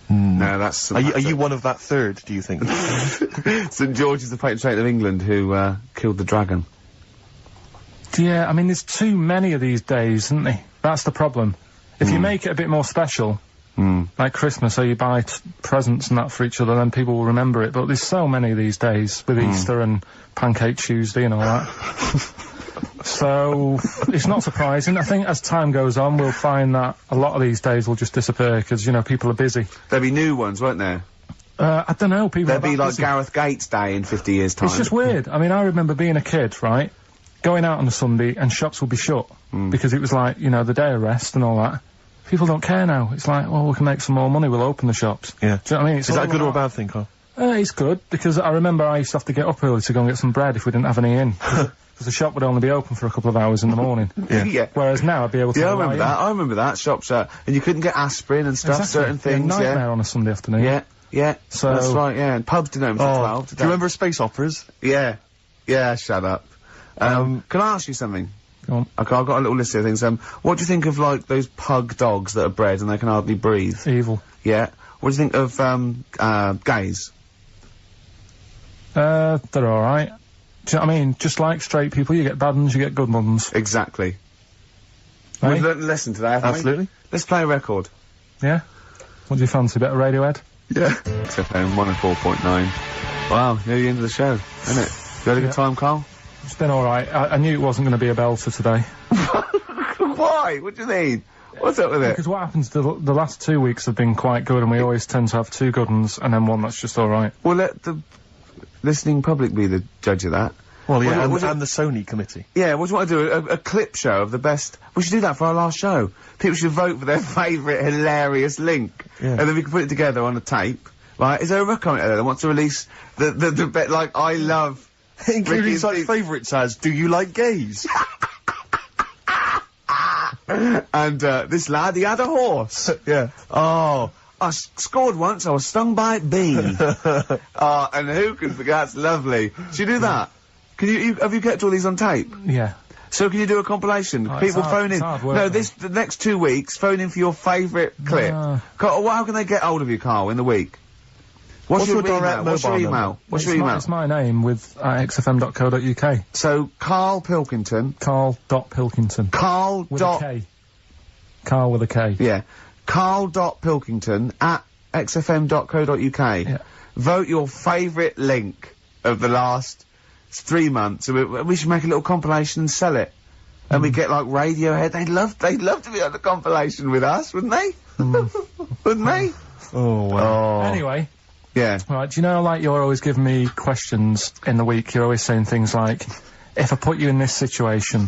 No, that's. Are you one of that third, do you think? St George is the patron saint of England who killed the dragon. Yeah, I mean, there's too many of these days, isn't there? That's the problem. If you make it a bit more special, like Christmas, so you buy presents and that for each other, then people will remember it. But there's so many of these days, with Easter and Pancake Tuesday and all that. So, it's not surprising. I think as time goes on, we'll find that a lot of these days will just disappear, because, you know, people are busy. There'll be new ones, won't there? I don't know, people There'll are be that like busy. Gareth Gates Day in 50 years' time. It's just weird. I mean, I remember being a kid, right? Going out on a Sunday and shops would be shut because it was like, you know, the day of rest and all that. People don't care now. It's like, well, we can make some more money, we'll open the shops. Yeah. Do you know what I mean? It's Is that a all good or a about- bad thing, Carl? It's good, because I remember I used to have to get up early to go and get some bread if we didn't have any in. Because the shop would only be open for a couple of hours in the morning. Yeah. Whereas now I'd be able to... Yeah, I lie remember in. that. I remember that. Shops, and you couldn't get aspirin and stuff, Exactly. certain things, Nightmare on a Sunday afternoon. Yeah, So- that's right, yeah. And pubs didn't open till 12. Do you remember space operas? Yeah. Yeah, shut up. Can I ask you something? Go on. Okay, I've got a little list of things. What do you think of, like, those pug dogs that are bred and they can hardly breathe? Evil. Yeah. What do you think of, gays? They're alright. Do you know what I mean? Just like straight people, you get bad ones, you get good ones. Exactly. Right? We've learnt a lesson today, haven't Absolutely. we? Let's play a record. Yeah? What do you fancy? A bit of Radiohead? Yeah. XFM 104.9. Wow, near the end of the show, isn't it? You had a good time, Carl? It's been alright. I knew it wasn't going to be a belter today. Why? What do you mean? What's up with it? Because what happens, the last 2 weeks have been quite good, and we always tend to have two good ones, and then one that's just alright. Well, let the listening public be the judge of that. Well, yeah, Was it- and the Sony committee. Yeah, what do you want to do? A clip show of the best... We should do that for our last show. People should vote for their favourite hilarious link. Yeah. And then we can put it together on a tape. Right? Is there a rock commentator there that wants to release the bit like, I love... Including Ricky's such thing. favourites as, do you like gays? And, this lad, he had a horse. Yeah. Oh, I scored once, I was stung by a bee. Oh, and who can forget? That's lovely. Should you do that? Can you have you kept all these on tape? Yeah. So can you do a compilation? Oh, it's People hard- phone in. it's hard work, No, though. the next 2 weeks, phone in for your favourite clip. Carl, how can they get hold of you, Carl, in the week? What's your direct email? What's your mobile email? number? What's your It's email? It's my name with xfm.co.uk. So, Karl Pilkington. Carl.Pilkington. Karl With dot... a K. Carl with a K. Yeah. Karl.Pilkington at xfm.co.uk. Yeah. Vote your favourite link of the last 3 months. And we should make a little compilation and sell it. And we get like Radiohead. They'd love to be on the compilation with us, wouldn't they? Wouldn't they? Oh, wow. Anyway, Yeah. right, do you know, like, you're always giving me questions in the week, you're always saying things like, if I put you in this situation,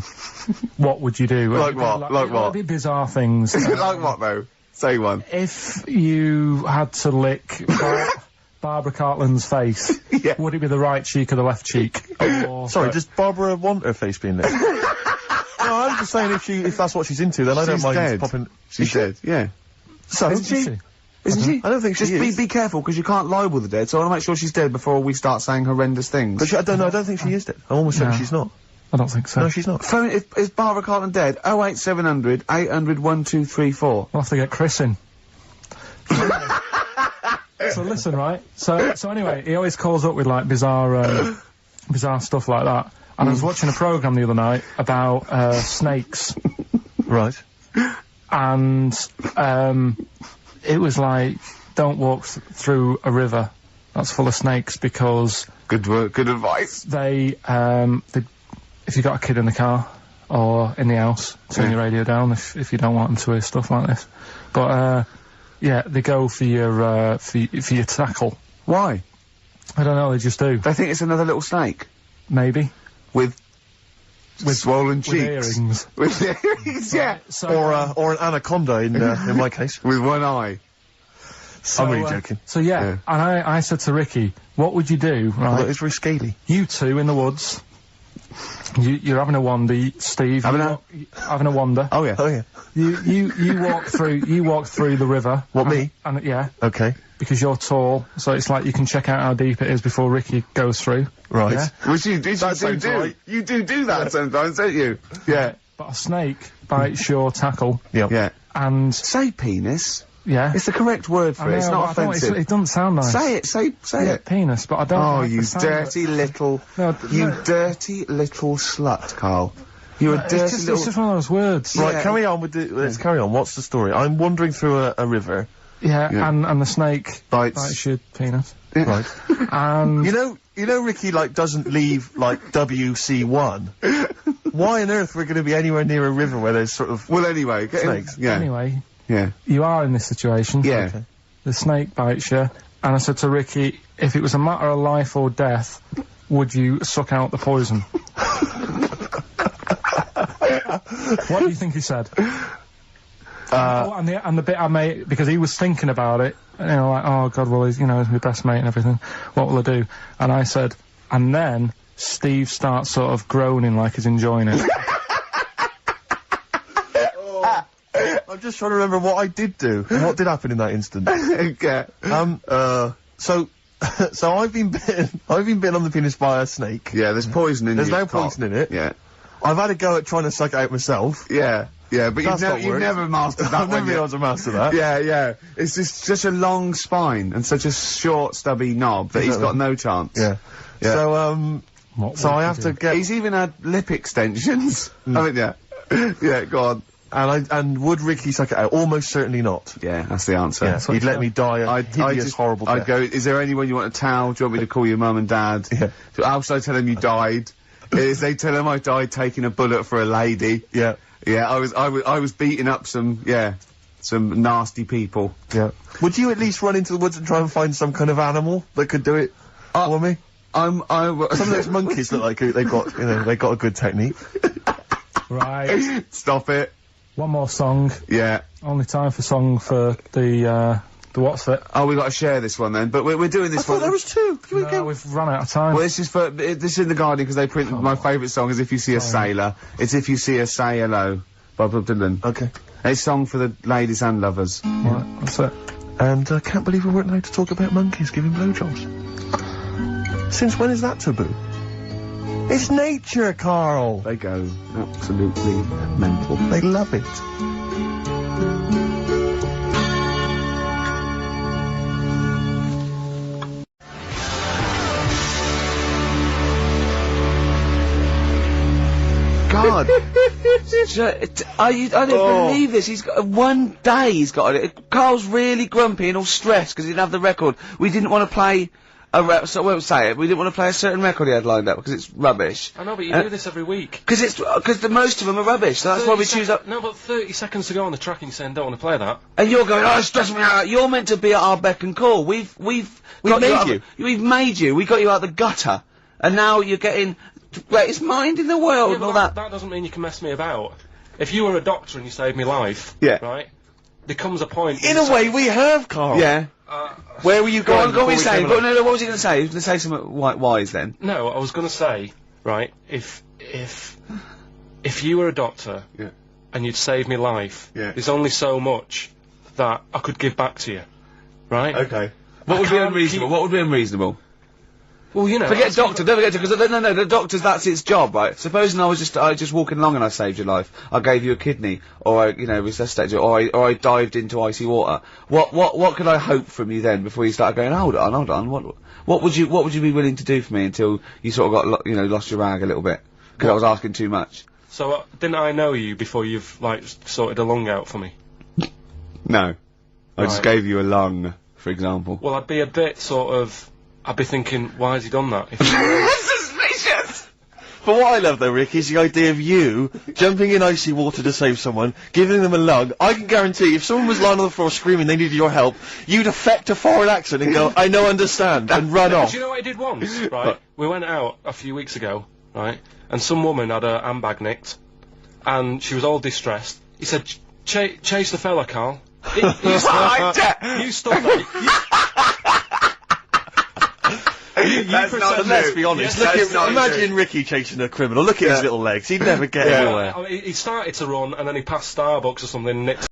what would you do? Like what? Like what? It'd be bizarre things. Like what though? Say one. If you had to lick Barbara Cartland's face, Yeah. would it be the right cheek or the left cheek? Or Sorry, does Barbara want her face being lit? No, I'm just saying if that's what she's into, then I don't She's mind dead. popping... She's dead. Yeah. So, Isn't she? Isn't she? I don't think she Just is. be careful, because you can't libel the dead, so I want to make sure she's dead before we start saying horrendous things. But I don't think she is dead. I'm almost certain No. she's not. I don't think so. No, she's not. Phone, is Barbara Cartland dead? 08700 800 1234. We'll have to get Chris in. So listen, right? So anyway, he always calls up with like bizarre stuff like that. And I was watching a programme the other night about snakes. Right. And it was like, don't walk through a river that's full of snakes because Good work, good advice. they if you got a kid in the car or in the house, turn your radio down if you don't want them to hear stuff like this. But yeah, they go for your tackle. Why? I don't know, they just do. They think it's another little snake. Maybe. With swollen With cheeks. earrings. With earrings, yeah. So, Or an anaconda in my case. With one eye. so, I'm really joking. So yeah, and I said to Ricky, what would you do, Although right? it's very scaly. You two in the woods. You're having a wander, Steve. Having having a wander. Oh, yeah. Oh yeah. You walk through the river. What, me? And yeah, Okay. because you're tall, so it's like you can check out how deep it is before Ricky goes through. Right. Yeah? Which you do sounds right. You do that sometimes, don't you? Yeah. But a snake bites your tackle, Yeah. Yeah. and Say penis. yeah, It's the correct word for I it. It's know, not but I don't- offensive. it doesn't sound nice. Say it. Say Yeah, it. penis, but I don't. Oh, like you the sound of it. dirty little. No, You no. dirty little slut, Carl. You're a dirty It's little. just one of those words. Right, Yeah. carry on with the. Let's carry on. What's the story? I'm wandering through a river. Yeah, Yeah. and the snake Bites. bites your penis. Right. And You know, Ricky like doesn't leave like WC1. Why on earth we're going to be anywhere near a river where there's sort of Well, anyway. Snakes. Yeah. anyway, Yeah. you are in this situation. Yeah. Okay. The snake bites you, and I said to Ricky, if it was a matter of life or death, would you suck out the poison? What do you think he said? And the bit I made, because he was thinking about it, you know, like, oh God, well, he's my best mate and everything, what will I do? And I said, and then Steve starts sort of groaning like he's enjoying it. I'm just trying to remember what I did do and what did happen in that instant. Okay. So I've been bitten on the penis by a snake. Yeah, there's poison in There's your no cock. poison in it. Yeah. I've had a go at trying to suck it out myself. Yeah. Yeah, but That's not you've worked. never mastered that I've never one been yet. able to master that. Yeah, yeah. It's just such a long spine and such a short, stubby knob that he's got no chance. Yeah. Yeah. So What so would I you have do? to get. He's even had lip extensions. Haven't you? Yeah, go on. And would Ricky suck it out? Almost certainly not. Yeah, that's the answer. Yeah, he'd let me die a I'd hideous, horrible I'd death. go, is there anyone you want a towel? Do you want me to call your mum and dad? Yeah. How should I tell them you died? Is they tell them I died taking a bullet for a lady? Yeah. Yeah, I was beating up some nasty people. Yeah. Would you at least run into the woods and try and find some kind of animal that could do it for me? Some of those monkeys look like they got a good technique. Right. Stop it. One more song. Yeah. Only time for song for the what's it? Oh, we got to share this one then. But we're doing this I thought one. there was two. No, we've run out of time. Well, this is this is in the Guardian because they printed my favourite song is "If You See a Sailor." It's "If You See a Say Hello" by Bob Dylan. Okay. It's a song for the ladies and lovers. Right, that's it. And I can't believe we weren't allowed to talk about monkeys giving blowjobs. Since when is that taboo? It's nature, Karl. They go absolutely mental. They love it. God. I don't believe this. He's got one day. He's got it. Carl's really grumpy and all stressed because he didn't have the record. We didn't want to play so I won't say it. We didn't want to play a certain record he had lined up because it's rubbish. I know, but you do this every week. Because most of them are rubbish. So that's why we choose up. No, but 30 seconds to go on the track and you're saying don't want to play that. And you're going, oh, it's stressing me out. You're meant to be at our beck and call. We've got made out you. of- We've made you. We got you out the gutter, and now you're getting greatest mind in the world Yeah, and all but that. that doesn't mean you can mess me about. If you were a doctor and you saved me life, Yeah. right? There comes a point. In a way, we have, Karl. Yeah. Where were you Go going? on, go on. before we Say. came Go, along? no, what was he going to say? He was going to say something wise then. No, I was going to say, right? If you were a doctor, Yeah. and you'd saved me life, Yeah. there's only so much that I could give back to you, right? Okay. What would be can't unreasonable? keep- What would be unreasonable? Well, you know... Forget doctor, don't forget because no, the doctor's, that's its job, right? Supposing I was just walking along and I saved your life, I gave you a kidney, or I, you know, resuscitated you, or I dived into icy water. What could I hope from you then, before you started going, hold on, what would you be willing to do for me until you sort of got, lost your rag a little bit? Because I was asking too much. So, didn't I know you before you've, like, sorted a lung out for me? No. I just gave you a lung, for example. Well, I'd be a bit sort of... I'd be thinking, why has he done that? Suspicious! But what I love though, Rick, is the idea of you jumping in icy water to save someone, giving them a lung. I can guarantee if someone was lying on the floor screaming they needed your help, you'd affect a foreign accent and go, I know, understand, and run off. Do you know what I did once, right? We went out a few weeks ago, right? And some woman had her handbag nicked, and she was all distressed. He said, chase the fella, Karl. You stole that. Let's be honest. Imagine Ricky chasing a criminal. Look at his little legs. He'd never get anywhere. I mean, he started to run, and then he passed Starbucks or something, and nicked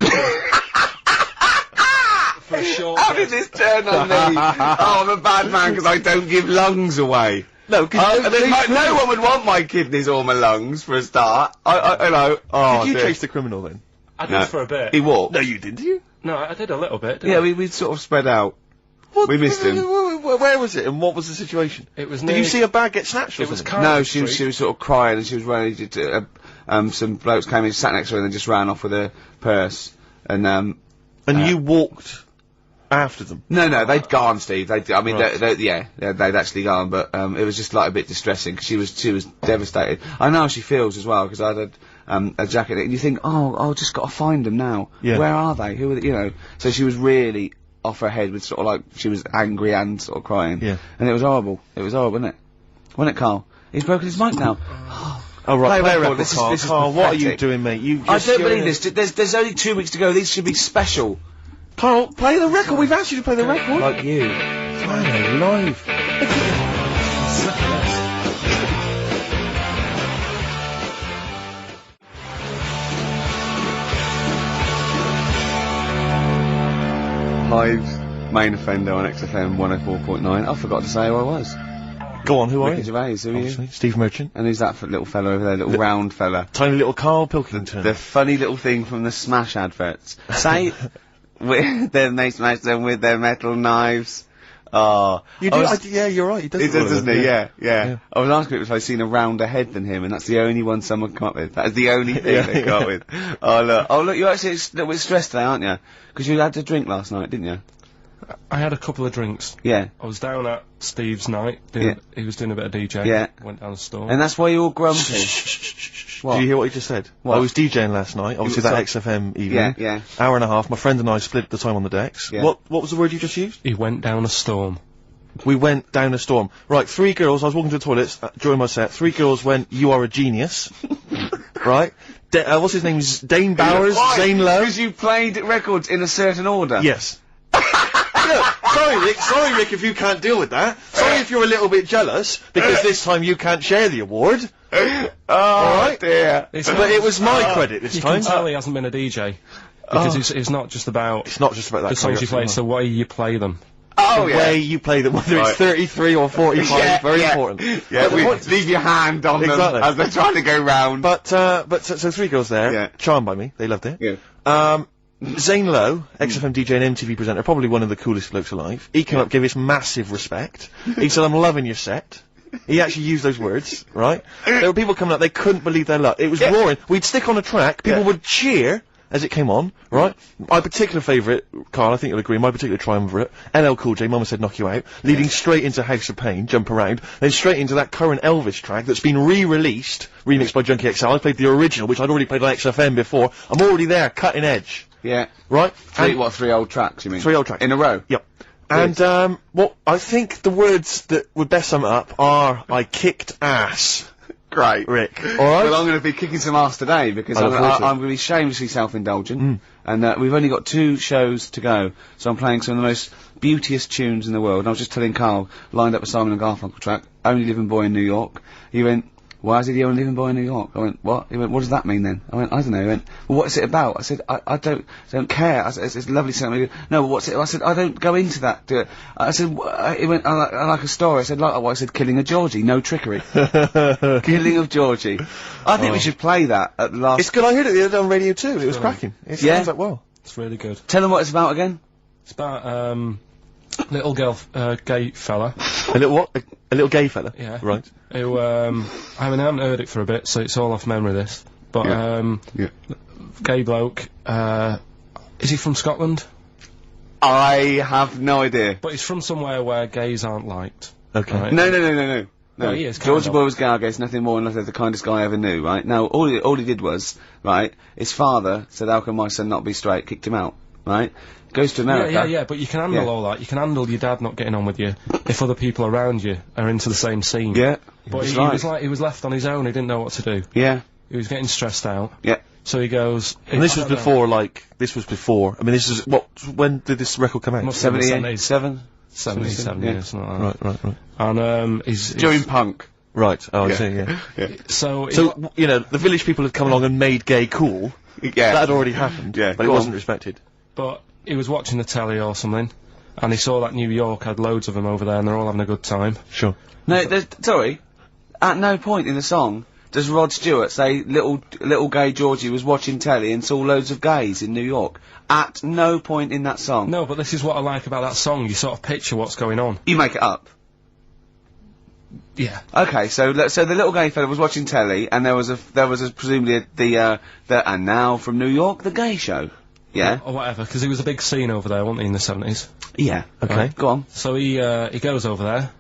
for a short. How did this turn on me? I'm a bad man because I don't give lungs away. No, because no one would want my kidneys or my lungs for a start. Did you chase the criminal then? I did for a bit. He walked. No, you didn't. You? No, I did a little bit. Yeah, we sort of spread out. We missed him. Where was it, and what was the situation? It was. Did you see a bag get snatched? It was Karl. No, she was sort of crying, and she was running. Some blokes came in, sat next to her, and then just ran off with her purse. And you walked after them. No, they'd gone, Steve. They'd actually gone, but it was just like a bit distressing because she was devastated. I know how she feels as well because I'd had a jacket, and you think, I've just got to find them now. Yeah. Where are they? Who are they? You know? So she was really off her head with sort of like she was angry and sort of crying. Yeah. And it was horrible. It was horrible, wasn't it? Wasn't it, Karl? He's broken his mic now. Oh right, play a record, This Karl. is Karl, what are you pathetic. doing, mate? I don't believe this. There's only 2 weeks to go. These should be special. Karl, play the record. We've asked you to play the record. Like you. Fine, live. Hive main offender on XFM 104.9. I forgot to say who I was. Go on, who are Ricky you? Gervais, who are you? Obviously, Steve Merchant. And who's that little fella over there, little round fella? Tiny little Karl Pilkington. The funny little thing from the Smash adverts. Say, they smash them with their metal knives. Oh. You do? Yeah, you're right. He does, doesn't he? Yeah. I was asking if I'd seen a rounder head than him, and that's the only one someone come up with. That is the only thing they come up with. Oh look, you're actually a little bit stressed today, aren't you? Because you had to drink last night, didn't you? I had a couple of drinks. Yeah. I was down at Steve's night. He was doing a bit of DJ. Yeah. Went down the store. And that's why you're all grumpy. What? Did you hear what he just said? What? I was DJing last night, obviously that XFM evening. Yeah. Hour and a half, my friend and I split the time on the decks. Yeah. What was the word you just used? He went down a storm. We went down a storm. Right, 3 girls, I was walking to the toilets during my set, 3 girls went, you are a genius. Right? What's his name? Dane Bowers, Zane Lowe. Because you played records in a certain order. Yes. Sorry Rick, if you can't deal with that. Sorry if you're a little bit jealous, because this time you can't share the award. Alright? Dear. But it was my credit this You time. can tell he hasn't been a DJ. Because it's not just about It's not just about that the songs you play, it's the way you play them. Oh, the yeah. way you play them, whether it's 33 or 45, very important. Yeah, leave your hand on them as they're trying to go round. But so 3 girls there, charmed by me, they loved it. Yeah. Zane Lowe, XFM DJ and MTV presenter, probably one of the coolest blokes alive. He came up, gave us massive respect. He said, I'm loving your set. He actually used those words, right? There were people coming up, they couldn't believe their luck. It was roaring. We'd stick on a track, people would cheer as it came on, right? My particular favourite, Karl, I think you'll agree, my particular triumvirate, LL Cool J, Mama Said Knock You Out, leading straight into House of Pain, Jump Around, then straight into that current Elvis track that's been re-released, remixed by Junkie XL. I played the original, which I'd already played on XFM before. I'm already there, cutting edge. Yeah. Right? 3 old tracks, you mean? 3 old tracks. In a row? Yep. And, what I think the words that would best sum it up are, I kicked ass. Great. Rick. Alright? Well, I'm going to be kicking some ass today, because I'm going to be shamelessly self-indulgent. And, we've only got 2 shows to go, so I'm playing some of the most beauteous tunes in the world. And I was just telling Karl, lined up a Simon and Garfunkel track, Only Living Boy in New York. He went, why is he the only living boy in New York? I went, what? He went, what does that mean then? I went, I don't know. He went, well, what's it about? I said, I don't care. I said, it's lovely song. No, what's it? I said, I don't go into that. Do it. I said, he went, I like a story. I said, like what? I said, killing of Georgie, no trickery. Killing of Georgie. I think we should play that at the last. It's good. I heard it the other day on Radio 2. It was cracking. It sounds like well. It's really good. Tell them what it's about again. It's about little gay fella. A little what? A little gay fella. Yeah. Right. Who I haven't heard it for a bit, so it's all off memory. This, but gay bloke. Is he from Scotland? I have no idea. But he's from somewhere where gays aren't liked. Okay. Right? No. No, he is. Georgie Boy was Gargace, nothing more than the kindest guy I ever knew, right? Now, all he did was, right, his father said, how can my son not be straight, kicked him out, right? Goes to America. Yeah, but you can handle all that. You can handle your dad not getting on with you if other people around you are into the same scene. Yeah. But he was left on his own, he didn't know what to do. Yeah. He was getting stressed out. Yeah. So he goes... And this was before, I mean, this is, when did this record come out? 77? 77 yeah. years, something like that. Right. And, he's... During punk. Right, I see, yeah. So, you know, the village people had come along and made gay cool. Yeah. That had already happened. Yeah. But it wasn't respected. But he was watching the telly or something, and he saw that New York had loads of them over there, and they're all having a good time. Sure. No, sorry. At no point in the song does Rod Stewart say little gay Georgie was watching telly and saw loads of gays in New York. At no point in that song. No, but this is what I like about that song. You sort of picture what's going on. You make it up. Yeah. Okay, so the little gay fella was watching telly, and there was presumably the and now from New York, the gay show. Yeah. Or whatever, because he was a big scene over there, wasn't he, in the 70s? Yeah. Okay. Right. Go on. So he goes over there,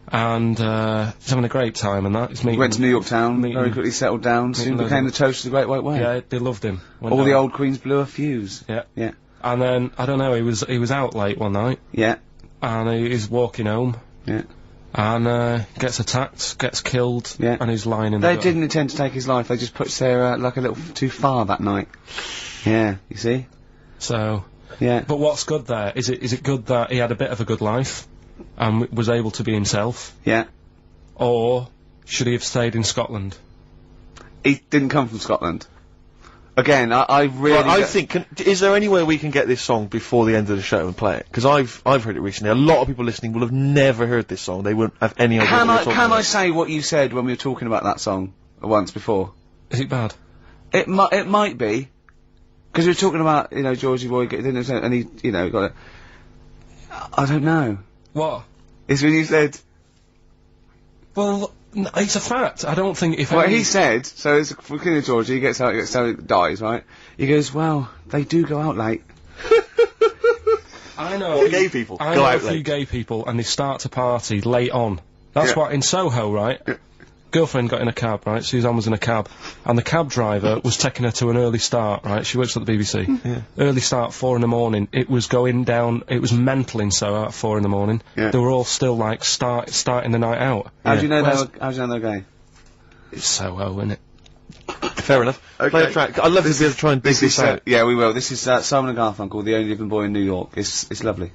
and he's having a great time and that. He went to New York town, very quickly settled down, soon became the toast of the Great White Way. Yeah, they loved him. All the old queens blew a fuse. Yeah. Yeah. And then, I don't know, he was out late one night. Yeah. And he's walking home. Yeah. And gets attacked, gets killed, and he's lying in the gutter. They didn't intend to take his life, they just pushed Sarah like a little too far that night. Yeah, you see? So... Yeah. But what's good there? Is it good that he had a bit of a good life, and was able to be himself? Yeah. Or should he have stayed in Scotland? He didn't come from Scotland. Again, I really... Well, I think, is there any way we can get this song before the end of the show and play it? Because I've heard it recently. A lot of people listening will have never heard this song. They won't have any idea what we're talking about. Can I say what you said when we were talking about that song once before? Is it bad? It might be. Because we were talking about, you know, Georgie Boy, and he, you know, got it. I don't know. What? It's when you said... Well, it's a fact. I don't think if... Well, he said, so it's for King Georgie, he gets out, dies, right? He goes, well, they do go out late. I know. What, gay people I go know out a few late? gay people, and they start to party late on. That's what, in Soho, right? Girlfriend got in a cab, right? Suzanne was in a cab, and the cab driver was taking her to an early start, right? She works at the BBC. Yeah. Early start, 4 in the morning. It was going down, it was mental in Soho at 4 in the morning. Yeah. They were all still, like, starting the night out. How do you know they're gay? It's Soho, isn't it? Fair enough. Okay. Play a track. I'd love to be able to try and dig this out. Yeah, we will. This is Simon & Garfunkel, The Only Living Boy in New York. It's lovely.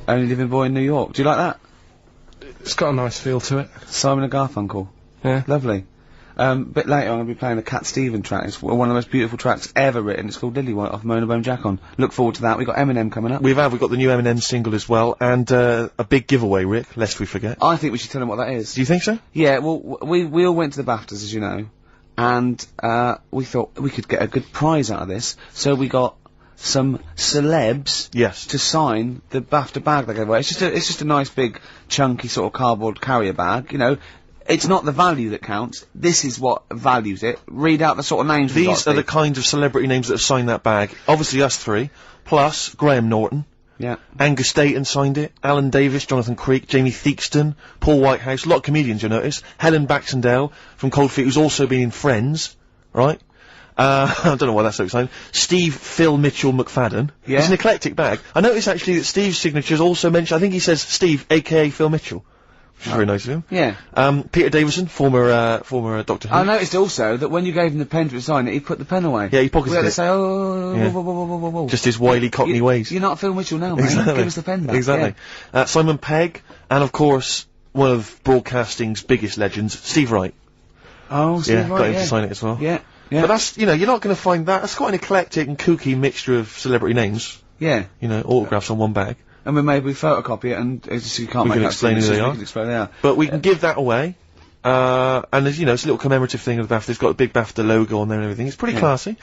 Only Living Boy in New York. Do you like that? It's got a nice feel to it. Simon & Garfunkel. Yeah. Lovely. Bit later I'm going to be playing a Cat Stevens track. It's one of the most beautiful tracks ever written. It's called Lillywhite off Mona Bone Jack On. Look forward to that. We've got Eminem coming up. We've got the new Eminem single as well, and a big giveaway, Rick, lest we forget. I think we should tell them what that is. Do you think so? Yeah, well, we all went to the BAFTAs, as you know, and we thought we could get a good prize out of this, so we got some celebs to sign the BAFTA bag they gave away. It's just a nice big chunky sort of cardboard carrier bag, you know. It's not the value that counts. This is what values it. Read out the sort of names. These are the kind of celebrity names that have signed that bag. Obviously us three, plus Graham Norton. Yeah. Angus Dayton signed it. Alan Davis, Jonathan Creek, Jamie Theakston, Paul Whitehouse. A lot of comedians, you'll notice. Helen Baxendale from Cold Feet, who's also been in Friends, right? I don't know why that's so exciting. Phil Mitchell McFadden. Yeah. It's an eclectic bag. I noticed actually that Steve's signature is also mentioned. I think he says Steve, aka Phil Mitchell. which is very nice of him. Yeah. Peter Davison, former Doctor Who. I noticed also that when you gave him the pen to sign it, he put the pen away. Yeah, he pocketed We had it. to say, oh, Yeah. whoa, whoa, whoa, whoa, whoa, whoa. Just his wily Cockney ways. You're not Phil Mitchell now, mate. Exactly. Give us the pen back. Exactly. Simon Pegg, and of course, one of broadcasting's biggest legends, Steve Wright. Oh, Steve Wright, got him to sign it as well. Yeah. Yeah. But that's, you know, you're not going to find that. That's quite an eclectic and kooky mixture of celebrity names. Yeah. You know, autographs on one bag. And we maybe photocopy it and it's just, you can't We make can out explain who signatures, they we are. can explain they are. But we can give that away. And there's, you know, it's a little commemorative thing of the BAFTA. It's got a big BAFTA logo on there and everything. It's pretty classy.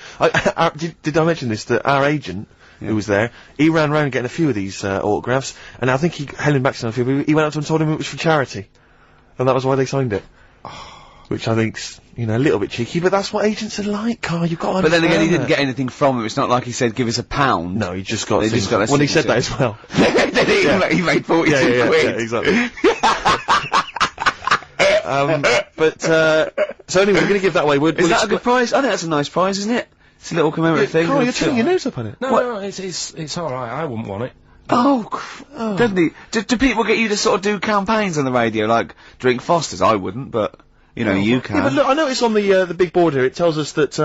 Did I mention this? That our agent, who was there, he ran around getting a few of these autographs, and I think Helen Baxter on a few, but he went up to him and told him it was for charity. And that was why they signed it. Which I think's, you know, a little bit cheeky, but that's what agents are like, Carl. You've got to But then again, he didn't understand get anything from it. It's not like he said, give us £1. No, he just got. They just got a well, he said that signature. as well. He made 42 quid. Yeah, exactly. So anyway, we're going to give that away. Is that a good prize? I think that's a nice prize, isn't it? It's a little commemorative thing. Carl, you're turning your nose up on it. No, it's alright, I wouldn't want it. Doesn't he? Do people get you to sort of do campaigns on the radio, like drink Foster's? I wouldn't, but you know, you can. Yeah, but look, I noticed on the big board here, it tells us that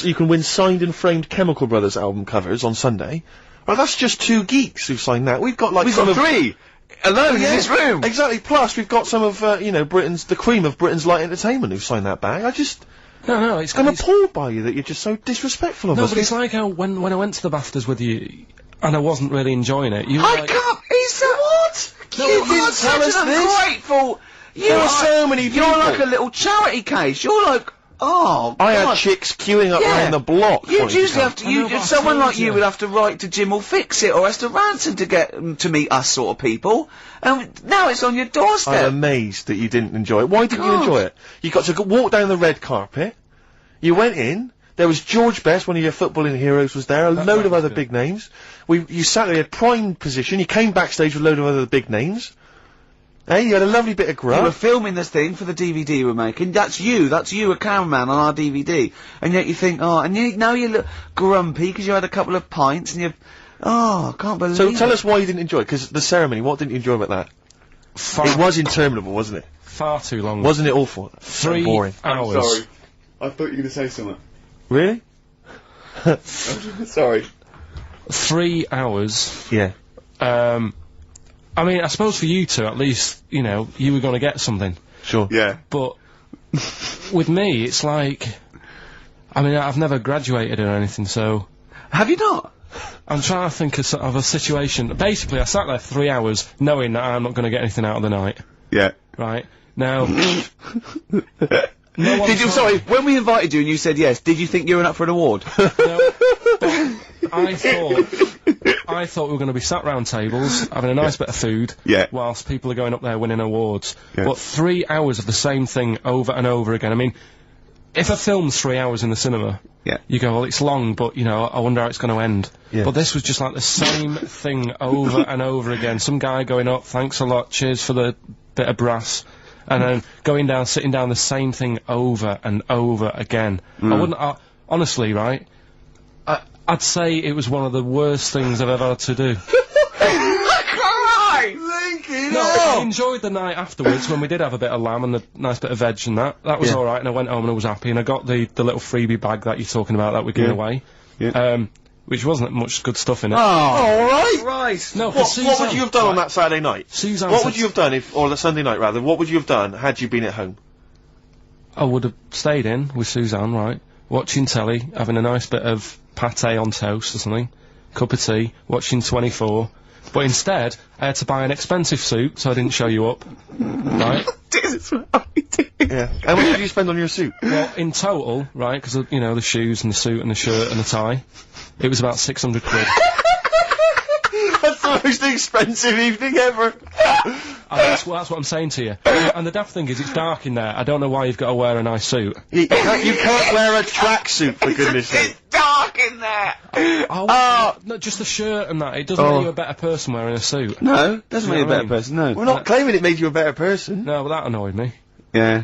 you can win signed and framed Chemical Brothers album covers on Sunday. Well, that's just 2 geeks who signed that. We've got like We've got 3 alone in this room. Exactly. Plus, we've got some of you know, the cream of Britain's light entertainment who've signed that bag. No, I'm appalled by you that you're just so disrespectful of us. No, but it's like how when I went to the BAFTAs with you, and I wasn't really enjoying it. You were like, can't. He's what? No, you you didn't are tell such us an this. ungrateful. There are so many people. You're like a little charity case. You're like, oh, I had God. chicks queuing up Yeah. around the block. You'd wanting to usually come. have to. but I Someone told like you you. would have to write to Jim or Fix It or Esther Ransom to get to meet us sort of people. And now it's on your doorstep. I'm amazed that you didn't enjoy it. Why didn't you God. enjoy it? You got to walk down the red carpet. You went in. There was George Best, one of your footballing heroes, was there. A load of other big names. You sat there in prime position. You came backstage with a load of other big names. Hey, you had a lovely bit of You were grub. filming this thing for the DVD we're making. That's you, a cameraman on our DVD. And yet you think, now you look grumpy because you had a couple of pints and I can't believe So it. tell us why you didn't enjoy it, because the ceremony, what didn't you enjoy about that? It was interminable, wasn't it? far too long. Wasn't it awful? 3 boring. hours. I thought you were going to say something. Really? Sorry. 3 hours. Yeah. I mean, I suppose for you two, at least, you know, you were going to get something. Sure. Yeah. But with me, it's like, I mean, I've never graduated or anything, so Have you not? I'm trying to think of a situation. Basically, I sat there for 3 hours knowing that I'm not going to get anything out of the night. Yeah. Right? Now... Did you, sorry, when we invited you and you said yes, did you think you were up for an award? No, but I thought we were going to be sat round tables, having a nice bit of food, Yeah. whilst people are going up there winning awards. Yeah. But 3 hours of the same thing over and over again. I mean, if a film's 3 hours in the cinema, Yeah. you go, well, it's long, but, you know, I wonder how it's going to end. Yeah. But this was just like the same thing over and over again. Some guy going up, thanks a lot, cheers for the bit of brass. And then going down, sitting down, the same thing over and over again. I wouldn't, honestly, right, I'd say it was one of the worst things I've ever had to do. No, I enjoyed the night afterwards when we did have a bit of lamb and a nice bit of veg and that. That was alright, and I went home and I was happy, and I got the little freebie bag that you're talking about that we're giving away. Yeah. Which wasn't much good stuff in it. Oh, alright! right. No, What would you have done on that Saturday night? Suzanne What said would you have done or the Sunday night rather, what would you have done had you been at home? I would have stayed in with Suzanne, right, watching telly, having a nice bit of pate on toast or something, cup of tea, watching 24, but instead, I had to buy an expensive suit, so I didn't show you up, right? Yeah. How much did you spend on your suit? Well, in total, right, because, you know, the shoes and the suit and the shirt and the tie, it was about 600 quid. That's the most expensive evening ever! And that's what I'm saying to you. And the daft thing is, it's dark in there. I don't know why you've got to wear a nice suit. You can't wear a tracksuit, for goodness sake. It's dark in there! No, just the shirt and that. It doesn't make you a better person wearing a suit. No, doesn't You make you a know what I better mean? person, no. We're not claiming it made you a better person. No, but that annoyed me. Yeah.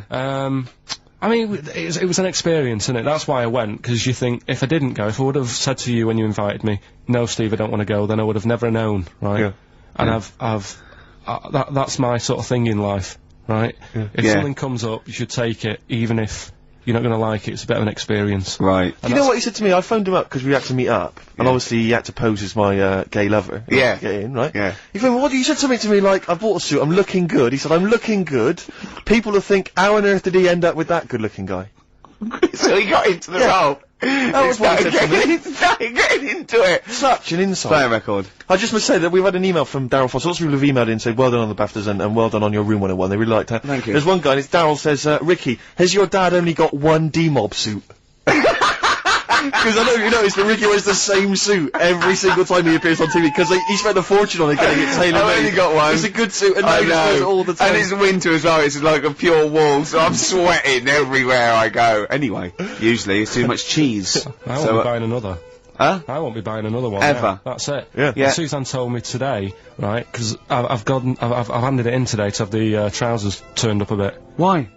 I mean, it was an experience, innit? That's why I went, because you think, if I didn't go, if I would have said to you when you invited me, no, Steve, I don't want to go, then I would have never known, right? Yeah. And I've that's my sort of thing in life, right? If something comes up, you should take it, even if you're not going to like it. It's a bit of an experience. Right. You know what he said to me? I phoned him up because we had to meet up, and obviously he had to pose as my gay lover. Yeah. Get in, right? Yeah. He phoned, he said something to me like, I bought a suit, I'm looking good. He said, I'm looking good. People will think, how on earth did he end up with that good-looking guy? So he got into the role. That was what he said to me. Getting into it. Such an insult. Play a record. I just must say that we've had an email from Daryl Foss. Lots of people have emailed in and said, well done on the BAFTAs and well done on your Room 101. They really liked that. Thank you. There's one guy, and it's Daryl says, Ricky, has your dad only got one D-Mob suit? Because I know you noticed that Ricky wears the same suit every single time he appears on TV, because he spent a fortune on it getting it tailor-made. I've only got one. It's a good suit, and I know it all the time. And it's winter as well, it's like a pure wall, so I'm sweating everywhere I go. Anyway, usually it's too much cheese. I won't be buying another. Huh? I won't be buying another one. Ever. Yeah, that's it. Yeah. Yeah. Suzanne told me today, right, because I've handed it in today to have the trousers turned up a bit. Why?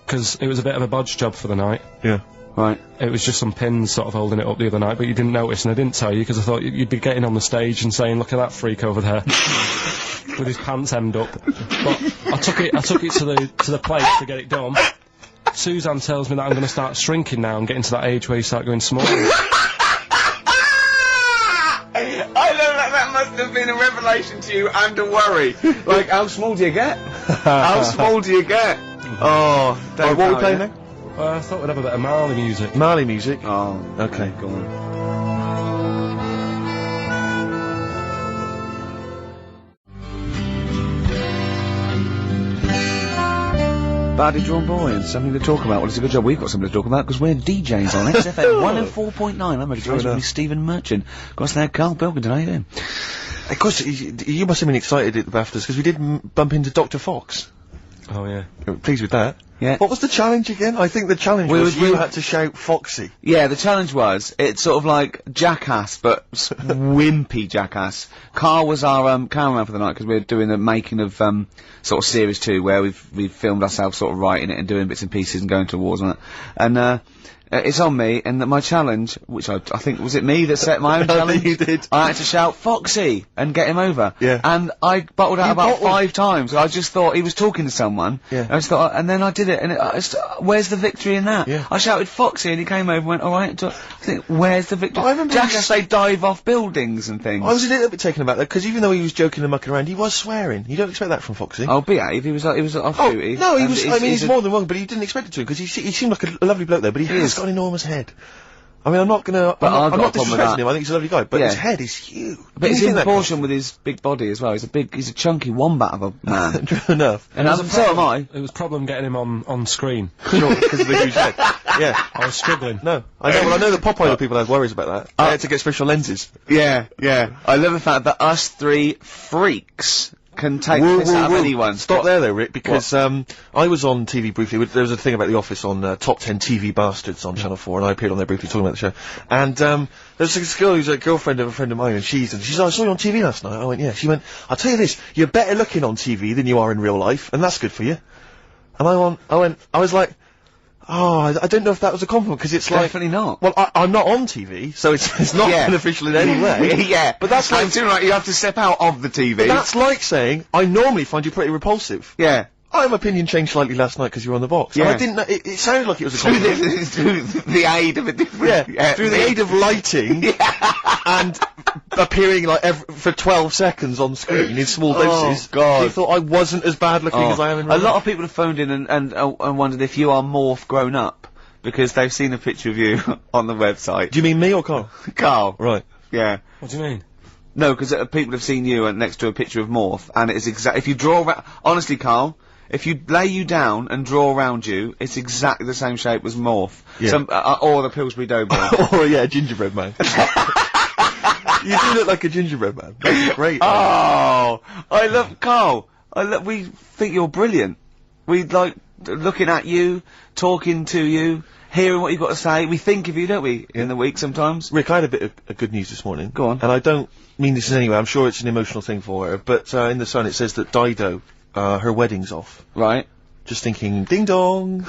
Because it was a bit of a bodge job for the night. Yeah. Right. It was just some pins sort of holding it up the other night, but you didn't notice, and I didn't tell you because I thought you'd be getting on the stage and saying, "Look at that freak over there with his pants hemmed up." But I took it to the place to get it done. Suzanne tells me that I'm going to start shrinking now and getting to that age where you start going small. I know that must have been a revelation to you and a worry. Like, how small do you get? How small do you get? Oh, What are we playing now? I thought we'd have a bit of Marley music. Marley music? Oh, Okay. go on. Badly Drawn Boy and something to talk about. Well, it's a good job we've got something to talk about because we're DJs on XFM 104.9. I'm Ricky Gervais with Stephen Merchant. Got us there, Karl Pilkington. How you doing? Of course, you must have been excited at the BAFTAs because we did bump into Dr. Fox. Oh yeah. Pleased with that. Yeah. What was the challenge again? I think the challenge was you had to shout Foxy. Yeah, the challenge was, it's sort of like Jackass, but wimpy Jackass. Karl was our cameraman for the night because we were doing the making of sort of series 2 where we've filmed ourselves sort of writing it and doing bits and pieces and going to wars on it. And it's on me, and my challenge, which I think, was it me that set my own challenge? You did. I had to shout Foxy and get him over. Yeah. And I bottled out about 5 times. I just thought he was talking to someone. Yeah. I just thought, and then I did it, and where's the victory in that? Yeah. I shouted Foxy, and he came over and went, alright. I think, where's the victory? I remember Jackass, they dive off buildings and things. I was a little bit taken aback though, because even though he was joking and mucking around, he was swearing. You don't expect that from Foxy. Oh, behave. He was off duty. No, he and was. I mean, he's more than wrong, but he didn't expect it to, because he seemed like a lovely bloke though, but he has got an enormous head. I mean, I'm not gonna. But I'm not got a problem with disrespecting that. him. I think he's a lovely guy, but Yeah. his head is huge. But it's You in think that, proportion with his big body as well. He's a chunky wombat of a man. True enough. And so am I. It was a problem getting him on screen. Sure, because of the huge head. Yeah. I was struggling. No, I know. Well, I know that Pop Idol people have worries about that. They had to get special lenses. Yeah, yeah. I love the fact that us 3 freaks can take this out of anyone. Stop there though, Rick, because I was on TV briefly. There was a thing about The Office on Top 10 TV Bastards on Channel 4, and I appeared on there briefly talking about the show. And there's this girl who's a girlfriend of a friend of mine, and she's like, I saw you on TV last night. I went, yeah. She went, I'll tell you this, you're better looking on TV than you are in real life, and that's good for you. And I was like, oh, I don't know if that was a compliment, because it's like... Definitely not. Well, I'm not on TV, so it's not beneficial in any way. Yeah. But that's like... I'm feeling like you have to step out of the TV. But that's like saying, I normally find you pretty repulsive. Yeah. My opinion changed slightly last night because you were on the box. Yeah. And I didn't know, it sounded like it was a compliment. through the aid of a different... Through the aid of lighting and appearing like for 12 seconds on screen in small doses. Oh, God. They thought I wasn't as bad looking as I am in real A lot life. of people have phoned in and wondered if you are Morph grown up, because they've seen a picture of you on the website. Do you mean me or Karl? Karl. Right. Yeah. What do you mean? No, because people have seen you next to a picture of Morph, and it is if you draw honestly, Karl, if you lay you down and draw around you, it's exactly the same shape as Morph. Yeah. Or the Pillsbury Doughboy. Or, yeah, gingerbread man. You do look like a gingerbread man. That's great. Oh, I love Karl. We think you're brilliant. We like looking at you, talking to you, hearing what you've got to say. We think of you, don't we, in the week sometimes? Rick, I had a bit of good news this morning. Go on. And I don't mean this in any way. I'm sure it's an emotional thing for her. But in the Sun it says that Dido, her wedding's off. Right. Just thinking, ding dong.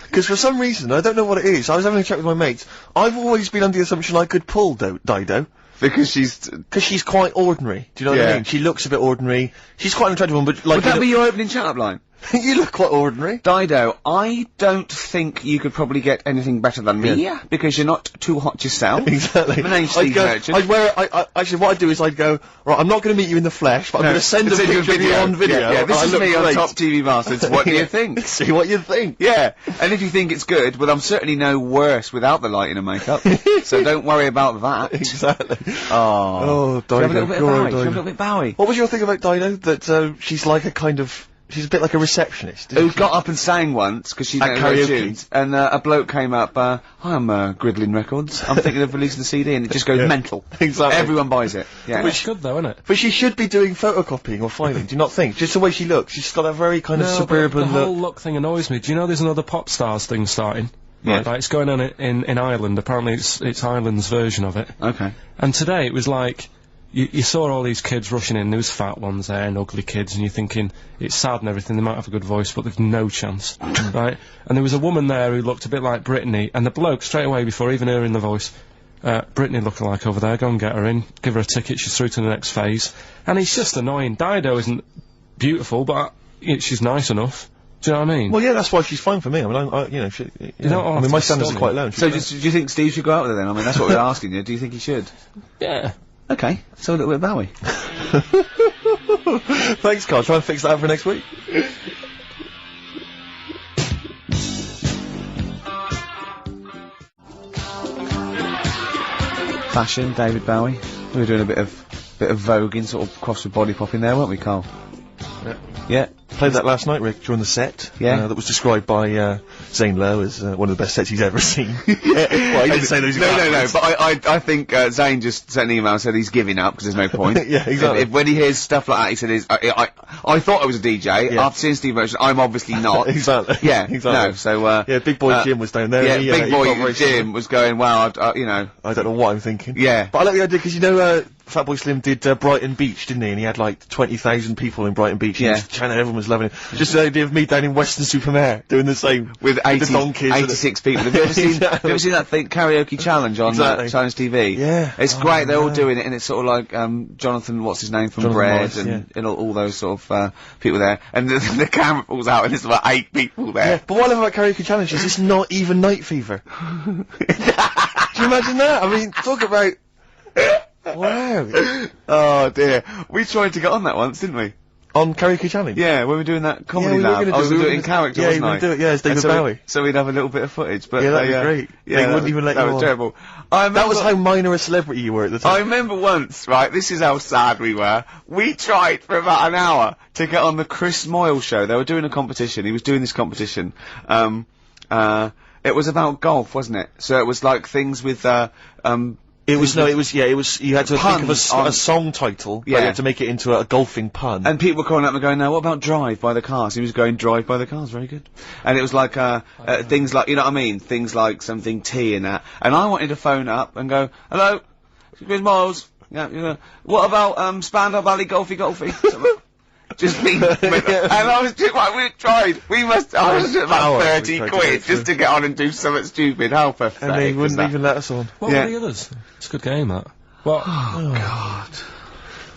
Because for some reason, I don't know what it is, I was having a chat with my mates, I've always been under the assumption I could pull Dido. Because she's quite ordinary. Do you know what I Yeah. mean? She looks a bit ordinary. She's quite an attractive one, but like... Would that be your opening chat-up line? You look quite ordinary. Dido, I don't think you could probably get anything better than me, Yeah. because you're not too hot yourself. Exactly. My name's Steve Merchant. I'd wear, actually what I'd do is I'd go, right, I'm not gonna meet you in the flesh, but I'm gonna send a Send you picture of you on video. Yeah, this and I is look me on great. Top TV Masters. What do you think? See what you think. Yeah, and if you think it's good, well, I'm certainly no worse without the lighting and makeup, so don't worry about that. Exactly. Oh, Dido. Should we have a little bit of Go on, Bowie? Should we have a Dido. little bit of Bowie? What was your thing about Dido? That, she's like a kind of... She's a bit like a receptionist. Who got up and sang once, because she At didn't know her karaoke. tunes, and a bloke came up, hi, I'm Gridlin Records, I'm thinking of releasing the CD, and it just goes mental. Exactly. Everyone buys it. Yeah. It's good though, isn't it? But she should be doing photocopying or filing, do you not think? Just the way she looks. She's got that very kind of No, but suburban the whole look. look thing annoys me. Do you know there's another pop stars thing starting? Yeah. Like, it's going on in Ireland. Apparently it's Ireland's version of it. Okay. And today it was like, you saw all these kids rushing in, there was fat ones there and ugly kids, and you're thinking, it's sad and everything, they might have a good voice, but they've no chance, right? And there was a woman there who looked a bit like Britney, and the bloke, straight away, before even hearing the voice, Britney lookalike over there, go and get her in, give her a ticket, she's through to the next phase. And it's just annoying. Dido isn't beautiful, but she's nice enough. Do you know what I mean? Well, yeah, that's why she's fine for me. I mean, you know, I mean, my standards are quite low. So, do you think Steve should go out with her then? I mean, that's what we're asking you. Do you think he should? Yeah. Okay, so a little bit of Bowie. Thanks, Carl. Try and fix that up for next week. Fashion, David Bowie. We were doing a bit of voguing, sort of cross with body popping there, weren't we, Carl? Yeah. Played that last night, Rick, during the set. Yeah. That was described by Zane Lowe as one of the best sets he's ever seen. Well, he didn't say those exact No, words. but I think Zane just sent an email and said he's giving up because there's no point. Yeah, exactly. When he hears stuff like that, he said, I thought I was a DJ. Yeah. After seeing Steve Merchant, I'm obviously not. Exactly. Yeah, exactly. no, so, yeah, Big Boy Jim was down there. Yeah, and he, Big he Boy got very Jim similar. was going, wow, you know. I don't know what I'm thinking. Yeah. But I like the idea, because you know, Fatboy Slim did Brighton Beach, didn't he? And he had like 20,000 people in Brighton Beach. Yeah. And everyone was loving it. Just the idea of me down in Weston-super-Mare doing the same. With 80, the donkeys. 86 people. Have you ever seen, Exactly. have you ever seen that thing, karaoke challenge on Exactly. Challenge TV? Yeah. It's Oh, great, they're all no. doing it, and it's sort of like, Jonathan, what's his name, from Jonathan Bread, Morris, and, yeah. and all those sort of, people there. And the camera falls out, and there's about 8 people there. Yeah, but what I love about karaoke challenge is it's not even night fever. Do you imagine that? I mean, talk about... Wow. Oh dear. We tried to get on that once, didn't we? On karaoke challenge? Yeah, when we were doing that comedy we were lab. gonna I do was it, we doing were it in gonna- character, yeah, wasn't you I? were doing it, yeah, as David And so Bowie. so we'd have a little bit of footage, but Yeah, that'd be they, great. Yeah, They that wouldn't was- even let that you was on. terrible. That was how minor a celebrity you were at the I time. remember once, right, this is how sad we were. We tried for about an hour to get on the Chris Moyle show. They were doing a competition. He was doing this competition. It was about golf, wasn't it? So it was like things with, It was, you had to think of Puns on- a song title, but Yeah. you had to make it into a golfing pun. and people were calling up and going, now what about Drive by the Cars? He was going Drive by the Cars, very good. And it was like, things like, you know what I mean? Things like something T and that. And I wanted to phone up and go, hello, Chris Miles. Yeah, what about, Spandau Ballet Golfy? Just being, and I was just like, we tried, I was just about Hours we 30 tried to quid get through. just to get on and do something stupid. How pathetic and they was wouldn't that? even let us on. What Yeah. were the others? It's a good game, that. What? Oh, God.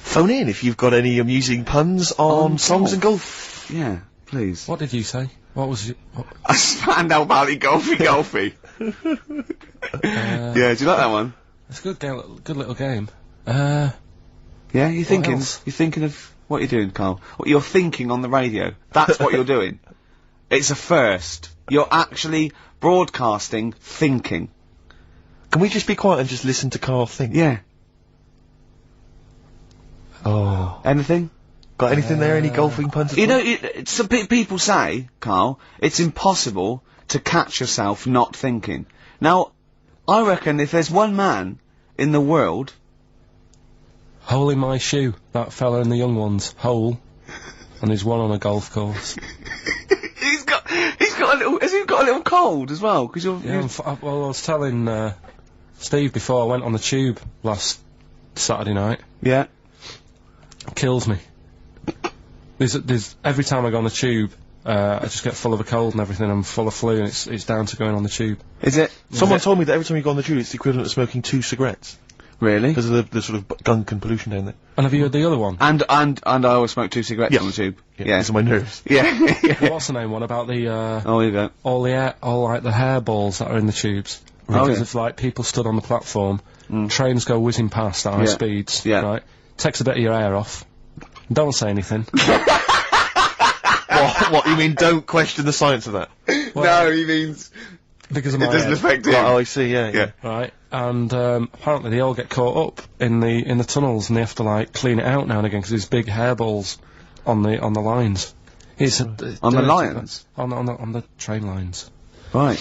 Phone in if you've got any amusing puns on songs and golf. Yeah, please. What did you say? What was it? What? A Spandau Ballet Golfy. Yeah, do you like that one? It's a good little game. Yeah, you're thinking else? of what you're doing, Carl. What you're thinking on the radio. That's what you're doing. It's a first. You're actually broadcasting thinking. Can we just be quiet and just listen to Karl think? Yeah. Oh. Anything? Got anything there? Any golfing puns? at You all? know, some people say, Carl, it's impossible to catch yourself not thinking. Now, I reckon if there's one man in the world... Hole in my shoe. That fella in the young ones. Hole. And there's one on a golf course. He's got a little... Has he got a little cold as well? Because you're... Yeah, well, I was telling Steve before I went on the tube last Saturday night. Yeah. Kills me. There's every time I go on the tube, I just get full of a cold and everything. I'm full of flu, and it's down to going on the tube. Is it? Someone told me that every time you go on the tube, it's the equivalent of smoking 2 cigarettes. Really? Because of the sort of gunk and pollution down there. And have you heard the other one? And I always smoke 2 cigarettes Yeah. on the tube. Yeah. Because of my nerves. Yeah. What's the name one about the Oh, you go. all like the hairballs that are in the tubes Oh, because yeah. of like people stood on the platform, trains go whizzing past at high speeds, right? Takes a bit of your hair off. Don't say anything. What, you mean don't question the science of that? Well, no, he means because of it my doesn't head. affect him. Oh, I see, yeah. Right, and apparently they all get caught up in the tunnels, and they have to like clean it out now and again because there's big hairballs on the lines. It's on the lines? On the train lines. Right.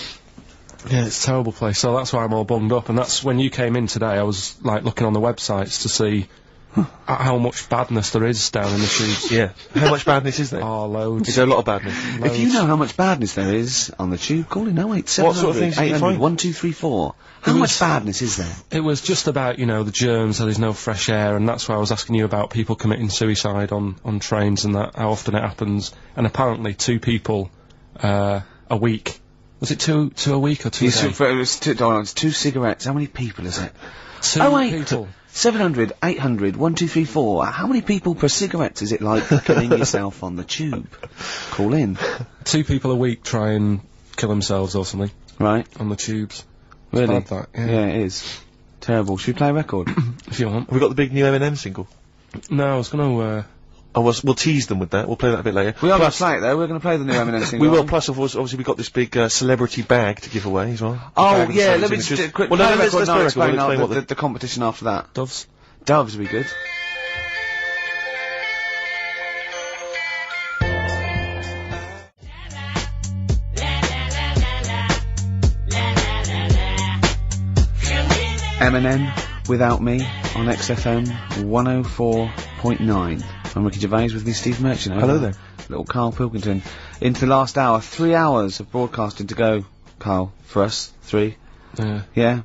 Yeah, it's a terrible place. So that's why I'm all bunged up, and that's when you came in today. I was like looking on the websites to see how much badness there is down in the tubes. Yeah. How much badness is there? Oh, loads. Is there a lot of badness? If you know how much badness there is on the tube, call in 08700 What sort of things did you 800 find? 1234. How much badness is there? It was just about, the germs, so there's no fresh air, and that's why I was asking you about people committing suicide on trains and that, how often it happens. And apparently 2 people a week. Was it two a week or 2 a day? It's 2 cigarettes. How many people is it? 2 people. 700, 800, 1234. How many people per cigarette is it like killing yourself on the tube? Call in. 2 people a week try and kill themselves or something. Right. On the tubes. Really? It's bad, that, Yeah, it is. Terrible. Should we play a record? If you want. Have we got the big new Eminem single? No, I was gonna, Oh, we'll tease them with that. We'll play that a bit later. We are going to play it though. We're going to play the new Eminem single. We will. Plus, of course, obviously, we've got this big celebrity bag to give away as well. Oh, Bag yeah, of let me signatures. just quick Well, play no, a let's record play and a I'll record. explain We'll explain what the competition after that. Doves. Doves would be good. Eminem, Without Me, on XFM 104.9. I'm Ricky Gervais with me, Steve Merchant. Hello there. Little Karl Pilkington. Into the last hour, 3 hours of broadcasting to go, Karl, for us. 3. Yeah?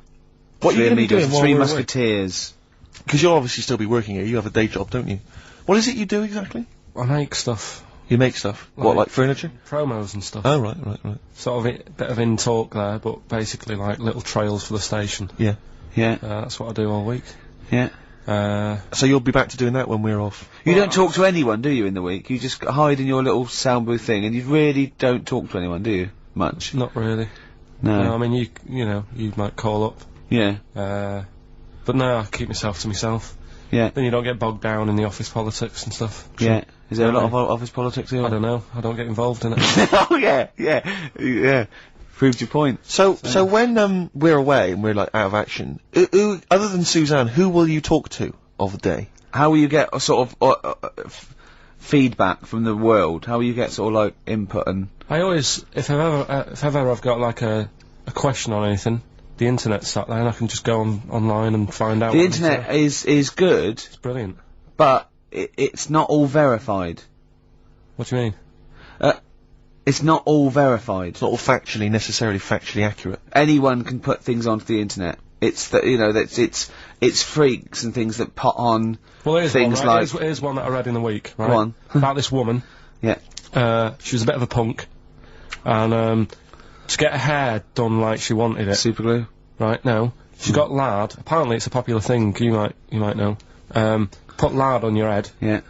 What are you going to be doing while 3 we're away? Musketeers. Because you'll obviously still be working here. You have a day job, don't you? What is it you do exactly? I make stuff. You make stuff. What, like furniture? Promos and stuff. Oh, right. Sort of a bit of in talk there, but basically like little trails for the station. Yeah. Yeah. That's what I do all week. Yeah. So you'll be back to doing that when we're off? You don't talk to anyone, do you, in the week? You just hide in your little sound booth thing, and you really don't talk to anyone, do you? Much? Not really. No. I mean, you might call up. Yeah. But no, I keep myself to myself. Yeah. Then you don't get bogged down in the office politics and stuff. Yeah. Is there a lot of office politics here? I don't know. I don't get involved in it. Oh, yeah. Proved your point. So when we're away and we're like out of action, who other than Suzanne, who will you talk to of the day? How will you get a sort of feedback from the world? How will you get sort of like input and? I always, if ever I've got like a question on anything, the internet's sat there and I can just go online and find out. The internet is good. It's brilliant. But it's not all verified. What do you mean? It's not all verified. It's not all necessarily factually accurate. Anyone can put things onto the internet. It's it's freaks and things that put on things one, right? Here's one that I read in the week, right? One. About this woman. Yeah. She was a bit of a punk, and to get her hair done like she wanted it. Super glue. Right, no. She got lard. Apparently it's a popular thing, you might know. Put lard on your head. Yeah.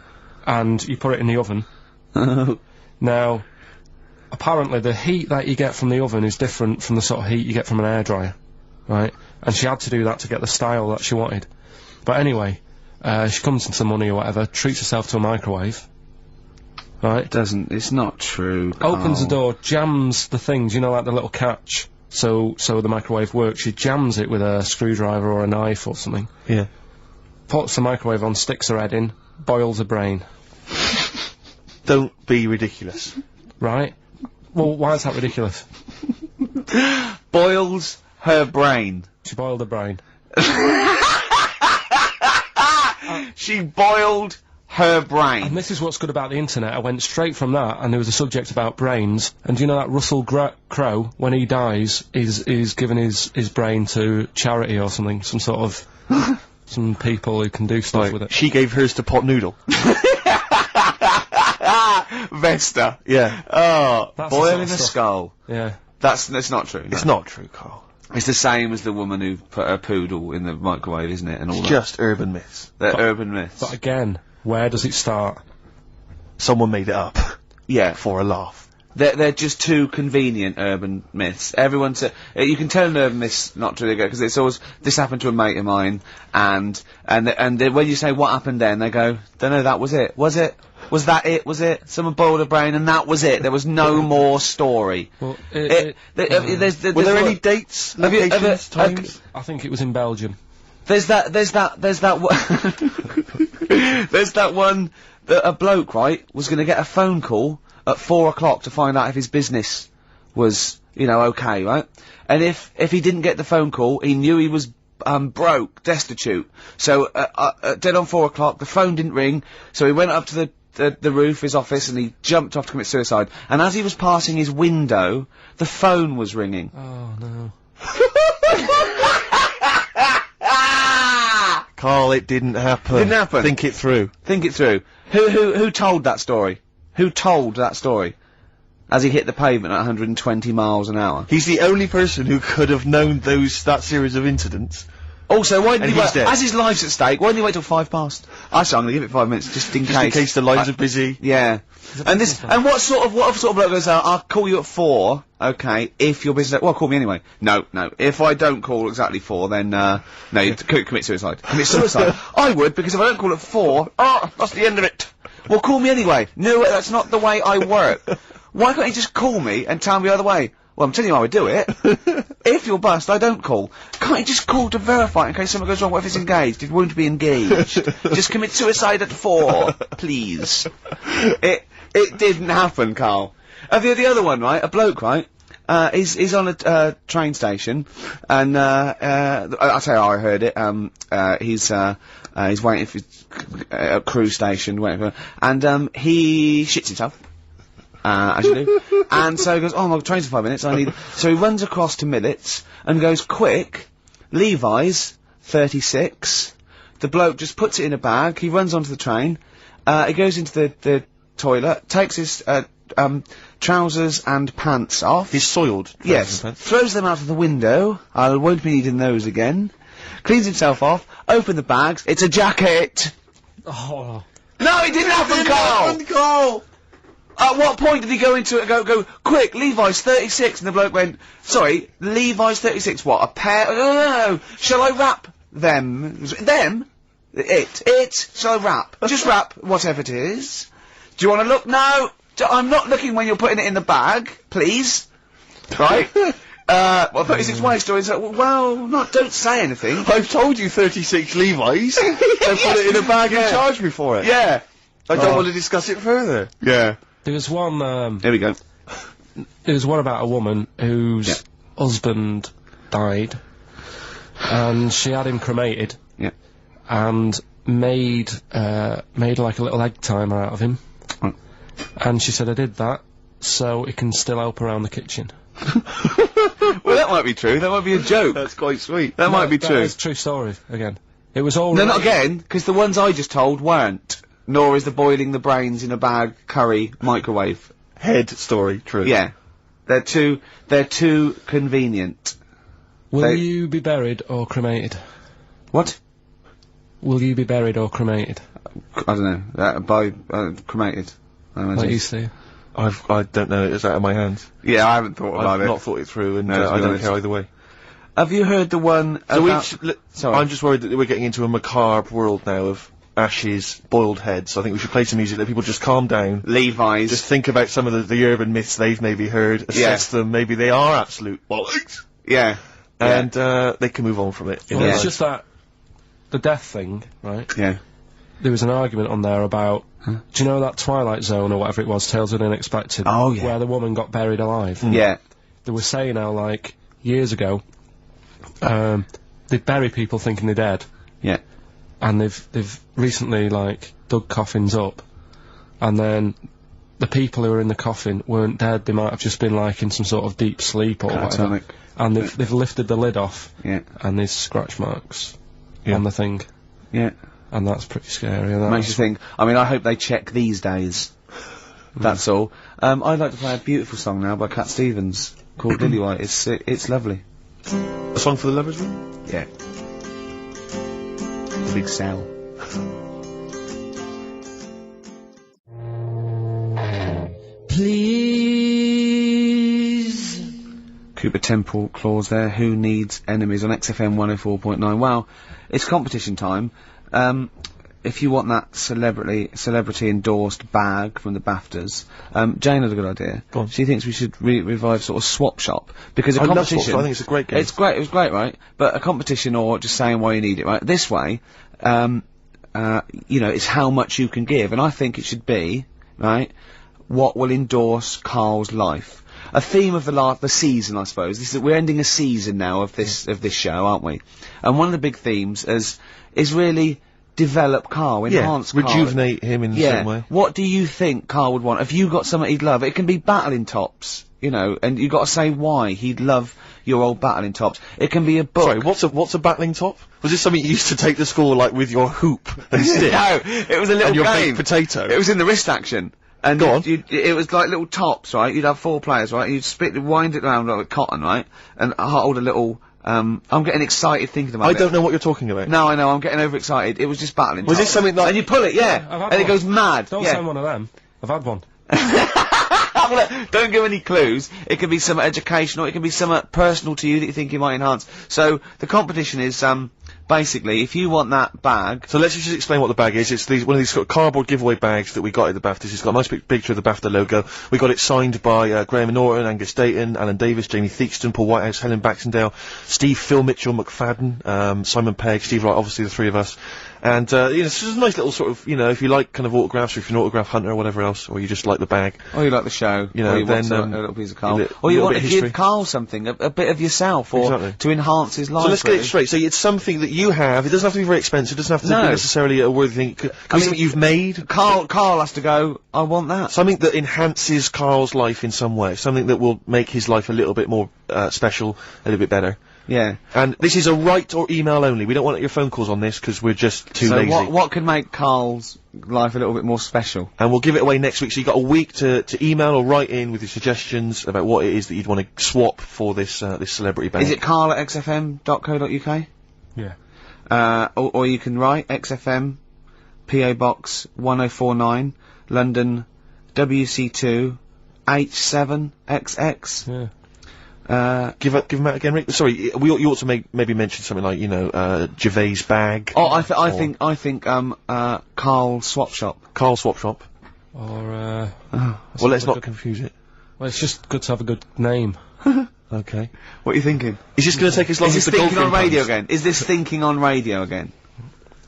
And you put it in the oven. Now, apparently the heat that you get from the oven is different from the sort of heat you get from an hairdryer. Right? And she had to do that to get the style that she wanted. But anyway, she comes into money or whatever, treats herself to a microwave. Right? It's not true, Karl. Opens the door, jams the things, like the little catch. So the microwave works. She jams it with a screwdriver or a knife or something. Yeah. Puts the microwave on, sticks her head in, boils her brain. Don't be ridiculous. Right? Well, why is that ridiculous? Boils her brain. She boiled her brain. She boiled her brain. And this is what's good about the internet. I went straight from that, and there was a subject about brains. And do you know that Russell Crowe, when he dies, is giving his brain to charity or something? Some sort of... some people who can do stuff with it. She gave hers to Pot Noodle. Vesta. Yeah. Oh, That's the boil sort in of a stuff. skull. Yeah. That's not true. No. It's not true, Carl. It's the same as the woman who put her poodle in the microwave, isn't it? And all It's that. just urban myths. They're urban myths. But again, where does it start? Someone made it up Yeah. for a laugh. They're just too convenient urban myths. Everyone's you can tell an urban myth's not true because it's always this happened to a mate of mine, and when you say what happened then, they go, don't know, that was it. Was it? Was that it? Was it? Someone boiled a brain and that was it. There was no more story. Well, Were Were there any dates, Have you ever- locations, times? I think it was in Belgium. There's that one that a bloke, right, was going to get a phone call at 4 o'clock to find out if his business was, okay, right? And if he didn't get the phone call, he knew he was, broke, destitute. So, dead on 4 o'clock, the phone didn't ring, so he went up to the roof, his office, and he jumped off to commit suicide. And as he was passing his window, the phone was ringing. Oh, no. Carl, it didn't happen. Didn't happen. Think it through. Think it through. Who told that story? Who told that story? As he hit the pavement at 120 miles an hour. He's the only person who could have known that series of incidents. Also, why didn't And he he's wait? dead. As his life's at stake, why didn't he wait till 5 past? Actually, I'm gonna give it 5 minutes, just in Just in case the lines I- are busy. Yeah. And what sort of bloke goes out, I'll call you at 4, okay, if your business, well, call me anyway. No. If I don't call exactly 4, then, no, you commit suicide. Commit suicide. I would, because if I don't call at 4, that's the end of it. Well, call me anyway. No, that's not the way I work. Why can't you just call me and tell me the other way? Well, I'm telling you how I do it. If you're bust, I don't call. Can't you just call to verify in case something goes wrong? What if it's engaged? It won't be engaged. Just commit suicide at 4, please. It didn't happen, Carl. The other one, right? A bloke, right? He's on a train station, and I'll tell you how I heard it. He's waiting for a cruise station, waiting for, and he shits himself. As you do. And so he goes, oh, my train's in 5 minutes, so he runs across to Millets, and goes, quick, Levi's, 36. The bloke just puts it in a bag, he runs onto the train, he goes into the toilet, takes his, trousers and pants off. He's soiled. Yes. Throws them out of the window, I won't be needing those again. Cleans himself off, open the bags, it's a jacket! Oh. No, it didn't happen, Carl! At what point did he go into it and go, quick, Levi's 36, and the bloke went, sorry, Levi's 36, what, a pair? No, shall I wrap them? Them? It, shall I wrap? Just wrap, whatever it is. Do you want to look? No, I'm not looking when you're putting it in the bag, please. Right? 36 way stories, don't say anything. I've told you 36 Levi's, and put it in a bag and charge me for it. Yeah. I don't want to discuss it further. Yeah. There was one, There we go. there was one about a woman whose husband died, and she had him cremated. Yeah. And made like a little egg timer out of him. Mm. And she said, I did that, so it can still help around the kitchen. Well, that might be true, that might be a joke. That's quite sweet. That might be That true. is a true story, again. It was all... No, not again, because the ones I just told weren't. Nor is the boiling the brains in a bag curry microwave. Head story, true. Yeah. They're too convenient. Will you be buried or cremated? What? Will you be buried or cremated? I don't know. Cremated. I imagine. Like you see. I don't know, it's out of my hands. Yeah, I haven't thought about I've it. not thought it through, and No, to I be don't honest. care either way. Have you heard the one about... Sorry. I'm just worried that we're getting into a macabre world now of ashes, boiled heads. I think we should play some music, let people just calm down. Levi's. Just think about some of the urban myths they've maybe heard, assess them, maybe they are absolute bollocks. Yeah. And, they can move on from it. Well, Yeah. it's just that... The death thing, right? Yeah. There was an argument on there about... Do you know that Twilight Zone or whatever it was, Tales of the Unexpected? Oh, yeah. Where the woman got buried alive? Yeah. They were saying how, like, years ago, they'd bury people thinking they're dead. Yeah. And they've recently, like, dug coffins up, and then the people who were in the coffin weren't dead, they might have just been, like, in some sort of deep sleep or whatever. Catatonic. And they've lifted the lid off, Yeah. and there's scratch marks on the thing, Yeah. and that's pretty scary. And Makes you think. I mean, I hope they check these days. That's all. I'd like to play a beautiful song now by Cat Stevens called Lily White. It's lovely. A song for the lovers room? Yeah. Big Sal. Please. Cooper Temple Claus there. Who Needs Enemies on XFM 104.9. Wow, it's competition time. If you want that celebrity endorsed bag from the BAFTAs, Jane had a good idea. Go on. She thinks we should revive sort of Swap Shop because a I love competition. Swap Shop, I think it's a great game. It's great. It was great, right? But a competition or just saying why you need it, right? This way, you know, it's how much you can give, and I think it should be right. What will endorse Karl's life? A theme of the season, I suppose. We're ending a season now of this show, aren't we? And one of the big themes is really develop Karl, enhance Karl. Rejuvenate him in some way. What do you think Karl would want? Have you got something he'd love? It can be battling tops, you know, and you've got to say why he'd love your old battling tops. It can be a book. Sorry, what's a battling top? Was this something you used to take to school, like, with your hoop and stick? No, it was a little and your game. baked potato? It was in the wrist action. And Go on. it was like little tops, right? You'd have 4 players, right? And you'd wind it around like cotton, right? And hold a little, I'm getting excited thinking about it. I don't know what you're talking about. No, I know, I'm getting overexcited. It was just battling. Was this something like... And you pull it, yeah. I've had And it one. goes mad. Don't yeah. send one of them. I've had one. Don't give any clues. It can be some educational, it can be some personal to you that you think you might enhance. So, the competition is, basically, if you want that bag... So let's just explain what the bag is. It's one of these sort of cardboard giveaway bags that we got at the BAFTAs. It's got a nice big picture of the BAFTA logo. We got it signed by Graham Norton, Angus Dayton, Alan Davis, Jamie Theakston, Paul Whitehouse, Helen Baxendale, Steve, Phil Mitchell, McFadden, Simon Pegg, Steve Wright, obviously the 3 of us. And, you know, it's just a nice little sort of, you know, if you like kind of autographs, or if you're an autograph hunter or whatever else, or you just like the bag. Or you like the show. You know, or you then, want a little piece of Karl. a Or you little want bit to of give history. Karl something, a bit of yourself, or Exactly. to enhance his life. So let's get really. it straight. So it's something that you have. It doesn't have to be very expensive. It doesn't have to No. be necessarily a worthy thing. It could be something you've made. Karl has to go, I want that. Something that enhances Karl's life in some way. Something that will make his life a little bit more special, a little bit better. Yeah. And this is a write or email only. We don't want your phone calls on this because we're just too So lazy. what could make Karl's life a little bit more special? And we'll give it away next week. So you've got a week to email or write in with your suggestions about what it is that you'd want to swap for this this celebrity bag. Is it Karl at xfm.co.uk? Yeah. Or you can write XFM, PO Box 1049, London, WC2, H7XX. Yeah. Give them out again, Rick. Sorry, you ought to maybe mention something like, you know, Gervais bag. Oh, I think Karl Swap Shop. Karl Swap Shop. Or, Well, let's not confuse it. well, it's just good to have a good name. Okay. What are you thinking? It's just going to take as long Is as this the thinking on golfing radio puns. again? Is this thinking on radio again?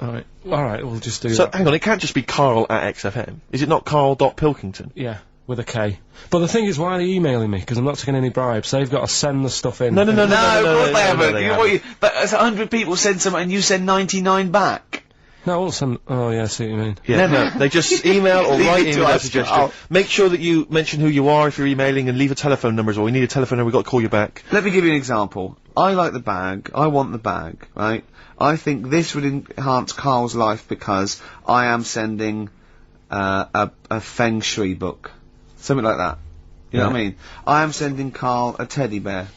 Alright, we'll just do So, that. hang on, it can't just be Karl at XFM. Is it not Karl.Pilkington? Yeah, with a K. But the thing is, why are they emailing me? Because I'm not taking any bribes. They've got to send the stuff in. No, No, of course they haven't. they But 100 people send something and you send 99 back. No, we'll send... Oh, yeah, I see what you mean. Yeah, no, they just email or Leave write it in to with a us. suggestion. Oh. Make sure that you mention who you are if you're emailing and leave a telephone number as well. We need a telephone number, we've got to call you back. Let me give you an example. I like the bag. I want the bag, right? I think this would enhance Karl's life because I am sending a Feng Shui book. Something like that. You know what I mean? I am sending Karl a teddy bear.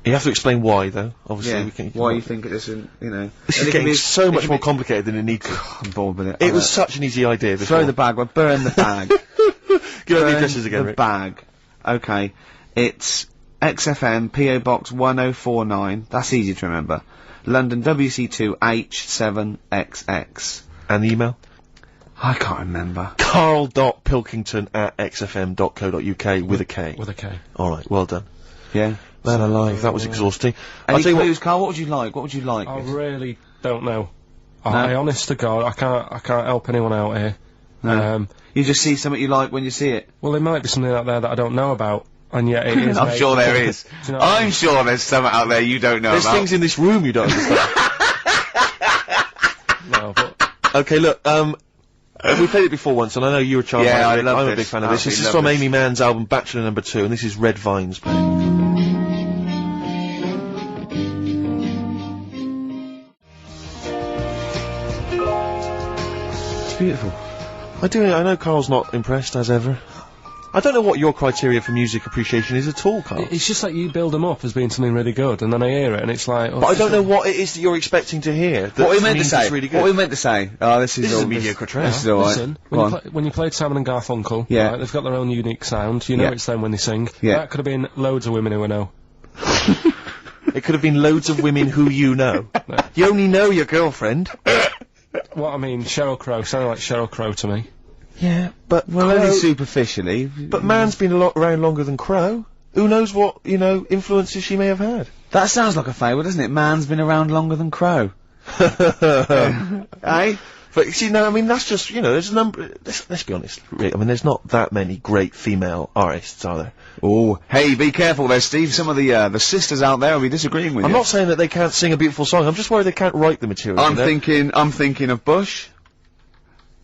You have to explain why, though. Obviously, Yeah. we can. Why you think it isn't, you know. This And is it can getting be- so it much can more be- complicated than it needs to. I'm bored with it. It was such an easy idea before. Throw the bag, well, burn the bag. Give out the Burn addresses again, the Rick. bag. Okay. It's XFM, PO Box 1049. That's easy to remember. London, WC2, H7XX. And the email? I can't remember. Karl.Pilkington at xfm.co.uk with a K. With a K. Alright, well done. Yeah. Man alive, that was exhausting. Any I'll tell you clues, Karl? What would you like? What would you like? I really don't know. I honest to God, I can't help anyone out here. No. You just see something you like when you see it. Well, there might be something out there that I don't know about, and yet it is. I'm sure there is. Do you know what I mean? I'm sure there's something out there you don't know There's about. things in this room you don't understand. No, but Okay, look, we played it before once, and I know you're a child. Yeah, I love I'm a this. big fan of this. This is Absolutely from love Amy Mann's album Bachelor No. 2, and this is Red Vines playing. It's beautiful. I know Carl's not impressed, as ever. I don't know what your criteria for music appreciation is at all, Karl. It's just like you build them up as being something really good, and then I hear it, and it's like... Oh, but I don't know what it is that you're expecting to hear. What we meant to say. Really good. What we meant to say. Oh, this is a mediocre track. This is alright. Listen, when you played Simon and Garfunkel, right, they've got their own unique sound. You know it's them when they sing. Yeah. That could have been loads of women who I know. It could have been loads of women who you know. You only know your girlfriend. What I mean, Sheryl Crow sounded like Sheryl Crow to me. Yeah, but only superficially. But Man's been around longer than Crow. Who knows what influences she may have had? That sounds like a fable, doesn't it? Man's been around longer than Crow. Eh? But see, no, I mean that's just there's a number. Let's be honest, Rick. I mean, there's not that many great female artists, are there? Oh, hey, be careful there, Steve. Some of the sisters out there will be disagreeing with you. I'm not saying that they can't sing a beautiful song. I'm just worried they can't write the material. I'm thinking of Bush.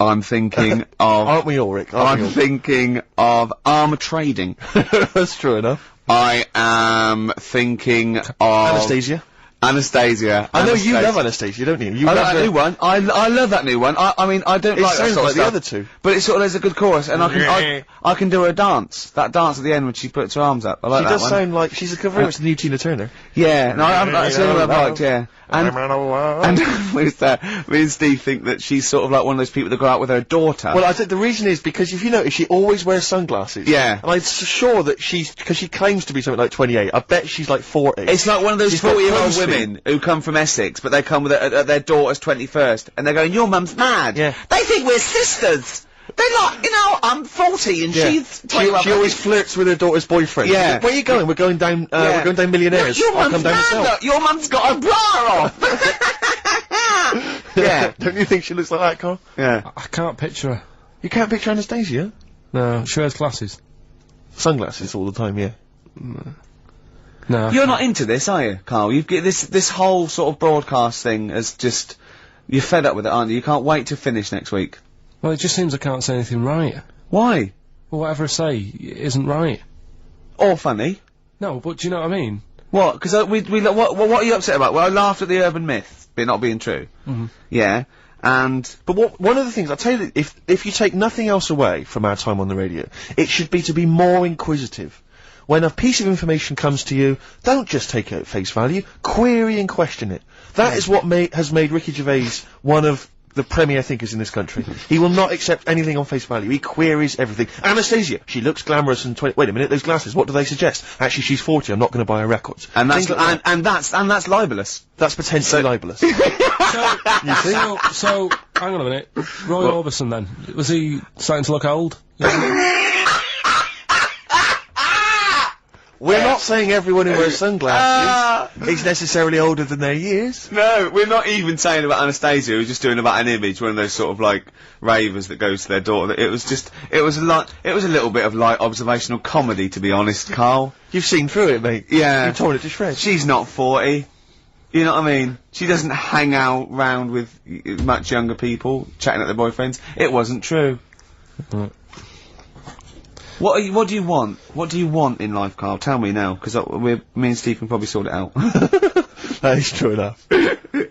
I'm thinking of... Aren't we all, Rick? I'm thinking of armour trading. That's true enough. I am thinking of... Anastasia. I know you love Anastasia, don't you? I love that new one. I love that new one. I mean, I don't like that sort of stuff. The other two. But it's there's a good chorus, and I can do her dance. That dance at the end when she puts her arms up. I like that one. She does sound like she's a cover of the new Tina Turner. Yeah, no, that's the only one I've liked, yeah. And me and Steve think that she's sort of like one of those people that go out with her daughter. Well, I think the reason is because if you notice, she always wears sunglasses. Yeah. And I'm sure that because she claims to be something like 28, I bet she's like 40. It's like one of those 40-year-old women who come from Essex, but they come with their daughter's 21st, and they're going, your mum's mad. Yeah. They think we're sisters. They're like, I'm 40 and she's... She always flirts with her daughter's boyfriend. Yeah. Where are you going? We're going down, we're going down Millionaires. Your mum's mad, your mum's got a bra off. Yeah. Don't you think she looks like that, Karl? Yeah. I can't picture her. You can't picture Anastasia? No, she wears glasses. Sunglasses all the time, yeah. No. You're not into this, are you, Karl? You've get this whole sort of broadcast thing as just... You're fed up with it, aren't you? You can't wait to finish next week. Well, it just seems I can't say anything right. Why? Well, whatever I say isn't right. Or funny. No, but do you know what I mean? What? Because what are you upset about? Well, I laughed at the urban myth, not being true. Mm-hmm. Yeah, but one of the things, I'll tell you, that if you take nothing else away from our time on the radio, it should be to be more inquisitive. When a piece of information comes to you, don't just take it at face value, query and question it. That is what has made Ricky Gervais one of the premier thinkers in this country. He will not accept anything on face value. He queries everything. Anastasia, she looks glamorous and wait a minute, those glasses, what do they suggest? Actually, she's 40, I'm not going to buy her records. And that's that's libelous. That's potentially libelous. So, hang on a minute. Roy Orbison then, was he starting to look old? We're not saying everyone who wears sunglasses is necessarily older than their years. No, we're not even saying about Anastasia, who's just doing about an image, one of those sort of like ravers that goes to their daughter. It was a little bit of like observational comedy, to be honest, Karl. You've seen through it, mate. Yeah. You've torn it to shreds. She's not 40. You know what I mean? She doesn't hang out round with much younger people, chatting at their boyfriends. It wasn't true. What do you want? What do you want in life, Karl? Tell me now, because me and Steve can probably sort it out. That is true enough. Come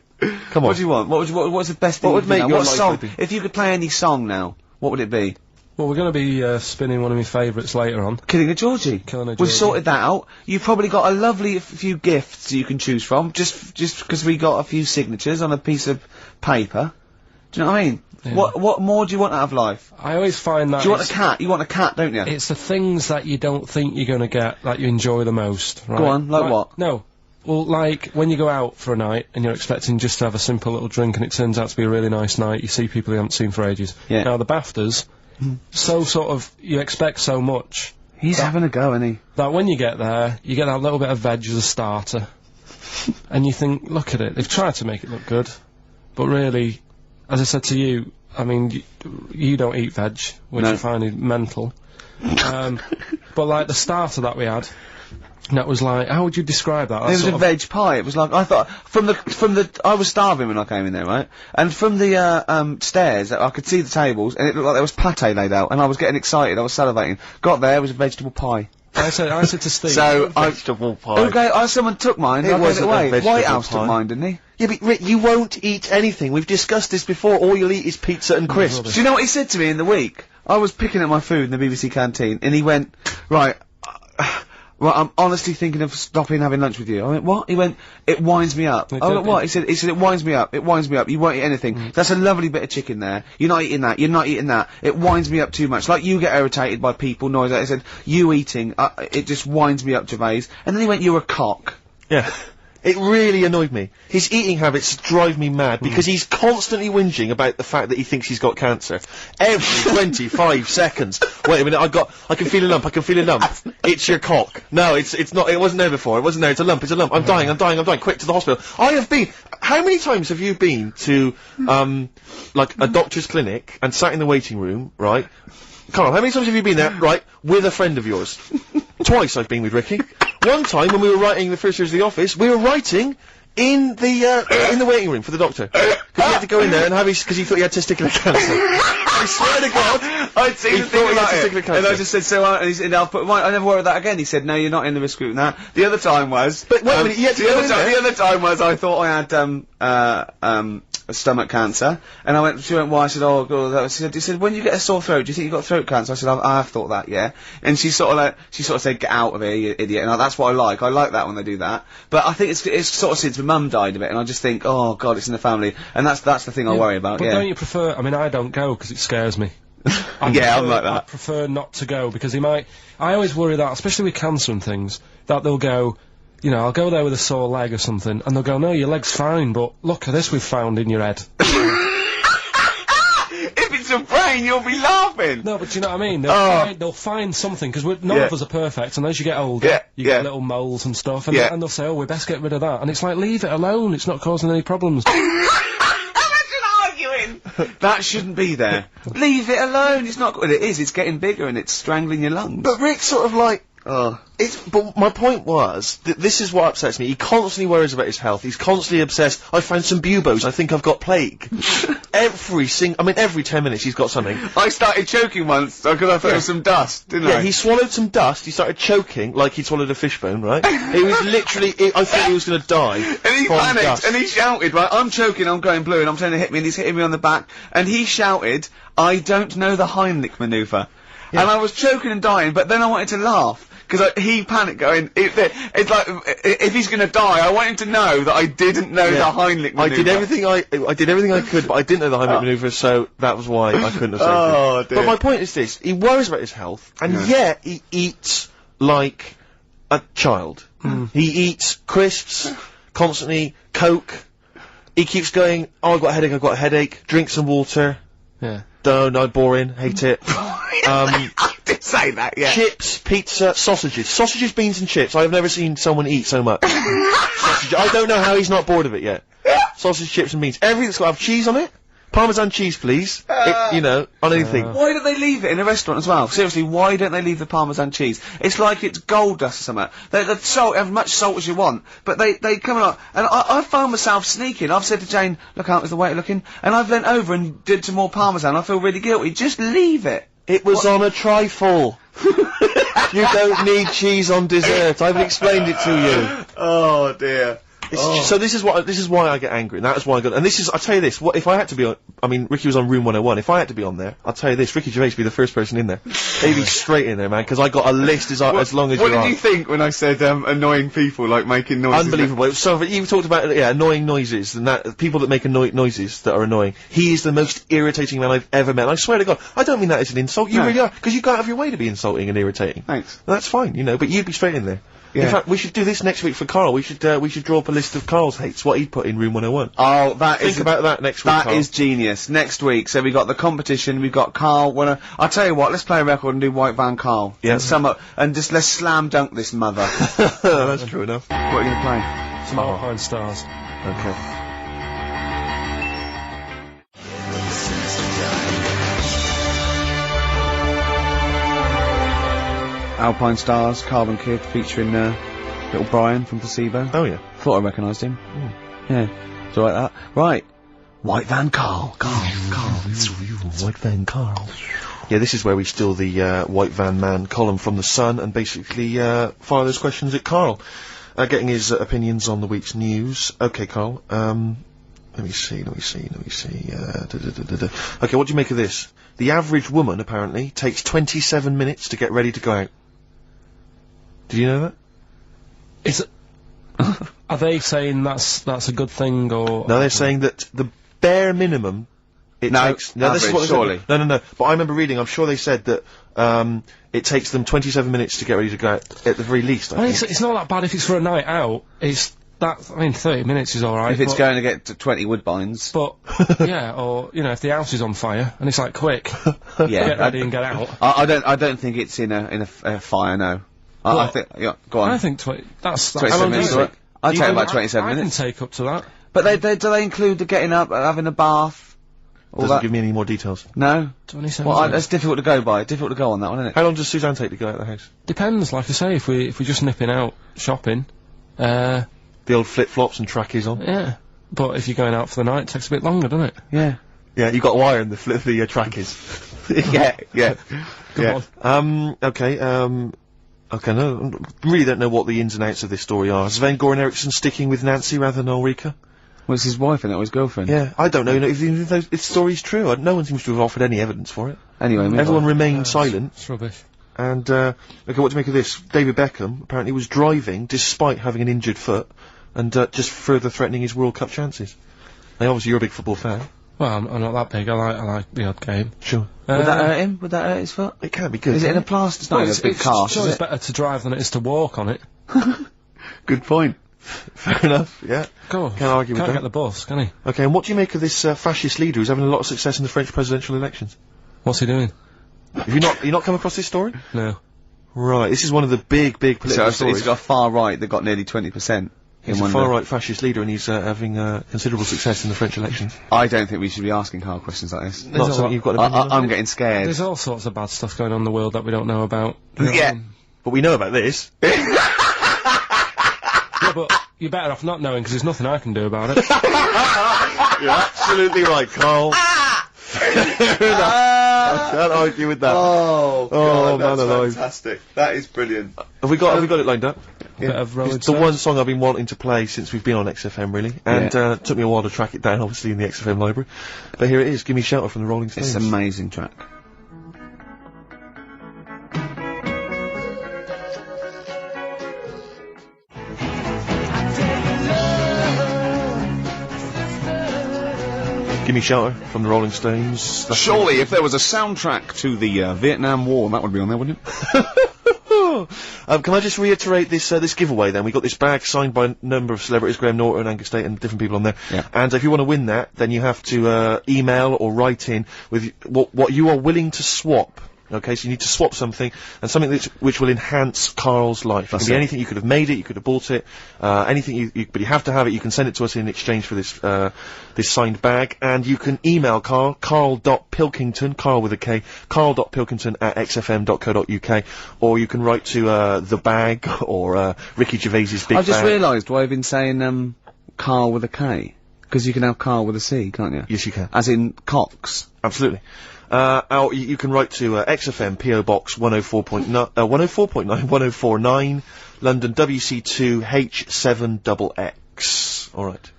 on. What do you want? What's the best thing? What would make your life song? If you could play any song now, what would it be? Well, we're going to be spinning one of my favourites later on. Killing a Georgie. We've sorted that out. You've probably got a lovely few gifts you can choose from, just because we got a few signatures on a piece of paper. Do you know what I mean? Yeah. What more do you want out of life? I always find that... Do you want a cat? You want a cat, don't you? It's the things that you don't think you're going to get that you enjoy the most, right? Go on, like what? No. Well, like, when you go out for a night and you're expecting just to have a simple little drink and it turns out to be a really nice night, you see people you haven't seen for ages. Yeah. Now, the BAFTAs, so sort of, you expect so much. He's having a go, isn't he? That when you get there, you get that little bit of veg as a starter. And you think, look at it, they've tried to make it look good. But really, as I said to you, I mean, you don't eat veg, which I find mental. But like the starter that we had, that was like, how would you describe that? It was a veg pie. It was like, I thought, I was starving when I came in there, right? And from the, stairs, I could see the tables, and it looked like there was pâté laid out, and I was getting excited, I was salivating. Got there, it was a vegetable pie. I said to Steve. So, vegetable pie. Okay, someone took mine, I gave it away. White House took mine, didn't he? Yeah, but Rick, you won't eat anything. We've discussed this before. All you'll eat is pizza and crisps. Do you know what he said to me in the week? I was picking up my food in the BBC canteen, and he went, right, I'm honestly thinking of stopping having lunch with you. I went, what? He went, it winds me up. I went, what? He said, it winds me up. It winds me up. You won't eat anything. That's a lovely bit of chicken there. You're not eating that. You're not eating that. It winds me up too much. Like you get irritated by people, noise. He said, you eating, it just winds me up, Gervais. And then he went, you're a cock. Yeah. It really annoyed me. His eating habits drive me mad because he's constantly whinging about the fact that he thinks he's got cancer. Every 25 seconds. Wait a minute, I can feel a lump, It's your cock. No, it's not, it wasn't there before, it's a lump. I'm dying, quick to the hospital. How many times have you been to, like a doctor's clinic and sat in the waiting room, right? Karl, how many times have you been there, right, with a friend of yours? Twice I've been with Ricky. One time when we were writing the first years of the office, we were writing in the waiting room for the doctor. Because he had to go in there and because he thought he had testicular cancer. I swear to God, I'd seen the thing about it. And I just said, and he said, I never worry about that again. He said, no, you're not in the risk group now. The other time was... But wait a minute, you had to go in there. The other time was, I thought I had, stomach cancer, and she went, why? I said, oh God, he said, when you get a sore throat, do you think you got throat cancer? I said, I have thought that, yeah. And she sort of said, get out of here, you idiot, and that's what I like that when they do that. But I think it's sort of since my mum died of it, and I just think, oh God, it's in the family, and that's the thing I worry about, but don't you prefer, I mean, I don't go, because it scares me. I'm like that. I prefer not to go, because I always worry that, especially with cancer and things, that they'll go, you know, I'll go there with a sore leg or something, and they'll go, no, your leg's fine, but look at this we've found in your head. If it's a brain, you'll be laughing! No, but you know what I mean? They'll find something, because none of us are perfect, and as you get older, you get little moles and stuff, and they'll say, oh, we best get rid of that, and it's like, leave it alone, it's not causing any problems. That shouldn't be there. Leave it alone, it's not good. It is, it's getting bigger and it's strangling your lungs. But Rick's sort of like... But my point was, this is what upsets me. He constantly worries about his health. He's constantly obsessed. I found some buboes. I think I've got plague. every 10 minutes he's got something. I started choking once because I thought it was some dust, didn't I? Yeah, he swallowed some dust. He started choking like he'd swallowed a fishbone, right? He was literally, I thought he was going to die. And he panicked dust. and he shouted, right, I'm choking, I'm going blue, and I'm trying to hit me, and he's hitting me on the back, and he shouted, I don't know the Heimlich manoeuvre. Yeah. And I was choking and dying, but then I wanted to laugh. Because he panicked going, it's like, if he's gonna die, I want him to know that I didn't know the Heimlich manoeuvre. I did everything I could, but I didn't know the Heimlich manoeuvre, so that was why I couldn't have saved him. Dear. But my point is this, he worries about his health, and yet he eats like a child. He eats crisps, constantly, Coke, he keeps going, oh, I've got a headache, drink some water. Yeah. No, boring, hate it. I did say that, yeah. Chips, pizza, sausages, beans and chips. I've never seen someone eat so much. I don't know how he's not bored of it yet. Sausage, chips and beans. Everything's got to have cheese on it. Parmesan cheese, please. On anything. Why don't they leave it in a restaurant as well? Seriously, why don't they leave the Parmesan cheese? It's like it's gold dust or something. The salt, have as much salt as you want, but they come along, and I found myself sneaking. I've said to Jane, look out, is the waiter looking? And I've leant over and did some more Parmesan. I feel really guilty. Just leave it. It was on a trifle. You don't need cheese on dessert. I've explained it to you. Oh dear. So this is why I get angry, and that's why I'll tell you this, if I had to be on, Ricky was on Room 101, if I had to be on there, I'll tell you this, Ricky Gervais would be the first person in there. He'd be straight in there, man, because I got a list as long as you are. What did you think when I said, annoying people, like making noises? Unbelievable. So, you talked about, annoying noises, and people that make noises that are annoying. He is the most irritating man I've ever met, and I swear to God, I don't mean that as an insult, you really are, because you go out of your way to be insulting and irritating. Thanks. And that's fine, but you'd be straight in there. Yeah. In fact, we should do this next week for Karl. We should draw up a list of Karl's hates, what he'd put in Room 101. Oh, Think about that next week, That is genius. Next week, so we've got the competition, we've got Karl, I'll tell you what, let's play a record and do White Van Karl. Yeah. And just let's slam dunk this mother. That's true enough. What are you gonna play? Some Alpine Stars. Okay. Alpine Stars, Carbon Kid, featuring little Brian from Placebo. Oh yeah. Thought I recognised him. Yeah. So like that. Right. White Van Karl. Karl. It's real. White Van Karl. Yeah, this is where we steal the White Van Man column from The Sun and basically fire those questions at Karl. getting his opinions on the week's news. Okay, Karl. Let me see. Okay, what do you make of this? The average woman, apparently, takes 27 minutes to get ready to go out. Did you know that? Are they saying that's a good thing, or...? No, they're saying that the bare minimum takes... No, this is what surely. No. But I remember reading, I'm sure they said that, it takes them 27 minutes to get ready to go out, at the very least, I think. It's not that bad if it's for a night out. 30 minutes is alright. If it's going to get to 20 woodbines. But, yeah, or, you know, if the house is on fire, and it's like, quick, get ready and get out. I don't think it's in a fire, no. I think, yeah, go on. I think that's 27 minutes, right? I'd take about 27 minutes. I can take up to that. But do they include the getting up, having a bath? Doesn't give me any more details. No? 27 Well, minutes. that's difficult to go by. Difficult to go on that one, isn't it? How long does Suzanne take to go out of the house? Depends, like I say, if we're just nipping out shopping, the old flip-flops and trackies on? Yeah. But if you're going out for the night, it takes a bit longer, doesn't it? Yeah. Yeah, you got wire in the trackies. yeah. Go on. Okay, no, really don't know what the ins and outs of this story are. Is Sven-Goran Eriksson sticking with Nancy rather than Ulrika? Well, it's his wife and that was his girlfriend. Yeah, I don't know if the story's true. No one seems to have offered any evidence for it. Anyway, everyone remained silent. It's rubbish. And, okay, what do you make of this? David Beckham apparently was driving despite having an injured foot and, just further threatening his World Cup chances. Now, obviously you're a big football fan. Well, I'm not that big. I like the odd game. Sure. Would that hurt him? Would that hurt his foot? It can be good. Is it in a plaster? It's not in a big cast, Sure, is it's it? better to drive than it is to walk on it. Good point. Fair enough, yeah. Cool. Can't argue with that. Can't get the bus, can he? Okay, and what do you make of this, fascist leader who's having a lot of success in the French presidential elections? What's he doing? Have you not come across this story? No. Right, this is one of the big political stories. He's got a far right that got nearly 20%. He's a far-right fascist leader and he's, having, considerable success in the French elections. I don't think we should be asking Karl questions like this. Not something you've got an opinion on? I'm getting scared. There's all sorts of bad stuff going on in the world that we don't know about. Yeah. But we know about this. Yeah, but you're better off not knowing because there's nothing I can do about it. You're absolutely right, Karl. Fair enough. I can't argue with that. Oh, God, man alive. Fantastic. That is brilliant. Have we got it lined up? Yeah. It's the one song I've been wanting to play since we've been on XFM, really. And, it took me a while to track it down, obviously, in the XFM library. But here it is, Give Me Shelter from the Rolling Stones. It's an amazing track. Give Me Shelter from the Rolling Stones. Surely, if there was a soundtrack to the Vietnam War, that would be on there, wouldn't it? Can I just reiterate this this giveaway then? We got this bag signed by a number of celebrities, Graham Norton, Angus Tate, and different people on there. Yeah. And if you want to win that, then you have to email or write in with what you are willing to swap. Okay, so you need to swap something, and something which will enhance Karl's life. It can be anything. You could have made it, you could have bought it, anything. But you have to have it. You can send it to us in exchange for this this signed bag, and you can email Karl, Karl.Pilkington, Karl with a K, Karl.Pilkington@xfm.co.uk, or you can write to the bag or Ricky Gervais's big. I just realised why I've been saying Karl with a K, because you can have Karl with a C, can't you? Yes, you can. As in Cox. Absolutely. Or you can write to XFM PO Box 104.9, London WC2 H7XX. All right.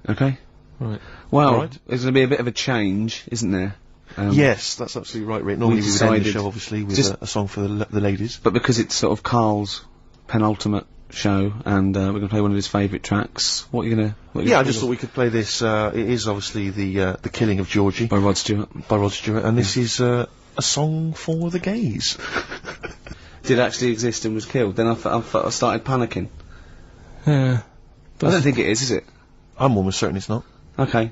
Okay. Right. Well, All right. there's going to be a bit of a change, isn't there? Yes, that's absolutely right, Rick. Normally we would end the decided show, obviously, with just a song for the ladies. But because it's sort of Karl's penultimate show, and we're going to play one of his favourite tracks. What are you going to... Yeah, I just thought we could play this. It is obviously the Killing of Georgie by Rod Stewart. And this is a song for the gays. Did actually exist and was killed. Then I started panicking. Yeah. I don't think it is it? I'm almost certain it's not. Okay.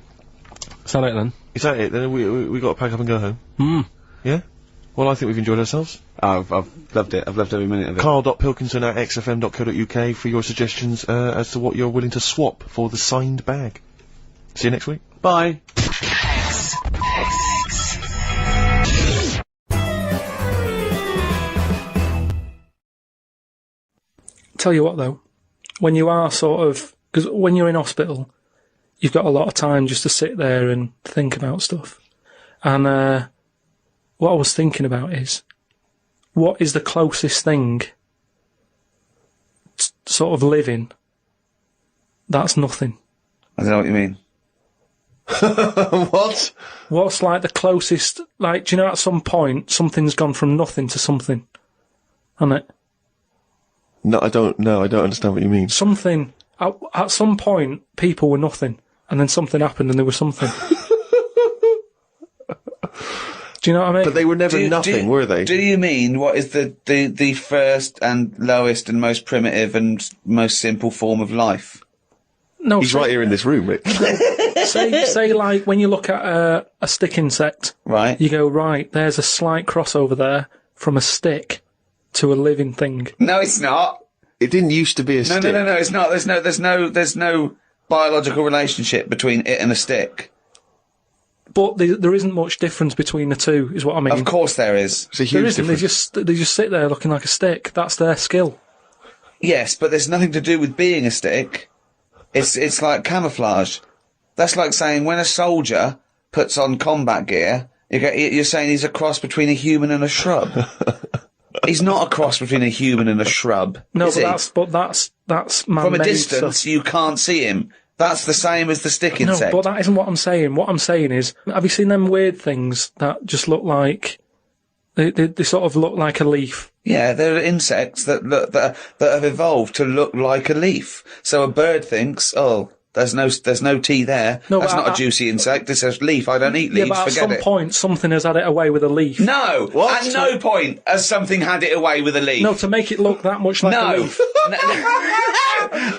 Is that it then? Is that it? Then we got to pack up and go home. Yeah. Well, I think we've enjoyed ourselves. Oh, I've loved it. I've loved every minute of it. Karl.Pilkington@xfm.co.uk for your suggestions as to what you're willing to swap for the signed bag. See you next week. Bye. Tell you what though, when you are because when you're in hospital, you've got a lot of time just to sit there and think about stuff. And what I was thinking about is, what is the closest thing sort of living, that's nothing. I don't know what you mean. What? What's like the closest, like, do you know at some point something's gone from nothing to something? Hasn't it? No, I don't understand what you mean. Something, at some point, people were nothing, and then something happened and they were something. Do you know what I mean? But they were never nothing, were they? Do you mean what is the first and lowest and most primitive and most simple form of life? No, He's right here in this room, Rick. say like when you look at a stick insect, right? You go, right, there's a slight crossover there from a stick to a living thing. No, it's not. It didn't used to be a stick. No, it's not. There's no biological relationship between it and a stick. But there isn't much difference between the two, is what I mean. Of course there is. It's a huge there isn't. difference. They just sit there looking like a stick. That's their skill. Yes, but there's nothing to do with being a stick. It's like camouflage. That's like saying when a soldier puts on combat gear, you're saying he's a cross between a human and a shrub. He's not a cross between a human and a shrub. No, is he? that's man-made From a distance, stuff. you can't see him. That's the same as the stick insect. No, but that isn't what I'm saying. What I'm saying is, have you seen them weird things that just look like they sort of look like a leaf? Yeah, they're insects that have evolved to look like a leaf. So a bird thinks, oh, there's no tea there. No, that's but not a juicy insect. It's a leaf. I don't eat leaves. Yeah, but at Forget some it. point, something has had it away with a leaf. No, at no point has something had it away with a leaf. No, to make it look that much like a leaf.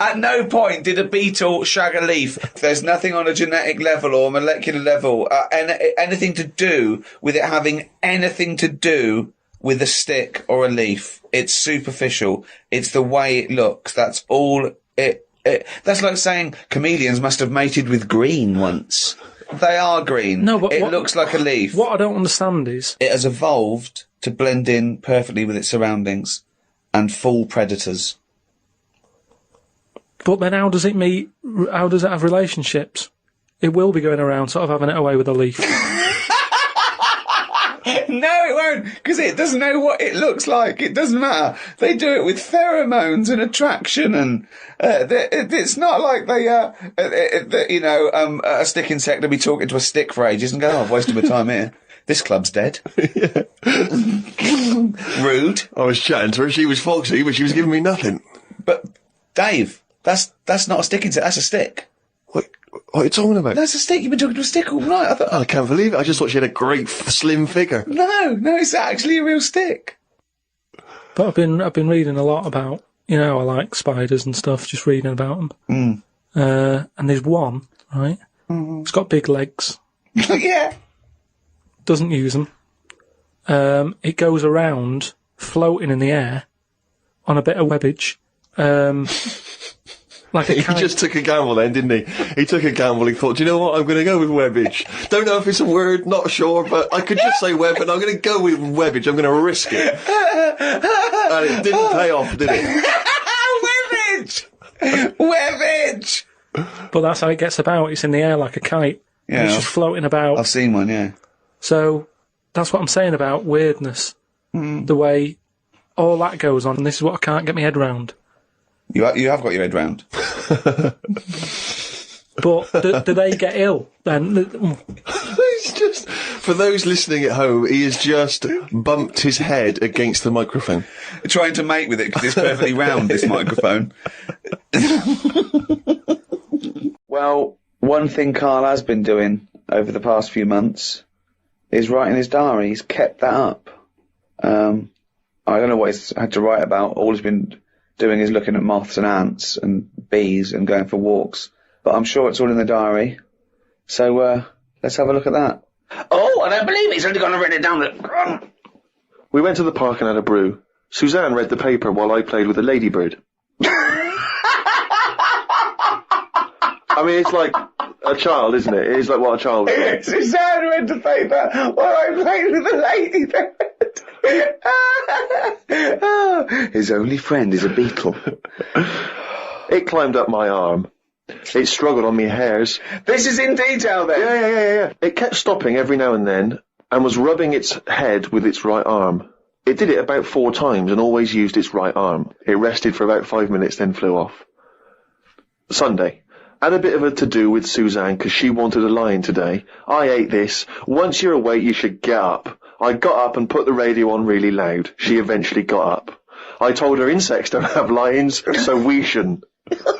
At no point did a beetle shag a leaf. There's nothing on a genetic level or molecular level, anything to do with it having anything to do with a stick or a leaf. It's superficial. It's the way it looks. That's all it. That's like saying chameleons must have mated with green once. They are green. No, but it looks like a leaf. What I don't understand is it has evolved to blend in perfectly with its surroundings and fool predators. But then how does it meet? How does it have relationships? It will be going around sort of having it away with a leaf. No, it won't, because it doesn't know what it looks like. It doesn't matter. They do it with pheromones and attraction, and it's not like a stick insect will be talking to a stick for ages and go, oh, I've wasted my time here. This club's dead. Rude. I was chatting to her, she was foxy, but she was giving me nothing. But, Dave, that's not a stick insect, that's a stick. What are you talking about? That's a stick. You've been talking to a stick all night. I can't believe it. I just thought she had a great slim figure. No, it's actually a real stick. But I've been reading a lot about, I like spiders and stuff, just reading about them. And there's one, right? It's got big legs. Yeah. Doesn't use them. It goes around floating in the air on a bit of webbage. Like he just took a gamble then, didn't he? He took a gamble, he thought, do you know what, I'm going to go with webbage. Don't know if it's a word, not sure, but I could just say web, and I'm going to go with webbage, I'm going to risk it. And it didn't pay off, did it? Webbage! But that's how it gets about, it's in the air like a kite. Yeah. It's just floating about. I've seen one, yeah. So, that's what I'm saying about weirdness. The way all that goes on, and this is what I can't get my head round. You have got your head round. But do they get ill then? It's just, for those listening at home, he has just bumped his head against the microphone. Trying to mate with it because it's perfectly round, this microphone. Well, one thing Karl has been doing over the past few months is writing his diary. He's kept that up. I don't know what he's had to write about. All he's been doing is looking at moths and ants and bees and going for walks. But I'm sure it's all in the diary. So, let's have a look at that. Oh, I don't believe it. He's only gone and written it down. We went to the park and had a brew. Suzanne read the paper while I played with a ladybird. I mean, it's like a child, isn't it? It is like what a child would do. Suzanne read the paper while I played with a ladybird. His only friend is a beetle. It climbed up my arm. It struggled on me hairs. This is in detail then? Yeah. It kept stopping every now and then and was rubbing its head with its right arm. It did it about 4 times and always used its right arm. It rested for about 5 minutes, then flew off. Sunday. Had a bit of a to-do with Suzanne because she wanted a lion today. I ate this. Once you're awake, you should get up. I got up and put the radio on really loud. She eventually got up. I told her insects don't have lions, so we shouldn't. Why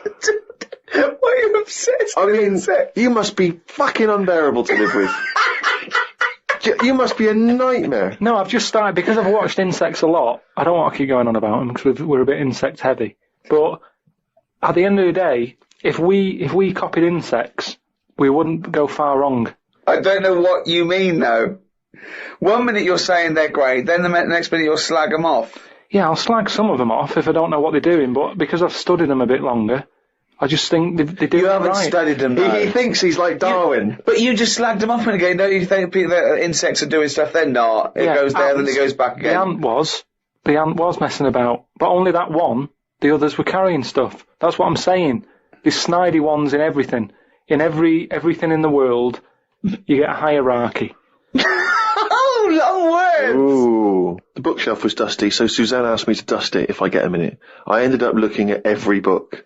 are you obsessed with insects? You must be fucking unbearable to live with. You must be a nightmare. No, I've just started, because I've watched insects a lot, I don't want to keep going on about them because we're a bit insect heavy. But at the end of the day, if we copied insects, we wouldn't go far wrong. I don't know what you mean, though. 1 minute you're saying they're great, then the next minute you'll slag them off. Yeah, I'll slag some of them off if I don't know what they're doing, but because I've studied them a bit longer, I just think they do it right. You haven't studied them, though. He thinks he's like Darwin. But you just slagged them off and again. Don't you think that insects are doing stuff? They're not. It goes there, then it goes back again. The ant was messing about, but only that one. The others were carrying stuff. That's what I'm saying. These snidey ones in everything. In everything in the world, you get a hierarchy. Oh, long words! Ooh. The bookshelf was dusty, so Suzanne asked me to dust it if I get a minute. I ended up looking at every book.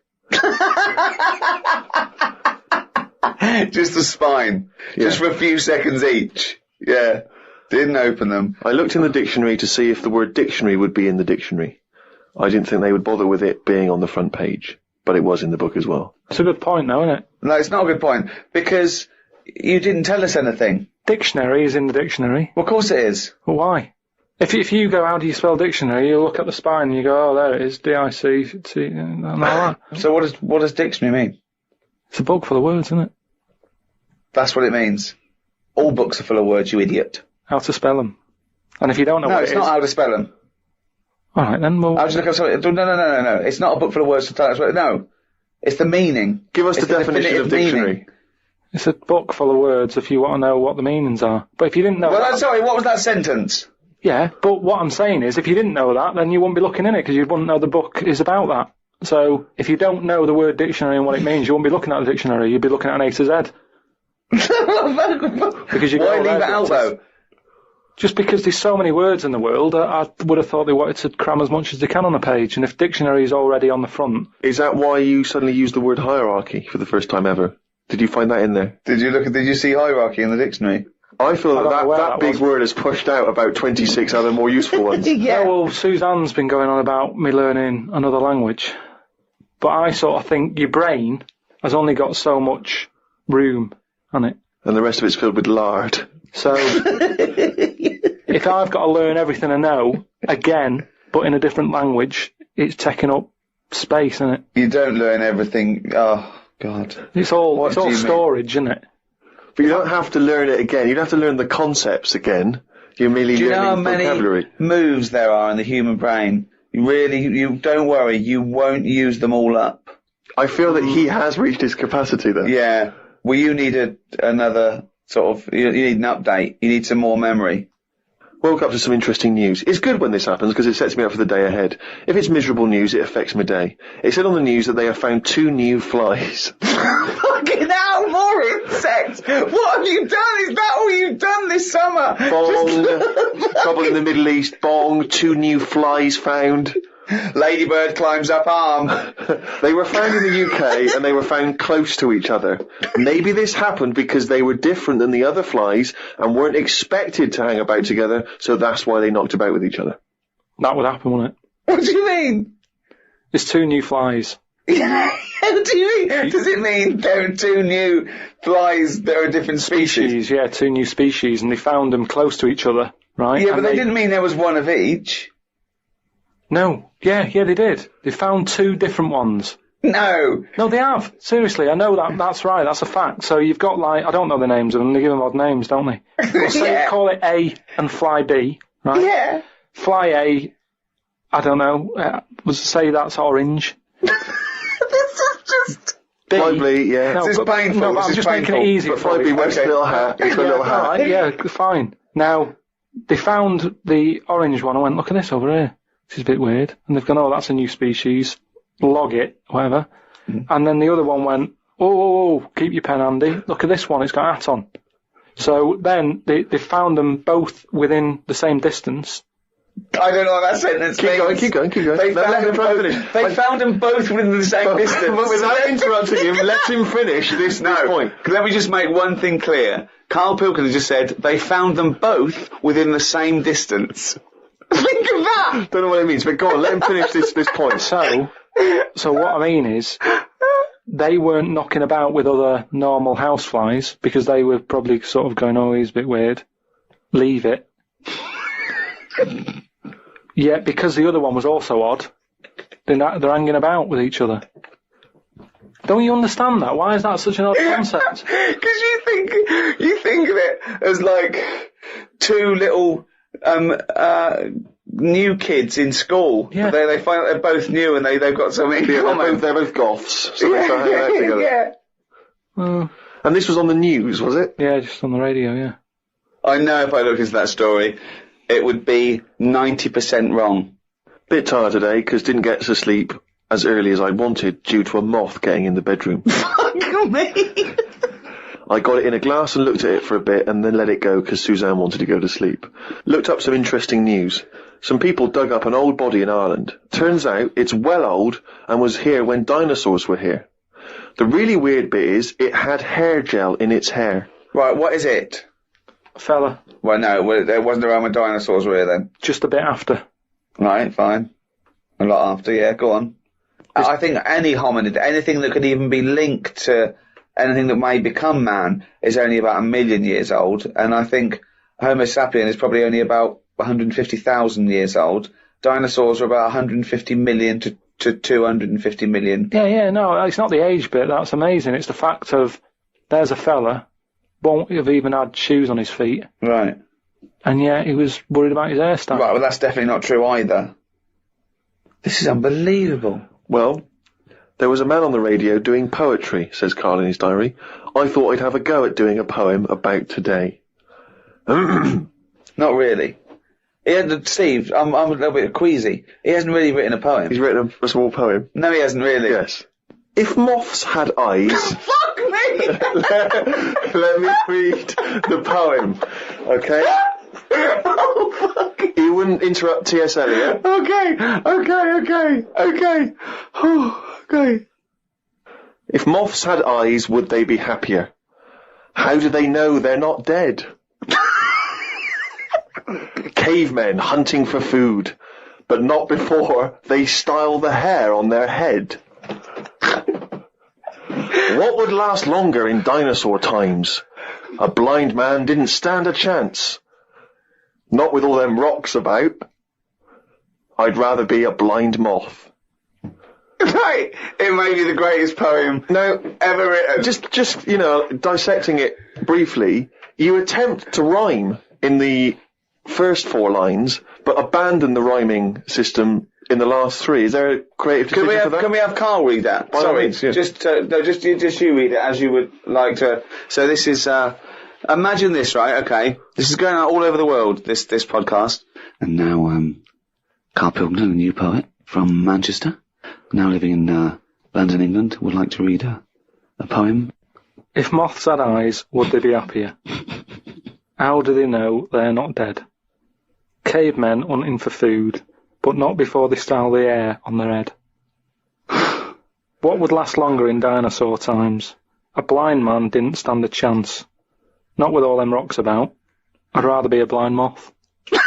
Just the spine. Yeah. Just for a few seconds each. Yeah. Didn't open them. I looked in the dictionary to see if the word dictionary would be in the dictionary. I didn't think they would bother with it being on the front page, but it was in the book as well. It's a good point, though, isn't it? No, it's not a good point, because you didn't tell us anything. Dictionary is in the dictionary. Well, of course it is. Well, why? If you go, how do you spell dictionary, you look at the spine and you go, oh, there it is, D-I-C-T, and all that. So what does dictionary mean? It's a book full of words, isn't it? That's what it means. All books are full of words, you idiot. How to spell them. And if you don't know what it is... No, it's not how to spell them. All right, then we'll... I'll just look up something. No. It's not a book full of words to tell us what... No. It's the meaning. Give us the definition of dictionary. Meaning. It's a book full of words if you want to know what the meanings are. But if you didn't know... Well, sorry, what was that sentence? Yeah, but what I'm saying is, if you didn't know that, then you wouldn't be looking in it, because you wouldn't know the book is about that. So, if you don't know the word dictionary and what it means, you wouldn't be looking at the dictionary, you'd be looking at an A to Z. Because you Why leave it out, though? Just because there's so many words in the world, I would have thought they wanted to cram as much as they can on a page, and if dictionary is already on the front... Is that why you suddenly used the word hierarchy for the first time ever? Did you find that in there? Did you see hierarchy in the dictionary? I feel that big word has pushed out about 26 other more useful ones. Yeah, well, Suzanne's been going on about me learning another language. But I sort of think your brain has only got so much room on it. And the rest of it's filled with lard. So, if I've got to learn everything I know, again, but in a different language, it's taking up space, isn't it? You don't learn everything. Oh, God. It's all storage, isn't it? But you don't have to learn it again. You don't have to learn the concepts again. You're merely learning vocabulary. Do you know how many moves there are in the human brain? You don't worry, you won't use them all up. I feel that he has reached his capacity then. Yeah. Well, you need another sort of, you need an update. You need some more memory. Woke up to some interesting news. It's good when this happens because it sets me up for the day ahead. If it's miserable news, it affects my day. It said on the news that they have found 2 new flies. Fucking hell, more insects! What have you done? Is that all you've done this summer? Bong. Trouble in the Middle East. Bong. 2 new flies found. Ladybird climbs up arm. They were found in the UK and they were found close to each other. Maybe this happened because they were different than the other flies and weren't expected to hang about together, so that's why they knocked about with each other. That would happen, wouldn't it? What do you mean? There's 2 new flies. What do you mean? Does it mean there are 2 new flies that are a different species? Yeah, 2 new species, and they found them close to each other, right? Yeah, but they didn't mean there was one of each. No. Yeah, they did. They found 2 different ones. No, they have. Seriously, I know that. That's right. That's a fact. So you've got, I don't know the names of them. They give them odd names, don't they? Well, say call it A and fly B, right? Yeah. Fly A, I don't know. Say that's orange. This is just... B. Fly B, yeah. No, this is painful. No, I'm just making it easy. But Fly B wears a little hat. It's a little hat. Right, yeah, fine. Now, they found the orange one. I went, look at this over here. This is a bit weird. And they've gone, oh, that's a new species. Log it, whatever. And then the other one went, oh, keep your pen handy. Look at this one, it's got a hat on. So then they found them both within the same distance, I don't know what that sentence means. Keep going. They found them both within the same distance. But without interrupting him, let him finish this point. Let me just make one thing clear. Karl Pilkington just said they found them both within the same distance. Think of that! Don't know what it means, but go on, let him finish this point. So what I mean is, they weren't knocking about with other normal houseflies because they were probably sort of going, oh, he's a bit weird. Leave it. Yeah, because the other one was also odd, they're hanging about with each other. Don't you understand that? Why is that such an odd concept? Because you think of it as like two little new kids in school. Yeah. They find out they're both new and they've got something in common. They're both goths, so they start hanging out together. Yeah. And this was on the news, was it? Yeah, just on the radio, yeah. I know if I looked into that story, it would be 90% wrong. Bit tired today, because didn't get to sleep as early as I wanted due to a moth getting in the bedroom. Fuck me! I got it in a glass and looked at it for a bit and then let it go because Suzanne wanted to go to sleep. Looked up some interesting news. Some people dug up an old body in Ireland. Turns out it's well old and was here when dinosaurs were here. The really weird bit is it had hair gel in its hair. Right, what is it? Fella. Well, no, there wasn't around when dinosaurs were here then. Just a bit after. Right, fine. A lot after, yeah, go on. I think any hominid, anything that could even be linked to anything that may become man is only about 1 million years old, and I think Homo sapien is probably only about 150,000 years old. Dinosaurs are about 150 million to 250 million. Yeah, no, it's not the age bit, that's amazing. It's the fact of, there's a fella, won't have even had shoes on his feet. Right. And yet he was worried about his hairstyle. Right, well that's definitely not true either. This is unbelievable. Well, there was a man on the radio doing poetry, says Karl in his diary. I thought I'd have a go at doing a poem about today. Not really. Steve, I'm a little bit queasy. He hasn't really written a poem. He's written a small poem. No, he hasn't really. Yes. If moths had eyes... Fuck me! let me read the poem, okay? Oh, fuck. You wouldn't interrupt T.S. Eliot. Okay. Okay. If moths had eyes, would they be happier? How do they know they're not dead? Cavemen hunting for food, but not before they style the hair on their head. What would last longer in dinosaur times? A blind man didn't stand a chance. Not with all them rocks about. I'd rather be a blind moth. Right, it may be the greatest poem ever written. Just dissecting it briefly, you attempt to rhyme in the first 4 lines, but abandon the rhyming system in the last 3. Is there a creative decision for that? Can we have Karl read that? By all means, yeah. Just you read it as you would like to. So this is, imagine this, right? Okay. This is going out all over the world, this podcast. And now, Karl Pilkington, a new poet from Manchester, now living in, London, England, would like to read a poem. If moths had eyes, would they be happier? How do they know they're not dead? Cavemen hunting for food, but not before they style the hair on their head. What would last longer in dinosaur times? A blind man didn't stand a chance. Not with all them rocks about. I'd rather be a blind moth. He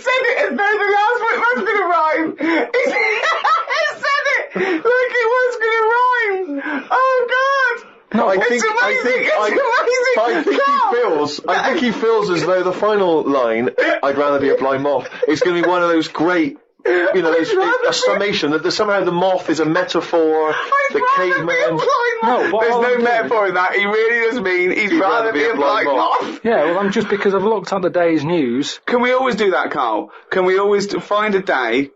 said it as though the last bit was going to rhyme. He said it like it was going to rhyme. Oh, God. No, I it's amazing. I think he feels as though the final line, I'd rather be a blind moth, is going to be one of those great, a summation that somehow the moth is a metaphor, the caveman. There's no metaphor in that. He really does mean he'd rather be a blind moth. Yeah, well, I'm just because I've looked at the day's news. Can we always do that, Karl? Can we always find a day,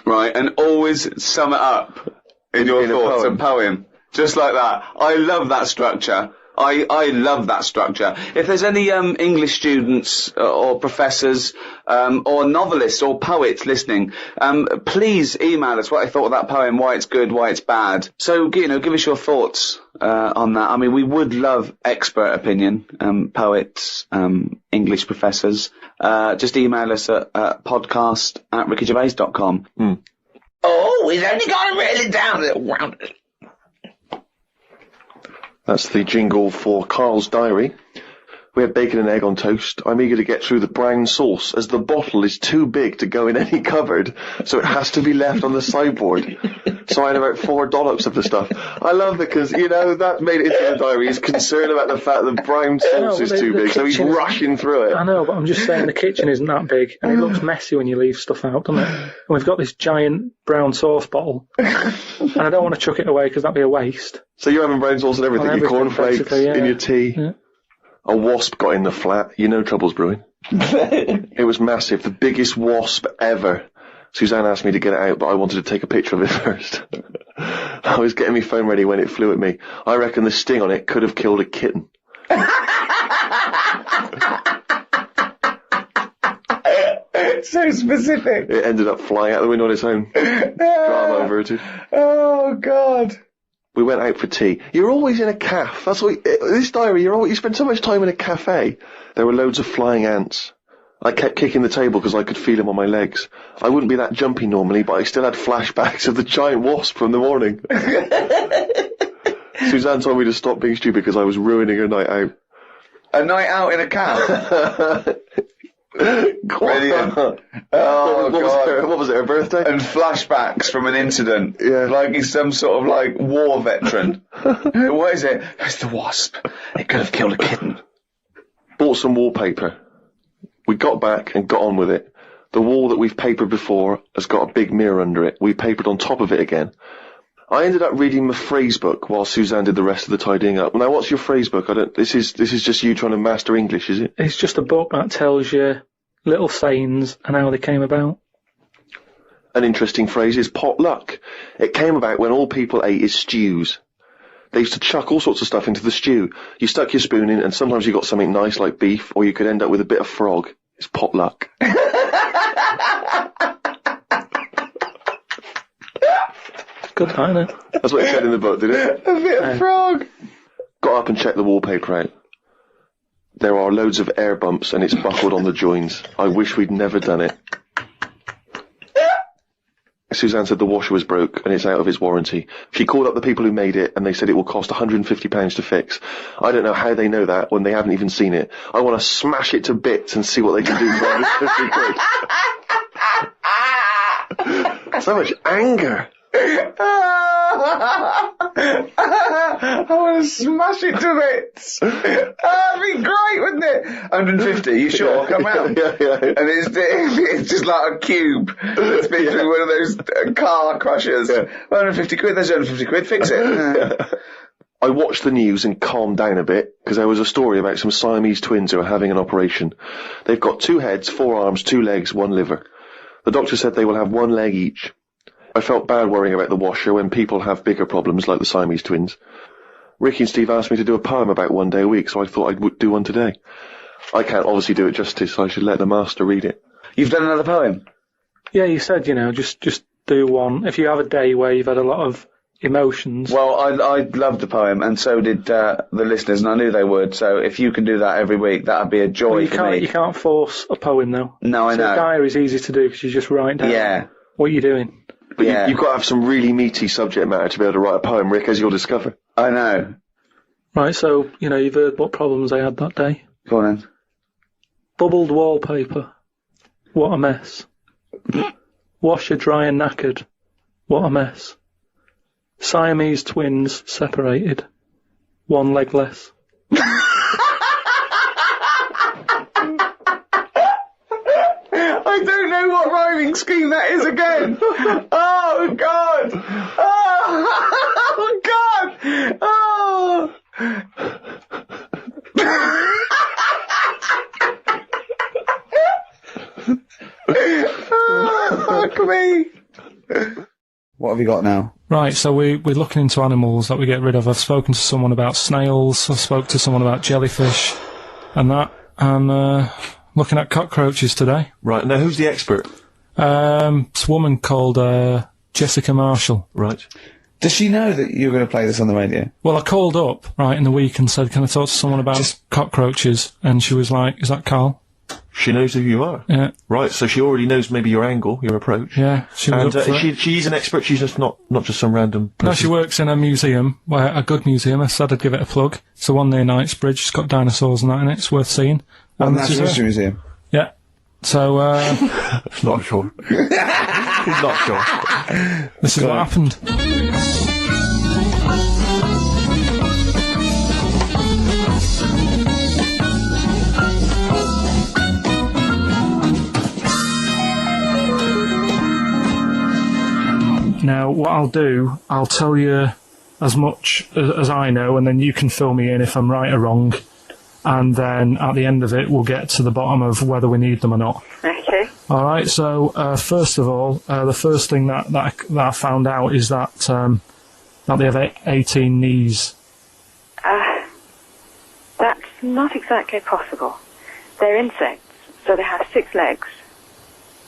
right, and always sum it up in your thoughts and poem? Just like that. I love that structure. I love that structure. If there's any English students or professors or novelists or poets listening, please email us what I thought of that poem, why it's good, why it's bad. So, you know, give us your thoughts on that. I mean, we would love expert opinion, poets, English professors. Just email us at podcast@rickygervais.com. Oh, he's only got to reel it down a little round. That's the jingle for Karl's diary. We had bacon and egg on toast. I'm eager to get through the brown sauce, as the bottle is too big to go in any cupboard, so it has to be left on the sideboard. So I had about 4 dollops of the stuff. I love it because, you know, that made it into the diary. He's concerned about the fact that brown sauce is too big, so he's rushing through it. I know, but I'm just saying the kitchen isn't that big, and it looks messy when you leave stuff out, doesn't it? And we've got this giant brown sauce bottle, and I don't want to chuck it away because that'd be a waste. So you're having brown sauce and everything, your cornflakes, in your tea. Yeah. A wasp got in the flat. You know trouble's brewing. It was massive. The biggest wasp ever. Suzanne asked me to get it out, but I wanted to take a picture of it first. I was getting my phone ready when it flew at me. I reckon the sting on it could have killed a kitten. So specific. It ended up flying out the window on its own. Drama averted. Oh, God. We went out for tea. You're always in a cafe. That's what this diary. You spend so much time in a cafe. There were loads of flying ants. I kept kicking the table because I could feel them on my legs. I wouldn't be that jumpy normally, but I still had flashbacks of the giant wasp from the morning. Suzanne told me to stop being stupid because I was ruining her night out. A night out in a cab? Brilliant. Oh, God. What was it, her birthday? And flashbacks from an incident. Yeah. Like he's some sort of, like, war veteran. What is it? It's the wasp. It could have killed a kitten. Bought some wallpaper. We got back and got on with it. The wall that we've papered before has got a big mirror under it. We papered on top of it again. I ended up reading my phrase book while Suzanne did the rest of the tidying up. Now, what's your phrase book? This is just you trying to master English, is it? It's just a book that tells you little sayings and how they came about. An interesting phrase is potluck. It came about when all people ate is stews. They used to chuck all sorts of stuff into the stew. You stuck your spoon in, and sometimes you got something nice like beef, or you could end up with a bit of frog. It's potluck. Good, isn't it? That's what it said in the book, did it? A bit of frog. Got up and checked the wallpaper out. There are loads of air bumps and it's buckled on the joins. I wish we'd never done it. Suzanne said the washer was broke and it's out of its warranty. She called up the people who made it and they said it will cost £150 to fix. I don't know how they know that when they haven't even seen it. I want to smash it to bits and see what they can do for £150. So much anger. I want to smash it to bits. That'd be great, wouldn't it? 150, you sure? Come round. Yeah. And it's just like a cube that's been through one of those car crushers. Yeah. 150 quid, there's 150 quid, fix it. I watched the news and calmed down a bit, because there was a story about some Siamese twins who are having an operation. They've got 2 heads, 4 arms, 2 legs, 1 liver. The doctor said they will have 1 leg each. I felt bad worrying about the washer when people have bigger problems like the Siamese twins. Ricky and Steve asked me to do a poem about 1 day a week, so I thought I'd do one today. I can't obviously do it justice, so I should let the master read it. You've done another poem? Yeah, you said, you know, just do one. If you have a day where you've had a lot of emotions. Well, I loved the poem, and so did the listeners, and I knew they would, so if you can do that every week, that would be a joy for me. You can't force a poem, though. No, I know. So a diary's easy to do, because you just write down what you're doing. But you've got to have some really meaty subject matter to be able to write a poem, Rick, as you'll discover. I know. Right, so, you know, you've heard what problems I had that day. Go on then. Bubbled wallpaper. What a mess. Washer dry and knackered. What a mess. Siamese twins separated. 1 leg less. I don't know what rhyming scheme that is again. Oh, God. Oh, God. Oh. Oh, fuck me. What have you got now? Right, so we're looking into animals that we get rid of. I've spoken to someone about snails, I've spoken to someone about jellyfish, and that, and looking at cockroaches today. Right, now who's the expert? It's a woman called Jessica Marshall. Right. Does she know that you're going to play this on the radio? Well, I called up, right, in the week and said, can I talk to someone about cockroaches? And she was like, is that Karl? She knows who you are? Yeah. Right, so she already knows maybe your angle, your approach. Yeah, she was up for it. She's an expert, she's just not just some random person. No, she works in a museum, a good museum. I said I'd give it a plug. It's the one near Knightsbridge. It's got dinosaurs and that in it. It's worth seeing. Well, Natural History Museum? Yeah. So, Not sure. He's not sure. This is what happened. Now, what I'll do, I'll tell you as much as I know, and then you can fill me in if I'm right or wrong. And then at the end of it, we'll get to the bottom of whether we need them or not. Okay. All right. So first of all, the first thing that I found out is that they have 18 knees. That's not exactly possible. They're insects, so they have 6 legs.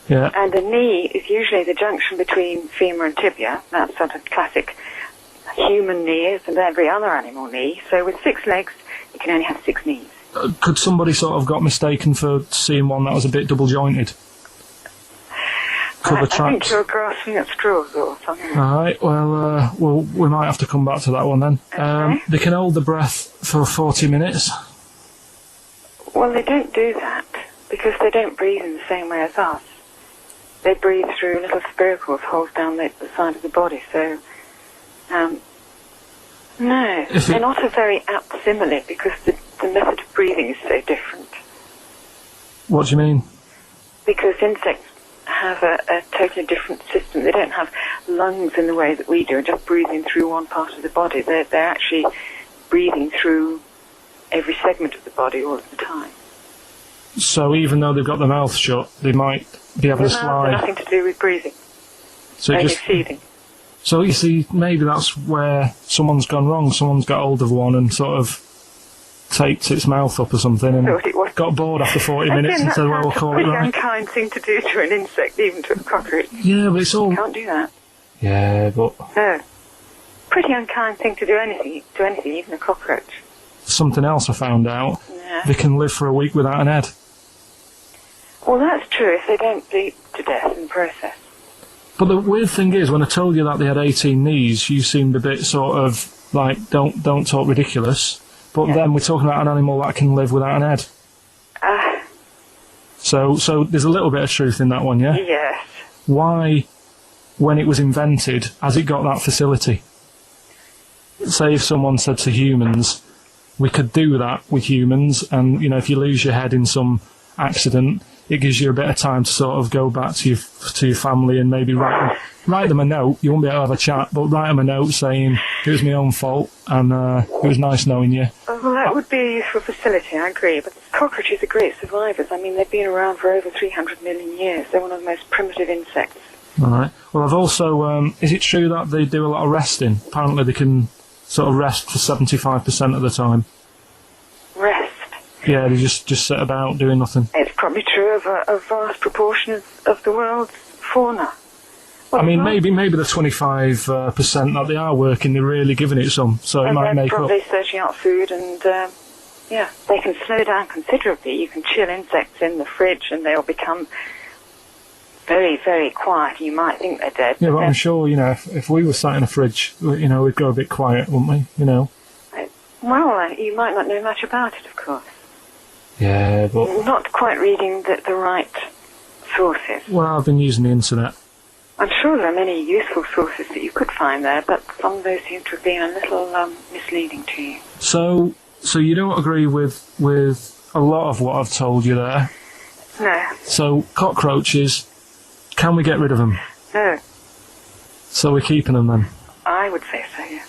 Yeah. And a knee is usually the junction between femur and tibia. That's sort of classic human knee and every other animal knee. So with 6 legs, you can only have 6 knees. Could somebody sort of got mistaken for seeing one that was a bit double jointed? I think you're grasping at straws or something. All right. Well, we might have to come back to that one then. Okay. They can hold the breath for 40 minutes. Well, they don't do that because they don't breathe in the same way as us. They breathe through little spiracles, holes down the side of the body. So, no, they're not a very apt simile because the method of breathing is so different. What do you mean? Because insects have a totally different system. They don't have lungs in the way that we do, just breathing through one part of the body. They're actually breathing through every segment of the body all of the time. So even though they've got their mouth shut, they might be able to slide. Nothing to do with breathing. So only feeding. So you see, maybe that's where someone's gone wrong. Someone's got hold of one and sort of taped its mouth up or something and got bored after 40 minutes and said, well, we'll call it right. It's a pretty unkind thing to do to an insect, even to a cockroach. Yeah, but it's all... You can't do that. Yeah, but... No. Pretty unkind thing to do anything, even a cockroach. Something else I found out. Yeah. They can live for a week without an head. Well, that's true if they don't bleed to death in the process. But the weird thing is, when I told you that they had 18 knees, you seemed a bit sort of like, don't talk ridiculous. But then we're talking about an animal that can live without an head. So there's a little bit of truth in that one, yeah? Yes. Why, when it was invented, has it got that facility? Say if someone said to humans, we could do that with humans, and, you know, if you lose your head in some accident, it gives you a bit of time to sort of go back to your family and maybe write them a note. You won't be able to have a chat, but write them a note saying it was my own fault and it was nice knowing you. Well, that would be a useful facility, I agree. But cockroaches are great survivors. I mean, they've been around for over 300 million years. They're one of the most primitive insects. All right. Well, I've also... is it true that they do a lot of resting? Apparently they can sort of rest for 75% of the time. Rest? Yeah, they just sit about doing nothing. It's probably true of a vast proportion of the world's fauna. I mean, maybe the 25% that they are working, they're really giving it some, so it might make up. They're probably searching out food and, they can slow down considerably. You can chill insects in the fridge and they'll become very, very quiet. You might think they're dead. Yeah, but I'm sure, you know, if we were sat in a fridge, you know, we'd go a bit quiet, wouldn't we, you know? Well, you might not know much about it, of course. Yeah, but... Not quite reading the right sources. Well, I've been using the internet. I'm sure there are many useful sources that you could find there, but some of those seem to have been a little misleading to you. So you don't agree with a lot of what I've told you there? No. So, cockroaches, can we get rid of them? No. So we're keeping them then? I would say so, yeah.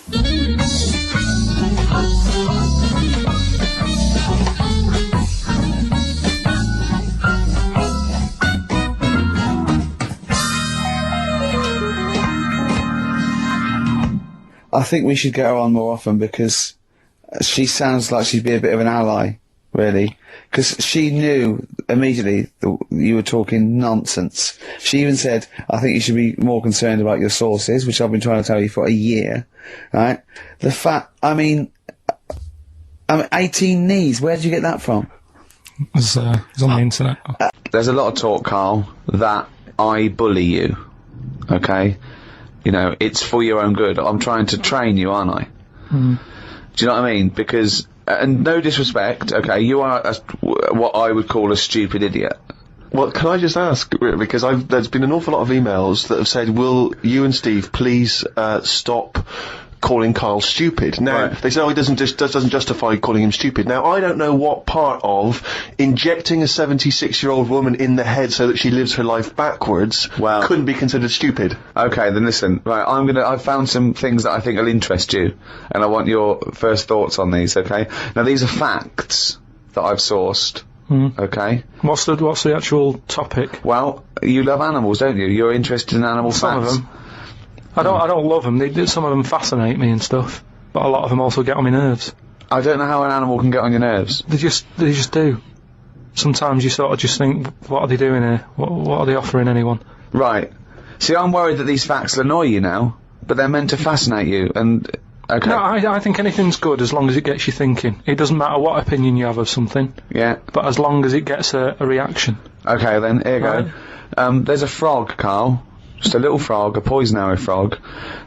I think we should get her on more often because she sounds like she'd be a bit of an ally, really. Because she knew immediately that you were talking nonsense. She even said, I think you should be more concerned about your sources, which I've been trying to tell you for a year, right? The fact, I mean 18 knees, where did you get that from? It was on the internet. There's a lot of talk, Karl, that I bully you, okay? You know, it's for your own good. I'm trying to train you, aren't I? Mm. Do you know what I mean? Because, and no disrespect, okay, you are what I would call a stupid idiot. Well, can I just ask, because there's been an awful lot of emails that have said, will you and Steve please stop calling Karl stupid? Now, they say, oh, it doesn't justify calling him stupid. Now, I don't know what part of injecting a 76-year-old woman in the head so that she lives her life backwards couldn't be considered stupid. Okay, then listen, right, I've found some things that I think will interest you, and I want your first thoughts on these, okay? Now, these are facts that I've sourced. Okay. What's the actual topic? Well, you love animals, don't you? You're interested in animal Some facts. of them. I don't love them. Some of them fascinate me and stuff, but a lot of them also get on my nerves. I don't know how an animal can get on your nerves. They just do. Sometimes you sort of just think, what are they doing here? What are they offering anyone? Right. See, I'm worried that these facts will annoy you now, but they're meant to fascinate you, and... Okay. No, I think anything's good as long as it gets you thinking. It doesn't matter what opinion you have of something. Yeah. But as long as it gets a reaction. Okay, then, here you go. There's a frog, Karl. Just a little frog, a poison arrow frog,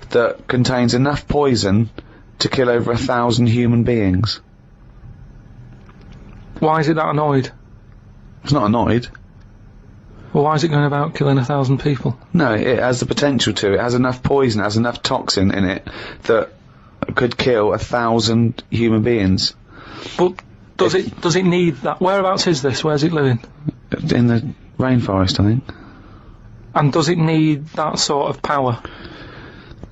that contains enough poison to kill over 1,000 human beings. Why is it that annoyed? It's not annoyed. Well, why is it going about killing 1,000 people? No, it has the potential to. It has enough poison, it has enough toxin in it that could kill 1,000 human beings. But does it need that? Whereabouts is this? Where's it living? In the rainforest, I think. And does it need that sort of power?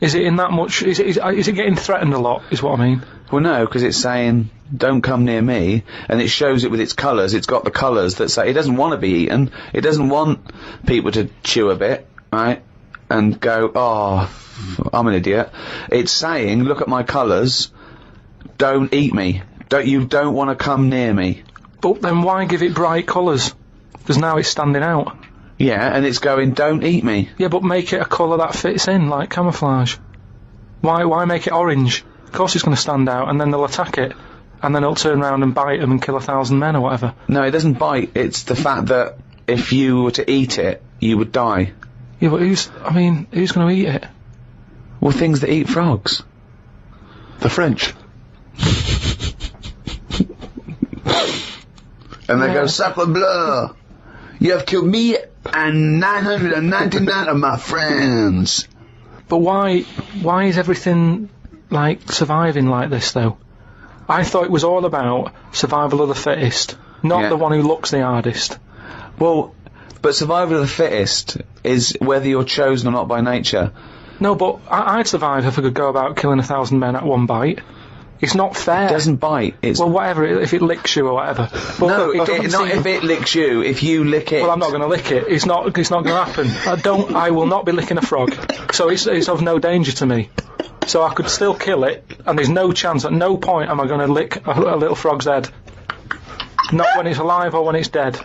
Is it in that much? Is it getting threatened a lot? Is what I mean. Well, no, because it's saying, don't come near me, and it shows it with its colours. It's got the colours that say it doesn't want to be eaten. It doesn't want people to chew a bit, right, and go, oh, I'm an idiot. It's saying, look at my colours, don't eat me. You don't want to come near me. But then why give it bright colours? Because now it's standing out. Yeah, and it's going, don't eat me. Yeah, but make it a colour that fits in, like camouflage. Why make it orange? Of course it's going to stand out, and then they'll attack it, and then it'll turn around and bite them and kill 1,000 men or whatever. No, it doesn't bite. It's the fact that if you were to eat it, you would die. Yeah, but who's going to eat it? Well, things that eat frogs. The French. And they go, sacre bleu! You have killed me and 999 of my friends. But why is everything, like, surviving like this, though? I thought it was all about survival of the fittest, not the one who looks the hardest. Well, but survival of the fittest is whether you're chosen or not by nature. No, but I'd survive if I could go about killing 1,000 men at one bite. It's not fair. It doesn't bite. It's well, whatever. If it licks you or whatever. But no, not if it licks you. If you lick it. Well, I'm not going to lick it. It's not going to happen. I will not be licking a frog. So it's of no danger to me. So I could still kill it, and there's no chance. At no point am I going to lick a little frog's head. Not when it's alive or when it's dead.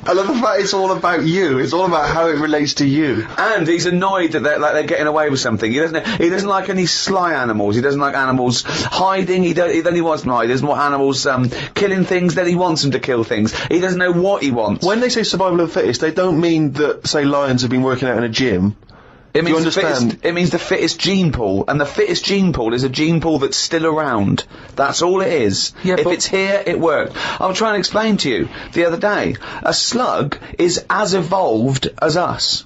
I love the fact it's all about you. It's all about how it relates to you. And he's annoyed that they're getting away with something. He doesn't like any sly animals. He doesn't like animals hiding. Then he wants them to hide. He doesn't want animals killing things. Then he wants them to kill things. He doesn't know what he wants. When they say survival of the fittest, they don't mean that, say, lions have been working out in a gym. It means the fittest gene pool, and the fittest gene pool is a gene pool that's still around. That's all it is. Yeah, if it's here, it worked. I was trying to explain to you the other day. A slug is as evolved as us.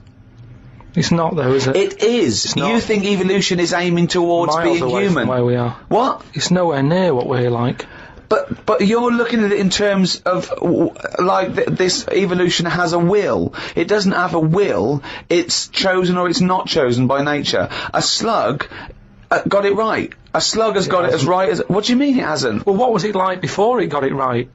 It's not, though, is it? It is. You think evolution is aiming towards miles being away human? From where we are. What? It's nowhere near what we're like. But you're looking at it in terms of, this evolution has a will. It doesn't have a will. It's chosen or it's not chosen by nature. A slug got it right. A slug has got it as right as... What do you mean it hasn't? Well, what was it like before it got it right?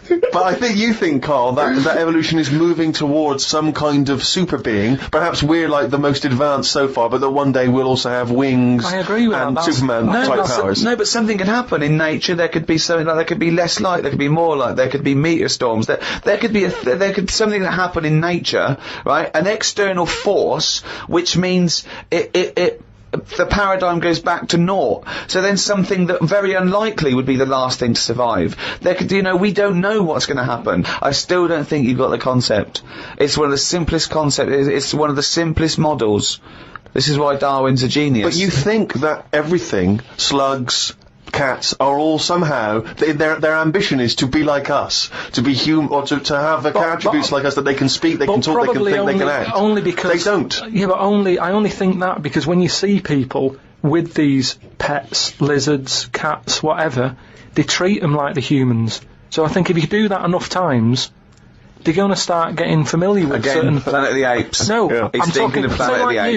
But I think you think, Karl, that evolution is moving towards some kind of super being. Perhaps we're like the most advanced so far, but that one day we'll also have wings. I agree with and that. Superman type powers. No, but something can happen in nature. There could be something like, there could be less light, there could be more light, there could be meteor storms, there could be something that happen in nature, right? An external force, which means the paradigm goes back to naught. So then something that very unlikely would be the last thing to survive. There could, we don't know what's going to happen. I still don't think you've got the concept. It's one of the simplest concepts. It's one of the simplest models. This is why Darwin's a genius. But you think that everything, slugs, cats, are all somehow, their ambition is to be like us, to be human, or to have attributes like us, that they can speak, they can talk, they can think, they can act. Only because they don't. Yeah, but I only think that because when you see people with these pets, lizards, cats, whatever, they treat them like the humans. So I think if you do that enough times, they're going to start getting familiar with certain... Planet of the Apes. No, yeah. I'm talking,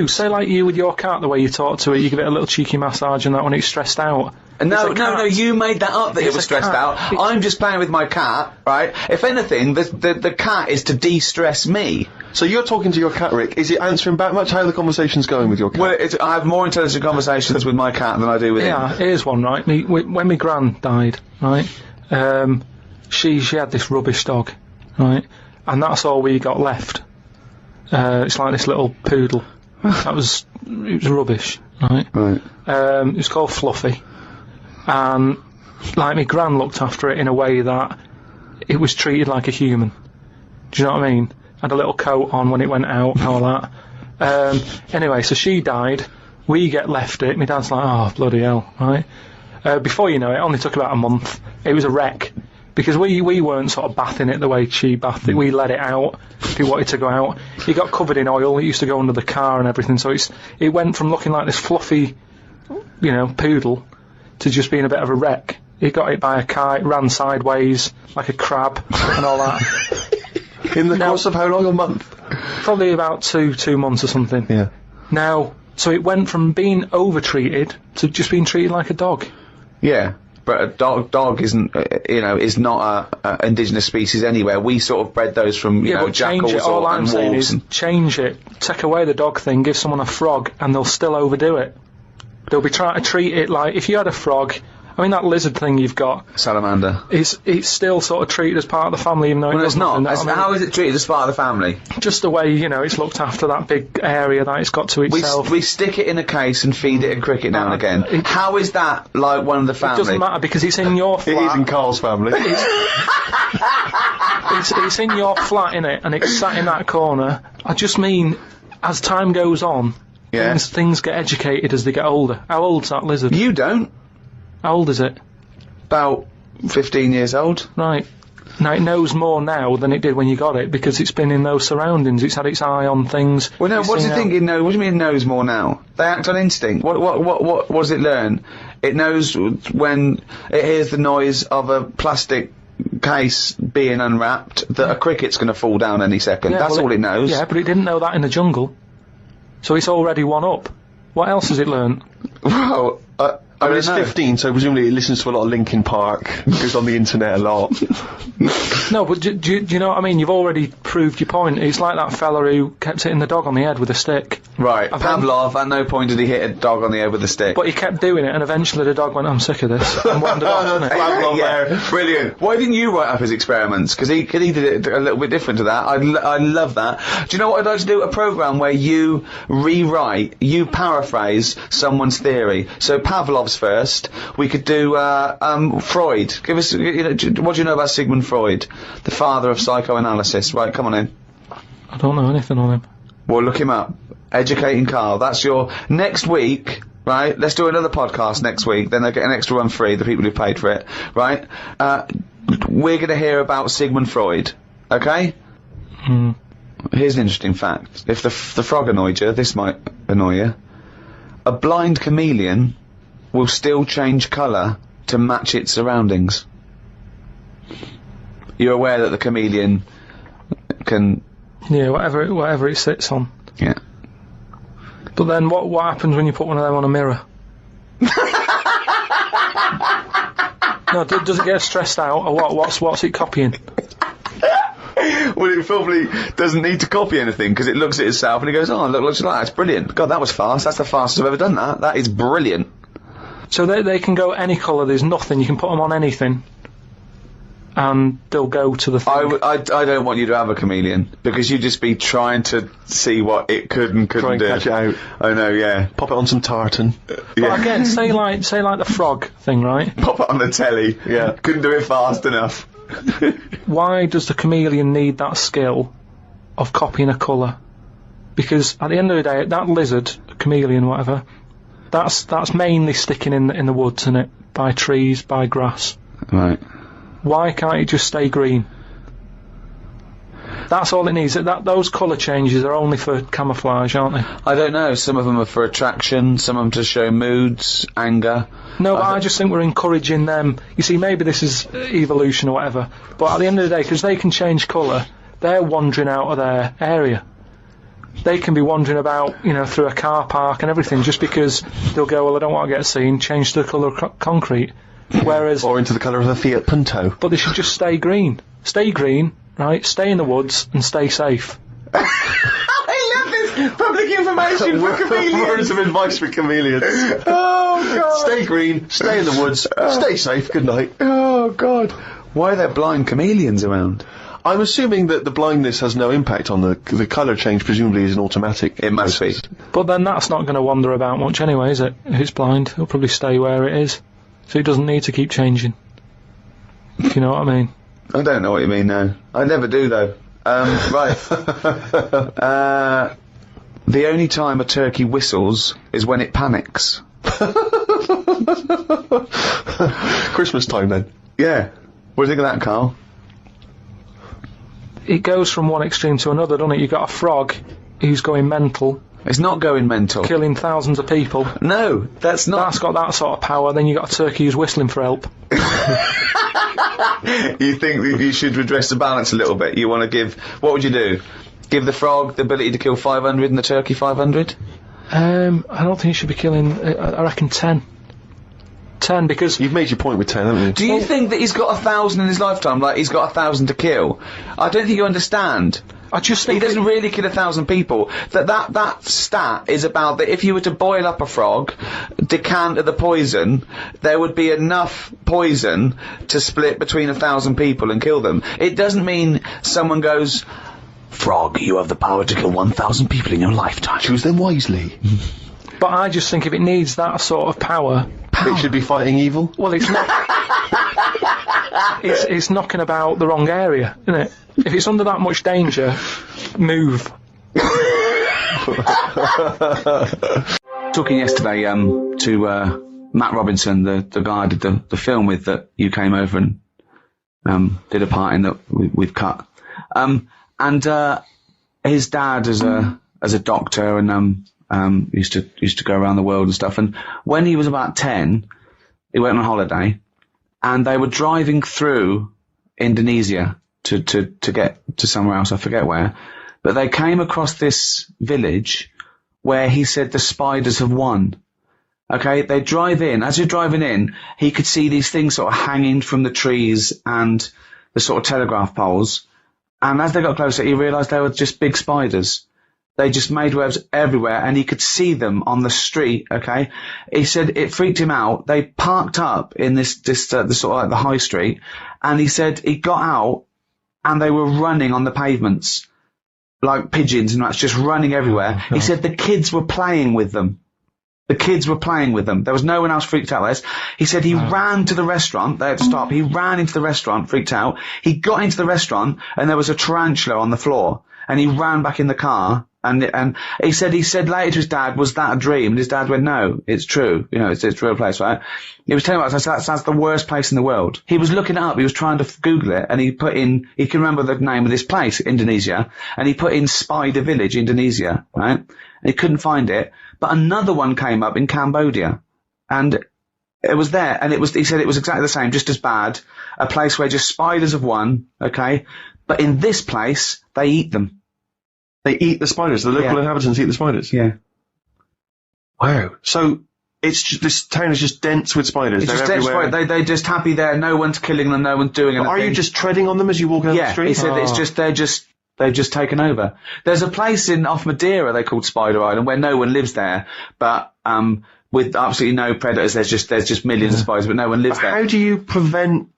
say like you with your cat, the way you talk to it, you give it a little cheeky massage and that when it's stressed out. No, you made that up that it was stressed out. I'm just playing with my cat, right? If anything, the cat is to de-stress me. So you're talking to your cat, Rick. Is it answering back much? How are the conversations going with your cat? Well, I have more intelligent conversations with my cat than I do with him. Yeah, here's one, right? When my gran died, right, she had this rubbish dog, right, and that's all we got left. It's like this little poodle. It was rubbish, right? Right. It was called Fluffy. And, like, my gran looked after it in a way that it was treated like a human. Do you know what I mean? Had a little coat on when it went out and all that. Anyway, so she died. We get left it. My dad's like, oh, bloody hell, right? Before you know it only took about a month. It was a wreck. Because we weren't sort of bathing it the way she bathed it. We let it out if it wanted to go out. It got covered in oil. It used to go under the car and everything. So it went from looking like this fluffy, poodle to just being a bit of a wreck. He got hit by a car, it ran sideways like a crab and all that. In the course of how long? A month? Probably about two months or something. Yeah. Now, so it went from being over-treated to just being treated like a dog. Yeah, but a dog isn't, is not a indigenous species anywhere. We sort of bred those from, jackals and wolves. Change it. Take away the dog thing, give someone a frog, and they'll still overdo it. They'll be trying to treat it like, if you had a frog, I mean that lizard thing you've got... Salamander. It's still sort of treated as part of the family even though it's not. How is it treated as part of the family? Just the way, it's looked after that big area that it's got to itself. We stick it in a case and feed it a cricket now and again. How is that like one of the family? It doesn't matter because it's in your flat. It is in Karl's family. It's in your flat, innit? And it's sat in that corner. I just mean, as time goes on... Yeah. Things get educated as they get older. How old's that lizard? You don't. How old is it? About 15 years old. Right. Now, it knows more now than it did when you got it, because it's been in those surroundings, it's had its eye on things. Well, no, what do you think it knows? What do you mean it knows more now? They act on instinct. What does it learn? It knows when it hears the noise of a plastic case being unwrapped that a cricket's going to fall down any second. Yeah, that's all it knows. Yeah, but it didn't know that in the jungle. So it's already one up. What else has it learned? Well, I mean, it's 15, so presumably it listens to a lot of Linkin Park, goes on the internet a lot. No, but do you know what I mean? You've already proved your point. It's like that fella who kept hitting the dog on the head with a stick. Right, Pavlov, at no point did he hit a dog on the head with a stick. But he kept doing it, and eventually the dog went, I'm sick of this, and wandered off, didn't it? Pavlov there. Brilliant. Why didn't you write up his experiments? Because he did it a little bit different to that. I love that. Do you know what I'd like to do? A programme where you you paraphrase someone's theory. So Pavlov's first. We could do Freud. Give us, what do you know about Sigmund Freud, the father of psychoanalysis? Right, come on in. I don't know anything on him. Well, look him up. Educating Karl. That's your next week. Right, let's do another podcast next week. Then they'll get an extra one free. The people who paid for it. Right. We're going to hear about Sigmund Freud. Okay. Here's an interesting fact. If the frog annoyed you, this might annoy you. A blind chameleon will still change colour to match its surroundings. You're aware that the chameleon can... Yeah, whatever it sits on. Yeah. But then what happens when you put one of them on a mirror? No, does it get stressed out, or what? What's it copying? Well, it probably doesn't need to copy anything, because it looks at itself and it goes, oh, look, looks like that. It's brilliant. God, that was fast. That's the fastest I've ever done that. That is brilliant. So they can go any colour, there's nothing, you can put them on anything, and they'll go to the thing. I don't want you to have a chameleon, because you'd just be trying to see what it could and couldn't Try and do. catch it out. I know, yeah. Pop it on some tartan. But again, say like the frog thing, right? Pop it on the telly. Yeah. Couldn't do it fast enough. Why does the chameleon need that skill of copying a colour? Because at the end of the day, that lizard, chameleon, whatever, that's mainly sticking in the woods, isn't it? By trees, by grass. Right. Why can't it just stay green? That's all it needs. Those colour changes are only for camouflage, aren't they? I don't know. Some of them are for attraction, some of them to show moods, anger. No, but I just think we're encouraging them. You see, maybe this is evolution or whatever, but at the end of the day, because they can change colour, they're wandering out of their area. They can be wandering about, through a car park and everything, just because they'll go, well, I don't want to get seen, change the colour of concrete. Whereas... or into the colour of a Fiat Punto. But they should just stay green. Stay green, right? Stay in the woods and stay safe. I love this public information for chameleons. Words of advice for chameleons. Oh, God. Stay green, stay in the woods, stay safe, good night. Oh, God. Why are there blind chameleons around? I'm assuming that the blindness has no impact on the colour change, presumably is an automatic. It must be. But then that's not going to wander about much anyway, is it? If it's blind, it'll probably stay where it is. So it doesn't need to keep changing. If you know what I mean. I don't know what you mean, no. I never do, though. Right. The only time a turkey whistles is when it panics. Christmas time, then. Yeah. What do you think of that, Karl? It goes from one extreme to another, doesn't it? You've got a frog who's going mental. It's not going mental. Killing thousands of people. No, that's not. That's got that sort of power. Then you've got a turkey who's whistling for help. You think that you should redress the balance a little bit? You want to give... What would you do? Give the frog the ability to kill 500 and the turkey 500? I don't think you should be killing... I reckon 10. 10, because... You've made your point with 10, haven't you? Do you think that he's got 1,000 in his lifetime, like he's got 1,000 to kill? I don't think you understand. I just think he doesn't really kill 1,000 people. That stat is about that if you were to boil up a frog, decant the poison, there would be enough poison to split between 1,000 people and kill them. It doesn't mean someone goes, frog, you have the power to kill 1,000 people in your lifetime. Choose them wisely. But I just think if it needs that sort of power... It should be fighting evil? Well, it's not... it's knocking about the wrong area, isn't it? If it's under that much danger, move. Talking yesterday to Matt Robinson, the guy I did the film with that you came over and did a part in that we've cut. And his dad as a doctor and used to go around the world and stuff. And when he was about 10, he went on holiday, and they were driving through Indonesia to get to somewhere else, I forget where. But they came across this village where he said the spiders have won. Okay, they drive in. As you're driving in, he could see these things sort of hanging from the trees and the sort of telegraph poles. And as they got closer, he realised they were just big spiders. They just made webs everywhere, and he could see them on the street, okay? He said it freaked him out. They parked up in the sort of like the high street, and he said he got out, and they were running on the pavements, like pigeons, and that's just running everywhere. He said the kids were playing with them. The kids were playing with them. There was no one else freaked out less. He said he ran to the restaurant. They had to stop. He ran into the restaurant, freaked out. He got into the restaurant, and there was a tarantula on the floor, and he ran back in the car. And he said later to his dad, was that a dream? And his dad went, no, it's true. It's a real place, right? He was telling me about it. That's the worst place in the world. He was looking it up. He was trying to Google it, and he can remember the name of this place, Indonesia, and he put in Spider Village, Indonesia, right? And he couldn't find it. But another one came up in Cambodia, and it was there, and he said it was exactly the same, just as bad. A place where just spiders have won, okay? But in this place, they eat them. They eat the spiders. The local inhabitants eat the spiders. Yeah. Wow. So this town is just dense with spiders. It's They're just dense everywhere. spiders. They're just happy there. No one's killing them. No one's doing anything. Are you just treading on them as you walk down the street? Yeah, he said it's just they've just taken over. There's a place off Madeira they called Spider Island where no one lives there, but with absolutely no predators. There's just millions of spiders, but no one lives there. How do you prevent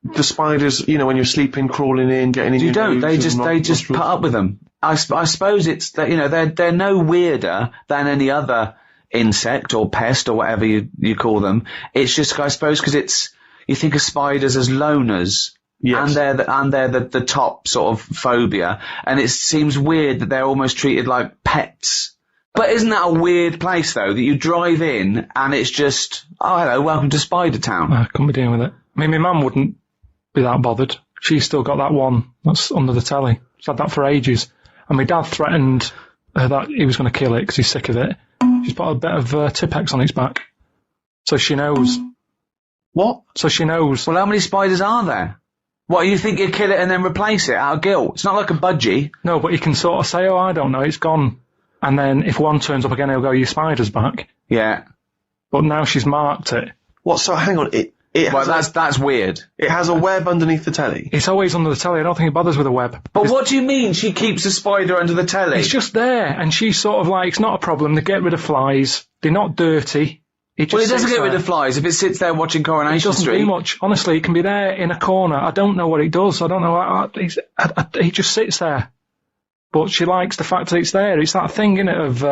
the spiders? You know, when you're sleeping, crawling in, getting in. You don't. They just put up with them. I suppose it's that, you know, they're no weirder than any other insect or pest or whatever you call them. It's just, I suppose, because you think of spiders as loners. Yes. And they're the top sort of phobia, and it seems weird that they're almost treated like pets. But isn't that a weird place though, that you drive in and it's just, oh hello, welcome to Spider Town? I couldn't be dealing with it. I mean, my mum wouldn't be that bothered. She's still got that one that's under the telly. She's had that for ages. And my dad threatened that he was going to kill it because he's sick of it. She's put a bit of Tipex on its back. So she knows. What? So she knows. Well, how many spiders are there? What, you think you'd kill it and then replace it out of guilt? It's not like a budgie. No, but you can sort of say, oh, I don't know, it's gone. And then if one turns up again, he'll go, your spider's back. Yeah. But now she's marked it. What, so hang on, well, that's weird. It has a web underneath the telly? It's always under the telly. I don't think it bothers with a web. But what do you mean she keeps a spider under the telly? It's just there, and she's sort of like, it's not a problem. They get rid of flies. They're not dirty. It doesn't get rid of flies if it sits there watching Coronation Street. It doesn't do much. Honestly, it can be there in a corner. I don't know what it does. I don't know. He just sits there. But she likes the fact that it's there. It's that thing, innit, of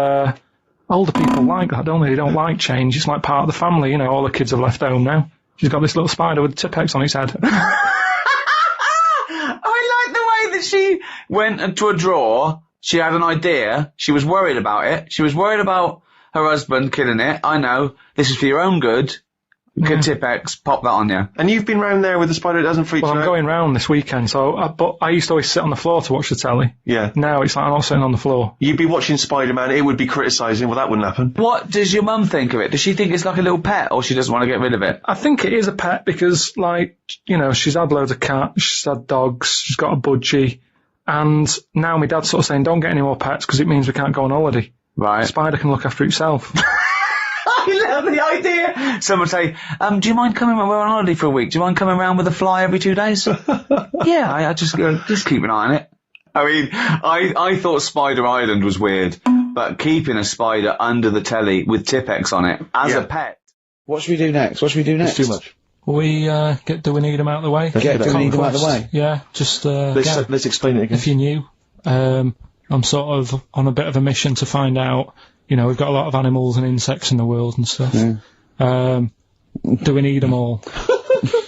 older people like that, don't they? They don't like change. It's like part of the family, you know. All the kids have left home now. She's got this little spider with Tipex on its head. I like the way that she went into a drawer. She had an idea. She was worried about it. She was worried about her husband killing it. I know. This is for your own good. Get Tipex, pop that on you. And you've been round there with the spider that doesn't freak you out? Well, I'm going round this weekend, but I used to always sit on the floor to watch the telly. Yeah. Now it's like I'm not sitting on the floor. You'd be watching Spider-Man, it would be criticising, well that wouldn't happen. What does your mum think of it? Does she think it's like a little pet, or she doesn't want to get rid of it? I think it is a pet because, like, you know, she's had loads of cats, she's had dogs, she's got a budgie, and now my dad's sort of saying, don't get any more pets because it means we can't go on holiday. Right. Spider can look after itself. I love the idea. Someone say, do you mind coming, we're on holiday for a week, do you mind coming around with a fly every 2 days? Yeah, I just keep an eye on it. I mean, I thought Spider Island was weird, but keeping a spider under the telly with Tipex on it as a pet. What should we do next? It's too much. Do we need them out of the way? Do we need them out of the way? Yeah, just, let's explain it again. If you're new, I'm sort of on a bit of a mission to find out, you know, we've got a lot of animals and insects in the world and stuff. Yeah. Do we need them all?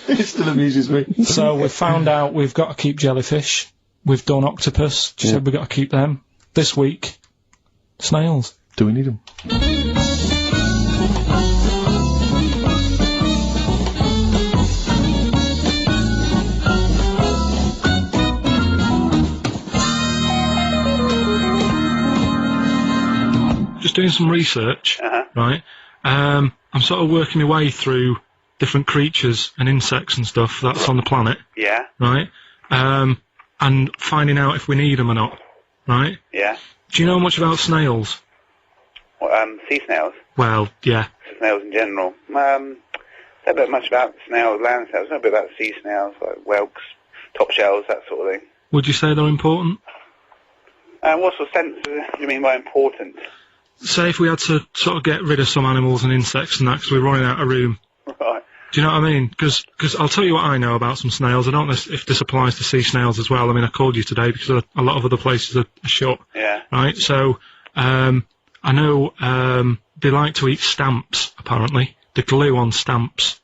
It still amuses me. So we've found out we've got to keep jellyfish. We've done octopus. She said we've got to keep them. This week, snails. Do we need them? Just doing some research, right? I'm sort of working my way through different creatures and insects and stuff that's on the planet. Yeah. Right? And finding out if we need them or not. Right? Yeah. Do you know much about snails? What, sea snails? Well, yeah. Snails in general. Don't know much about snails, land snails. Not a bit about sea snails, like whelks, top shells, that sort of thing. Would you say they're important? What sort of sense do you mean by important? Say if we had to sort of get rid of some animals and insects and that because we're running out of room. Right. Do you know what I mean? Because I'll tell you what I know about some snails. I don't know if this applies to sea snails as well. I mean, I called you today because a lot of other places are shut. Yeah. Right? So, I know they like to eat stamps, apparently. The glue on stamps.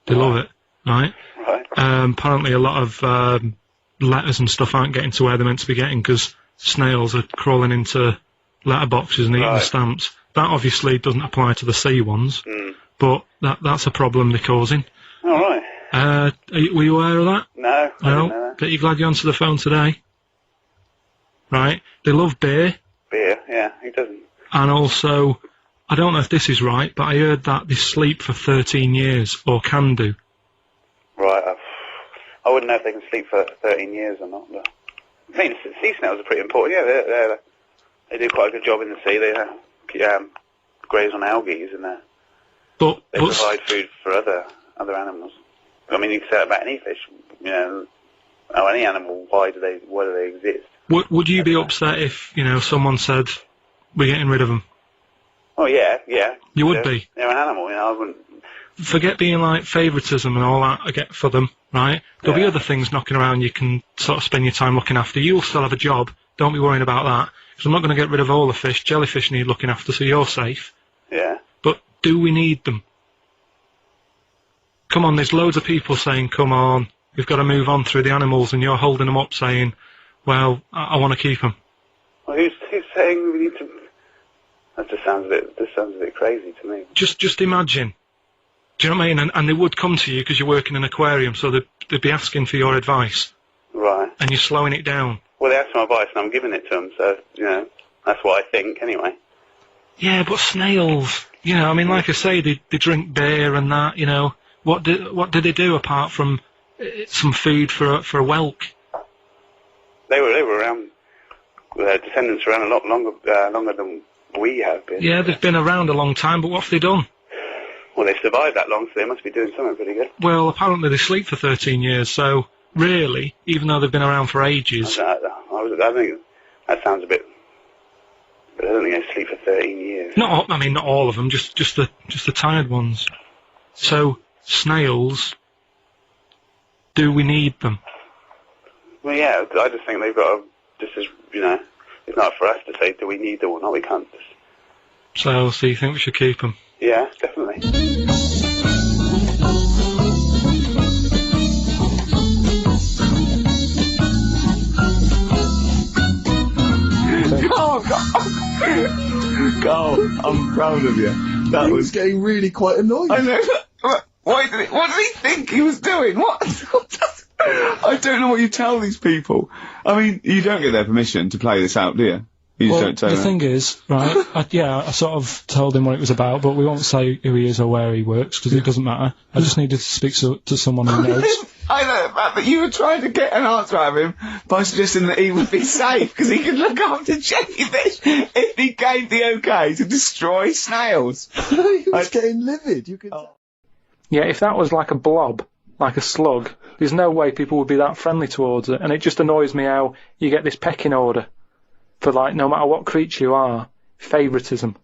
They love it. Right? Right. Apparently a lot of letters and stuff aren't getting to where they're meant to be getting because snails are crawling into letterboxes and eating the stamps. That obviously doesn't apply to the sea ones, but that's a problem they're causing. All right. Were you aware of that? No, I didn't know that. But you're glad you answered the phone today. Right? They love beer. Beer, yeah, who doesn't? And also, I don't know if this is right, but I heard that they sleep for 13 years, or can do. Right, I wouldn't know if they can sleep for 13 years or not, but I think sea snails are pretty important. Yeah, they do quite a good job in the sea. They graze on algae and They provide food for other animals. I mean, you can say that about any fish, you know, or any animal. Why do they exist? Would you be upset if, you know, someone said, we're getting rid of them? Oh, yeah. You would be? They're an animal, you know, I wouldn't... Forget being like favouritism and all that I get for them, right? There'll be other things knocking around you can sort of spend your time looking after. You'll still have a job. Don't be worrying about that. Because I'm not going to get rid of all the fish. Jellyfish need looking after, so you're safe. Yeah. But do we need them? Come on, there's loads of people saying, come on, we've got to move on through the animals, and you're holding them up saying, well, I want to keep them. Well, who's saying we need to... That just sounds a bit crazy to me. Just imagine. Do you know what I mean? And they would come to you because you work in an aquarium, so they'd be asking for your advice. Right. And you're slowing it down. Well, they asked for my advice and I'm giving it to them, so, you know, that's what I think, anyway. Yeah, but snails, you know, I mean, like I say, they drink beer and that, you know. What do they do apart from some food for a whelk? They were around, their descendants around a lot longer than we have been. Yeah, they've been around a long time, but what have they done? Well, they've survived that long, so they must be doing something pretty good. Well, apparently they sleep for 13 years, so really, even though they've been around for ages... I think that sounds a bit... But I don't think they sleep for 13 years. Not all of them, just the tired ones. So, snails, do we need them? Well, yeah, I just think they've got to... Just as, you know, it's not for us to say, do we need them or not, we can't just... So you think we should keep them? Yeah, definitely. Carl, I'm proud of you. That was getting really quite annoying. I know. What did he think he was doing? What? I don't know what you tell these people. I mean, you don't get their permission to play this out, do you? You just don't tell the them. thing is, right, I sort of told him what it was about, but we won't say who he is or where he works, because it doesn't matter. I just needed to speak to someone who knows. I know the fact that you were trying to get an answer out of him by suggesting that he would be safe, because he could look after jellyfish if he gave the okay to destroy snails. He was getting livid, you could... Yeah, if that was like a blob, like a slug, there's no way people would be that friendly towards it, and it just annoys me how you get this pecking order. For, like, no matter what creature you are, favouritism.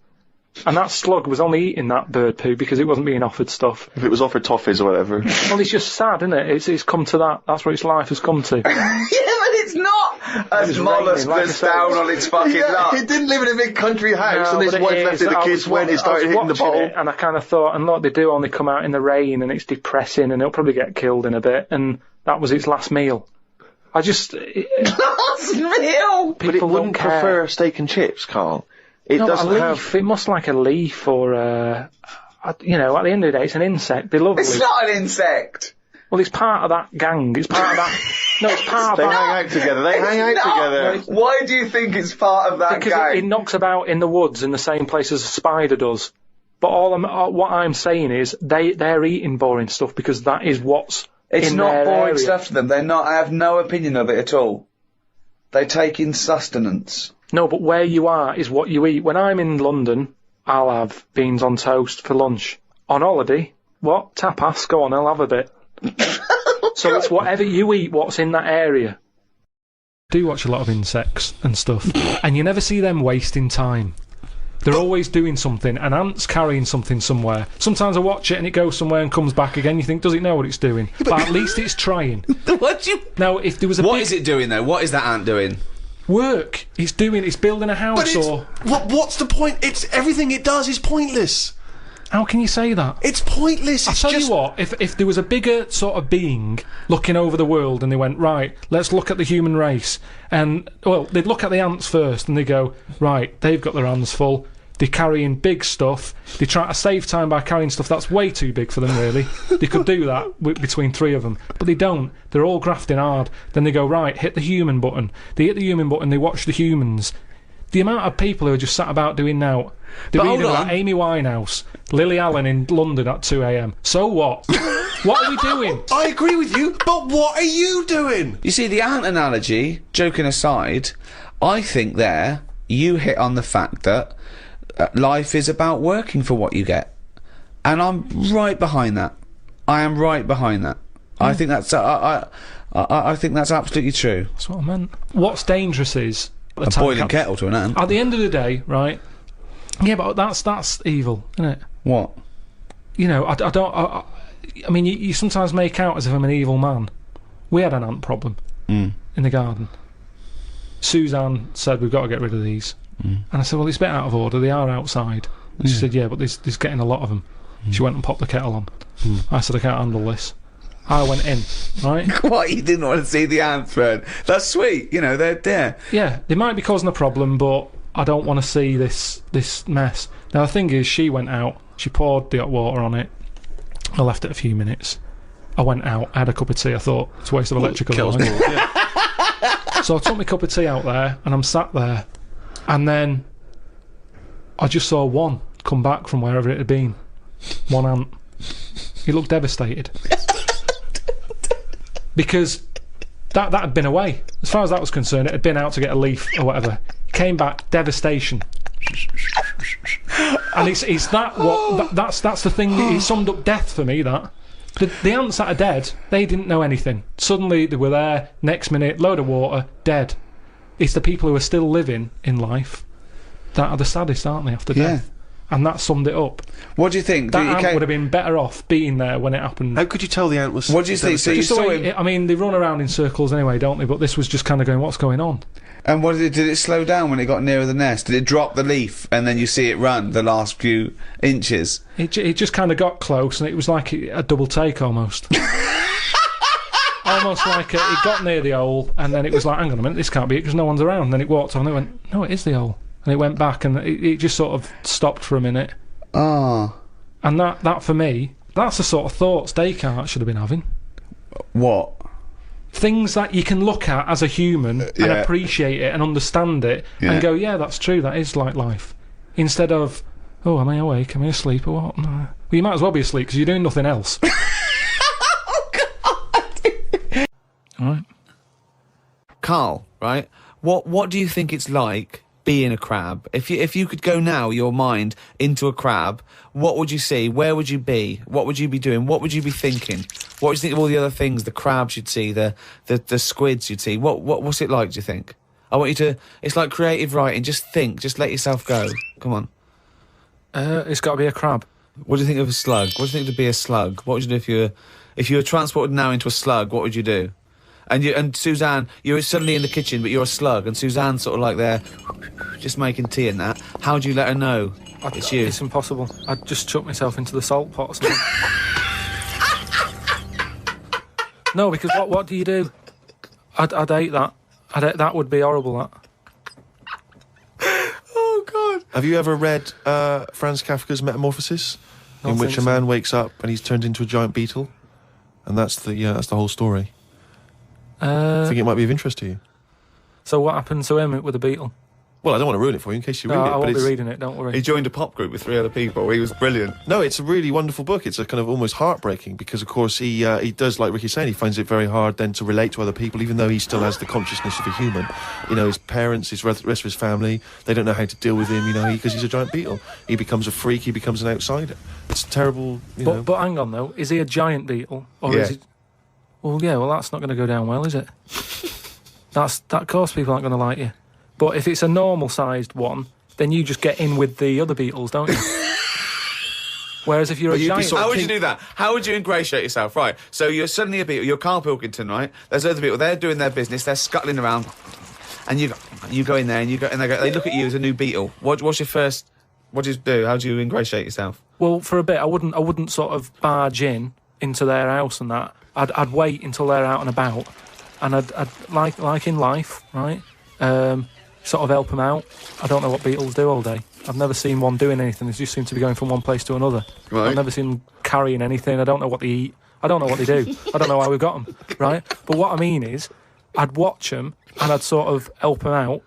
And that slug was only eating that bird poo because it wasn't being offered stuff. If it was offered toffees or whatever. Well, it's just sad, isn't it? It's come to that. That's what its life has come to. Yeah, but it's not! As mollusk that's down on its fucking luck. It didn't live in a big country house and his wife left it, the kids went, it started hitting the bowl. And I kind of thought, and look, they do only come out in the rain and it's depressing and it'll probably get killed in a bit. And that was its last meal. I just... Last meal! But it wouldn't prefer steak and chips, Carl. It doesn't have... It must like a leaf or you know, at the end of the day, it's an insect. They love it. It's not an insect! Well, it's part of that gang. It's part of that... No, it's part of that... They hang out together. They hang out together. Why do you think it's part of that gang? Because it knocks about in the woods in the same place as a spider does. But what I'm saying is they're eating boring stuff because that is what's It's in not their boring area. stuff to them. They're not. I have no opinion of it at all. They take in sustenance. No, but where you are is what you eat. When I'm in London, I'll have beans on toast for lunch. On holiday, what? Tapas? Go on, I'll have a bit. So it's whatever you eat, what's in that area. I do watch a lot of insects and stuff, and you never see them wasting time. They're always doing something. An ant's carrying something somewhere. Sometimes I watch it and it goes somewhere and comes back again. You think, does it know what it's doing? But at least it's trying. What do you... Now, if there was a What is it doing, though? What is that ant doing? Work. It's building a house or... What's the point? Everything it does is pointless. How can you say that? It's pointless. I'll tell you what, if there was a bigger sort of being looking over the world and they went, right, let's look at the human race, and, well, they'd look at the ants first and they go, right, they've got their hands full, they're carrying big stuff, they try to save time by carrying stuff that's way too big for them, really. They could do that between three of them, but they don't. They're all grafting hard. Then they go, right, hit the human button. They hit the human button, they watch the humans. The amount of people who are just sat about doing now. They're reading about Amy Winehouse, Lily Allen in London at 2 a.m. So what? What are we doing? I agree with you, but what are you doing? You see, the ant analogy, joking aside, I think there you hit on the fact that life is about working for what you get. And I'm right behind that. I am right behind that. I think that's I think that's absolutely true. That's what I meant. What's dangerous is A boiling kettle to an ant. At the end of the day, right? Yeah, but that's evil, isn't it? What? You know, I mean, you sometimes make out as if I'm an evil man. We had an ant problem in the garden. Suzanne said, we've got to get rid of these. And I said, well, it's a bit out of order. They are outside. And she said, yeah, but there's getting a lot of them. She went and popped the kettle on. I said, I can't handle this. I went in, right? What? You didn't want to see the ants, man? That's sweet. You know, they're there. Yeah, they might be causing a problem, but I don't want to see this mess. Now, the thing is, she went out. She poured the hot water on it. I left it a few minutes. I went out. I had a cup of tea. I thought, it's a waste of electrical line. So I took my cup of tea out there, and I'm sat there. And then I just saw one come back from wherever it had been. One ant. He looked devastated. Because that had been away. As far as that was concerned, it had been out to get a leaf or whatever. Came back, devastation. And it's that's the thing that he summed up death for me, that. The ants that are dead, they didn't know anything. Suddenly they were there, next minute, load of water, dead. It's the people who are still living in life that are the saddest, aren't they, after death? And that summed it up. What do you think? That ant would have been better off being there when it happened. How could you tell the ant was... What do you think? So you saw him... I mean, they run around in circles anyway, don't they? But this was just kind of going, what's going on? And what did it slow down when it got nearer the nest? Did it drop the leaf and then you see it run the last few inches? It just kind of got close, and it was like a double take almost. Almost like it got near the hole, and then it was like, hang on a minute, this can't be it because no one's around. And then it walked on, and it went, no, it is the hole. And it went back, and it just sort of stopped for a minute. Ah. And that for me, that's the sort of thoughts Descartes should have been having. What? Things that you can look at as a human and appreciate it and understand it and go, yeah, that's true, that is like life. Instead of, oh, am I awake? Am I asleep or what? No. Well, you might as well be asleep because you're doing nothing else. Oh, God! Alright. Karl, right? What do you think it's like being a crab? If you could go now, your mind, into a crab, what would you see? Where would you be? What would you be doing? What would you be thinking? What do you think of all the other things the crabs you'd see, the squids you'd see? What's it like, do you think? I want you to... It's like creative writing. Just think. Just let yourself go. Come on. It's got to be a crab. What do you think of a slug? What do you think to be a slug? What would you do if you were transported now into a slug? What would you do? And Suzanne, you're suddenly in the kitchen, but you're a slug, and Suzanne's sort of like there, just making tea and that. How do you let her know it's you? It's impossible. I'd just chuck myself into the salt pot or something. No, because what do you do? I'd hate that. That would be horrible, that. Oh, God. Have you ever read Franz Kafka's Metamorphosis? In which a man wakes up and he's turned into a giant beetle? And that's the whole story. I think it might be of interest to you. So what happened to him with the beetle? Well, I don't want to ruin it for you in case you read it. I won't be reading it, don't worry. He joined a pop group with 3 other people. He was brilliant. No, it's a really wonderful book. It's a kind of almost heartbreaking because, of course, he does, like Ricky's saying, he finds it very hard then to relate to other people, even though he still has the consciousness of a human. You know, his parents, his rest of his family, they don't know how to deal with him, you know, because he's a giant beetle. He becomes a freak, he becomes an outsider. It's terrible, you know. But hang on, though. Is he a giant beetle? Or is he... Well, yeah, that's not going to go down well, is it? That, of course, people aren't going to like you. But if it's a normal-sized one, then you just get in with the other beetles, don't you? Whereas if you're a giant... How would you do that? How would you ingratiate yourself? Right, so you're suddenly a beetle, you're Karl Pilkington, right? There's other people, they're doing their business, they're scuttling around, and you go in there, and they look at you as a new beetle. What's your first... What do you do? How do you ingratiate yourself? Well, for a bit, I wouldn't sort of barge into their house and that. I'd wait until they're out and about, and I'd like in life, right? Sort of help them out. I don't know what beetles do all day. I've never seen one doing anything. They just seem to be going from one place to another. Right. I've never seen them carrying anything. I don't know what they eat. I don't know what they do. I don't know how we've got them, right? But what I mean is, I'd watch them and I'd sort of help them out.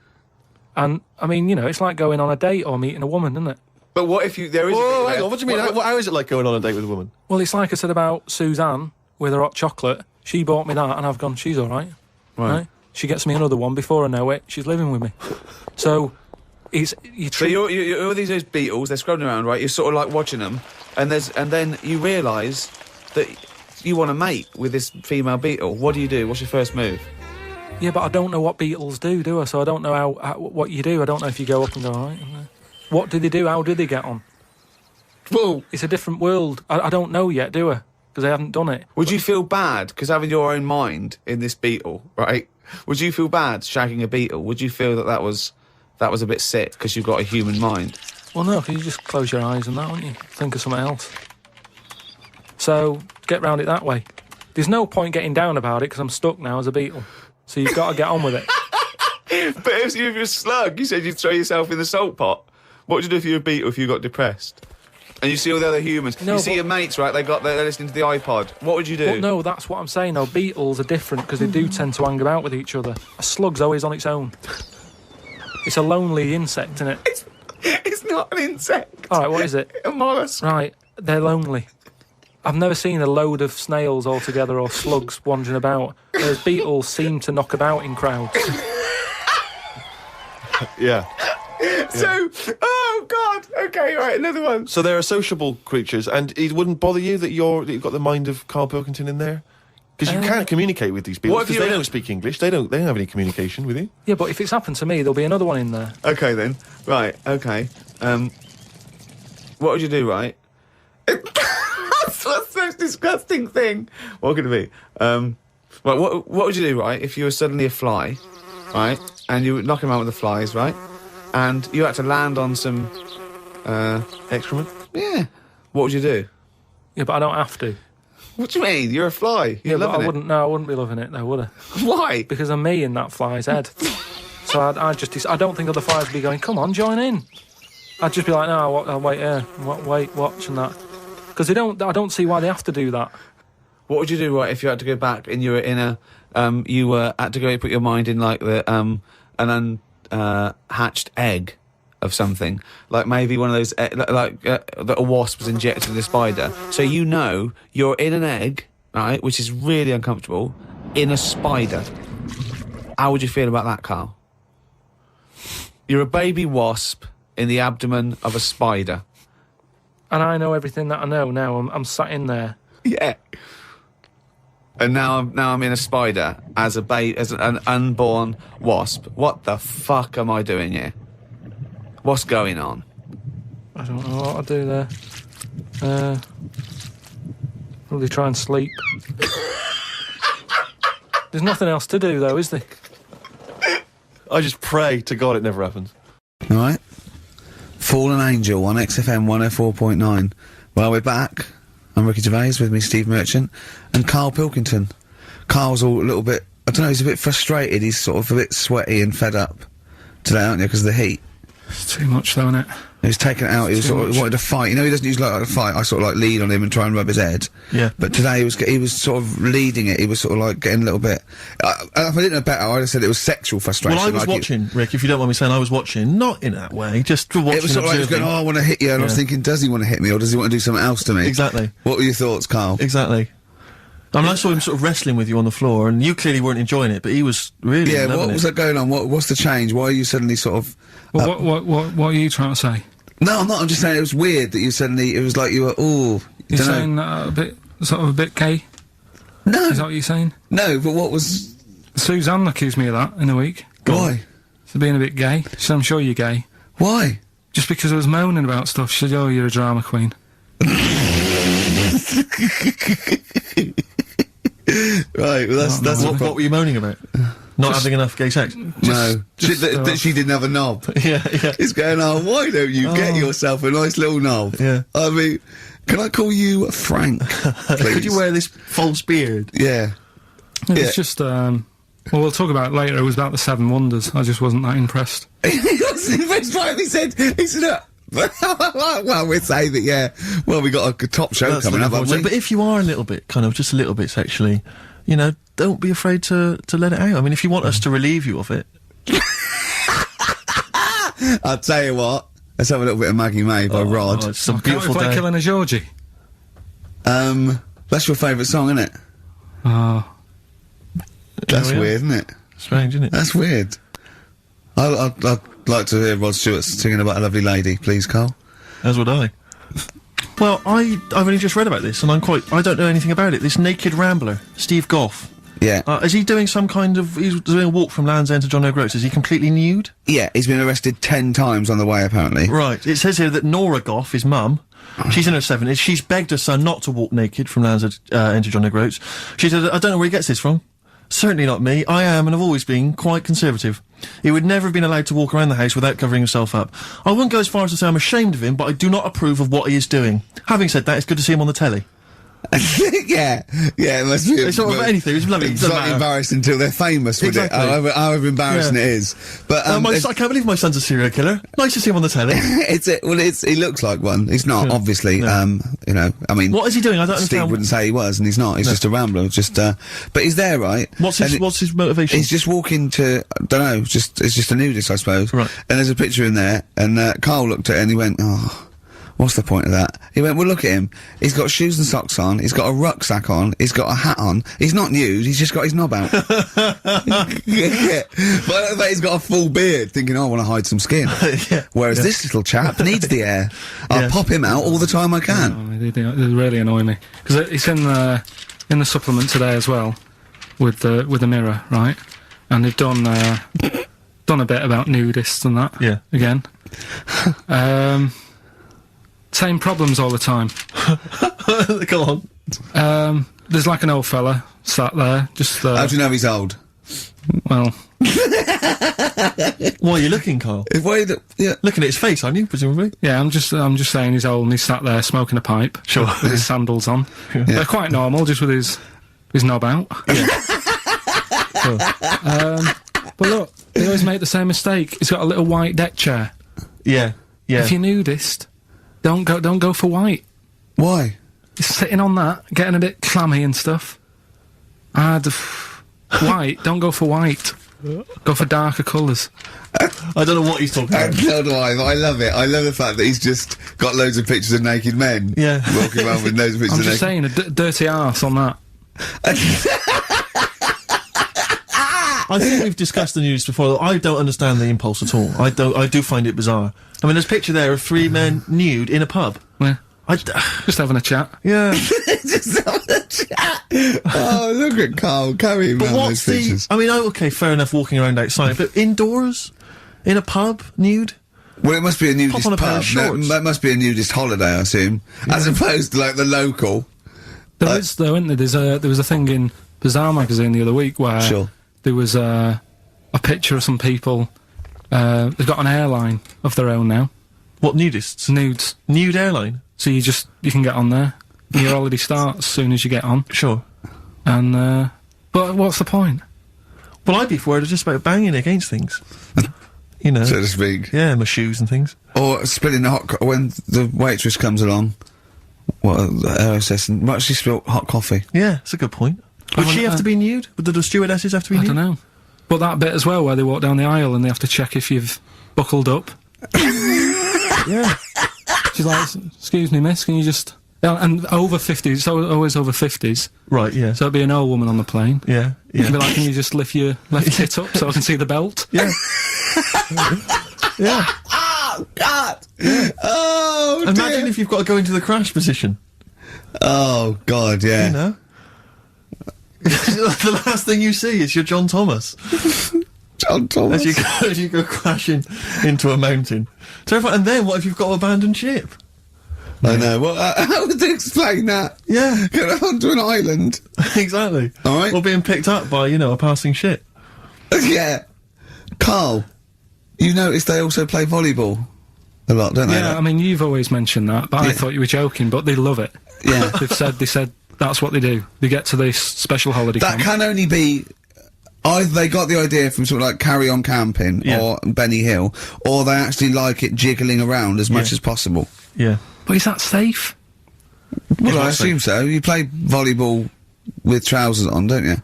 And, I mean, you know, it's like going on a date or meeting a woman, isn't it? But what if there is... Whoa, hang on, what do you mean? How is it like going on a date with a woman? Well, it's like I said about Suzanne with her hot chocolate. She bought me that and I've gone, she's all right. Right. She gets me another one. Before I know it, she's living with me. So, So you're all these beetles, they're scrubbing around, right? You're sort of like watching them, and then you realise that you want to mate with this female beetle. What do you do? What's your first move? Yeah, but I don't know what beetles do I? So I don't know what you do. I don't know if you go up and go, all right. What do they do? How do they get on? Well, it's a different world. I don't know yet, do I? Because I haven't done it. Would you feel bad, because having your own mind in this beetle, right? Would you feel bad shagging a beetle? Would you feel that was a bit sick, because you've got a human mind? Well, no, because you just close your eyes and that, wouldn't you? Think of something else. So, get round it that way. There's no point getting down about it, because I'm stuck now as a beetle. So you've got to get on with it. But if you're a slug, you said you'd throw yourself in the salt pot. What would you do if you were a beetle if you got depressed? And you see all the other humans. No, you see your mates, right? They're listening to the iPod. What would you do? Well, no, that's what I'm saying. No, beetles are different because they do tend to hang about with each other. A slug's always on its own. It's a lonely insect, isn't it? It's not an insect. All right, what is it? A mollusk. Right, they're lonely. I've never seen a load of snails all together or slugs wandering about. Whereas beetles seem to knock about in crowds. Yeah. So, oh God, okay, right, another one. So they're sociable creatures, and it wouldn't bother you that you've got the mind of Karl Pilkington in there? Because you can't communicate with these people, because they don't speak English, they don't have any communication with you. Yeah, but if it's happened to me, there'll be another one in there. Okay then, right, okay. What would you do, right? That's the most disgusting thing. What could it be? Right, what would you do, right, if you were suddenly a fly, right, and you were knocking around with the flies, right, and you had to land on some excrement? Yeah. What would you do? Yeah, but I don't have to. What do you mean? You're a fly. You're but loving I wouldn't. No, I wouldn't be loving it, though, would I? Why? Because I'm me in that fly's head. So I don't think other flies would be going, come on, join in. I'd just be like, no, I'll wait here, wait, watch, and that. Because I don't see why they have to do that. What would you do, right, if you had to go back and you were in a, had to go put your mind in, like, an unhatched egg of something, like maybe one of those, that a wasp was injected in a spider. So you know you're in an egg, right, which is really uncomfortable, in a spider. How would you feel about that, Karl? You're a baby wasp in the abdomen of a spider. And I know everything that I know now. I'm sat in there. Yeah. And now I'm in a spider as an unborn wasp. What the fuck am I doing here? What's going on? I don't know what I'll do there. Probably try and sleep. There's nothing else to do, though, is there? I just pray to God it never happens. All right. Fallen Angel on XFM 104.9. Well, we're back. I'm Ricky Gervais, with me Steve Merchant and Karl Pilkington. Karl's all a little bit, I don't know, he's a bit frustrated. He's sort of a bit sweaty and fed up today, aren't you, because of the heat? It's too much, though, isn't it? He was taken out, he was sort of wanted to fight. You know, he doesn't usually like to fight. I sort of like lead on him and try and rub his head. Yeah. But today he was sort of leading it. He was sort of like getting a little bit. If I didn't know better, I'd have said it was sexual frustration. Well, I was like watching, Rick, if you don't mind me saying, I was watching, not in that way, just watching. It was sort of like he was going, oh, I want to hit you, and I was thinking, does he want to hit me, or does he want to do something else to me? Exactly. What were your thoughts, Karl? Exactly. I mean, I saw him sort of wrestling with you on the floor, and you clearly weren't enjoying it, but he was really. Yeah, what was that going on? What's the change? Why are you suddenly sort of? Well, what are you trying to say? No, I'm not. I'm just saying it was weird that you suddenly. It was like you were. You're saying a bit gay. No, is that what you're saying? No, but what was? Suzanne accused me of that in the week. Why? For being a bit gay. She said, I'm sure you're gay. Why? Just because I was moaning about stuff. She said, oh, you're a drama queen. Right, well that's what were you moaning about? Not having enough gay sex? No, that she didn't have a knob. Yeah. It's going on, why don't you get yourself a nice little knob? Yeah. I mean, can I call you Frank, please? Could you wear this false beard? Yeah. It's just, well, we'll talk about it later. It was about the Seven Wonders. I just wasn't that impressed. He wasn't impressed, right? He said, well, we'll say that, yeah. Well, we got a top show coming up, haven't we? But if you are a little bit, just a little bit sexually, you know, don't be afraid to let it out. I mean, if you want us to relieve you of it. I'll tell you what, let's have a little bit of Maggie May by Rod. It's a beautiful day. Killing a Georgie? That's your favourite song, isn't it? Oh. That's weird, isn't it? Strange, isn't it? That's weird. I like to hear Rod Stewart singing about a lovely lady, please, Carl. As would I. Well, I've only just read about this, and I don't know anything about it. This naked rambler, Steve Goff. Yeah. Is he doing some kind of, he's doing a walk from Land's End to John O'Groats? Is he completely nude? Yeah, he's been arrested 10 times on the way, apparently. Right. It says here that Nora Goff, his mum, she's in her 70s, she's begged her son not to walk naked from Land's End to John O'Groats. She said, I don't know where he gets this from. Certainly not me. I am, and have always been, quite conservative. He would never have been allowed to walk around the house without covering himself up. I wouldn't go as far as to say I'm ashamed of him, but I do not approve of what he is doing. Having said that, it's good to see him on the telly. yeah, it must be. It's not about anything. It's lovely. It's not embarrassing until they're famous with Exactly. it. However embarrassing it is. But I can't believe my son's a serial killer. Nice to see him on the telly. He looks like one. He's not, obviously. No. You know, I mean, what is he doing? I don't Steve understand. wouldn't say he was, and he's not. He's just a rambler. But he's there, right? What's his motivation? He's just walking to, I don't know, it's just a nudist, I suppose. Right. And there's a picture in there, and Karl looked at it and he went, oh, what's the point of that? He went, well, look at him. He's got shoes and socks on, he's got a rucksack on, he's got a hat on, he's not nude, he's just got his knob out. Yeah. But he's got a full beard, thinking, oh, I want to hide some skin. Whereas this little chap needs the air. I'll pop him out all the time I can. They really annoy me. Because it's in the supplement today as well, with the Mirror, right? And they've done a bit about nudists and that. Yeah. Again. Same problems all the time. Go on. There's like an old fella sat there, just. How do you know he's old? Well. Why are you looking, Karl? Looking at his face, aren't you, presumably? Yeah, I'm just saying he's old and he's sat there smoking a pipe. Sure. With his sandals on. Yeah. They're quite normal, just with his knob out. Yeah. But look, they always make the same mistake. He's got a little white deck chair. Yeah. If you're nudist, don't go for white. Why? He's sitting on that, getting a bit clammy and stuff. White, don't go for white. Go for darker colours. I don't know what he's talking about. No, do I, but I love it. I love the fact that he's just got loads of pictures of naked men. Yeah. Walking around with loads of pictures I'm of just saying, a dirty arse on that. I think we've discussed the news before. I don't understand the impulse at all. I do find it bizarre. I mean, there's a picture there of 3 men nude in a pub. Yeah. Just having a chat. Yeah. Just having a chat. Oh, look at Karl carrying around those pictures. I mean, okay, fair enough walking around outside, but indoors? In a pub? Nude? Well, it must be a nudist Pop on a pair pub. of shorts. That must be a nudist holiday, I assume. Yeah. As opposed to, like, the local. There is, though, isn't there? There was a thing in Bazaar magazine the other week where there was a picture of some people. They've got an airline of their own now. What, nudists? Nudes. Nude airline? So you can get on there. Your holiday starts as soon as you get on. Sure. And, but what's the point? Well, I'd be worried just about banging against things. You know. So to speak. Yeah, my shoes and things. Or spilling the when the waitress comes along. Might she spill hot coffee? Yeah, that's a good point. Would she have to be nude? Would the stewardesses have to be nude? I don't know. But that bit as well, where they walk down the aisle and they have to check if you've buckled up. Yeah. She's like, excuse me, miss, can you just... and over 50s, it's always over 50s. Right, yeah. So it'd be an old woman on the plane. Yeah, yeah. She'd be like, can you just lift your left tit up so I can see the belt? Yeah. Yeah. Oh, God! Yeah. Oh, imagine if you've got to go into the crash position. Oh, God, yeah. You know? The last thing you see is your John Thomas. John Thomas. As you go crashing into a mountain. Terrifying. And then what if you've got to abandon ship? I know. Well, how would they explain that? Yeah. Get onto an island. Exactly. All right. Or being picked up by, a passing ship. Yeah. Karl, you notice they also play volleyball a lot, don't they? Yeah, I mean, you've always mentioned that, but I thought you were joking, but they love it. Yeah. They said that's what they do. They get to this special holiday That camp. can only be... Either they got the idea from sort of like Carry On Camping or Benny Hill, or they actually like it jiggling around as much as possible. Yeah. But is that safe? Well, I assume so. You play volleyball with trousers on, don't you?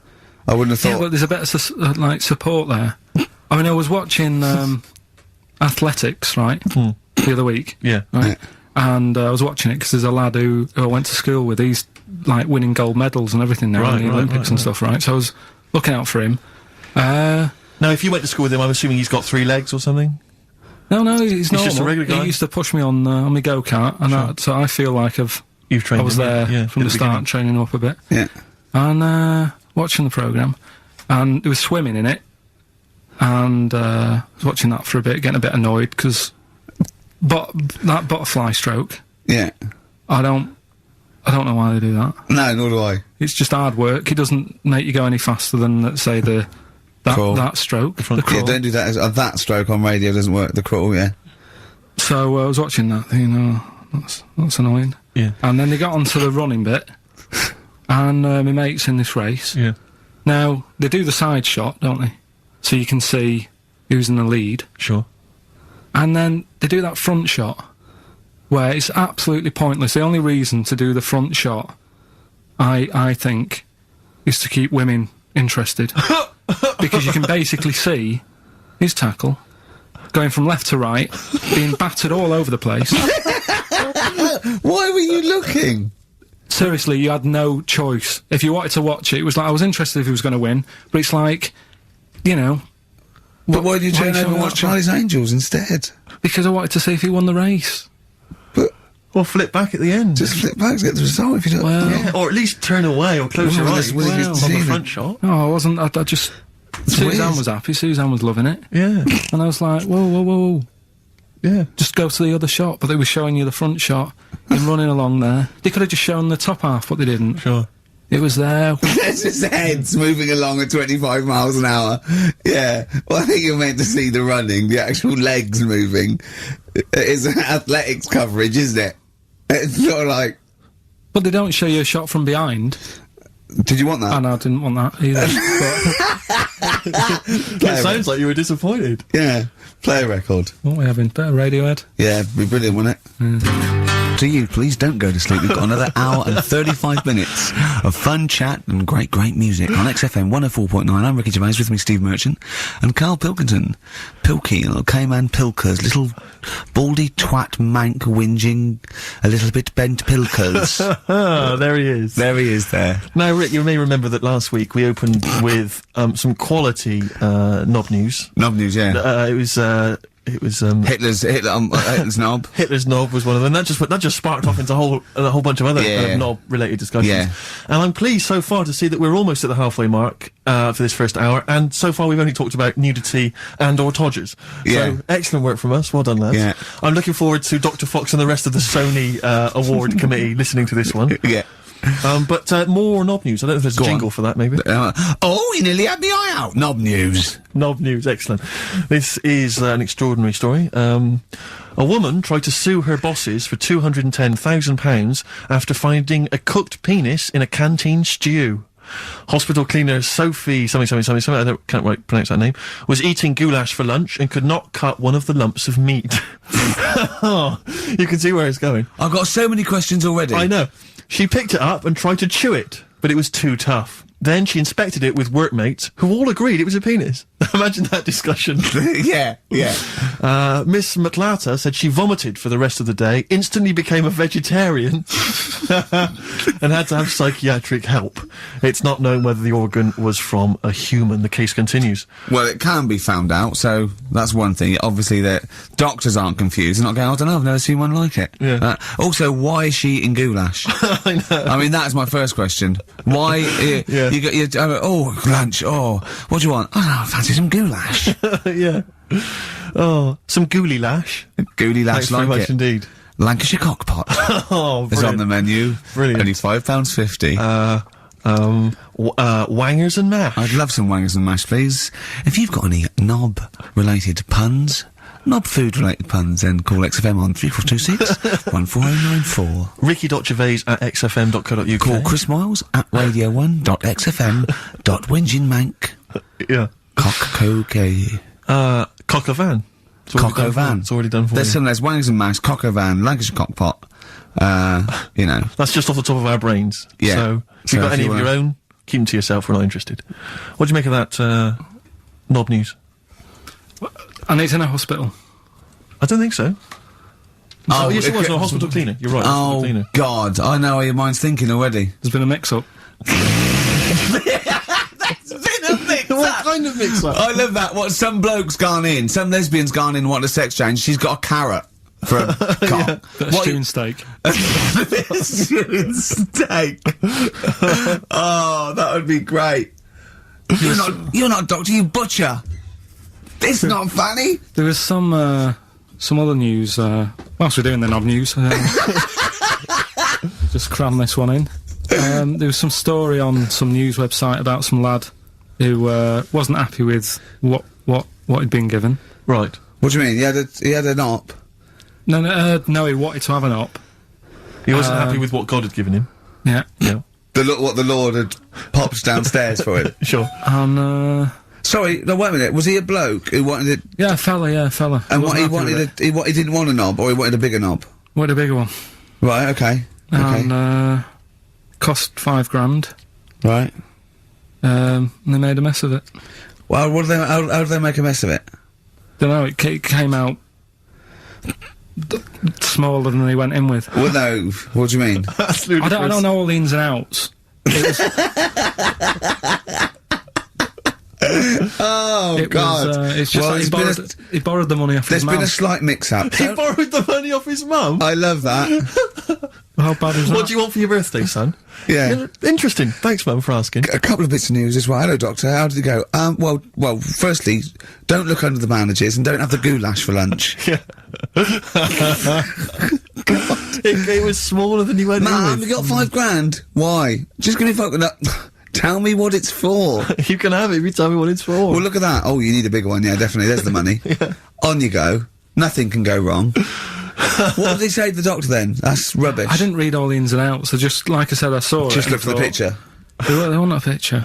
I wouldn't have thought... Yeah, but there's a bit of, support there. I mean, I was watching, athletics, right? The other week. Yeah. Right? Yeah. And I was watching it because there's a lad who I went to school with. He's, winning gold medals and everything now in the Olympics and stuff, right? So I was looking out for him. Now, if you went to school with him, I'm assuming he's got 3 legs or something? No, he's normal. just a regular guy? He used to push me on my go-kart, and so I feel like You've trained I was him, there from the start, training up a bit. Yeah. And watching the programme, and there was swimming in it, and I was watching that for a bit, getting a bit annoyed, because that butterfly stroke, Yeah. I don't know why they do that. No, nor do I. It's just hard work. It doesn't make you go any faster than, let's say, that stroke. The crawl. Yeah, don't do that. That stroke on radio doesn't work. The crawl, yeah. So I was watching that, thinking, that's annoying. Yeah. And then they got onto the running bit, and my mate's in this race. Yeah. Now, they do the side shot, don't they? So you can see who's in the lead. Sure. And then they do that front shot, where it's absolutely pointless. The only reason to do the front shot, I think, is to keep women interested. Because you can basically see his tackle going from left to right, being battered all over the place. Why were you looking? Seriously, you had no choice. If you wanted to watch it, it was like, I was interested if he was going to win, but it's like, you know... But why did you turn over and watch Charlie's Angels instead? Because I wanted to see if he won the race. But... Well, flip back at the end. Just flip back to get the result if you don't... Well... Yeah, or at least turn away or close your eyes on the front shot. No, I wasn't. I just... Suzanne was happy. Suzanne was loving it. Yeah. And I was like, whoa. Yeah. Just go to the other shot. But they were showing you the front shot and running along there. They could have just shown the top half, but they didn't. Sure. It was there. It's just heads moving along at 25 miles an hour. Yeah. Well, I think you're meant to see the running, the actual legs moving. It's athletics coverage, isn't it? It's not like... But they don't show you a shot from behind. Did you want that? Oh, no, I didn't want that either. It sounds like you were disappointed. Yeah. Play a record. What are we having? Better Radiohead? Yeah, it'd be brilliant, wouldn't it? To you, please don't go to sleep. We've got another hour and 35 minutes of fun chat and great music on XFM 104.9. I'm Ricky Gervais, with me Steve Merchant and Karl Pilkington. Pilky, little Cayman Pilkers, little baldy twat mank whinging, a little bit bent Pilkers. There he is. There he is there. Now, Rick, you may remember that last week we opened with some quality knob news. Knob news, yeah. It was Hitler's knob. Hitler's knob was one of them. That just sparked off into a whole bunch of other kind of knob-related discussions. Yeah. And I'm pleased so far to see that we're almost at the halfway mark for this first hour. And so far we've only talked about nudity and/or todgers. Yeah. So excellent work from us. Well done, lads. Yeah. I'm looking forward to Dr. Fox and the rest of the Sony award committee listening to this one. Yeah. But more knob news. I don't know if there's a jingle for that, maybe. Oh, you nearly had me eye out. Knob news. Knob news, excellent. This is an extraordinary story. A woman tried to sue her bosses for £210,000 after finding a cooked penis in a canteen stew. Hospital cleaner Sophie something, I can't pronounce that name, was eating goulash for lunch and could not cut one of the lumps of meat. Oh, you can see where it's going. I've got so many questions already. I know. She picked it up and tried to chew it, but it was too tough. Then she inspected it with workmates, who all agreed it was a penis. Imagine that discussion. Yeah. Miss McLata said she vomited for the rest of the day, instantly became a vegetarian, and had to have psychiatric help. It's not known whether the organ was from a human. The case continues. Well, it can be found out, so that's one thing. Obviously, that doctors aren't confused. They're not going, I don't know, I've never seen one like it. Yeah. Also, why is she eating goulash? I know. I mean, that's my first question. Why, Yeah. Lunch, what do you want? I fancy some goulash. Yeah. Oh, some gooly lash. Gooly lash, Thanks very like much it. indeed. Lancashire cockpot. Oh, It's on the menu. Brilliant. Only £5.50. Wangers and mash. I'd love some wangers and mash, please. If you've got any knob-related puns, knob-food-related puns, then call XFM on 3426 14094. Ricky.gervais@xfm.co.uk. Call Chris Miles at radio1.xfm.winginmank. Yeah. Cock-co-kay. Cock a van. Cock o' van. It's already done for There's you. some, there's wangers and mash, cock o' van, Lancashire cockpot. You know. That's just off the top of our brains. Yeah. So, if you've got any of your own, keep them to yourself. We're not interested. What do you make of that, knob news? And it's in a hospital. I don't think so. Oh, yes, it was a hospital cleaner. You're right. Hospital cleaner. God, I know how your mind's thinking already. There's been a mix-up. There's been a mix-up. kind of mix-up. I love that. What, some bloke's gone in, some lesbian's gone in, wanting a sex change, she's got a carrot for a cock. Got a stewing steak. Stewing steak. Oh, that would be great. You're not a doctor, you butcher. It's not funny. There was some other news, whilst we're doing the knob news, just cram this one in. There was some story on some news website about some lad who wasn't happy with what he'd been given. Right. What do you mean? He had an op? No, he wanted to have an op. He wasn't happy with what God had given him. Yeah. Yeah. What the Lord had popped downstairs for him. Sure. And sorry, no, wait a minute. Was he a bloke who wanted it? Yeah, a fella. And what he wanted, he didn't want a knob, or he wanted a bigger knob? Wanted a bigger one. Right. Okay. And cost £5,000. Right. And they made a mess of it. Well, how did they make a mess of it? Don't know. It came out smaller than they went in with. Well, no. What do you mean? I don't know all the ins and outs. Oh God! It's just like he borrowed the money off his mum. There's been a slight mix-up. He borrowed the money off his mum? I love that. How bad is that? What do you want for your birthday, son? Yeah. Interesting. Thanks, Mum, for asking. A couple of bits of news as well. Hello, Doctor. How did it go? Well, firstly, don't look under the bandages and don't have the goulash for lunch. Yeah. It was smaller than you went in Mum, with. you got £5,000. Why? Just gonna fucking up. Tell me what it's for. You can have it if you tell me what it's for. Well, look at that. Oh, you need a bigger one. Yeah, definitely. There's the money. Yeah. On you go. Nothing can go wrong. What did he say to the doctor then? That's rubbish. I didn't read all the ins and outs. So just like I said, I saw it. Just look for the picture. They want a picture.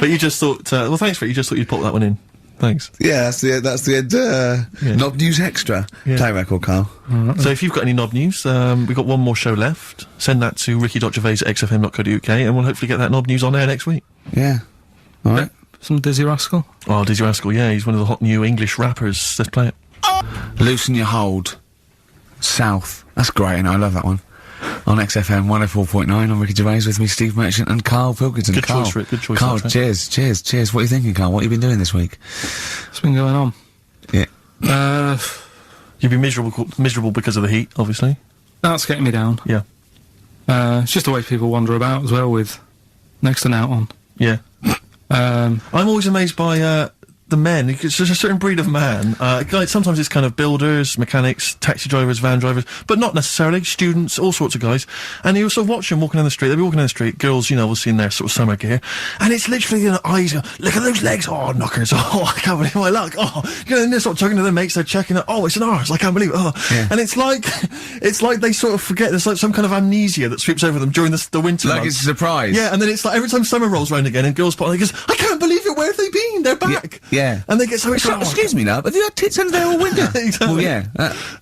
But you just thought, well, thanks for it. You just thought you'd pop that one in. Thanks. Yeah, that's the end. Knob News Extra. Yeah. Play record, Carl. So if you've got any knob news, we've got one more show left. Send that to ricky.gervais@xfm.co.uk and we'll hopefully get that knob news on air next week. Yeah. All right. Some Dizzy Rascal. Oh, Dizzy Rascal, yeah, he's one of the hot new English rappers. Let's play it. Loosen Your Hold. South. That's great, and I love that one. On XFM 104.9, I'm Ricky Gervais, with me Steve Merchant and Karl Pilkington. Good Karl, choice, Rick, good choice. Karl, cheers. What are you thinking, Karl? What have you been doing this week? What's been going on? Yeah. You've been miserable because of the heat, obviously. That's getting me down. Yeah. It's just the way people wander about as well, with next to an out on. Yeah. I'm always amazed by, the men. It's just a certain breed of man. Like sometimes it's kind of builders, mechanics, taxi drivers, van drivers, but not necessarily students, all sorts of guys. And you sort of watch them walking down the street. They'll be walking down the street, girls, you know, will see in their sort of summer gear, and it's literally, you know, eyes. Look at those legs. Oh, knockers. Oh, I can't believe my luck. Oh, you know, and they're sort of talking to their mates. They're checking it. Oh, it's an arse. I can't believe it. Oh, yeah. And it's like they sort of forget. There's like some kind of amnesia that sweeps over them during the winter Like months. it's a surprise. Yeah, and then it's like every time summer rolls around again and girls put on, they goes, I can't believe it. Where have they been? They're back. Yeah. And they get so excited. Excuse me, love, have you had tits under there all winter? Exactly. Well, yeah.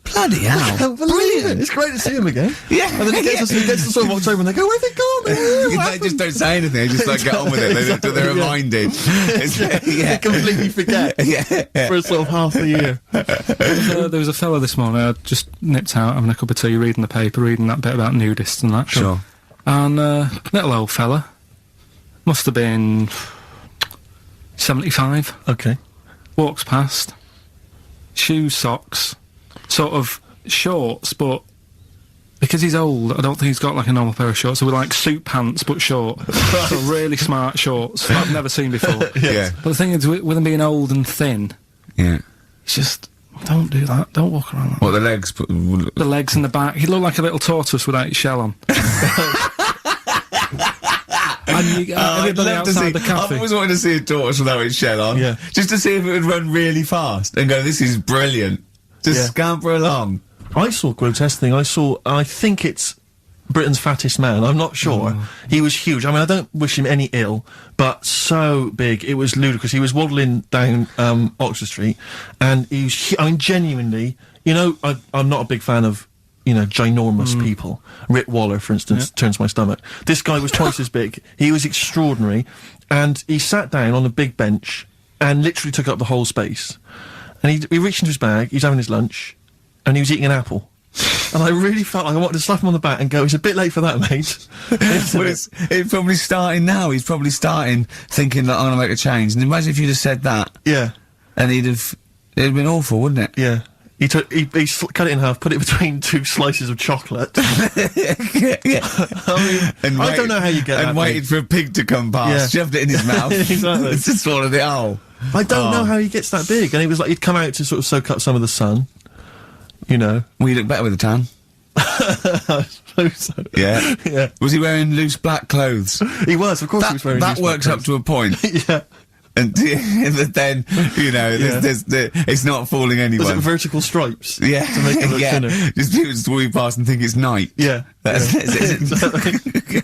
Bloody hell. I can't believe it. It's great to see them again. Yeah. And then it gets to sort of October and they go, where have they gone? They just don't say anything. They just like get on with it. Exactly, They're yeah. reminded. They completely forget. Yeah. For sort of half the year. There was a fella this morning. I just nipped out having a cup of tea, reading the paper, reading that bit about nudists and that. Sure. And little old fella, must have been 75. Okay. Walks past, shoes, socks, sort of shorts, but because he's old, I don't think he's got like a normal pair of shorts. So with like suit pants, but short. So really smart shorts that I've never seen before. Yeah. But the thing is, with him being old and thin, Yeah. it's just, don't do that. Don't walk around like What, the legs? the legs and the back. He looked like a little tortoise without his shell on. And everybody outside the cafe. I've always wanted to see a tortoise without its shell on. Yeah. Just to see if it would run really fast and go, this is brilliant. Just scamper along. I saw a grotesque thing. I think it's Britain's fattest man. I'm not sure. He was huge. I mean, I don't wish him any ill, but so big. It was ludicrous. He was waddling down Oxford Street, and he was, I mean, genuinely, you know, I'm not a big fan of, you know, ginormous people. Rick Waller, for instance, turns my stomach. This guy was twice as big. He was extraordinary. And he sat down on a big bench and literally took up the whole space. And he reached into his bag, he's having his lunch, and he was eating an apple. And I really felt like I wanted to slap him on the back and go, it's a bit late for that, mate. Well, it's probably starting now. He's probably starting thinking that I'm gonna make a change. And imagine if you'd have said that. Yeah. And it'd have been awful, wouldn't it? Yeah. He cut it in half, put it between 2 slices of chocolate. Yeah. I mean, I don't know how you get that. And waited for a pig to come past, shoved it in his mouth. Exactly. Just swallowed it whole. I don't know how he gets that big. And it was like he'd come out to sort of soak up some of the sun. You know. Well, you look better with a tan. I suppose so. Yeah. Yeah. Was he wearing loose black clothes? He was, of course he was wearing loose That works black up to a point. Yeah. And then, you know, it's not fooling anyone. Was it vertical stripes? Yeah. To make it look thinner. Just people just walk past and think it's night. Yeah. Exactly.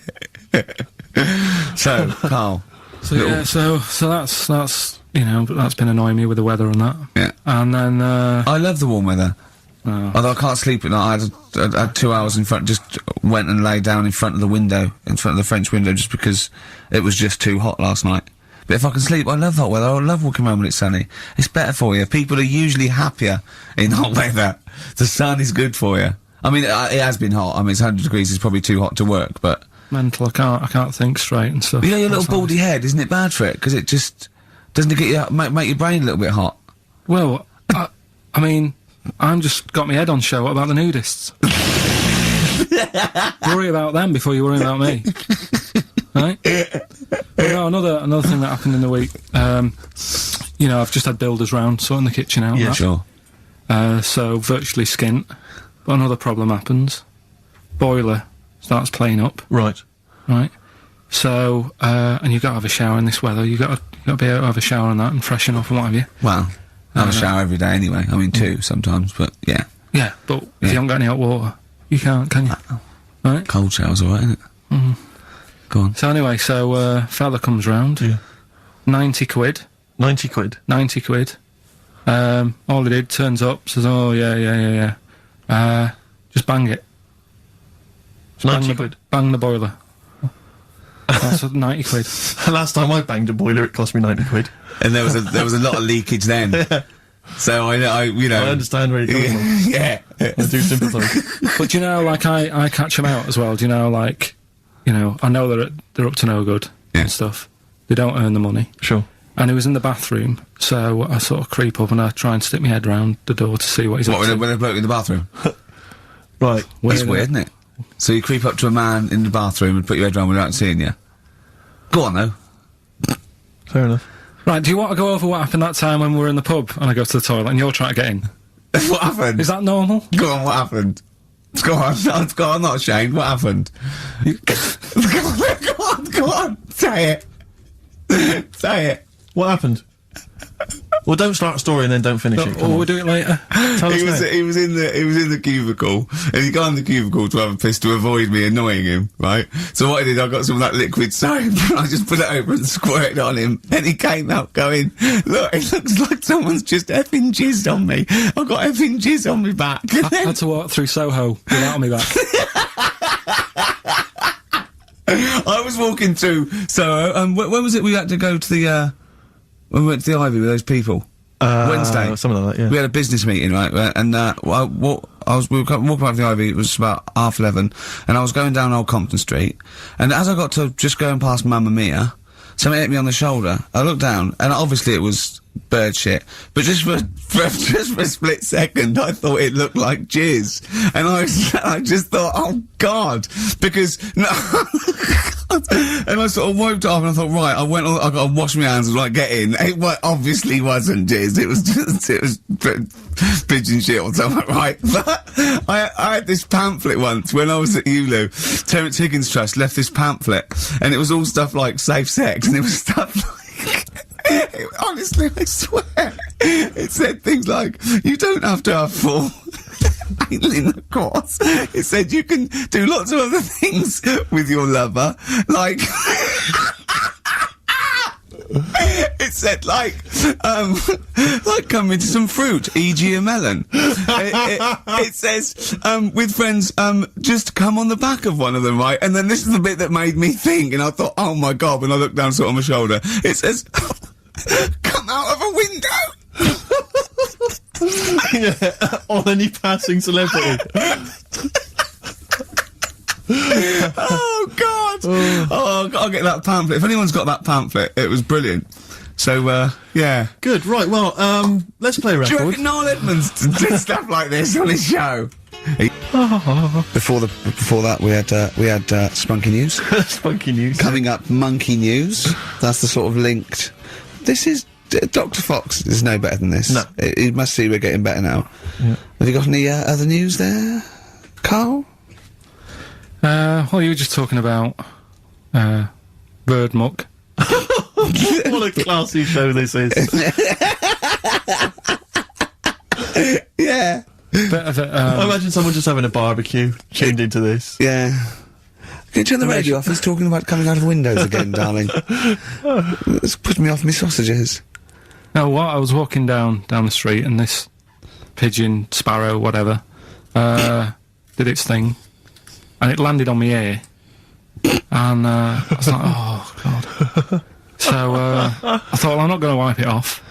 So, Karl. So that's you know, that's been annoying me with the weather and that. Yeah. And then I love the warm weather. Although I can't sleep at night. I had 2 hours in front, just went and lay down in front of the window, in front of the French window, just because it was just too hot last night. But if I can sleep, I love hot weather. I love walking around when it's sunny. It's better for you. People are usually happier in hot weather. The sun is good for you. I mean, it has been hot. I mean, it's 100 degrees. It's probably too hot to work, but mental. I can't think straight and stuff. You know, your little baldy head, isn't it bad for it? Because it just doesn't it get you make your brain a little bit hot. Well, I mean, I'm just got my head on show. What about the nudists? Worry about them before you worry about me. Right? But no, another thing that happened in the week, you know, I've just had builders round sorting the kitchen out. Yeah, sure. So virtually skint. But another problem happens. Boiler starts playing up. Right. Right. So, and you've got to have a shower in this weather. You've got to be able to have a shower and that and freshen up and what have you. Well, I have a shower every day anyway. I mean, 2 sometimes, but yeah. Yeah, but if you haven't got any hot water, you can't, can you? Right? Cold shower's alright, isn't it? Mm-hmm. Go on. So anyway, fella comes round. Yeah. 90 quid. 90 quid? 90 quid. All he did, turns up, says, oh, yeah. Just bang it. 90 quid? Bang the boiler. That's 90 quid. Last time I banged a boiler, it cost me 90 quid. And there was a lot of leakage then. Yeah. So I you know. I understand where you're coming from. Yeah. I do sympathise. But you know, like, I catch them out as well. Do you know, like, you know, I know they're up to no good and stuff. They don't earn the money. Sure. And he was in the bathroom, so I sort of creep up and I try and stick my head round the door to see what he's up to. When a bloke in the bathroom? Right. That's weird, isn't it? So you creep up to a man in the bathroom and put your head round without seeing you. Go on, though. Fair enough. Right, do you want to go over what happened that time when we were in the pub and I go to the toilet and you're trying to get in? What happened? Is that normal? Go on, what happened? Go on, go on, I'm not ashamed. What happened? Go on, say it. Say it. What happened? Well, don't start a story and then don't finish it. Or we'll do it later. Tell us now. He was in the cubicle, and he got in the cubicle to have a piss to avoid me annoying him, right? So what I did, I got some of that liquid soap, and I just put it over and squirted on him, and he came out going, look, it looks like someone's just effing jizzed on me. I've got effing jizz on me back. I had to walk through Soho without me back. I was walking through Soho, and when was it we had to go to the, when we went to the Ivy with those people? Wednesday. Something like that, yeah. We had a business meeting, right? And, we were walking around the Ivy, it was about 11:30, and I was going down Old Compton Street, and as I got to just going past Mamma Mia, something hit me on the shoulder. I looked down, and obviously it was bird shit, but just for a split second, I thought it looked like jizz, and I just thought, oh God, because no. And I sort of woke up and I thought, right, I got to wash my hands and like get in. It obviously wasn't jizz. It was pigeon shit or something, right? But I had this pamphlet once when I was at ULU. Terence Higgins Trust left this pamphlet, and it was all stuff like safe sex, and it was stuff like. Honestly, I swear, it said things like, you don't have to have full anal intercourse. It said you can do lots of other things with your lover, like... It said, like come into some fruit, e.g. a melon. It says, with friends, just come on the back of one of them, right? And then this is the bit that made me think, and I thought, oh my God, when I looked down sort of my shoulder, it says, come out of a window. On any passing celebrity. Oh God! Oh, I'll get that pamphlet. If anyone's got that pamphlet, it was brilliant. So, yeah. Good. Right. Well, let's play a record. Do you reckon Noel Edmonds did stuff like this on his show? Before that, we had Spunky News. Spunky News. Coming up, Monkey News. That's the sort of linked. This is Dr. Fox is no better than this. No, you must see we're getting better now. Yeah. Have you got any other news there, Karl? Well, you were just talking about bird muck. What a classy show this is. Yeah. I imagine someone just having a barbecue, tuned into this. Yeah. Can you turn the radio off? He's talking about coming out of windows again, darling. It's putting me off my sausages. No, what? I was walking down the street and this pigeon, sparrow, whatever, did its thing, and it landed on my ear, and I was like, oh God. So I thought, well, I'm not going to wipe it off.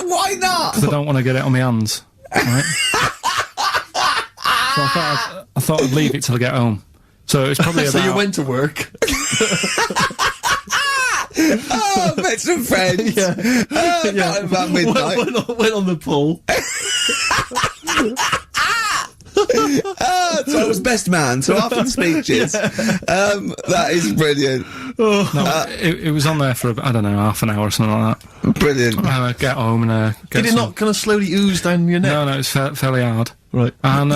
Why not? Because I don't want to get it on my hands. Right? So I thought I'd leave it till I get home. So it's probably about... So you went to work. Oh, met some friends. Yeah. Not about midnight. Went on the pool. So I was best man, so after the speeches. That is brilliant. No, it was on there for, I don't know, half an hour or something like that. Brilliant. Get home and get Did it not kind of slowly ooze down your neck? No, it was fairly hard. Right. And,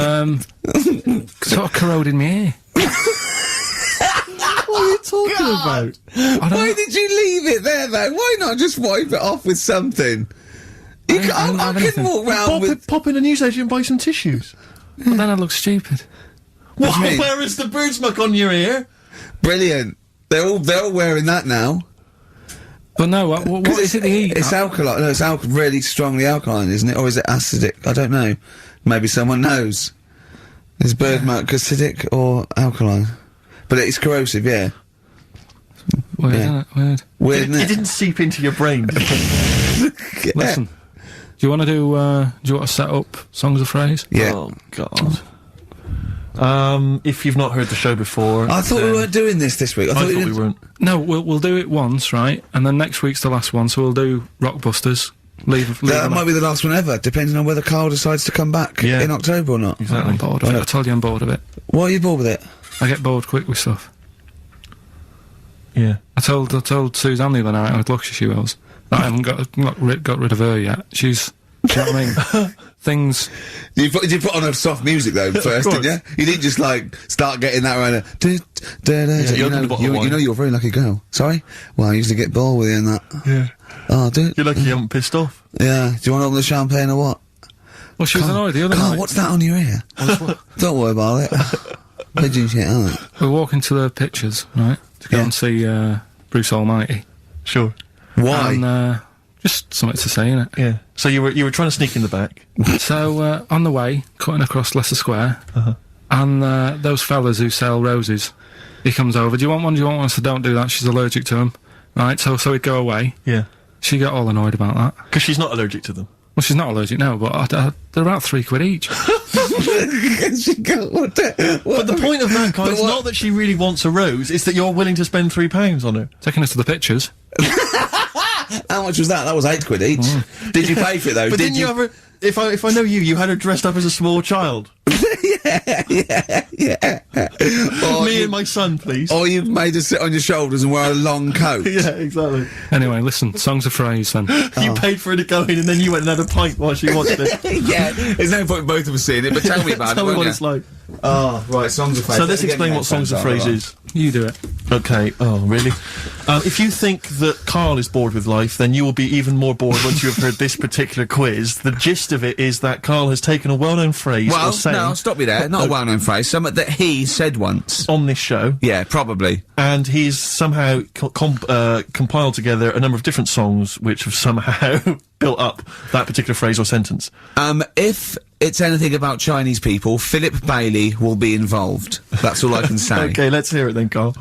sort of corroded my ear. What are you talking about? Why did you leave it there, though? Why not just wipe it off with something? I couldn't walk round with... Pop in a newsagent and buy some tissues. But then I look stupid. What? Where is the bird smuck on your ear? Brilliant. They're all wearing that now. But no, what is it they eat? It's alkaline. No, it's really strongly alkaline, isn't it? Or is it acidic? I don't know. Maybe someone knows. Is bird muck acidic or alkaline? But it's corrosive, yeah. Weird, isn't it? Weird, isn't it? It didn't seep into your brain. Listen, do you want to do you want to set up Songs of Phrase? Yeah. Oh, God. If you've not heard the show before... I thought we weren't doing this week. I thought we weren't. No, we'll do it once, right? And then next week's the last one, so we'll do Rockbusters. That might be the last one ever, depending on whether Karl decides to come back in October or not. Exactly. I'm bored. I told you I'm bored of it. Why are you bored with it? I get bored quick with stuff. Yeah. I told Suzanne the other night how lucky she was that I haven't got rid of her yet. She's... Do you know what I mean? Things... You put on a soft music, though, first, didn't you? You didn't just, like, start getting that around you know you're a very lucky girl. Sorry? Well, I usually get bored with you and that. Yeah. Oh, dude. You're lucky you haven't pissed off. Yeah. Do you want all the champagne or what? Well, she was annoyed the other night. What's that on your ear? Don't worry about it. Pigeon shit, aren't it? We're walking to the pictures, right? To go and see Bruce Almighty. Sure. Why? And, just something to say, innit? Yeah. So you were trying to sneak in the back. So, on the way, cutting across Leicester Square, and those fellas who sell roses, he comes over, do you want one, do you want one? I said, don't do that, she's allergic to them. Right, so he'd go away. Yeah. She got all annoyed about that. Because she's not allergic to them. Well, she's not allergic now, but they're about £3 each. But the point of that, Karl, is not that she really wants a rose, it's that you're willing to spend £3 on her. Taking us to the pictures. How much was that? That was £8 each. Did you pay for it, though? But didn't you ever... If I know you had her dressed up as a small child. Yeah. Me and my son, please. Or you've made her sit on your shoulders and wear a long coat. Yeah, exactly. Anyway, listen, Songs of Phrase, then. You paid for her to go in and then you went and had a pint while she watched it. Yeah, there's no point in both of us seeing it, but tell me about tell it, me what you? it's like. Oh, right, Songs of Phrase. So let's explain what Songs of Phrase is. You do it. Okay, oh, really? If you think that Karl is bored with life, then you will be even more bored once you have heard this particular quiz. The gist of it is that Karl has taken a well-known phrase or saying... no, stop me there. Not a well-known phrase. Something that he said once. On this show. Yeah, probably. And he's somehow compiled together a number of different songs which have somehow built up that particular phrase or sentence. If it's anything about Chinese people, Philip Bailey will be involved. That's all I can say. Okay, let's hear it then, Karl.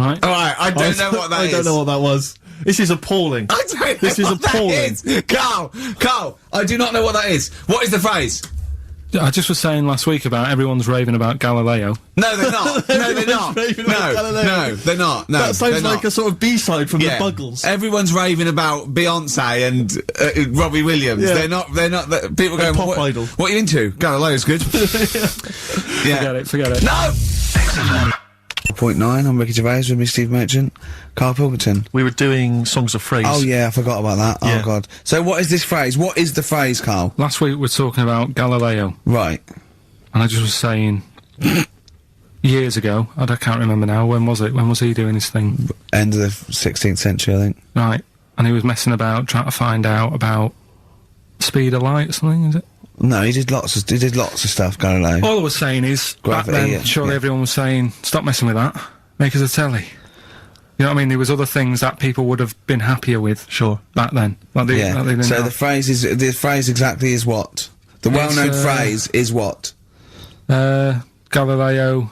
Right. Alright, I don't know what that is. I don't know what that was. This is appalling. I don't know This is what that appalling. is. Carl, I do not know what that is. What is the phrase? I just was saying last week about everyone's raving about Galileo. No, they're not. No, they're not. Raving about Galileo. No, they're not. No, That sounds they're like not. a sort of B-side from Yeah. the Buggles. Everyone's raving about Beyonce and Robbie Williams. Yeah. They're not. People going. Pop what, idol. What are you into? Galileo's good. Yeah. Forget it. No. 0.9. I'm Ricky Gervais with me, Steve Merchant, Karl Pilkington. We were doing songs of phrase. Oh yeah, I forgot about that. Yeah. Oh god. So what is this phrase? What is the phrase, Karl? Last week we were talking about Galileo, Right. and I just was saying years ago. I can't remember now. When was it? When was he doing his thing? End of the 16th century, I think. Right. And he was messing about trying to find out about speed of light or something. Is it? No, he did lots of stuff, Galileo. All I was saying is, Gravity, back then, yeah, surely yeah. everyone was saying, stop messing with that, make us a telly. You know what I mean? There was other things that people would have been happier with. Sure. Back then. Like they didn't So have. the phrase exactly is what? The well-known phrase is what? Galileo,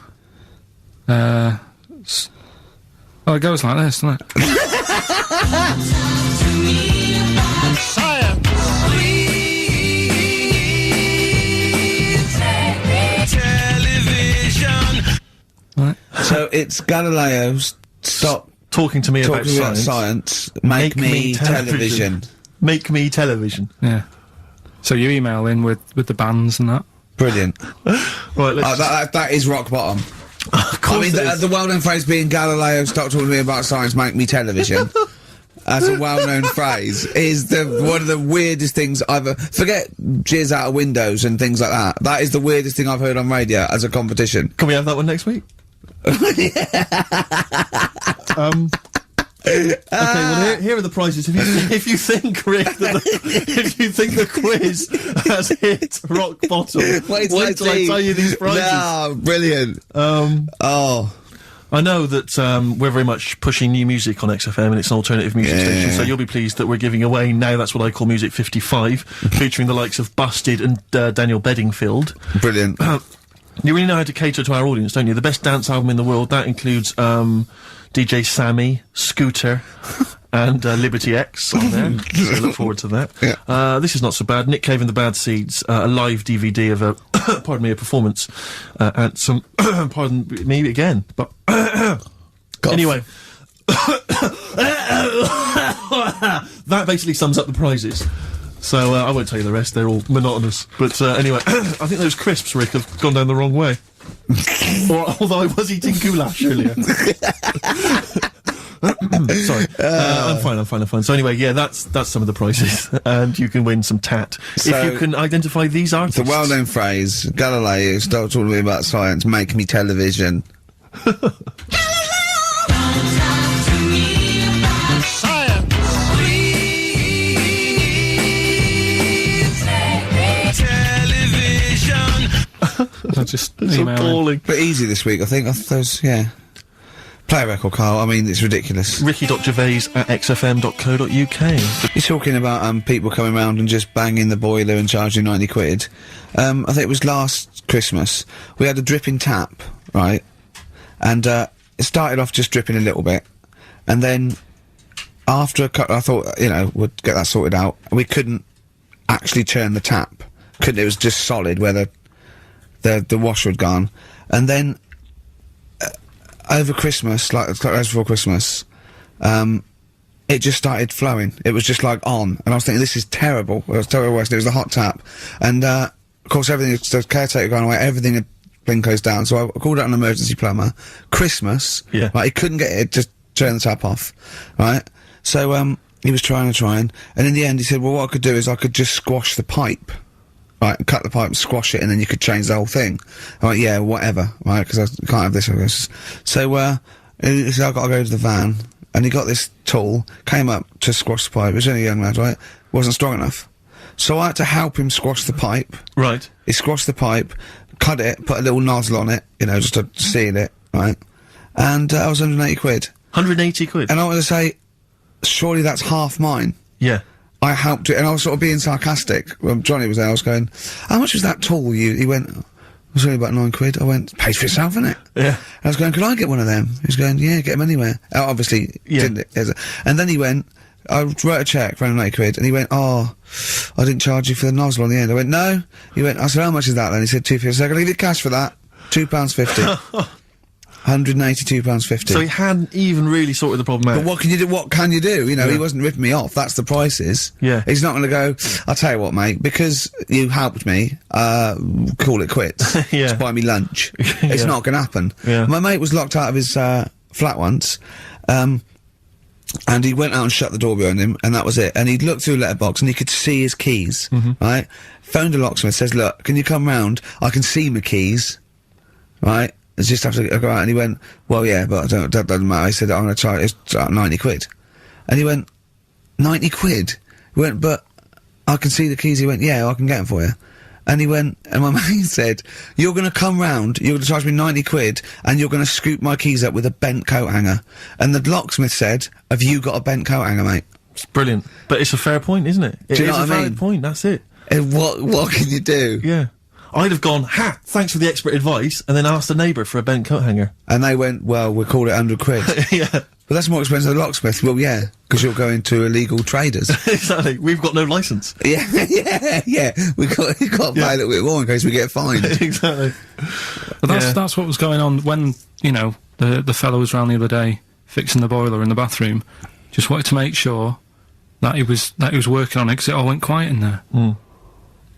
well, it goes like this, doesn't it? Right. So it's Galileo's stop Talking to me about talking about science. science. Make me television. Make me television. Yeah. So you email in with the bands and that. Brilliant. Right, let's... That is rock bottom. I mean, the well-known phrase being Galileo, stop talking to me about science, make me television. As a well-known phrase, is one of the weirdest things I've forget jizz out of windows and things like that. That is the weirdest thing I've heard on radio as a competition. Can we have that one next week? Okay, well here are the prizes. If you think, Rick, if you think the quiz has hit rock bottom, wait till I tell you these prizes. No, brilliant. I know that we're very much pushing new music on XFM, and it's an alternative music station, so you'll be pleased that we're giving away now That's What I Call Music 55, featuring the likes of Busted and Daniel Bedingfield. Brilliant. You really know how to cater to our audience, don't you? The best dance album in the world, that includes DJ Sammy, Scooter, and Liberty X on there. So look forward to that. Yeah. This is not so bad. Nick Cave and the Bad Seeds, a live DVD of a, pardon me, a performance at some, pardon me again, but anyway. That basically sums up the prizes. So, I won't tell you the rest, they're all monotonous. But, anyway, I think those crisps, Rick, have gone down the wrong way. Although I was eating goulash earlier. Sorry. I'm fine. So anyway, yeah, that's some of the prizes. And you can win some tat. So, if you can identify these artists. The well-known phrase, Galileo, stop talking to me about science, make me television. I just It's appalling. But easy this week, I think. Those, yeah. Play a record, Karl. I mean, it's ridiculous. Ricky.gervais@xfm.co.uk. You're talking about people coming round and just banging the boiler and charging 90 quid. I think it was last Christmas. We had a dripping tap, right? And it started off just dripping a little bit. And then after a couple, I thought, you know, we'd get that sorted out. We couldn't actually turn the tap. It was just solid where the washer had gone. And then over Christmas, like before Christmas, it just started flowing. It was just like on, and I was thinking, this is terrible. It was terrible. It was the hot tap, and of course, the caretaker gone away. Everything had been closed down, so I called out an emergency plumber. Christmas, yeah, right? He couldn't get it. Just turn the tap off, right? So he was trying, and in the end, he said, "Well, what I could do is I could just squash the pipe." Right, cut the pipe, squash it, and then you could change the whole thing. I'm like, yeah, whatever, right, because I can't have this, I guess. So, he said, I've got to go to the van, and he got this tool, came up to squash the pipe. He was only a young lad, right? Wasn't strong enough. So I had to help him squash the pipe. Right. He squashed the pipe, cut it, put a little nozzle on it, you know, just to seal it, right? And I was 180 quid. 180 quid? And I wanted to say, surely that's half mine. Yeah. I helped it, and I was sort of being sarcastic. When Johnny was there, I was going, how much was that tool? He went, was only about £9. I went, pays for itself, innit? Yeah. I was going, could I get one of them? He was going, yeah, get them anywhere. Obviously, didn't. And then he went, I wrote a cheque for £80, and he went, oh, I didn't charge you for the nozzle on the end. I went, no. He went, I said, how much is that then? He said, £2.50. So I leave you cash for that. £2.50. £182.50. So he hadn't even really sorted the problem out. But what can you do? What can you do? You know, he wasn't ripping me off. That's the prices. Yeah. He's not going to go, I'll tell you what, mate, because you helped me, call it quits. Yeah. Just buy me lunch. It's not going to happen. Yeah. My mate was locked out of his, flat once, and he went out and shut the door behind him, and that was it. And he looked through a letterbox, and he could see his keys, right? Phoned a locksmith, says, look, can you come round? I can see my keys, right? I just have to go out. And he went, well, yeah, but that doesn't matter. I said, I'm going to try it. It's £90. And he went, £90? He went, but I can see the keys. He went, yeah, I can get them for you. And he went, and my mate said, you're going to come round, you're going to charge me £90, and you're going to scoop my keys up with a bent coat hanger. And the locksmith said, have you got a bent coat hanger, mate? It's brilliant. But it's a fair point, isn't it? Do you know what I mean? It's a valid point, that's it. And what can you do? Yeah. I'd have gone, thanks for the expert advice, and then asked a neighbour for a bent coat hanger. And they went, well, we'll call it £100. Yeah. But that's more expensive than a locksmith. Well, yeah, because you're going to illegal traders. Exactly. We've got no licence. Yeah. We've got to pay a little bit more in case we get fined. Exactly. But that's what was going on when, you know, the fellow was round the other day fixing the boiler in the bathroom. Just wanted to make sure that he was working on it, because it all went quiet in there.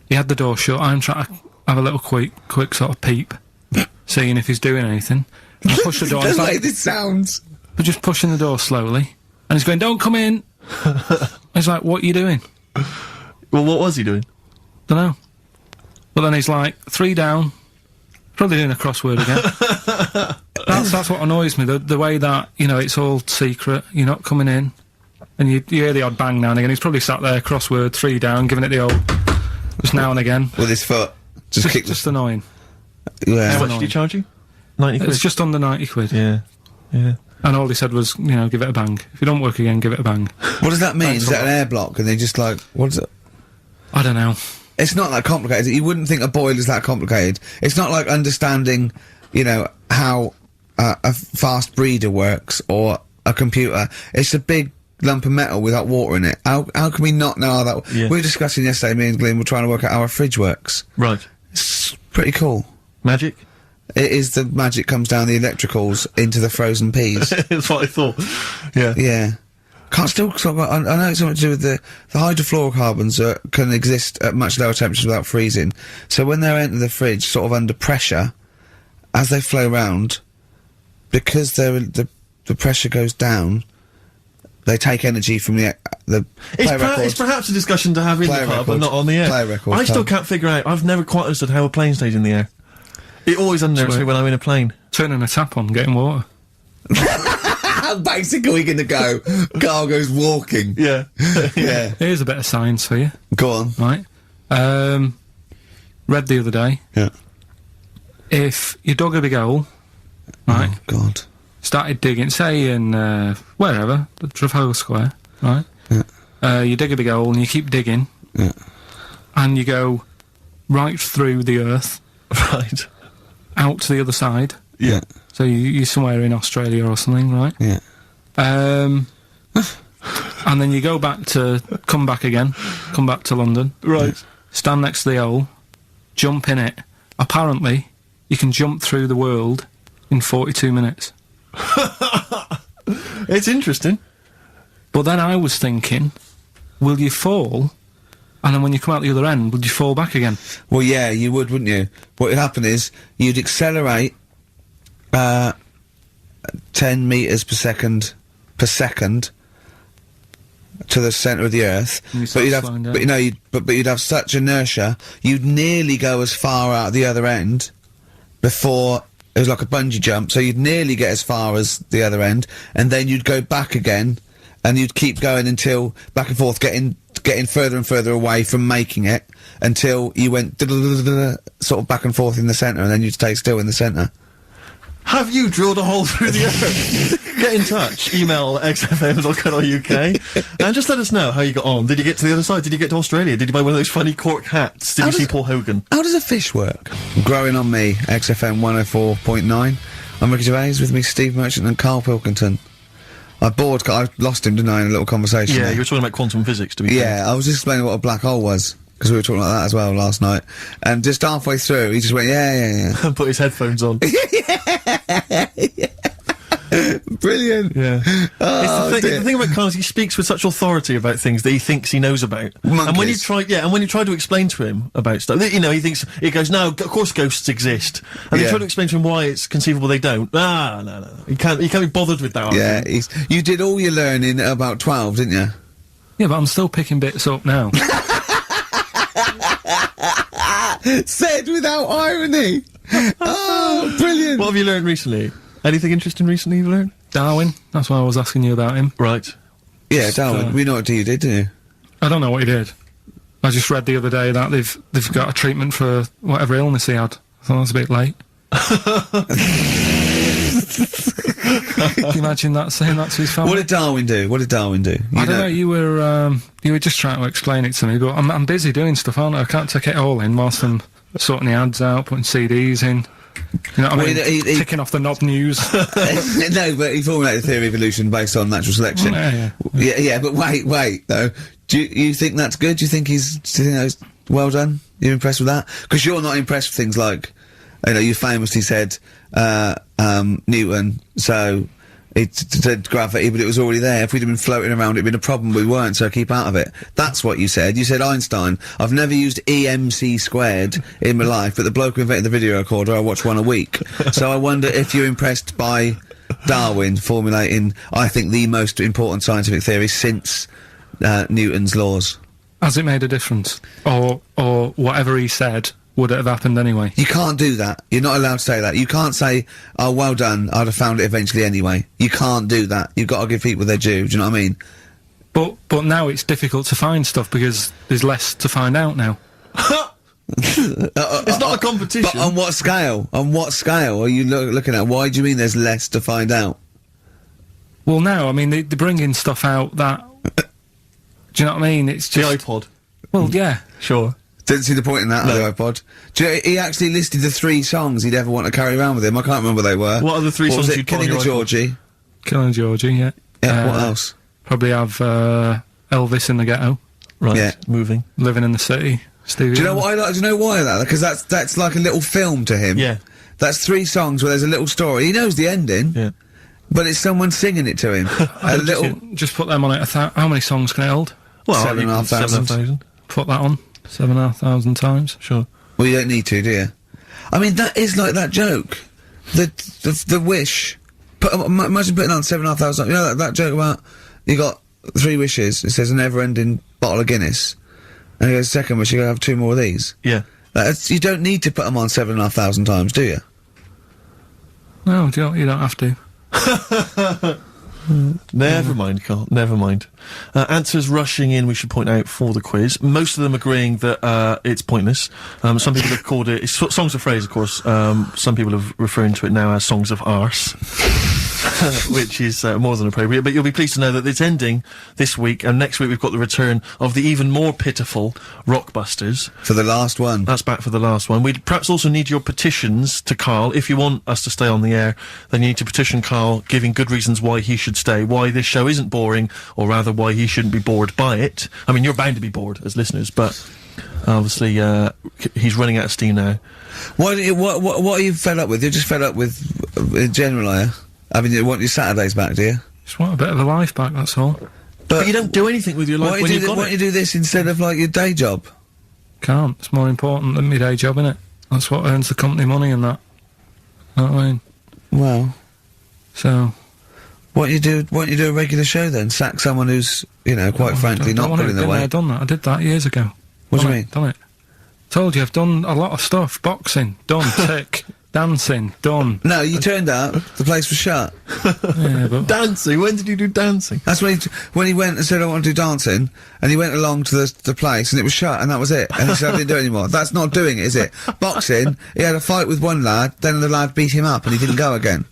He had the door shut. I'm trying to have a little quick sort of peep, seeing if he's doing anything. And I push the door. The way this sounds. But just pushing the door slowly, and he's going, "Don't come in." He's like, "What are you doing?" Well, what was he doing? Dunno. But then he's like, 3 down. Probably doing a crossword again. That's what annoys me. The way that, you know, it's all secret. You're not coming in, and you hear the odd bang now and again. He's probably sat there, crossword, 3 down, giving it the old just now and again with his foot. Just annoying. Yeah. How much did he charge you? £90. It's just under £90. Yeah. And all he said was, you know, give it a bang. If you don't work again, give it a bang. What does that mean? Is that an air block? And they just like, what is it? I don't know. It's not that complicated. You wouldn't think a boiler's that complicated. It's not like understanding, you know, how a fast breeder works or a computer. It's a big lump of metal without water in it. How can we not know how that... Yeah. We were discussing yesterday, me and Glyn were trying to work out how a fridge works. Right. It's pretty cool. Magic? It is. The magic comes down the electricals into the frozen peas. That's what I thought. Yeah. Yeah. I know it's something to do with the hydrofluorocarbons can exist at much lower temperatures without freezing. So when they're entering the fridge, sort of under pressure, as they flow round, because the pressure goes down, they take energy from the It's perhaps a discussion to have in the pub, but not on the air. I still can't figure out. I've never quite understood how a plane stays in the air. It always unnerves me when I'm in a plane. Turning a tap on, getting water. How basic are we going to go? Karl goes walking. Yeah. Yeah. Here's a bit of science for you. Go on. Right. Read the other day. Yeah. If you dug a big hole, right? Oh, God. Started digging, say in, wherever, the Trafalgar Square, right? Yeah. You dig a big hole and you keep digging. Yeah. And you go right through the earth. Right. Out to the other side. Yeah. So you're somewhere in Australia or something, right? Yeah. And then you come back to London. Right. Stand next to the hole, jump in it. Apparently, you can jump through the world in 42 minutes. It's interesting. But then I was thinking, will you fall? And then when you come out the other end, would you fall back again? Well, yeah, you would, wouldn't you? What would happen is, you'd accelerate 10 metres per second to the centre of the Earth, but you'd have such inertia, you'd nearly go as far out the other end before it was like a bungee jump. So you'd nearly get as far as the other end, and then you'd go back again, and you'd keep going until back and forth, getting further and further away from making it until you went sort of back and forth in the centre, and then you'd stay still in the centre. Have you drilled a hole through the earth? Get in touch. Email xfm.co.uk and just let us know how you got on. Did you get to the other side? Did you get to Australia? Did you buy one of those funny cork hats? Did you see Paul Hogan? How does a fish work? Growing on me, XFM 104.9. I'm Ricky Gervais, with me Steve Merchant and Karl Pilkington. I lost him, didn't I, in a little conversation? Yeah, there. you were talking about quantum physics, to be fair. Yeah, I was explaining what a black hole was, because we were talking like that as well last night. And just halfway through, he just went, yeah. And put his headphones on. Brilliant. Yeah. Oh, the thing about Karl is he speaks with such authority about things that he thinks he knows about. Monkeys. And when you try to explain to him about stuff, you know, he goes, no, of course ghosts exist. And you try to explain to him why it's conceivable they don't. No. He can't be bothered with that. Yeah, you did all your learning at about 12, didn't you? Yeah, but I'm still picking bits up now. Said without irony. Oh, brilliant. What have you learned recently? Anything interesting recently you've learned? Darwin. That's why I was asking you about him. Right. Yeah, Darwin. We know what you did, didn't you? I don't know what he did. I just read the other day that they've got a treatment for whatever illness he had. I thought that was a bit late. Can you imagine that, saying that to his family? What did Darwin do? I don't know. You were just trying to explain it to me, but I'm busy doing stuff, aren't I? I can't take it all in whilst I'm sorting the ads out, putting CDs in. You know what I mean? Ticking off the knob news. No, but he formulated the theory of evolution based on natural selection. Yeah, but wait, though. Do you think that's good? Do you think that's well done? You're impressed with that? Because you're not impressed with things like, you know, you famously said, Newton, so it said gravity, but it was already there. If we'd have been floating around, it'd been a problem. We weren't, so keep out of it. That's what you said. You said Einstein. I've never used EMC squared in my life, but the bloke who invented the video recorder, I watch one a week. So I wonder if you're impressed by Darwin formulating, I think, the most important scientific theory since Newton's laws. Has it made a difference? Or whatever he said, would it have happened anyway? You can't do that. You're not allowed to say that. You can't say, oh, well done, I'd have found it eventually anyway. You can't do that. You've got to give people their due, do you know what I mean? But now it's difficult to find stuff because there's less to find out now. It's not a competition. But on what scale? On what scale are you looking at? Why do you mean there's less to find out? Well, now, I mean, they're bringing stuff out that... do you know what I mean? It's just... The iPod. Well, yeah. Sure. Didn't see the point in that, no. The iPod. Do you know, he actually listed the 3 songs he'd ever want to carry around with him. I can't remember what they were. What are the 3 songs you'd put on Killing your a Georgie. Killing a Georgie, yeah. Yeah, what else? Probably have, Elvis in the Ghetto. Right. Yeah. Moving. Living in the City. Stevie. Do you know what I like? Do you know why I like that? Because that's like a little film to him. Yeah. That's 3 songs where there's a little story. He knows the ending. Yeah. But it's someone singing it to him. A little... Just put them on it. How many songs can it hold? Well, 7,500. Put that on. 7,500 times. Sure. Well, you don't need to, do you? I mean, that is like that joke. The wish. Imagine putting on 7,500. You know that joke about you got 3 wishes. It says a never-ending bottle of Guinness. And he goes, second wish, you gotta have 2 more of these. Yeah. You don't need to put them on 7,500 times, do you? No, you don't have to. Never mind, Karl. Never mind. Answers rushing in, we should point out, for the quiz. Most of them agreeing that it's pointless. Some people have called it... It's songs of phrase, of course. Some people have referring to it now as songs of arse. Which is more than appropriate. But you'll be pleased to know that it's ending this week, and next week we've got the return of the even more pitiful Rockbusters. For the last one. That's back for the last one. We'd perhaps also need your petitions to Karl. If you want us to stay on the air, then you need to petition Karl, giving good reasons why he should stay, why this show isn't boring, or rather why he shouldn't be bored by it. I mean, you're bound to be bored as listeners, but obviously he's running out of steam now. What are you fed up with? You're just fed up with, in general, are you? I mean, you want your Saturdays back, do you? Just want a bit of a life back, that's all. But you don't do anything with your life when you've got it. Why don't you do this instead of, like, your day job? Can't. It's more important than my day job, innit? That's what earns the company money and that. You know what I mean? Well... So... Why don't you do a regular show then? Sack someone who's, you know, quite frankly not pulling their weight. I've done that. I did that years ago. What do you mean? Done it. Told you, I've done a lot of stuff. Boxing. Done. Tick. Dancing, done. No, you turned up, the place was shut. Yeah, but Dancing? When did you do dancing? That's when he went and said, I want to do dancing, and he went along to the place, and it was shut, and that was it. And he said, I didn't do it anymore. That's not doing it, is it? Boxing, he had a fight with one lad, then the lad beat him up, and he didn't go again.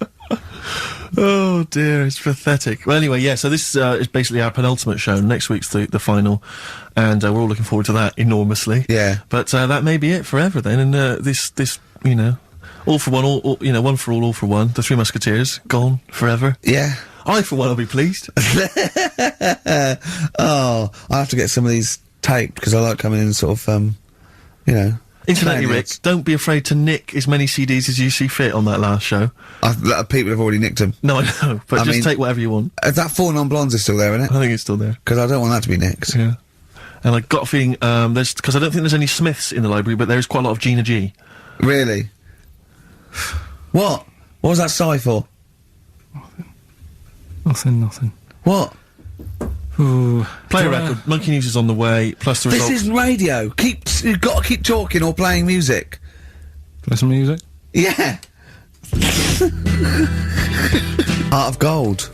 Oh dear, it's pathetic. Well, anyway, yeah, so this is basically our penultimate show. Next week's the final, and we're all looking forward to that enormously. Yeah. But that may be it forever then, and this, you know, all for one, all, you know, one for all for one. The Three Musketeers, gone forever. Yeah. I, for one, will be pleased. Oh, I have to get some of these taped, because I like coming in sort of, you know... Incidentally, Rick, don't be afraid to nick as many CDs as you see fit on that last show. People have already nicked them. No, I know, but just take whatever you want. That 4 Non-Blondes is still there, isn't it? I think it's still there. Because I don't want that to be nicked. Yeah. And I got a feeling, because I don't think there's any Smiths in the library, but there's quite a lot of Gina G. Really? What? What was that sigh for? Nothing. What? Ooh. Play a record. Monkey News is on the way, plus the This results. isn't radio. You've got to keep talking or playing music. Play some music? Yeah. Art of Gold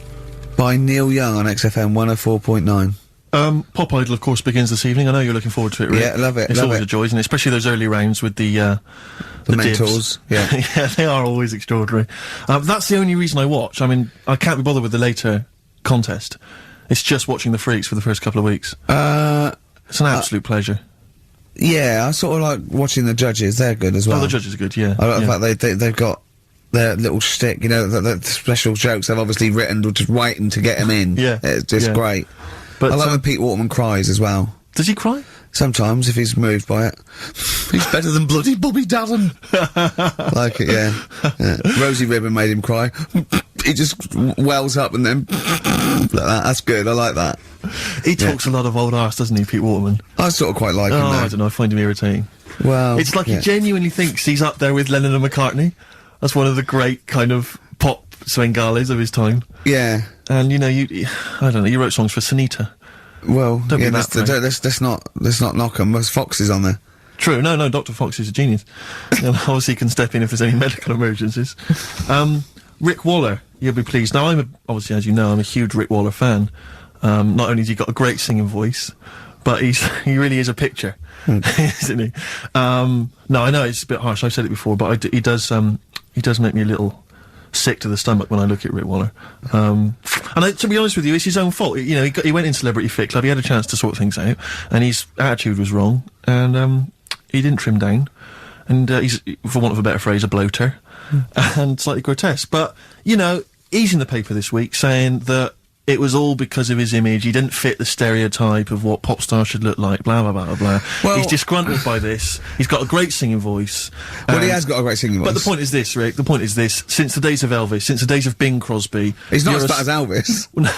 by Neil Young on XFM 104.9. Pop Idol, of course, begins this evening. I know you're looking forward to it, Rick. Yeah, love it. It's love always it. a joy, isn't it? Especially those early rounds with the mentors. Yeah. Yeah, they are always extraordinary. That's the only reason I watch. I mean, I can't be bothered with the later contest. It's just watching the freaks for the first couple of weeks. It's an absolute pleasure. Yeah, I sort of like watching the judges. They're good as well. Oh, the judges are good, yeah. I like the fact they've got their little shtick, you know, the special jokes they've obviously written, just waiting to get them in. Yeah. It's just great. But I like when Pete Waterman cries as well. Does he cry? Sometimes, if he's moved by it. He's better than bloody Bobby Daddon. Like it, yeah. Rosie Ribbon made him cry. He just wells up and then like that. That's good. I like that. He talks a lot of old arse, doesn't he, Pete Waterman? I sort of quite like him, though. I don't know, I find him irritating. Well, it's like he genuinely thinks he's up there with Lennon and McCartney. That's one of the great kind of pop Svengales of his time. Yeah. And, you know, I don't know, you wrote songs for Sunita. Well, Don't be let's not knock him. There's Foxes on there. True, no, Dr. Fox is a genius. And obviously he can step in if there's any medical emergencies. Rick Waller, you'll be pleased. Now, obviously, as you know, I'm a huge Rick Waller fan. Not only has he got a great singing voice, but he really is a picture, isn't he? No, I know it's a bit harsh, I've said it before, but he does make me a little sick to the stomach when I look at Rick Waller. And to be honest with you, it's his own fault. You know, he went in Celebrity Fit Club, he had a chance to sort things out, and his attitude was wrong, and he didn't trim down, and he's, for want of a better phrase, a bloater, and slightly grotesque. But, you know, he's in the paper this week saying that it was all because of his image. He didn't fit the stereotype of what pop stars should look like, blah, blah, blah, blah. Well, he's disgruntled by this. He's got a great singing voice. Well, he has got a great singing voice. But the point is this, Rick, the point is this. Since the days of Elvis, since the days of Bing Crosby... He's not as bad as Elvis. No,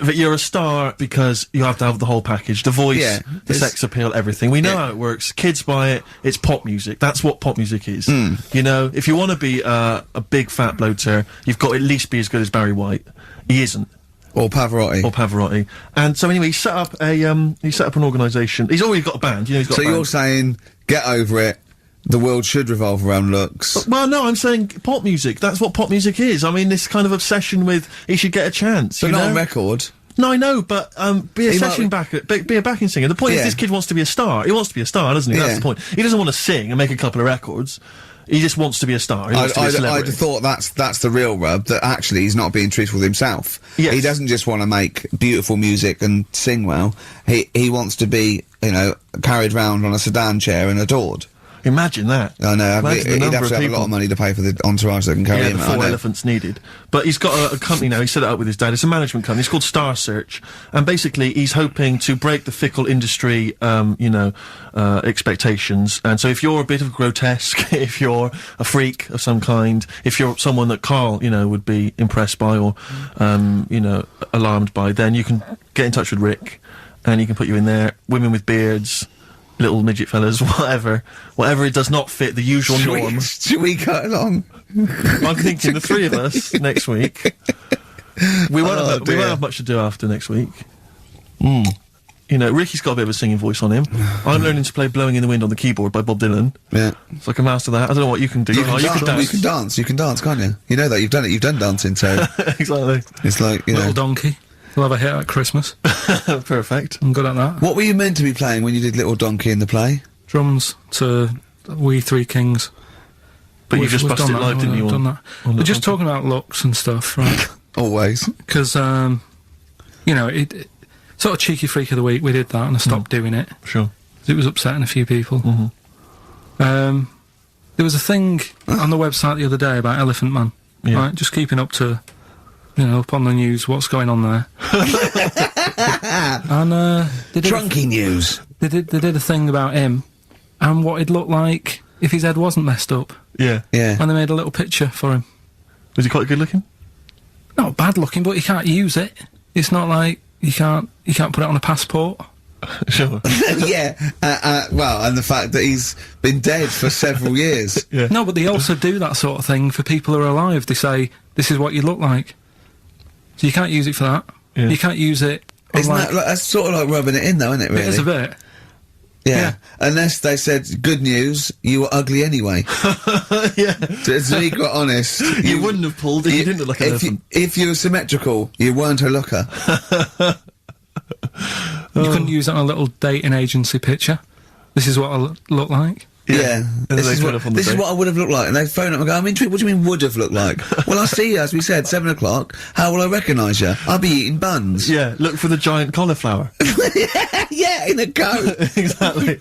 but you're a star because you have to have the whole package. The voice, the sex appeal, everything. We know how it works. Kids buy it. It's pop music. That's what pop music is. You know, if you want to be a big fat bloater, you've got to at least be as good as Barry White. He isn't. Or Pavarotti. And so anyway, he set up an organisation. He's already got a band, you know, he's got a band. You're saying, get over it, the world should revolve around looks. Well, no, I'm saying pop music, that's what pop music is. I mean, this kind of obsession with, he should get a chance, But not on record. No, I know, but, be a backing singer. The point is, this kid wants to be a star. He wants to be a star, doesn't he? That's the point. He doesn't want to sing and make a couple of records. He just wants to be a star. He wants to be a celebrity. I'd have thought that's the real rub, that actually he's not being truthful with himself. Yes. He doesn't just want to make beautiful music and sing well. He wants to be, you know, carried round on a sedan chair and adored. Imagine that. I know. He'd have to have a lot of money to pay for the entourage that can carry him. The 4 elephants needed. But he's got a company now. He set it up with his dad. It's a management company. It's called Star Search, and basically he's hoping to break the fickle industry, expectations. And so, if you're a bit of grotesque, if you're a freak of some kind, if you're someone that Karl, you know, would be impressed by or, alarmed by, then you can get in touch with Rick, and he can put you in there. Women with beards. Little midget fellas, whatever it does not fit the usual norm. Should we cut along? I'm thinking the three of us next week. We won't have much to do after next week. You know, Ricky's got a bit of a singing voice on him. I'm learning to play Blowing in the Wind on the keyboard by Bob Dylan. Yeah. So I can master that. I don't know what you can do. You can dance. You can dance, can't you? You know that. You've done it. You've done dancing, so... Exactly. It's like, you know... Little Donkey. We'll have a hit at Christmas. Perfect. I'm good at that. What were you meant to be playing when you did Little Donkey in the play? Drums to We Three Kings. But you just busted it live, didn't you? Done that. We're just talking about looks and stuff, right? Always. Because, you know, it sort of cheeky freak of the week, we did that and I stopped doing it. Sure. It was upsetting a few people. There was a thing on the website the other day about Elephant Man. Yeah. Right? Just keeping up to, you know, up on the news, what's going on there. And, they did Drunky news. They did a thing about him and what he'd look like if his head wasn't messed up. Yeah. Yeah. And they made a little picture for him. Was he quite good looking? Not bad looking, but you can't use it. It's not like you can't put it on a passport. Sure. Yeah. Well, and the fact that he's been dead for several years. Yeah. No, but they also do that sort of thing for people who are alive. They say, this is what you look like. So you can't use it for that. Yeah. You can't use it... Isn't that, like, that's sort of like rubbing it in, though, isn't it, really? It is a bit. Yeah. Unless they said, good news, you were ugly anyway. Yeah. To be quite honest... You wouldn't have pulled it, you didn't look like an elephant. If you were symmetrical, you weren't a looker. You couldn't use that on a little dating agency picture. This is what I look like. Yeah. This is what I would have looked like. And they phone up and go, I'm intrigued, what do you mean would have looked like? Well, I'll see you, as we said, 7 o'clock. How will I recognise you? I'll be eating buns. Yeah, look for the giant cauliflower. Yeah, in a coat. Exactly.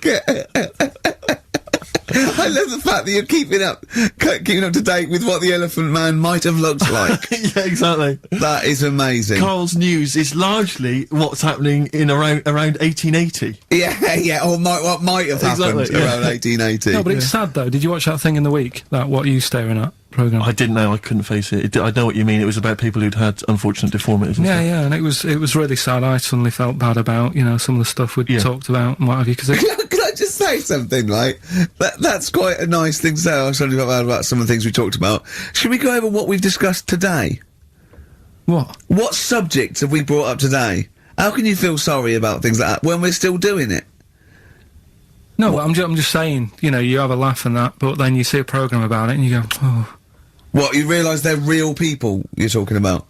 I love the fact that you're keeping up to date with what the Elephant Man might have looked like. Yeah, exactly. That is amazing. Karl's news is largely what's happening in around 1880. Yeah, or what might have happened around 1880. No, but it's sad though. Did you watch that thing in the week? That What Are You Staring At programme? I didn't know. I couldn't face it. I know what you mean. It was about people who'd had unfortunate deformities. And stuff. Yeah, and it was really sad. I suddenly felt bad about, you know, some of the stuff we'd talked about and what have you, because Can I just say something, like, that's quite a nice thing to say. I suddenly felt bad about some of the things we talked about. Should we go over what we've discussed today? What? What subjects have we brought up today? How can you feel sorry about things like that when we're still doing it? No, I'm just saying, you know, you have a laugh and that, but then you see a programme about it and you go, oh. What, you realise they're real people you're talking about?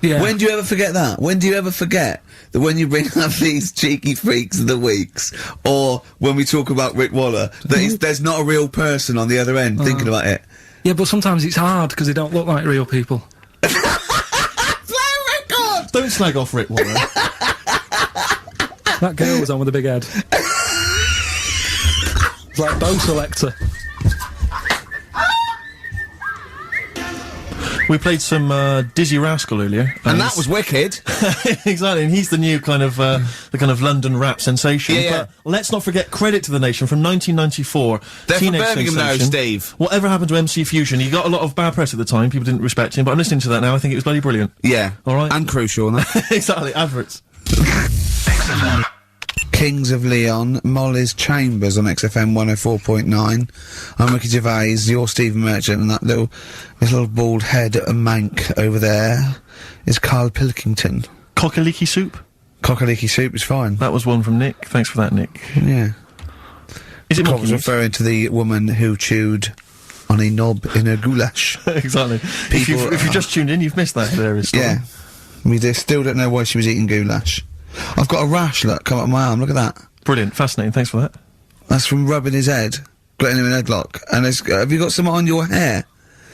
Yeah. When do you ever forget that? When do you ever forget that when you bring up these cheeky freaks of the weeks, or when we talk about Rick Waller, that there's not a real person on the other end thinking about it? Yeah, but sometimes it's hard because they don't look like real people. Play a record! Don't slag off Rick Waller. That girl was on with a big head. It's like Bow Selector. We played some Dizzy Rascal earlier, and that was wicked. Exactly, and he's the new kind of the kind of London rap sensation. Yeah. But let's not forget Credit to the Nation from 1994. They're Teenage from Birmingham now, sensation. Steve. Whatever happened to MC Fusion? He got a lot of bad press at the time. People didn't respect him, but I'm listening to that now. I think it was bloody brilliant. Yeah. All right. And crucial, no? Exactly. Adverts. Kings of Leon, Molly's Chambers on XFM 104.9. I'm Ricky Gervais, you're Stephen Merchant, and that little bald head of mank over there is Karl Pilkington. Cockaliki soup? Cockaliki soup is fine. That was one from Nick. Thanks for that, Nick. Yeah. Is it I was referring to the woman who chewed on a knob in a goulash. Exactly. If you've just tuned in, you've missed that hilarious story. Yeah. We still don't know why she was eating goulash. I've got a rash, look, come up my arm, look at that. Brilliant, fascinating, thanks for that. That's from rubbing his head, getting him in a headlock. And have you got some on your hair?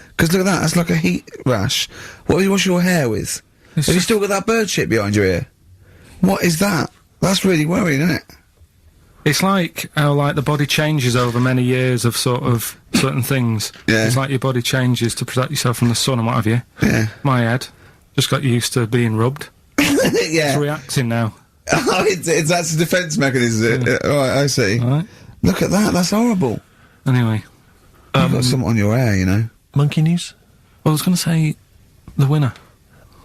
Because look at that, that's like a heat rash. What do you wash your hair with? Have you still got that bird shit behind your ear? What is that? That's really worrying, isn't it? It's like how, like, the body changes over many years of sort of certain things. Yeah. It's like your body changes to protect yourself from the sun and what have you. Yeah. My head just got used to being rubbed. Yeah. It's reacting now. Oh, that's a defence mechanism. Right, I see. Right. Look at that, that's horrible. Anyway. You've got something on your hair, you know. Monkey news? Well, I was going to say the winner.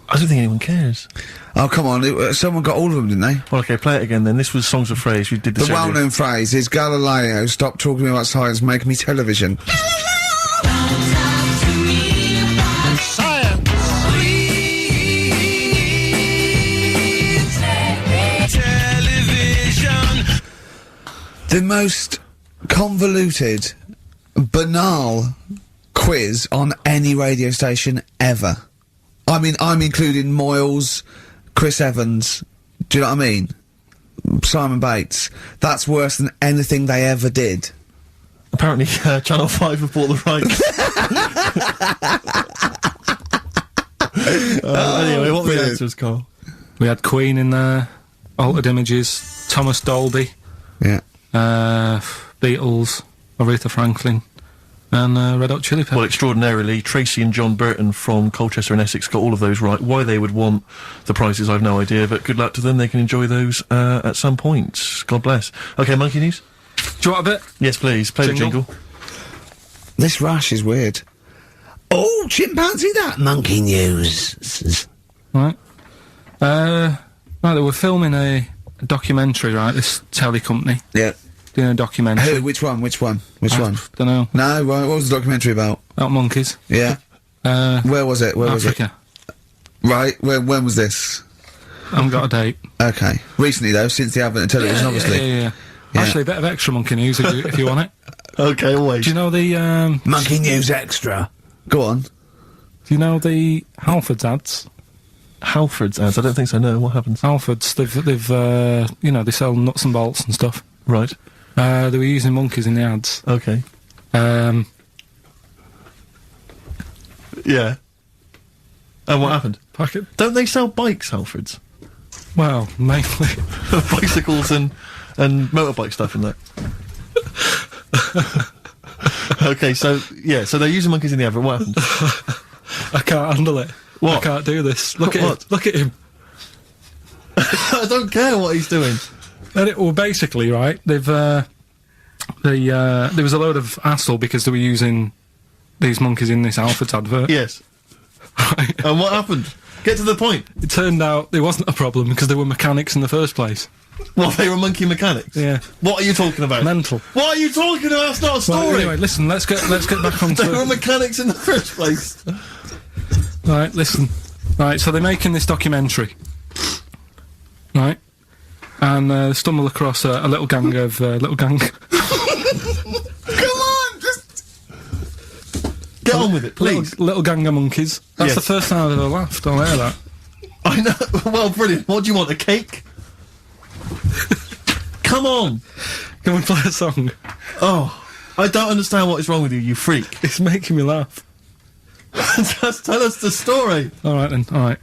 I don't think anyone cares. Oh, come on, someone got all of them, didn't they? Well, okay, play it again then. This was Songs of Phrase. We did this The earlier. well-known phrase is, Galileo, stop talking to me about science, make me television. The most convoluted, banal quiz on any radio station ever. I mean, I'm including Moyles, Chris Evans, do you know what I mean? Simon Bates. That's worse than anything they ever did. Apparently, Channel 5 have bought the rights. Anyway, what were the answers, Carl? We had Queen in there, Altered Images, Thomas Dolby, yeah, Beatles, Aretha Franklin, and Red Hot Chili Peppers. Well, extraordinarily, Tracy and John Burton from Colchester and Essex got all of those right. Why they would want the prizes, I've no idea, but good luck to them. They can enjoy those at some point. God bless. Okay, Monkey News? Do you want a bit? Yes, please. Play the jingle. This rash is weird. Oh, chimpanzee that! Monkey News. Right. Right, they were filming a documentary, right, this telly company. Yeah. Doing a documentary. Who? Which one? Which one? Don't know. No, right, what was the documentary about? About monkeys. Yeah. Where was it? Where was it? Africa. Right, when was this? I haven't got a date. Okay. Recently, though, since the advent of television, obviously. Yeah. Actually, a bit of extra monkey news if you want it. Okay, always. Do you know the, Monkey News Extra. Go on. Do you know the Halfords ads? Halfords ads? I don't think so, no. What happens? Halfords, they've you know, they sell nuts and bolts and stuff. Right. They were using monkeys in the ads. Okay. Yeah. And what happened? Don't they sell bikes, Halfords? Well, mainly. Bicycles and motorbike stuff in there. Okay, so, yeah, so they're using monkeys in the advert. What happened? I can't handle it. What? I can't do this. Look at What? him. Look at him. I don't care what he's doing. Well, basically, right, there was a load of hassle because they were using these monkeys in this Halfords advert. Yes. Right. And what happened? Get to the point. It turned out there wasn't a problem because they were mechanics in the first place. Well, they were monkey mechanics? Yeah. What are you talking about? Mental. What are you talking about? That's not a story! Well, anyway, listen, let's get back on They were mechanics in the first place. Right, listen. Right, so they're making this documentary. Right? And stumble across a little gang of... Come on! Just... Get on with it, please. Little gang of monkeys. That's the first time I've ever laughed. I'll hear that. I know. Well, brilliant. What do you want, a cake? Come on! Can we play a song? Oh, I don't understand what is wrong with you, you freak. It's making me laugh. Just tell us the story. Alright then, alright.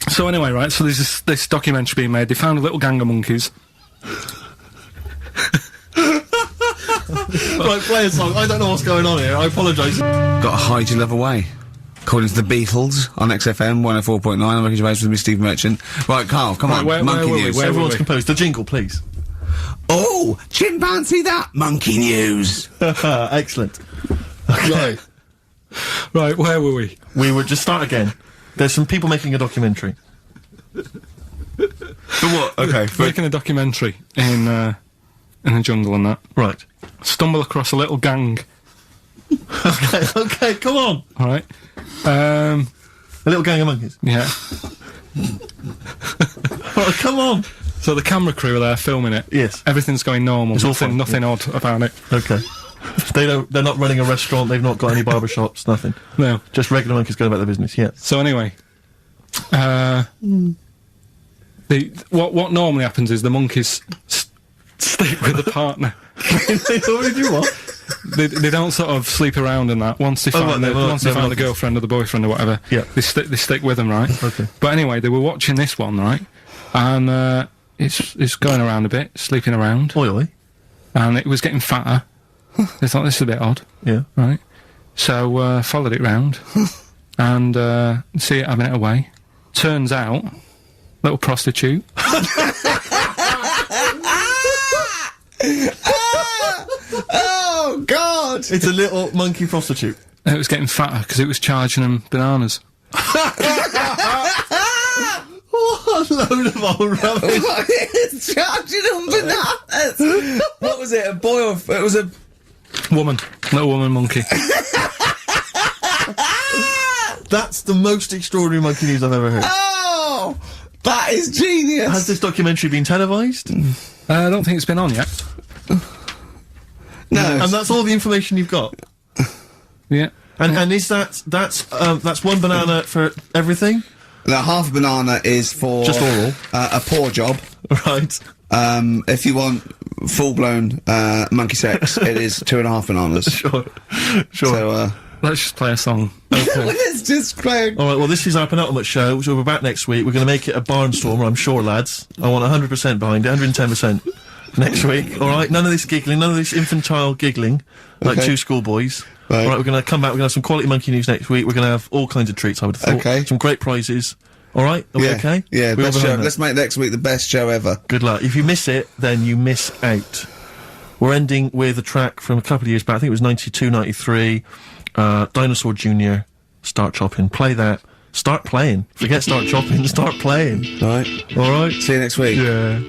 So anyway, right, so there's this documentary being made. They found a little gang of monkeys. Right, play a song. I don't know what's going on here. I apologise. Got to hide your love away. According to the Beatles on XFM 104.9, I'm Ricky Gervais with me, Steve Merchant. Right, Carl, come on, monkey news. Everyone's composed. The jingle, please. Oh, chimpanzee that! Monkey news! Excellent. Okay. Right, where were we? We would just start again. There's some people making a documentary. For what? Okay, making a documentary in a jungle and that. Right. Stumble across a little gang. Okay, come on. Alright. A little gang of monkeys. Yeah. Oh, come on. So the camera crew are there filming it. Yes. Everything's going normal. It's all fine, nothing odd about it. Okay. They're not running a restaurant, they've not got any barber shops, nothing. No. Just regular monkeys going about their business, yeah. So anyway, what normally happens is the monkeys stick with the partner. They already do what? They don't sort of sleep around and that. Once they find the girlfriend or the boyfriend or whatever, yeah, they stick with them, right? Okay. But anyway, they were watching this one, right? And it's going around a bit, sleeping around. Oily. And it was getting fatter. They thought this is a bit odd. Yeah. Right. So followed it round and see it having it away. Turns out, little prostitute. Oh God! It's a little monkey prostitute. And it was getting fatter because it was charging them bananas. What a load of old rubbish! It's charging them bananas. What was it? A boy or it was a woman? Little woman monkey. That's the most extraordinary monkey news I've ever heard. Oh, that is genius. Has this documentary been televised? I don't think it's been on yet. No. And that's all the information you've got? Yeah. And is that's one banana for everything? The half a banana is for just oral. A poor job. Right. If you want full-blown monkey sex, it is 2.5 bananas. Sure. So, let's just play a song. Let's just play. All right. Well, this is our penultimate show, which we'll be back next week. We're going to make it a barnstormer, I'm sure, lads. I want 100% behind it, 110% next week. All right. None of this giggling, none of this infantile giggling, like two schoolboys. Right. All right. We're going to come back. We're going to have some quality monkey news next week. We're going to have all kinds of treats. I would have thought. Okay. Some great prizes. All right. Are we okay? Yeah. We're all Best show. behind that? Let's make next week the best show ever. Good luck. If you miss it, then you miss out. We're ending with a track from a couple of years back. I think it was 92, 93. Dinosaur Jr. Start Chopping. Play that. Start playing. Forget start chopping. Start playing. All right. All right. See you next week. Yeah.